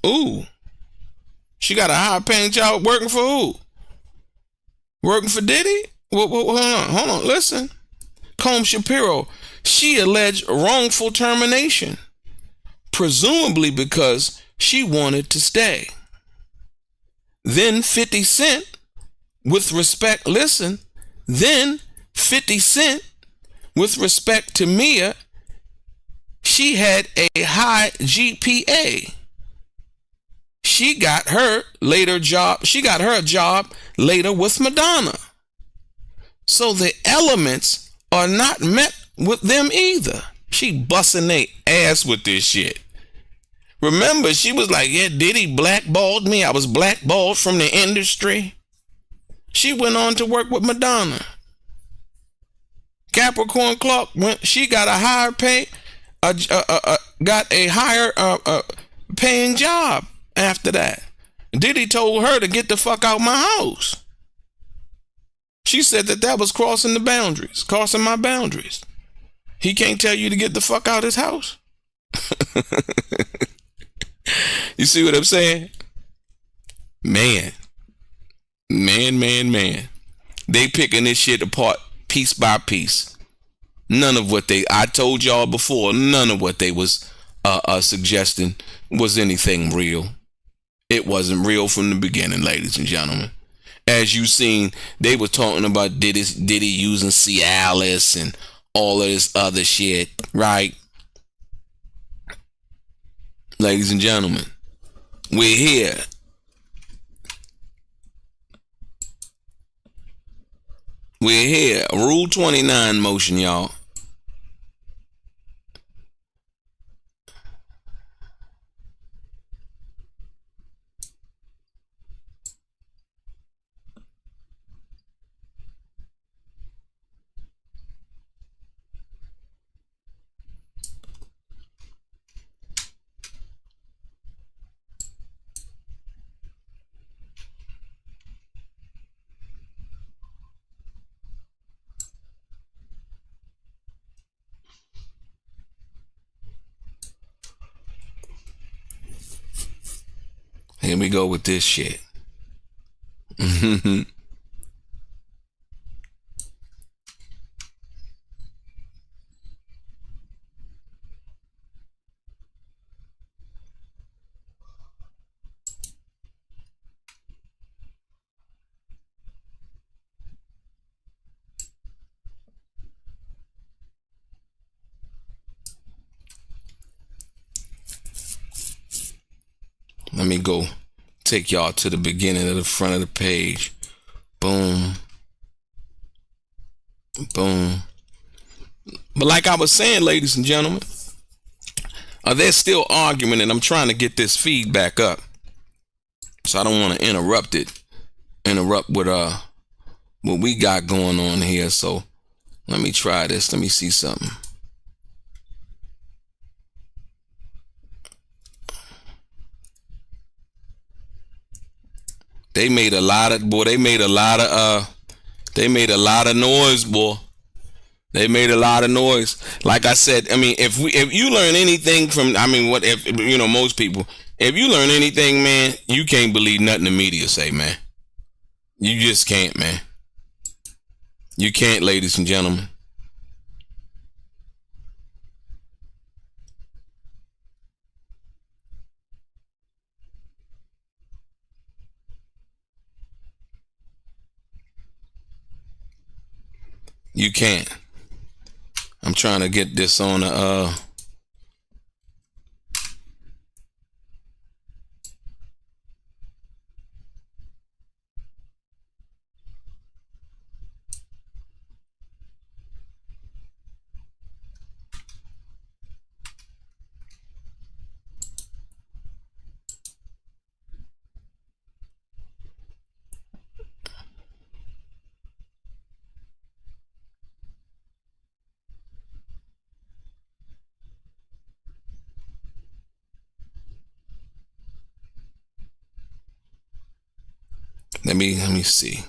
Ooh. She got a higher paying job working for who? Working for Diddy? Well, hold on, listen. Combs Shapiro, she alleged wrongful termination, presumably because she wanted to stay. Then 50 Cent, with respect, listen, then 50 Cent, with respect to Mia, she had a high GPA. She got her a job later with Madonna. So the elements are not met with them either. She busting their ass with this shit. Remember, she was like, yeah, Diddy blackballed me. I was blackballed from the industry. She went on to work with Madonna. Capricorn Clark, she got a higher pay, got a higher paying job after that. Diddy told her to get the fuck out my house. She said that was crossing my boundaries. He can't tell you to get the fuck out his house. You see what I'm saying? Man. They picking this shit apart piece by piece. I told y'all before, none of what they was suggesting was anything real. It wasn't real from the beginning, ladies and gentlemen. As you seen, they were talking about Diddy using Cialis and all of this other shit, right? Ladies and gentlemen, we're here. We're here. Rule 29 motion, y'all. Here we go with this shit. Let me go take y'all to the beginning of the front of the page. Boom. Boom. But like I was saying, ladies and gentlemen, they're still arguing, and I'm trying to get this feedback up. So I don't want to interrupt with what we got going on here. So let me try this. Let me see something. They made a lot of noise, boy. They made a lot of noise. Like I said, I mean, if you learn anything from, most people, if you learn anything, man, you can't believe nothing the media say, man. You just can't, man. You can't, ladies and gentlemen. You can't. I'm trying to get this on let me see.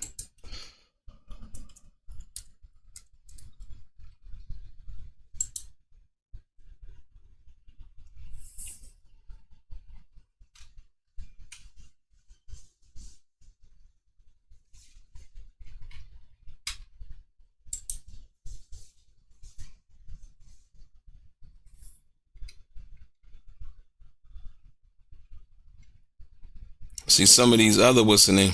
See, some of these other what's the name?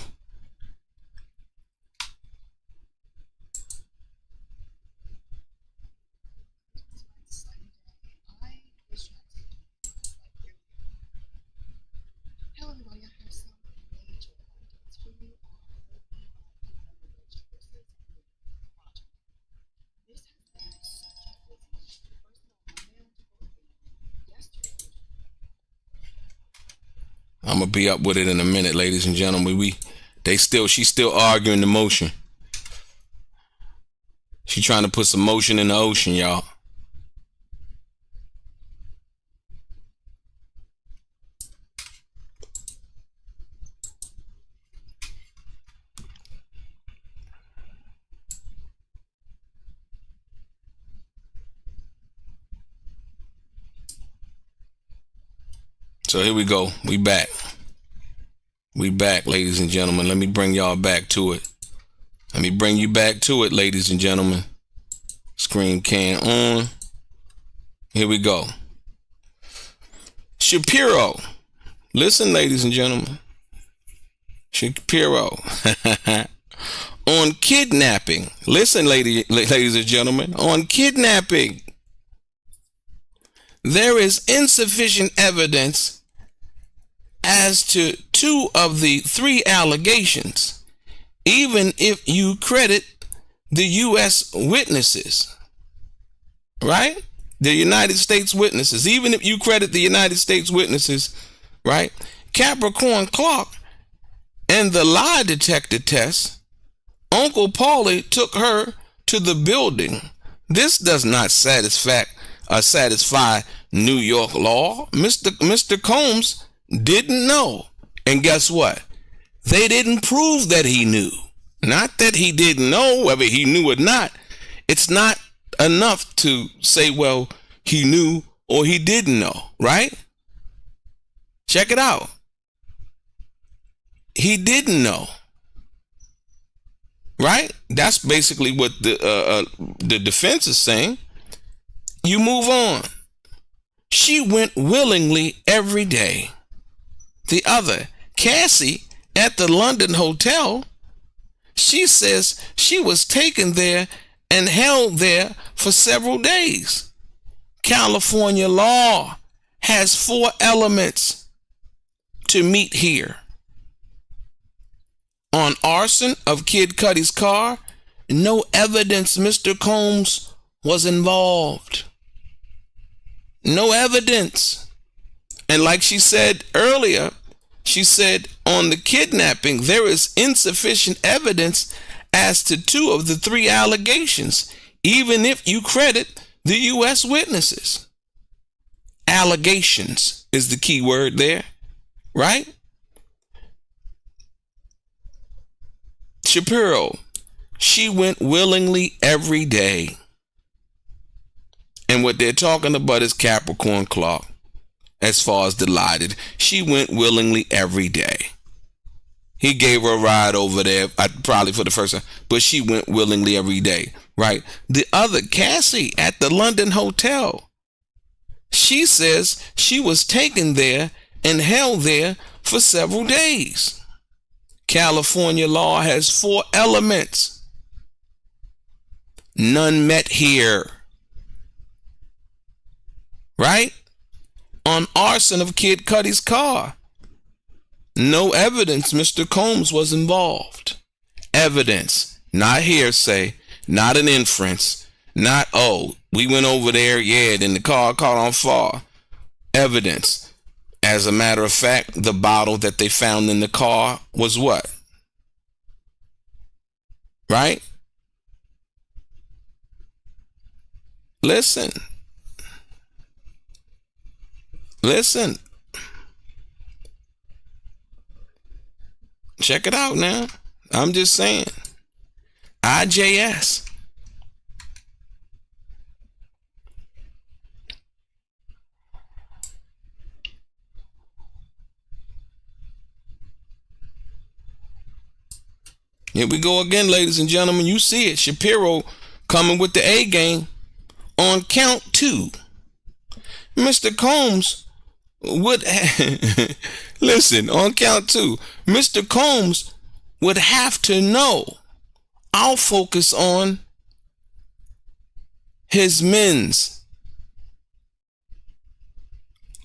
I'm gonna be up with it in a minute, ladies and gentlemen. She's still arguing the motion. She's trying to put some motion in the ocean, y'all. So here we go. We back. We back, ladies and gentlemen. Let me bring y'all back to it. Let me bring you back to it, ladies and gentlemen. Screen can on. Here we go. Shapiro. Listen, ladies and gentlemen. Shapiro. On kidnapping. Listen, ladies and gentlemen. On kidnapping. There is insufficient evidence as to 2 of the 3 allegations, even if you credit the U.S. witnesses, right? The United States witnesses, even if you credit the United States witnesses, right? Capricorn Clark and the lie detector test, Uncle Paulie took her to the building. This does not satisfy New York law. Mr. Combs didn't know. And guess what? They didn't prove that he knew. Not that he didn't know, whether he knew or not. It's not enough to say, well, he knew or he didn't know, right? Check it out. He didn't know. Right? That's basically what the defense is saying. You move on. She went willingly every day. The other, Cassie, at the London hotel, she says she was taken there and held there for several days. California law has 4 elements to meet here. On arson of Kid Cudi's car, no evidence Mr. Combs was involved. No evidence. And like she said earlier, she said on the kidnapping, there is insufficient evidence as to 2 of the 3 allegations, even if you credit the U.S. witnesses. Allegations is the key word there, right? Shapiro, she went willingly every day. And what they're talking about is Capricorn Clark. As far as delighted, she went willingly every day. He gave her a ride over there, probably for the first time, but she went willingly every day, right? The other, Cassie, at the London hotel, she says she was taken there and held there for several days. California law has 4 elements. None met here. Right? On arson of Kid Cudi's car. No evidence Mr. Combs was involved. Evidence, not hearsay, not an inference, not, oh, we went over there, yeah, then the car caught on fire. Evidence. As a matter of fact, the bottle that they found in the car was what? Right? Listen. Check it out now. I'm just saying. IJS. Here we go again, ladies and gentlemen. You see it. Shapiro coming with the A game on count 2. Mr. Combs would listen, on count two, Mr. Combs would have to know. I'll focus on his men's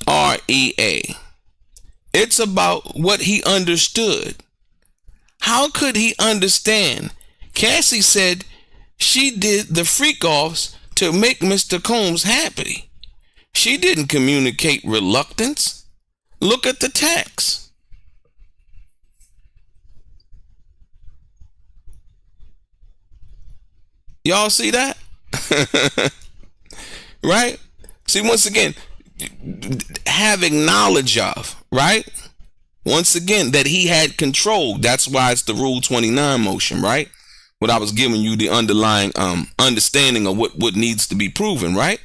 REA. It's about what he understood. How could he understand? Cassie said she did the freak-offs to make Mr. Combs happy. She didn't communicate reluctance. Look at the text. Y'all see that? Right? See, once again, having knowledge of, right? Once again, that he had control. That's why it's the Rule 29 motion, right? What I was giving you, the underlying understanding of what needs to be proven, right?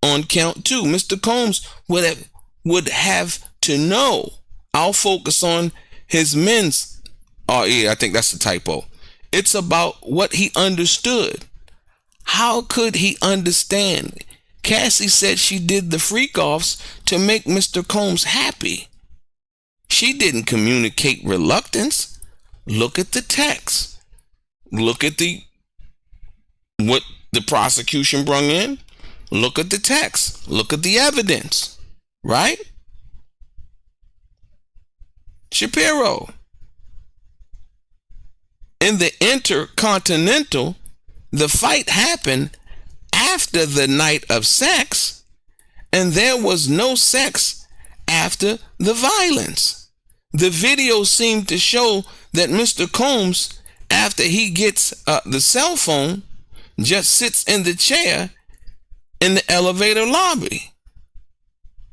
On count two, Mr. Combs would have to know. I'll focus on his men's. Oh, yeah, I think that's the typo. It's about what he understood. How could he understand? Cassie said she did the freak-offs to make Mr. Combs happy. She didn't communicate reluctance. Look at the text. Look at what the prosecution brought in. Look at the text. Look at the evidence. Right? Shapiro. In the Intercontinental, the fight happened after the night of sex, and there was no sex after the violence. The video seemed to show that Mr. Combs, after he gets the cell phone, just sits in the chair in the elevator lobby.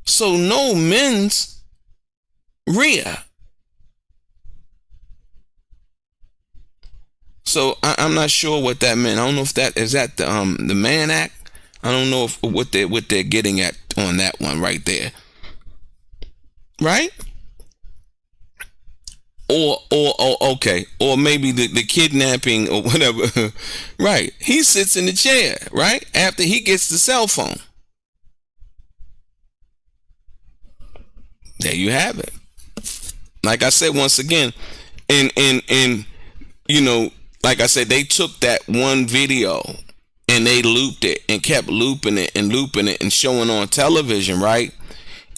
So no men's rear. So I'm not sure what that meant. I don't know if that is that the Mann Act. I don't know if what they're getting at on that one right there. Right? Or okay, or maybe the kidnapping or whatever. Right. He sits in the chair, right? After he gets the cell phone. There you have it. Like I said, once again, in you know, like I said, they took that one video and they looped it and kept looping it and showing on television, right?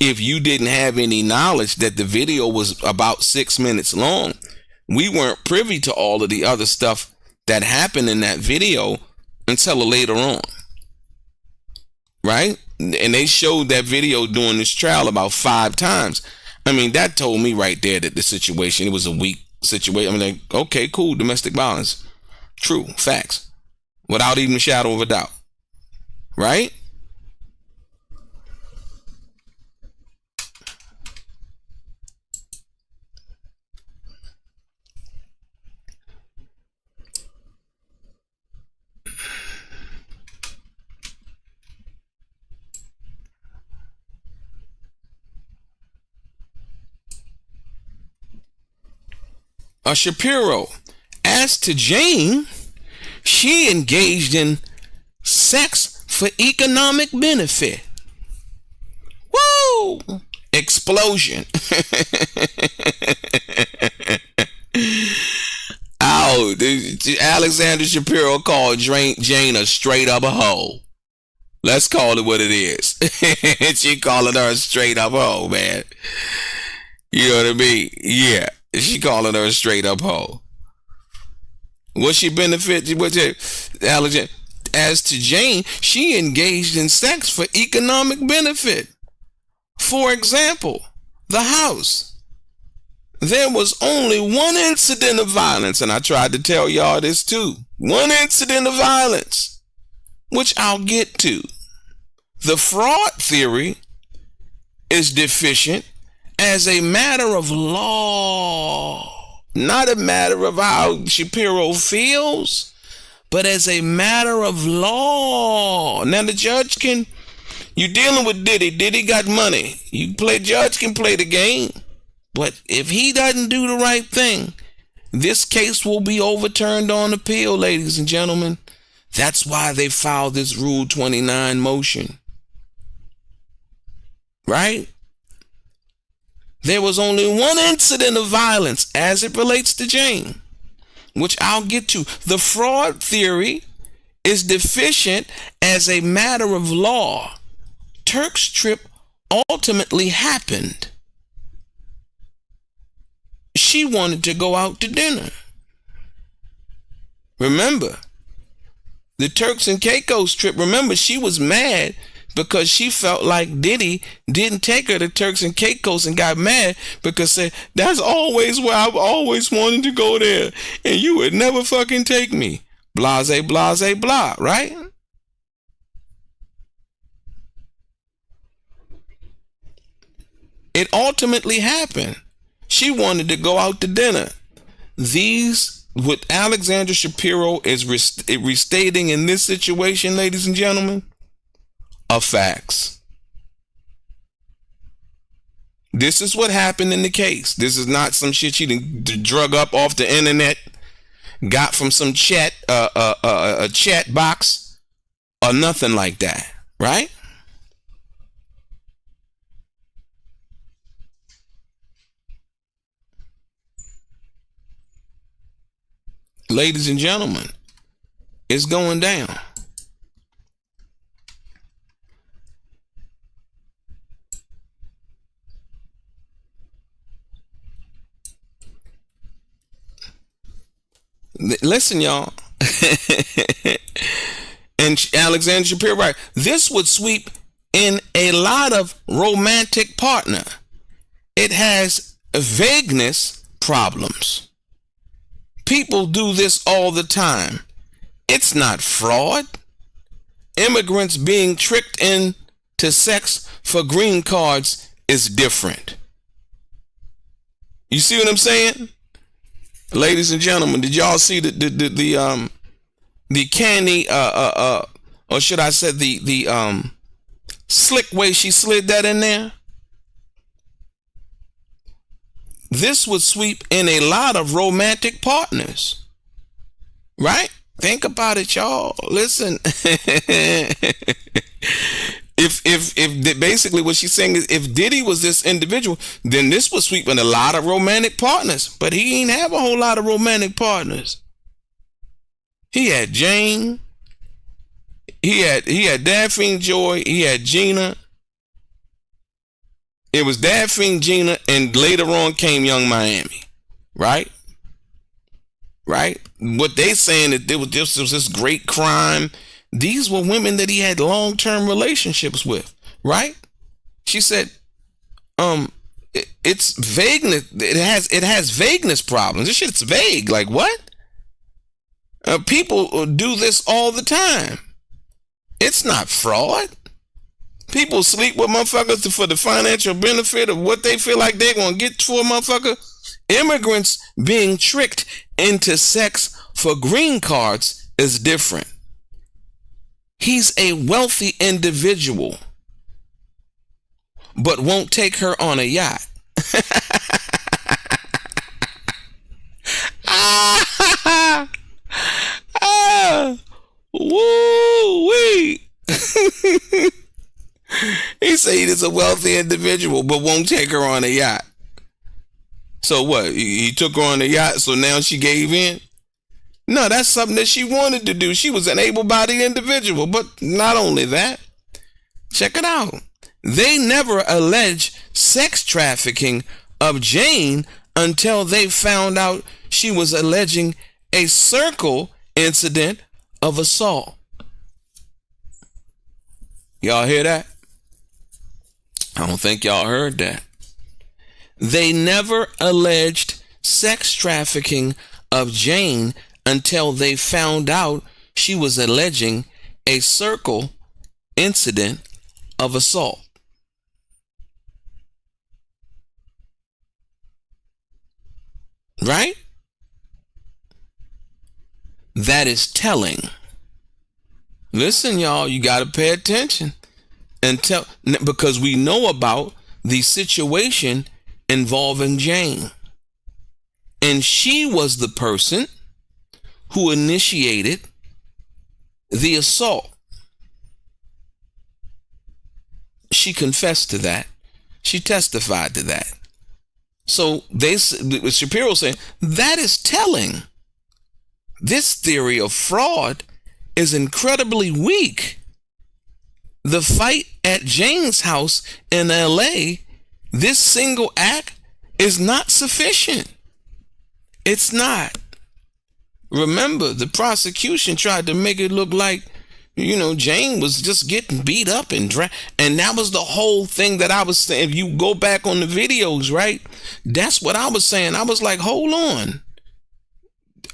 If you didn't have any knowledge that the video was about 6 minutes long, we weren't privy to all of the other stuff that happened in that video until later on, right? And they showed that video during this trial about 5 times. I mean, that told me right there that the situation, it was a weak situation. I mean, like, okay, cool, domestic violence. True, facts. Without even a shadow of a doubt. Right? Shapiro, as to Jane, she engaged in sex for economic benefit. Woo! Explosion. Oh, Alexander Shapiro called Jane a straight up a hoe. Let's call it what it is. She calling her a straight up hoe, man. You know what I mean? Yeah. She calling her a straight up hoe. What she benefit? As to Jane, she engaged in sex for economic benefit. For example, the house. There was only one incident of violence, and I tried to tell y'all this too. One incident of violence, which I'll get to. The fraud theory is deficient as a matter of law, not a matter of how Shapiro feels, but as a matter of law. Now the judge you're dealing with Diddy. Diddy got money. Judge can play the game. But if he doesn't do the right thing, this case will be overturned on appeal, ladies and gentlemen. That's why they filed this Rule 29 motion. Right? there was only one incident of violence as it relates to Jane, which I'll get to. The fraud theory is deficient as a matter of law. Turk's trip ultimately happened. She wanted to go out to dinner. Remember, the Turks and Caicos trip, remember, she was mad because she felt like Diddy didn't take her to Turks and Caicos, and got mad because said, that's always where I've always wanted to go there, and you would never fucking take me. Blase, blase, blah, right? It ultimately happened. She wanted to go out to dinner. These, what Alexandra Shapiro is restating in this situation, ladies and gentlemen, are facts. This is what happened in the case. This is not some shit she drug up off the internet, got from some chat, a chat box, or nothing like that, right? Ladies and gentlemen, it's going down. Listen, y'all. And Alexander Shapiro, right? This would sweep in a lot of romantic partner. It has vagueness problems. People do this all the time. It's not fraud. Immigrants being tricked into sex for green cards is different. You see what I'm saying? Ladies and gentlemen, did y'all see the candy or should I say the slick way she slid that in there? This would sweep in a lot of romantic partners, right? Think about it, y'all. Listen, if basically what she's saying is, if Diddy was this individual, then this would sweep in a lot of romantic partners. But he ain't have a whole lot of romantic partners. He had Jane. He had Daphne Joy. He had Gina. It was Daphne, Gina, and later on came Young Miami, right? Right? What they saying that there was this great crime. These were women that he had long-term relationships with, right? She said, it's vagueness. It has vagueness problems. This shit's vague. Like what? People do this all the time. It's not fraud. People sleep with motherfuckers for the financial benefit of what they feel like they're going to get for a motherfucker. Immigrants being tricked into sex for green cards is different. He's a wealthy individual, but won't take her on a yacht. Woo-wee. He said he's a wealthy individual, but won't take her on a yacht. So what? He took her on a yacht, so now she gave in? No, that's something that she wanted to do. She was an able-bodied individual. But not only that, check it out. They never alleged sex trafficking of Jane until they found out she was alleging a circle incident of assault. Y'all hear that? I don't think y'all heard that. They never alleged sex trafficking of Jane until they found out she was alleging a circle incident of assault. Right? That is telling. Listen, y'all, you got to pay attention and tell, because we know about the situation involving Jane. And she was the person who initiated the assault. She confessed to that. She testified to that. So Shapiro saying that is telling. This theory of fraud is incredibly weak. The fight at Jane's house in LA, this single act is not sufficient. It's not. Remember, the prosecution tried to make it look like, Jane was just getting beat up and that was the whole thing that I was saying. If you go back on the videos, right? That's what I was saying. I was like, hold on.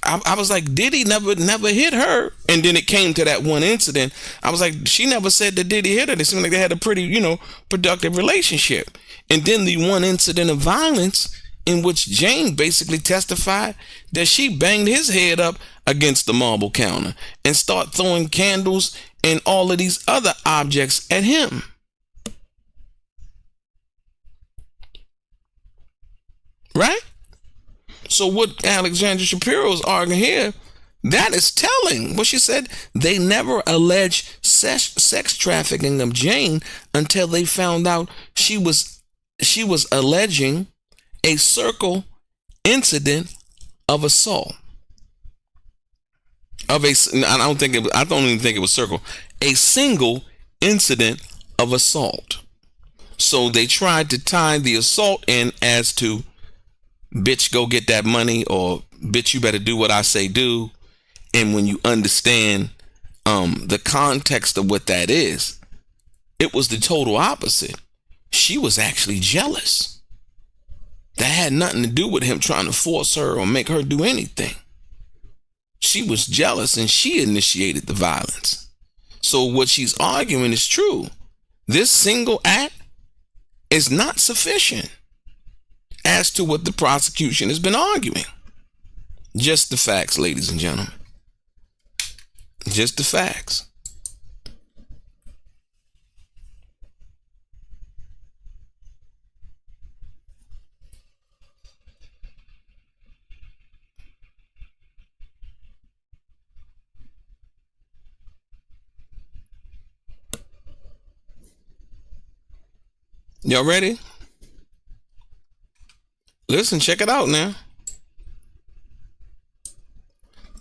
I was like, Diddy never hit her. And then it came to that one incident. I was like, she never said that Diddy hit her. It seemed like they had a pretty, productive relationship. And then the one incident of violence in which Jane basically testified that she banged his head up against the marble counter and start throwing candles and all of these other objects at him. Right? So what Alexandra Shapiro's arguing here, that is telling. What she said, they never alleged sex trafficking of Jane until they found out she was alleging a circle incident of assault. I don't even think it was circle. A single incident of assault. So they tried to tie the assault in as to, bitch, go get that money, or bitch, you better do what I say do. And when you understand the context of what that is, it was the total opposite. She was actually jealous. That had nothing to do with him trying to force her or make her do anything. She was jealous and she initiated the violence. So what she's arguing is true. This single act is not sufficient as to what the prosecution has been arguing. Just the facts, ladies and gentlemen. Just the facts. Y'all ready? Listen, check it out now.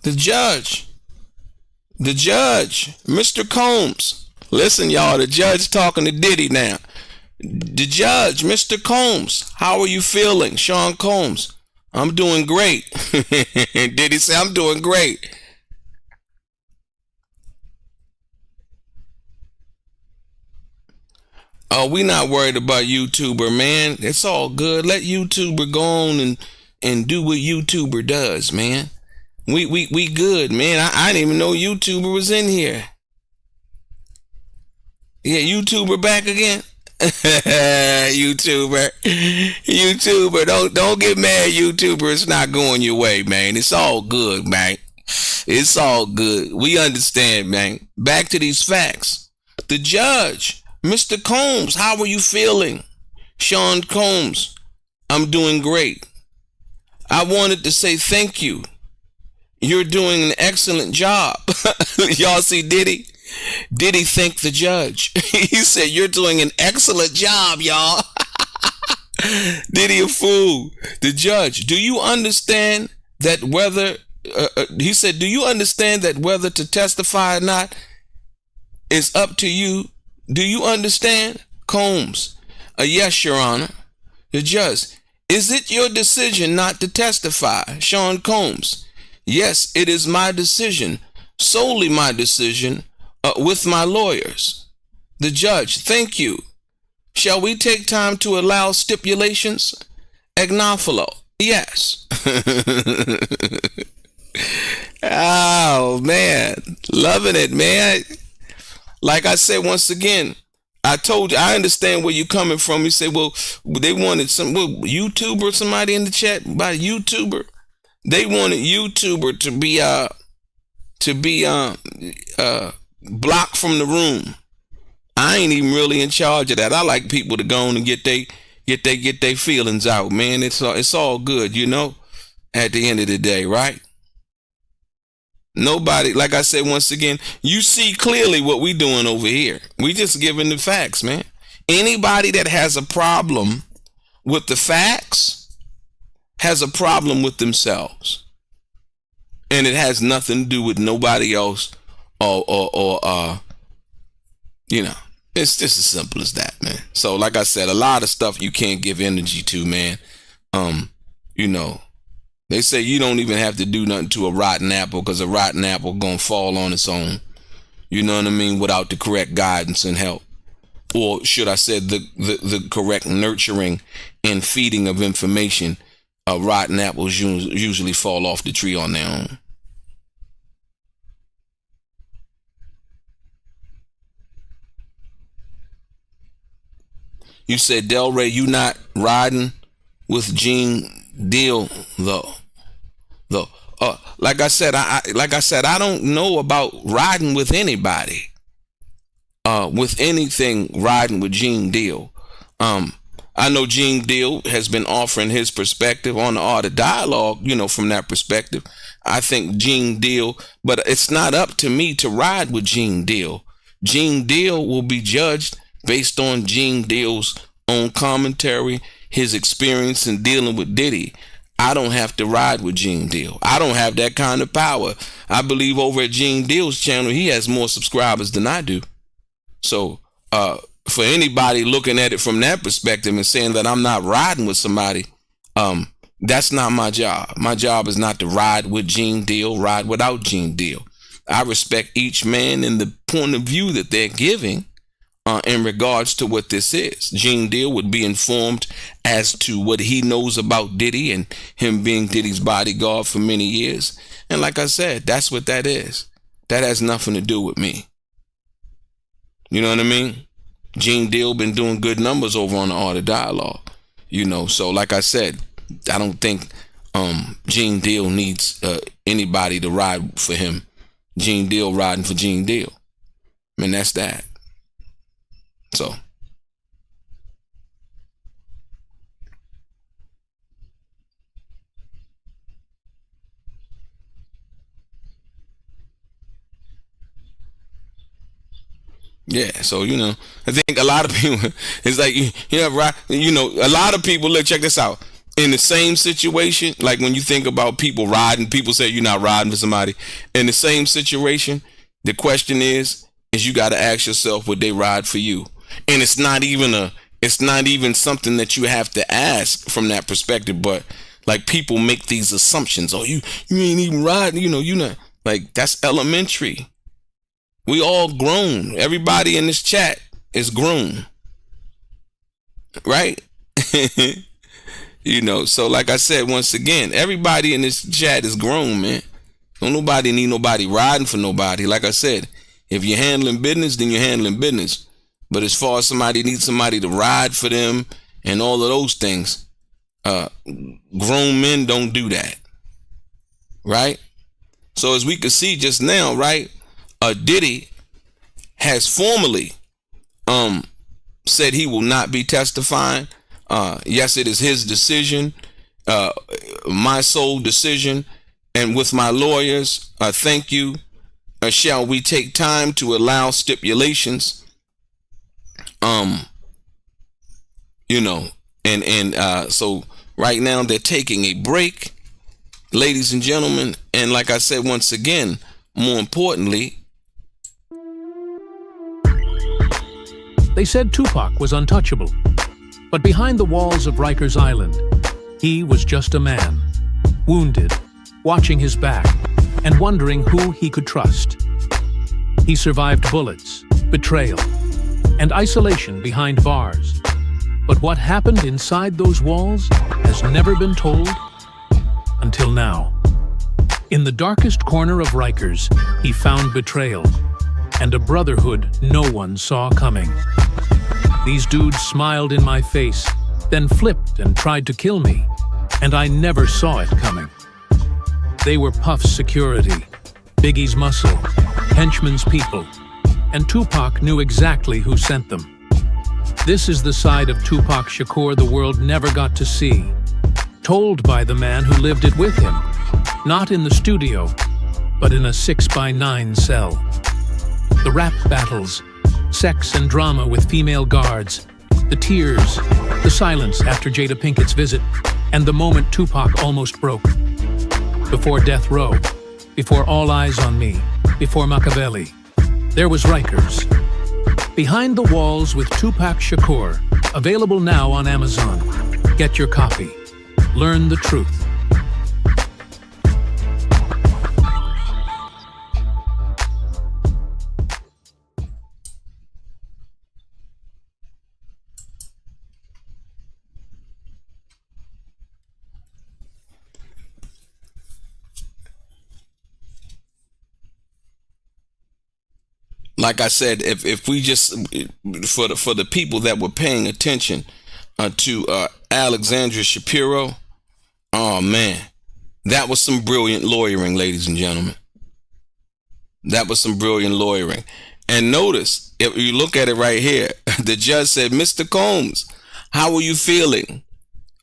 The judge, Mr. Combs. Listen, y'all, the judge talking to Diddy now. The judge, Mr. Combs, how are you feeling? Sean Combs, I'm doing great. Diddy say, I'm doing great. Oh, we not worried about YouTuber, man. It's all good. Let YouTuber go on and do what YouTuber does, man. We good, man. I didn't even know YouTuber was in here. Yeah, YouTuber back again. YouTuber, don't get mad, YouTuber. It's not going your way, man. It's all good, man. It's all good. We understand, man. Back to these facts. The judge, Mr. Combs, how are you feeling? Sean Combs, I'm doing great. I wanted to say thank you. You're doing an excellent job. Y'all see Diddy? Diddy thanked the judge. He said, you're doing an excellent job, y'all. Diddy a fool. The judge, do you understand that whether, he said, do you understand that whether to testify or not is up to you? Do you understand? Combs, yes, Your Honor. The judge, is it your decision not to testify? Sean Combs, yes, it is my decision, solely my decision, with my lawyers. The judge, thank you. Shall we take time to allow stipulations? Agnofilo, yes. Oh, man. Loving it, man. Like I said, once again, I told you, I understand where you're coming from. You say, well, they wanted some YouTuber, somebody in the chat by YouTuber. They wanted YouTuber to be blocked from the room. I ain't even really in charge of that. I like people to go on and get their feelings out, man. It's all good, at the end of the day, right? Nobody, like I said, once again, you see clearly what we doing over here. We just giving the facts, man. Anybody that has a problem with the facts, has a problem with themselves. And it has nothing to do with nobody else or you know, it's just as simple as that, man. So like I said, a lot of stuff you can't give energy to, man. You know, they say you don't even have to do nothing to a rotten apple because a rotten apple gonna fall on its own. You know what I mean? Without the correct guidance and help. Or should I say the correct nurturing and feeding of information, rotten apples usually fall off the tree on their own. You said, DELRAY, you not riding with Gene Deal though. Like I said, I don't know about riding with anybody. With anything riding with Gene Deal. I know Gene Deal has been offering his perspective on the art of dialogue, you know, from that perspective. I think Gene Deal, but it's not up to me to ride with Gene Deal. Gene Deal will be judged based on Gene Deal's own commentary, his experience in dealing with Diddy. I don't have to ride with Gene Deal. I don't have that kind of power. I believe over at Gene Deal's channel, he has more subscribers than I do. So for anybody looking at it from that perspective and saying that I'm not riding with somebody, that's not my job. My job is not to ride with Gene Deal, ride without Gene Deal. I respect each man in the point of view that they're giving in regards to what this is. Gene Deal would be informed as to what he knows about Diddy and him being Diddy's bodyguard for many years. And like I said, that's what that is. That has nothing to do with me. You know what I mean? Gene Deal been doing good numbers over on the Art of Dialogue. You know, so like I said, I don't think Gene Deal needs anybody to ride for him. Gene Deal riding for Gene Deal. I mean, that's that. So. Yeah, so, you know, I think a lot of people, it's like, you know, a lot of people, look, check this out. In the same situation, like when you think about people riding, people say you're not riding for somebody. In the same situation, the question is you got to ask yourself, would they ride for you? And it's not even something that you have to ask from that perspective, but like people make these assumptions. Oh, you ain't even riding, you know, you're not, like, that's elementary. We all grown. Everybody in this chat is grown. Right? You know, so like I said, once again, everybody in this chat is grown, man. Don't nobody need nobody riding for nobody. Like I said, if you're handling business, then you're handling business. But as far as somebody needs somebody to ride for them and all of those things, grown men don't do that. Right? So as we could see just now, right? Diddy has formally said he will not be testifying. Yes, it is his decision, my sole decision, and with my lawyers, thank you. Shall we take time to allow stipulations? You know, and so right now they're taking a break, ladies and gentlemen, and like I said once again, more importantly, They said Tupac was untouchable, but behind the walls of Rikers Island, he was just a man, wounded, watching his back, and wondering who he could trust. He survived bullets, betrayal, and isolation behind bars. But what happened inside those walls has never been told until now. In the darkest corner of Rikers, he found betrayal and a brotherhood no one saw coming. These dudes smiled in my face, then flipped and tried to kill me, and I never saw it coming. They were Puff's security, Biggie's muscle, Henchman's people, and Tupac knew exactly who sent them. This is the side of Tupac Shakur the world never got to see, told by the man who lived it with him, not in the studio, but in a 6x9 cell. The rap battles, sex and drama with female guards, the tears, the silence after Jada Pinkett's visit, and the moment Tupac almost broke. Before death row, before all eyes on me, before Machiavelli, there was Rikers. Behind the Walls with Tupac Shakur, available now on Amazon. Get your copy. Learn the truth. Like I said, if we just for the people that were paying attention to Alexandra Shapiro, oh man, that was some brilliant lawyering, ladies and gentlemen. That was some brilliant lawyering. And notice, if you look at it right here, the judge said, "Mr. Combs, how are you feeling?"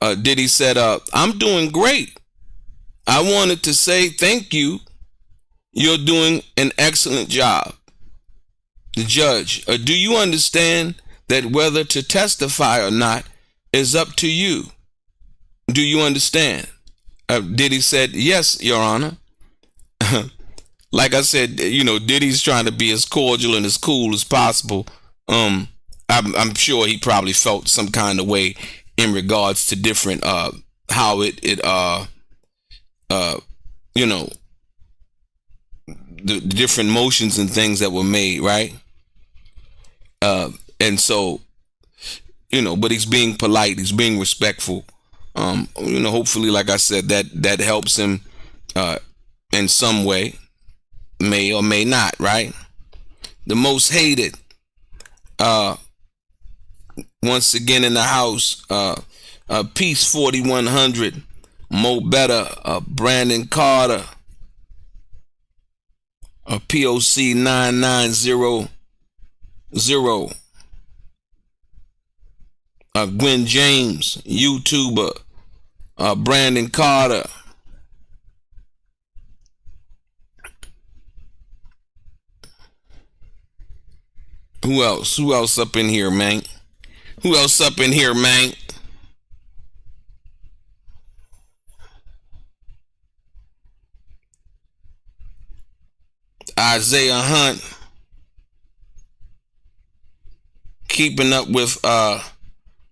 Diddy said, "I'm doing great. I wanted to say thank you. You're doing an excellent job." The judge, "Do you understand that whether to testify or not is up to you? Do you understand?" Diddy said, "Yes, Your Honor." Like I said, Diddy's trying to be as cordial and as cool as possible. I'm sure he probably felt some kind of way in regards to different how the different motions and things that were made, right? And so, but he's being polite, he's being respectful. Hopefully, like I said, that helps him in some way, may or may not, right? The most hated, once again in the house, Peace 4100, Mo Better, Brandon Carter, POC 9900, Gwen James, YouTuber, Brandon Carter, who else up in here, man? Isaiah Hunt, keeping up with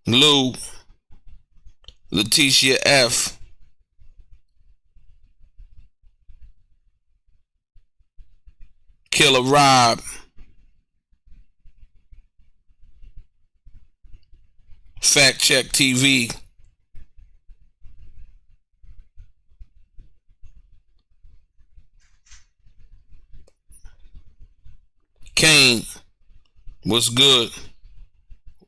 Lou, Letitia F, Killer Rob, Fact Check TV, Kane, what's good?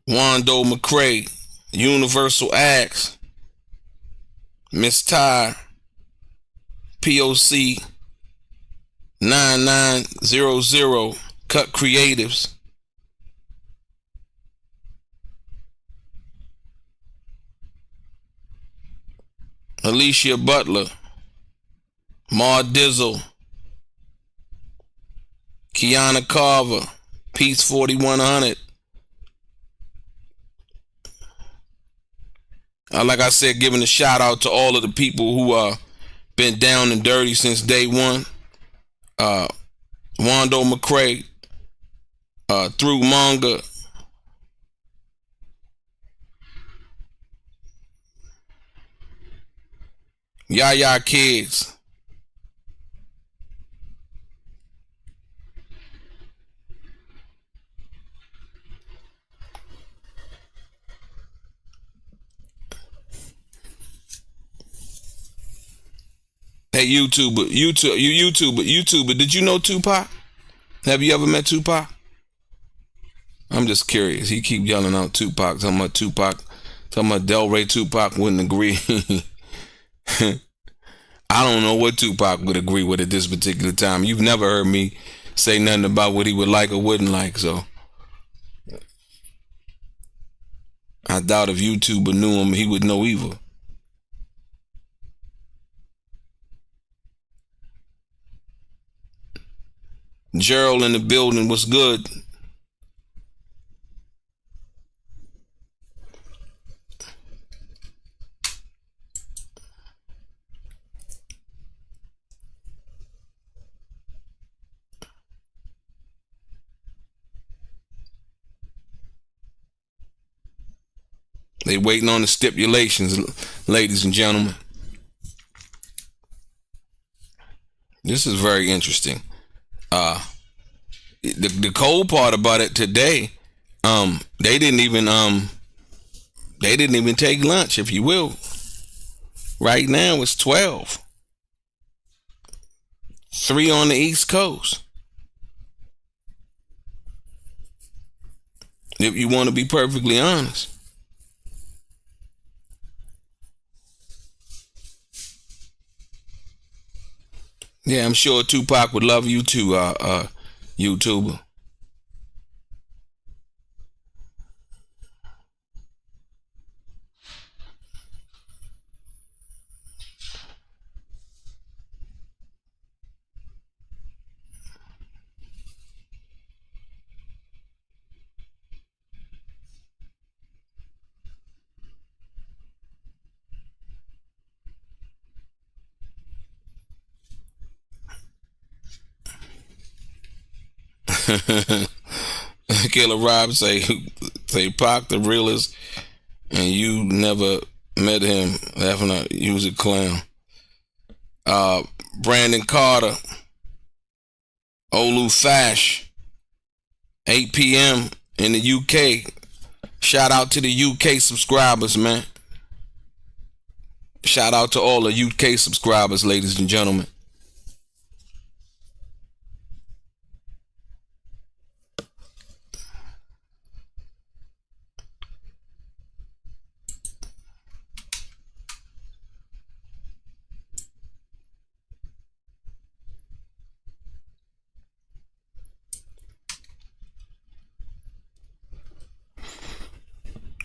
Wando McCrae, Universal Axe, Miss Ty, POC 9900, Cut Creatives, Alicia Butler, Mar Dizzle, Kiana Carver, Peace 4100. Like I said, giving a shout out to all of the people who been down and dirty since day one. Wando McCrae, Through Manga, Yaya Kids, hey, YouTuber, did you know Tupac? Have you ever met Tupac? I'm just curious. He keep yelling out Tupac, talking about DELRAY Tupac wouldn't agree. I don't know what Tupac would agree with at this particular time. You've never heard me say nothing about what he would like or wouldn't like, so I doubt if YouTuber knew him, he would know either. Gerald in the building, what's good? They waiting on the stipulations, ladies and gentlemen. This is very interesting. The cold part about it today, they didn't even take lunch, if you will. Right now it's 12. 3 on the East Coast. If you want to be perfectly honest. Yeah, I'm sure Tupac would love you too, YouTuber. Killer Rob say Pac the realest, and you never met him. Laughing at use a clown. Brandon Carter, Olu Fash, 8 p.m. in the UK. Shout out to the UK subscribers, man. Shout out to all the UK subscribers, ladies and gentlemen.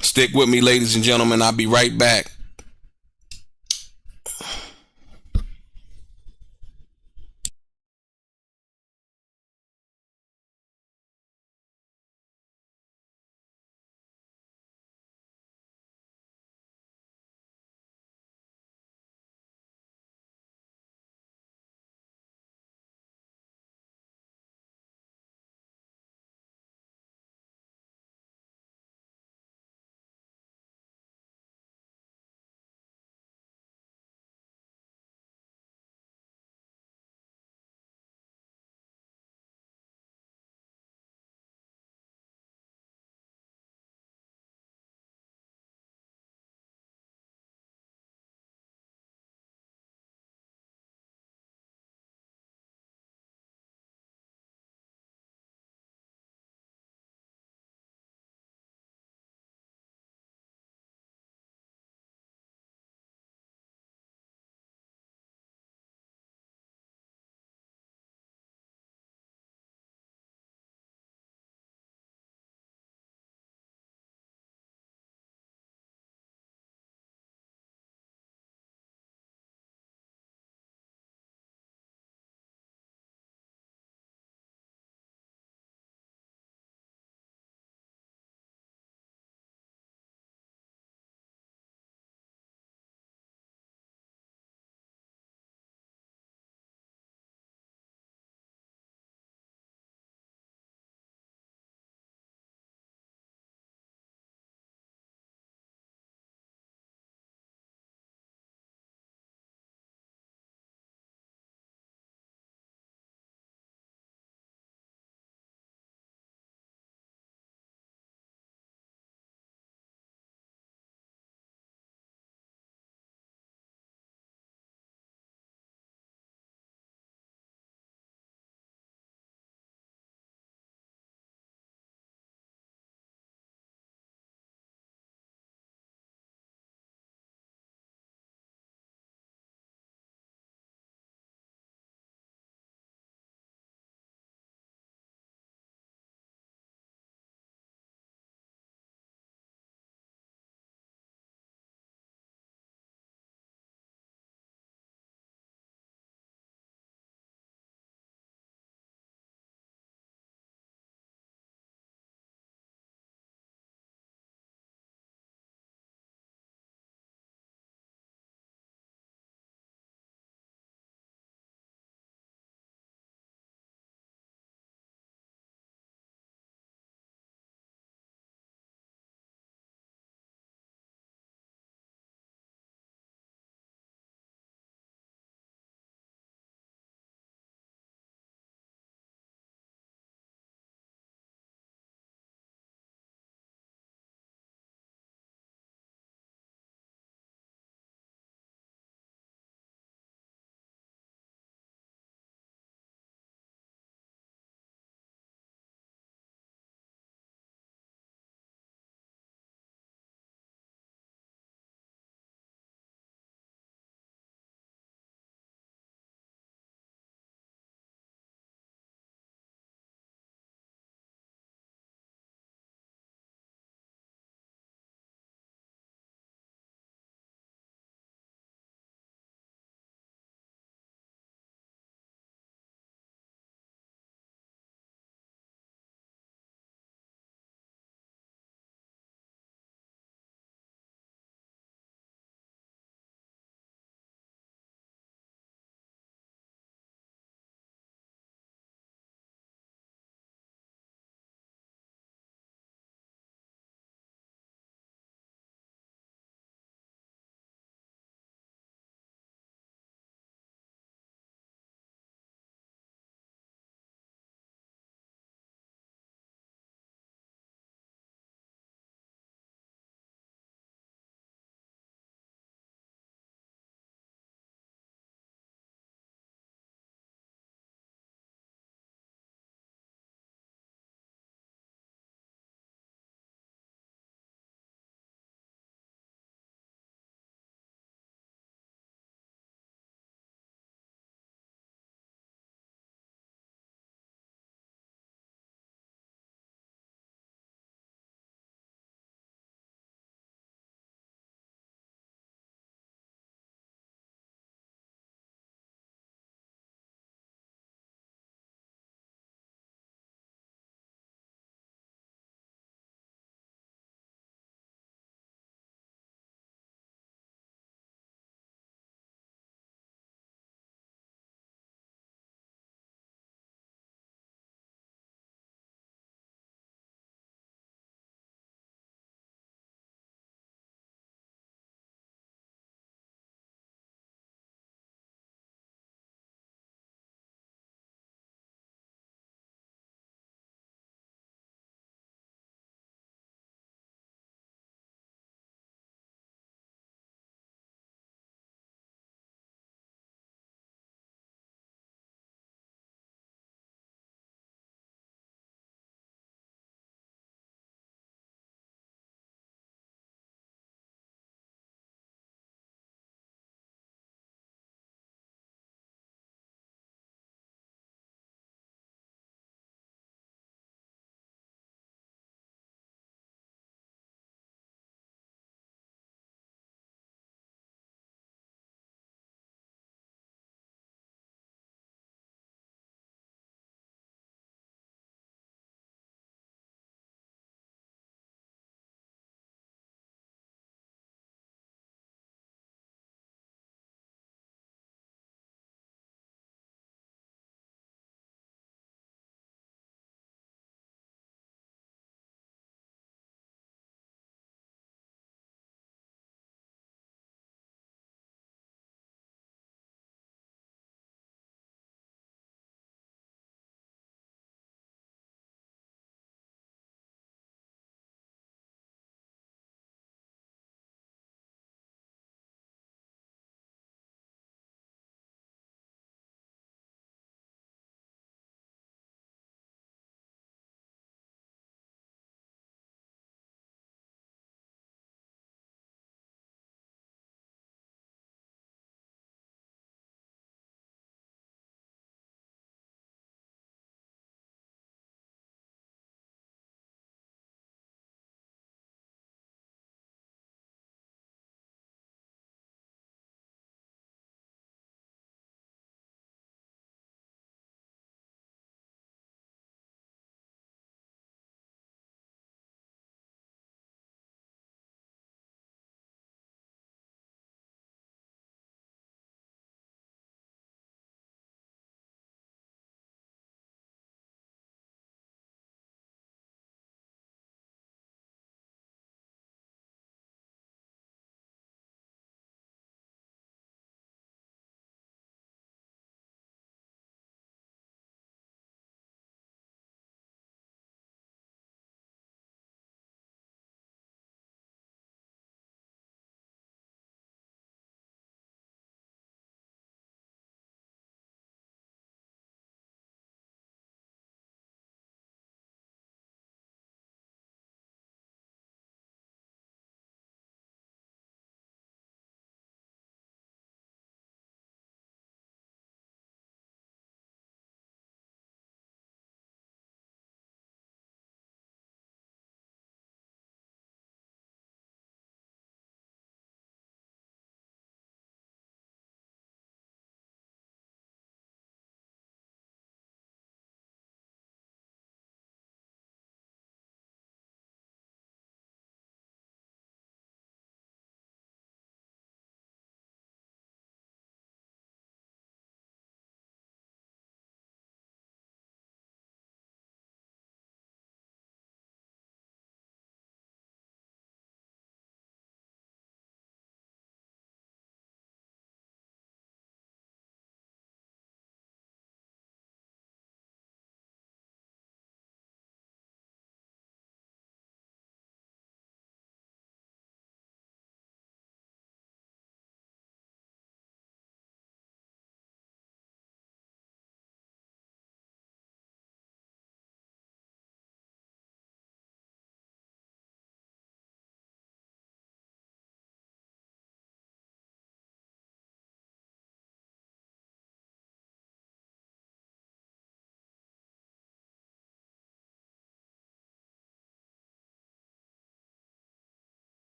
Stick with me, ladies and gentlemen. I'll be right back.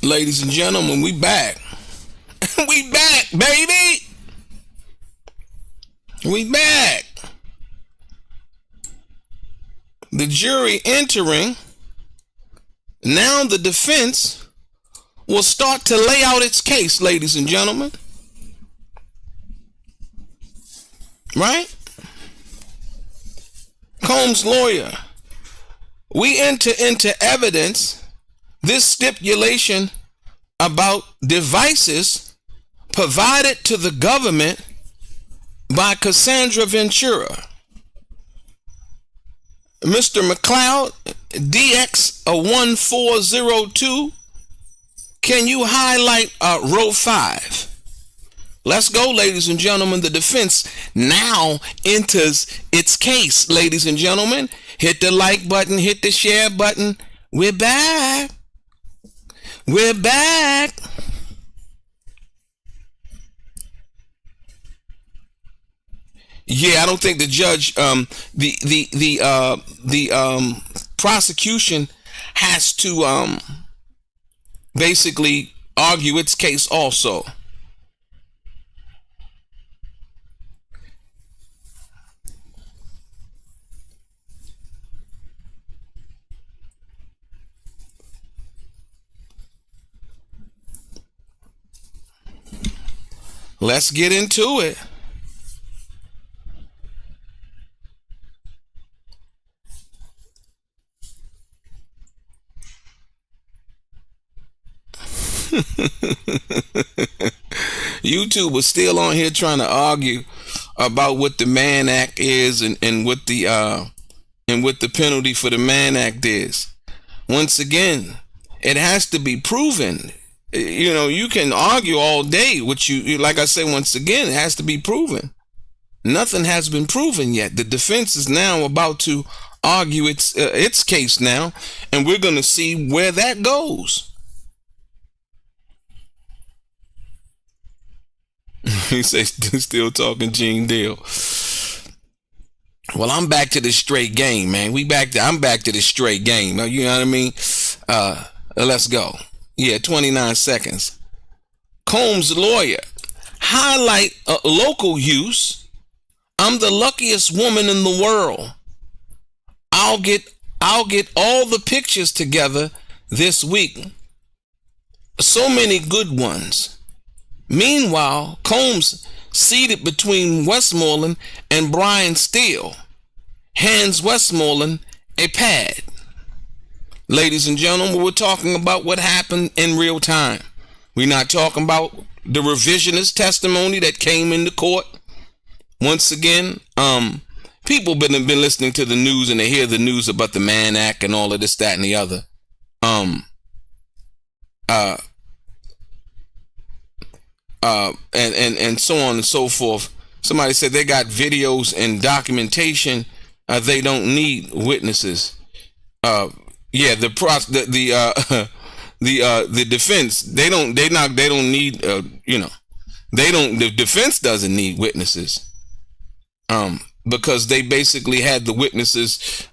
Ladies and gentlemen, we back. We back, baby. We back. The jury entering. Now the defense will start to lay out its case, ladies and gentlemen. Right? Combs' lawyer. We enter into evidence this stipulation about devices provided to the government by Cassandra Ventura. Mr. McLeod, DX 1402, can you highlight row 5? Let's go, ladies and gentlemen. The defense now enters its case, ladies and gentlemen. Hit the like button, hit the share button. We're back. We're back. Yeah, I don't think the judge, the prosecution has to basically argue its case also. Let's get into it. YouTube was still on here trying to argue about what the Mann Act is and what the penalty for the Mann Act is. Once again, it has to be proven. You know, you can argue all day, which you like I say, once again, it has to be proven. Nothing has been proven yet. The defense is now about to argue its case now, and we're going to see where that goes. He says, still talking Gene Deal. Well, I'm back to this straight game, man. I'm back to this straight game. You know what I mean? Let's go. Yeah, 29 seconds. Combs' lawyer. Highlight local use. I'm the luckiest woman in the world. I'll get all the pictures together this week. So many good ones. Meanwhile, Combs seated between Westmoreland and Brian Steele hands Westmoreland a pad. Ladies and gentlemen, we're talking about what happened in real time. We're not talking about the revisionist testimony that came into court. Once again, people been listening to the news and they hear the news about the Mann Act and all of this, that, and the other. And so on and so forth. Somebody said they got videos and documentation. They don't need witnesses. Yeah, the defense, they don't need, the defense doesn't need witnesses, because they basically had the witnesses,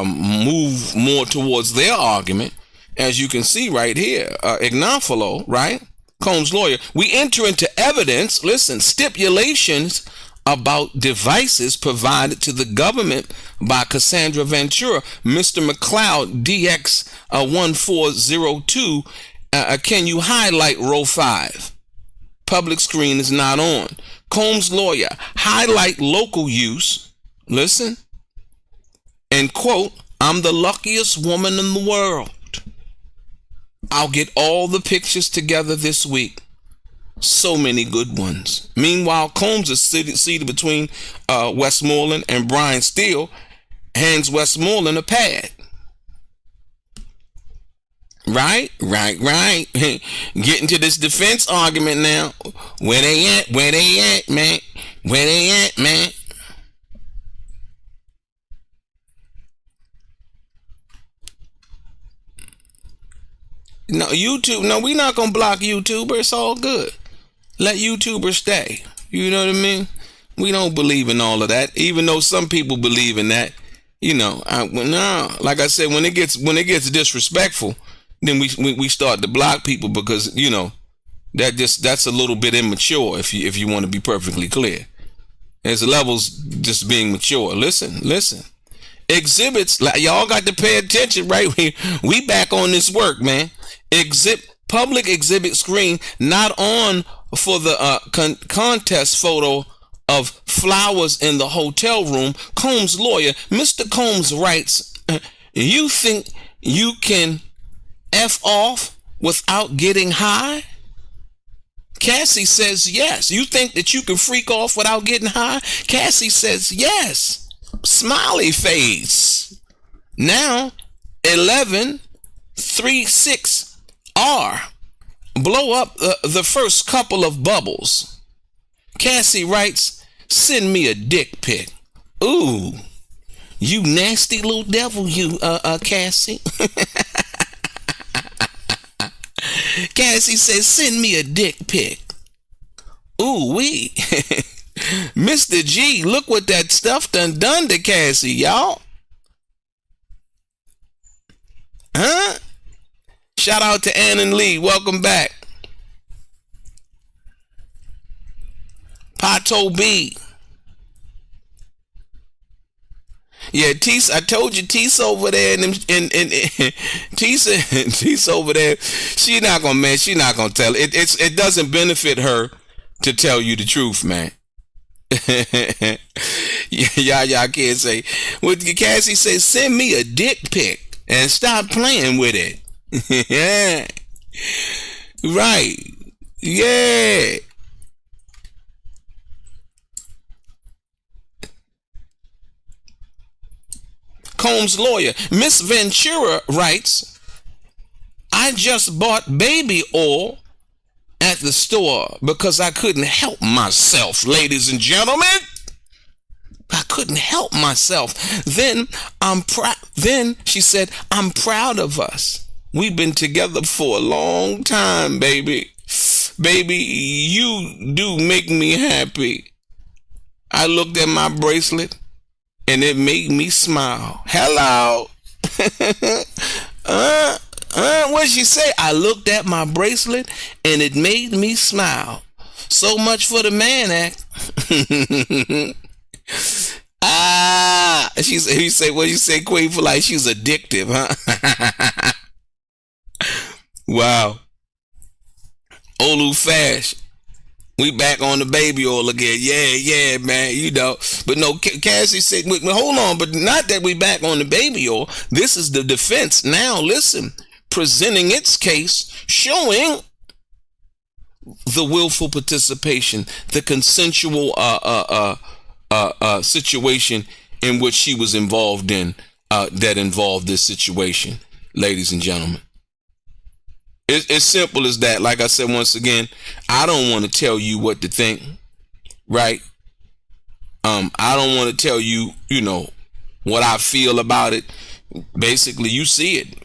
move more towards their argument, as you can see right here. Ignafalo, right? Combs' lawyer. We enter into evidence, listen, stipulations about devices provided to the government by Cassandra Ventura. Mr. McLeod, DX 1402, can you highlight row 5? Public screen is not on. Combs' lawyer, highlight local use, listen, and quote, I'm the luckiest woman in the world. I'll get all the pictures together this week. So many good ones. Meanwhile, Combs is seated between Westmoreland and Brian Steele, hands Westmoreland a pad. Right. Getting to this defense argument now. Where they at, man? Where they at, man? No, YouTube, no, we're not going to block YouTuber. It's all good. Let YouTubers stay. You know what I mean? We don't believe in all of that, even though some people believe in that. You know, no, like I said, when it gets disrespectful, then we start to block people because, you know, that's a little bit immature if you want to be perfectly clear. There's levels just being mature. Listen. Exhibits, like, y'all got to pay attention, right? We back on this work, man. Public exhibit screen not on for the contest photo of flowers in the hotel room. Combs' lawyer, Mr. Combs, writes, you think you can F off without getting high? Cassie says yes. You think that you can freak off without getting high? Cassie says yes. Smiley face. Now 1136R. Blow up the first couple of bubbles. Cassie writes, send me a dick pic. Ooh, you nasty little devil, you Cassie. Cassie says, send me a dick pic. Ooh wee. Mr. G, look what that stuff done to Cassie, y'all. Huh? Shout out to Ann and Lee. Welcome back. Pato B. Yeah, Tisa, I told you Tisa over there and Tisa over there, she not gonna tell it. It doesn't benefit her to tell you the truth, man. Y'all can't say. What Cassie says, send me a dick pic and stop playing with it. Yeah. Right. Yeah. Combs' lawyer, Miss Ventura, writes, I just bought baby oil at the store because I couldn't help myself, ladies and gentlemen. I couldn't help myself. Then she said, I'm proud of us. We've been together for a long time, baby. Baby, you do make me happy. I looked at my bracelet and it made me smile. Hello. What'd she say? I looked at my bracelet and it made me smile. So much for the man act. You say, what you say, Queen, for like she's addictive, huh? Wow. Olu Fash. We back on the baby oil again. Yeah, man, you know. But no, Cassie said, hold on, but not that we back on the baby oil. This is the defense. Now, listen, presenting its case, showing the willful participation, the consensual situation in which she was involved in, that involved this situation, ladies and gentlemen. It's simple as that. Like I said, once again, I don't want to tell you what to think, right? I don't want to tell you, what I feel about it. Basically, you see it.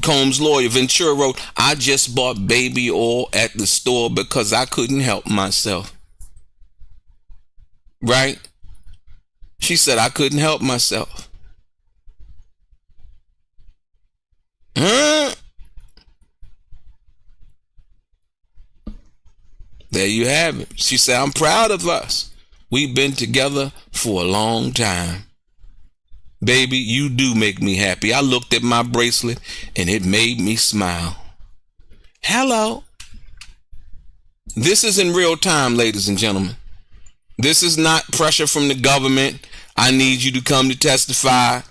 Combs' lawyer, Ventura, wrote, I just bought baby oil at the store because I couldn't help myself. Right? She said, I couldn't help myself. Huh? There you have it. She said, I'm proud of us. We've been together for a long time. Baby, you do make me happy. I looked at my bracelet and it made me smile. Hello. This is in real time, ladies and gentlemen. This is not pressure from the government. I need you to come to testify.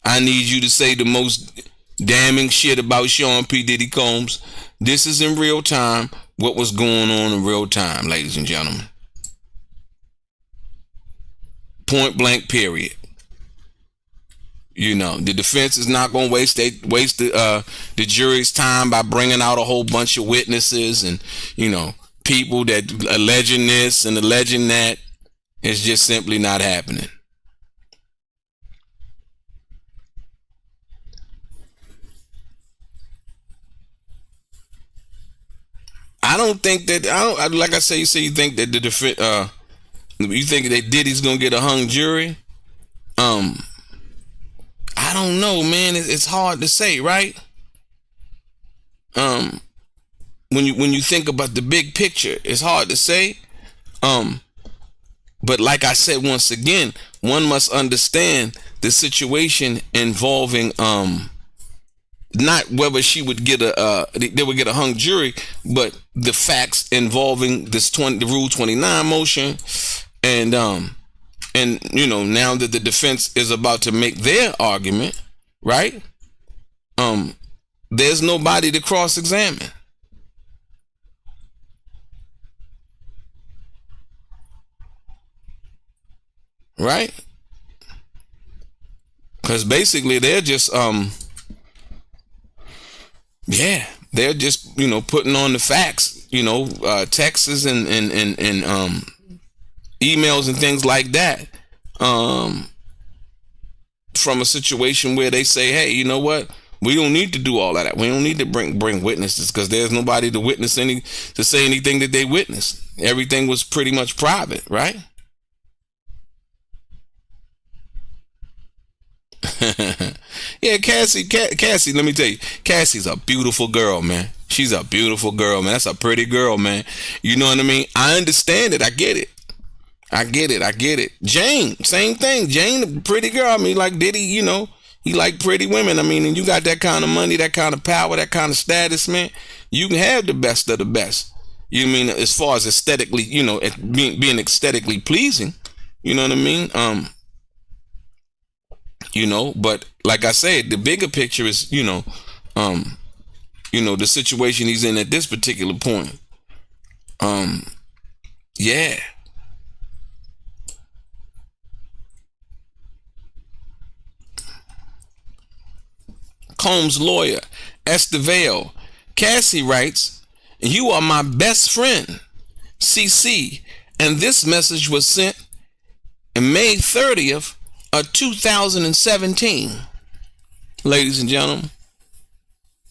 I need you to say the most damning shit about Sean P. Diddy Combs. This is in real time. What was going on in real time, ladies and gentlemen. Point blank, period. The defense is not going to waste the jury's time by bringing out a whole bunch of witnesses and, people that alleging this and alleging that. It's just simply not happening. I don't think that, like I say, you think that the defense, you think that Diddy's gonna get a hung jury? I don't know, man. It's hard to say, right? when you think about the big picture, it's hard to say. But like I said, once again, one must understand the situation involving not whether she would get they would get a hung jury, but the facts involving the Rule 29 motion, and you know, now that the defense is about to make their argument, right? There's nobody to cross-examine. Right? Because basically they're just they're just, you know, putting on the facts, you know, texts and emails and things like that, from a situation where they say, hey, you know what, we don't need to do all of that. We don't need to bring witnesses, because there's nobody to say anything that they witnessed. Everything was pretty much private, right? Yeah, Cassie, let me tell you, Cassie's a beautiful girl, man. She's a beautiful girl, man. That's a pretty girl, man. You know what I mean? I understand it. I get it. Jane, same thing. Jane, a pretty girl. I mean, like Diddy, you know, he like pretty women. I mean, and you got that kind of money, that kind of power, that kind of status, man. You can have the best of the best. You mean, as far as aesthetically, you know, being aesthetically pleasing, you know what I mean? You know, but like I said, the bigger picture is, you know, the situation he's in at this particular point. Yeah. Combs' lawyer, Estevao. Cassie writes, "You are my best friend, CC, and this message was sent on May 30th, 2017. Ladies and gentlemen,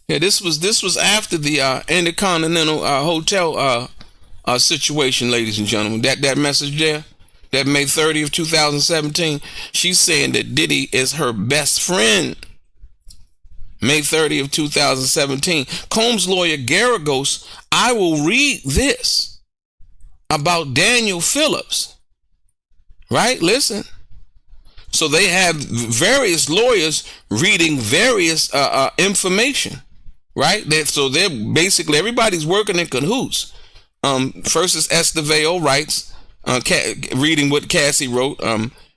yeah, this was after the Intercontinental Hotel situation, ladies and gentlemen. That message there, that May 30th, 2017, she's saying that Diddy is her best friend. May 30th, 2017. Combs' lawyer Garagos, I will read this about Daniel Phillips. Right? Listen. So they have various lawyers reading various information, right? So they're basically, everybody's working in cahoots. First is Estevao writes, reading what Cassie wrote,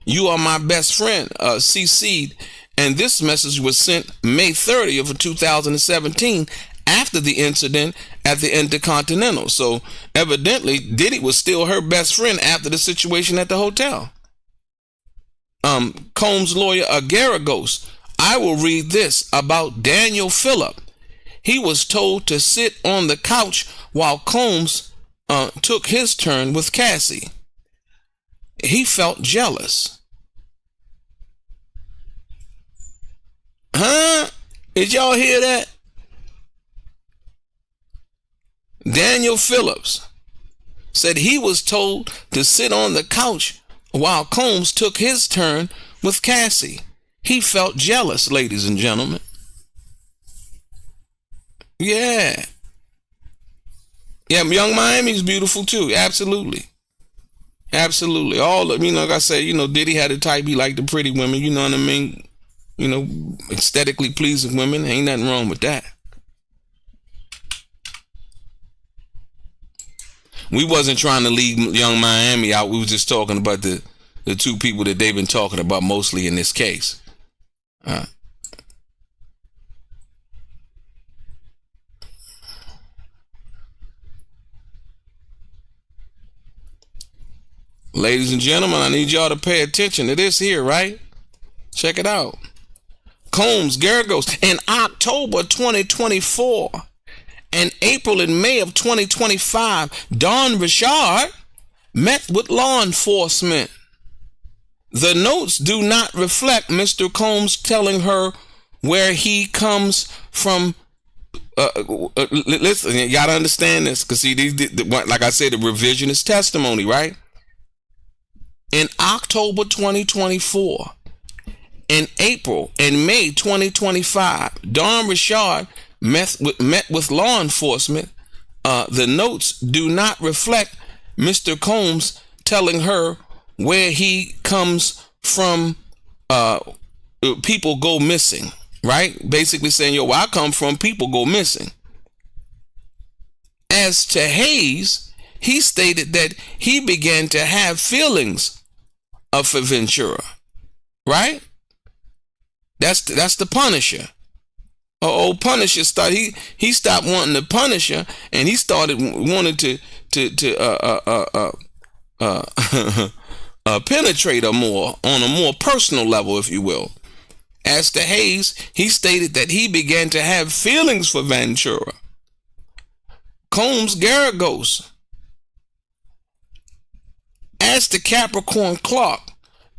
you are my best friend, CC'd, and this message was sent May 30th of 2017 after the incident at the Intercontinental. So evidently Diddy was still her best friend after the situation at the hotel. Combs' lawyer Garagos, I will read this about Daniel Phillip. He was told to sit on the couch while Combs took his turn with Cassie. He felt jealous. Huh? Did y'all hear that? Daniel Phillips said he was told to sit on the couch while Combs took his turn with Cassie. He felt jealous, ladies and gentlemen. Yeah. Yeah, Young Miami's beautiful too. Absolutely. Absolutely. All of, like I said, Diddy had a type. He liked the pretty women, you know what I mean? Aesthetically pleasing women. Ain't nothing wrong with that. We wasn't trying to leave Young Miami out. We was just talking about the two people that they've been talking about mostly in this case. Ladies and gentlemen, I need y'all to pay attention to this here, right? Check it out. Combs, Garagos, in October 2024 and April and May of 2025, Don Richard met with law enforcement. The notes do not reflect Mr. Combs telling her where he comes from. Listen, you gotta understand this, because see, like I said, the revisionist testimony, right? In October 2024, in April and May 2025, Don Richard met with law enforcement, the notes do not reflect Mr. Combs telling her where he comes from. People go missing, right? Basically saying, yo, where I come from, people go missing. As to Hayes, he stated that he began to have feelings for Ventura, right? That's the Punisher. Old Punisher started. He stopped wanting the Punisher, and he started wanting to penetrate her more on a more personal level, if you will. As to Hayes, he stated that he began to have feelings for Ventura. Combs Garagos. As to Capricorn Clark,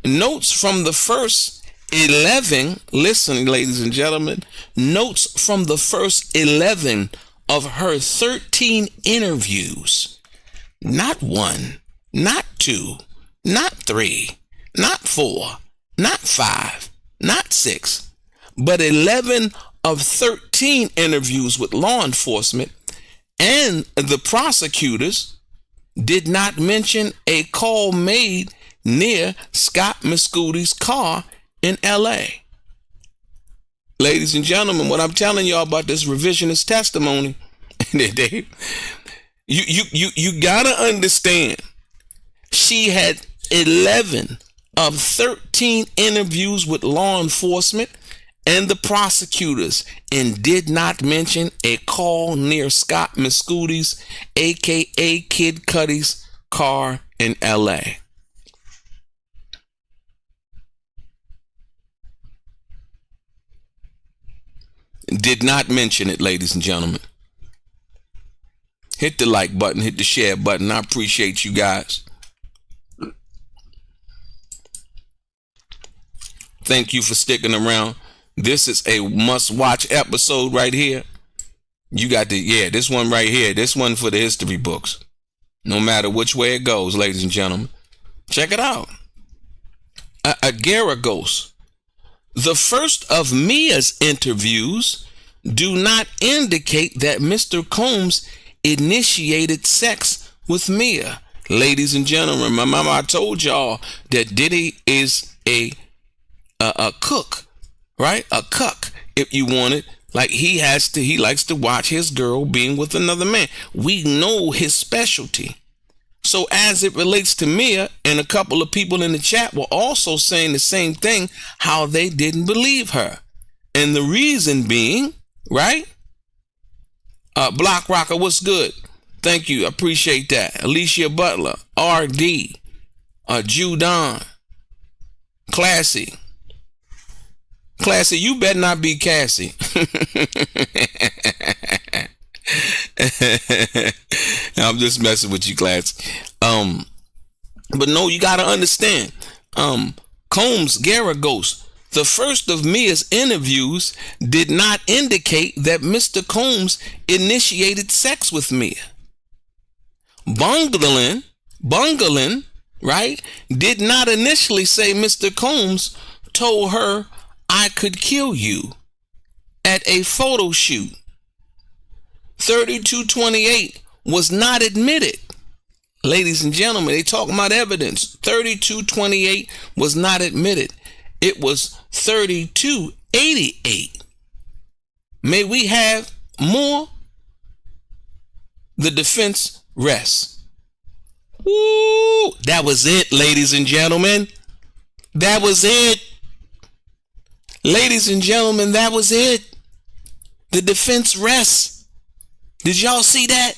notes from the first 11, listen, ladies and gentlemen, notes from the first 11 of her 13 interviews, not 1, not 2, not 3, not 4, not 5, not 6, but 11 of 13 interviews with law enforcement and the prosecutors did not mention a call made near Scott Mescuti's car in LA. Ladies and gentlemen, what I'm telling y'all about this revisionist testimony, you gotta understand, she had 11 of 13 interviews with law enforcement and the prosecutors and did not mention a call near Scott Mescuti's, aka Kid Cudi's, car in LA. Did not mention it, ladies and gentlemen. Hit the like button, hit the share button. I appreciate you guys. Thank you for sticking around. This is a must-watch episode right here. You got this one right here. This one for the history books. No matter which way it goes, ladies and gentlemen. Check it out. Garagos. The first of Mia's interviews do not indicate that Mr. Combs initiated sex with Mia. Ladies and gentlemen, remember I told y'all that Diddy is a cook, right? A cuck, if you want it. Like he likes to watch his girl being with another man. We know his specialty. So as it relates to Mia, and a couple of people in the chat were also saying the same thing, how they didn't believe her. And the reason being, right? Block Rocker, what's good? Thank you. I appreciate that. Alicia Butler, RD, Judon, Classy. Classy, you better not be Cassie. I'm just messing with you, Class. But no, you gotta understand. Combs Garagos, the first of Mia's interviews did not indicate that Mr. Combs initiated sex with Mia. Bungling, right, did not initially say Mr. Combs told her, "I could kill you," at a photo shoot. 3228 was not admitted. Ladies and gentlemen, they talking about evidence. 3228 was not admitted. It was 3288. May we have more? The defense rests. Woo! That was it, ladies and gentlemen. That was it. Ladies and gentlemen, that was it. The defense rests. Did y'all see that?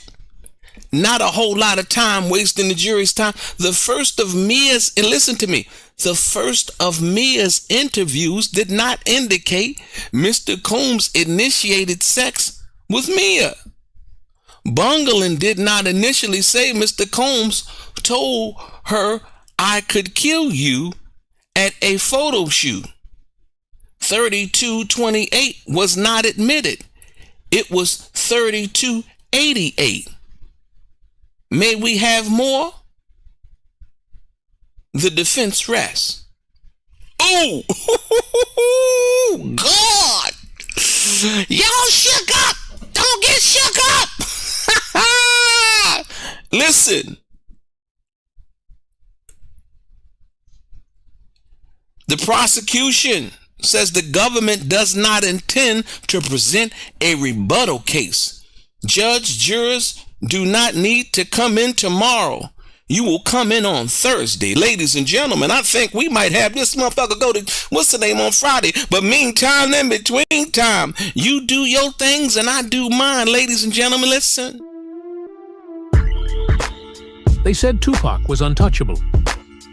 Not a whole lot of time wasting the jury's time. The first of Mia's, and listen to me, the first of Mia's interviews did not indicate Mr. Combs initiated sex with Mia. Bungling did not initially say Mr. Combs told her, "I could kill you," at a photo shoot. 3228 was not admitted. It was 3288. May we have more? The defense rests. Oh, God! Y'all shook up! Listen. The prosecution says the government does not intend to present a rebuttal case. Judge, jurors do not need to come in tomorrow. You will come in on Thursday. Ladies and gentlemen, I think we might have this motherfucker go to, what's the name, on Friday. But meantime, in between time, you do your things and I do mine. Ladies and gentlemen, listen. They said Tupac was untouchable.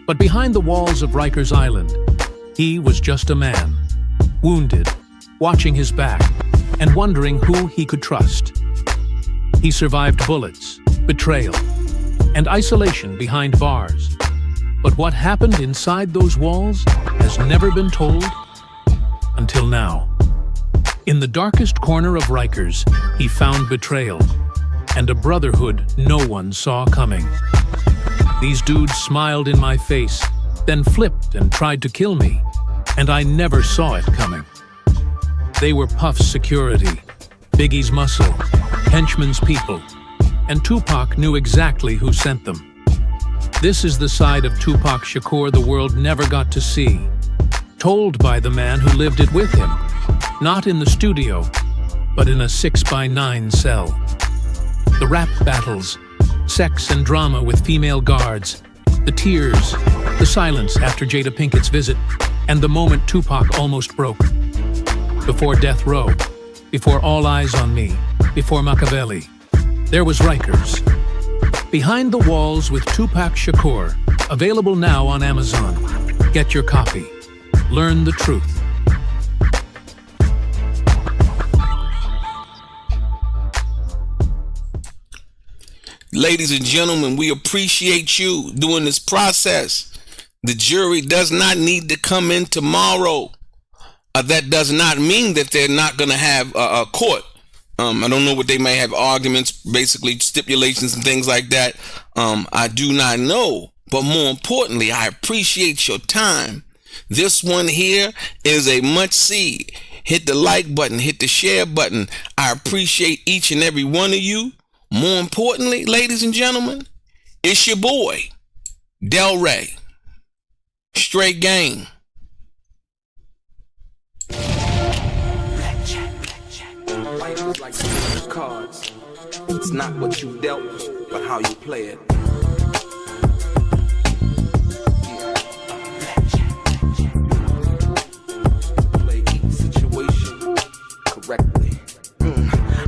But behind the walls of Rikers Island, he was just a man, wounded, watching his back, and wondering who he could trust. He survived bullets, betrayal, and isolation behind bars. But what happened inside those walls has never been told until now. In the darkest corner of Rikers, he found betrayal and a brotherhood no one saw coming. These dudes smiled in my face, then flipped and tried to kill me, and I never saw it coming. They were Puff's security, Biggie's muscle, Henchman's people, and Tupac knew exactly who sent them. This is the side of Tupac Shakur the world never got to see, told by the man who lived it with him, not in the studio, but in a 6x9 cell. The rap battles, sex and drama with female guards, the tears, the silence after Jada Pinkett's visit, and the moment Tupac almost broke. Before Death Row, before All Eyes on Me, before Machiavelli, there was Rikers. Behind the Walls with Tupac Shakur, available now on Amazon. Get your copy. Learn the truth. Ladies and gentlemen, we appreciate you doing this process. The jury does not need to come in tomorrow. That does not mean that they're not going to have a court. I don't know what they may have arguments, basically stipulations and things like that. I do not know. But more importantly, I appreciate your time. This one here is a must-see. Hit the like button, hit the share button. I appreciate each and every one of you. More importantly, ladies and gentlemen, it's your boy, DELRAY. Straight game. Life is like those cards. It's not what you dealt, but how you play it. Play each situation correctly.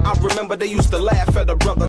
I remember they used to laugh at a brother.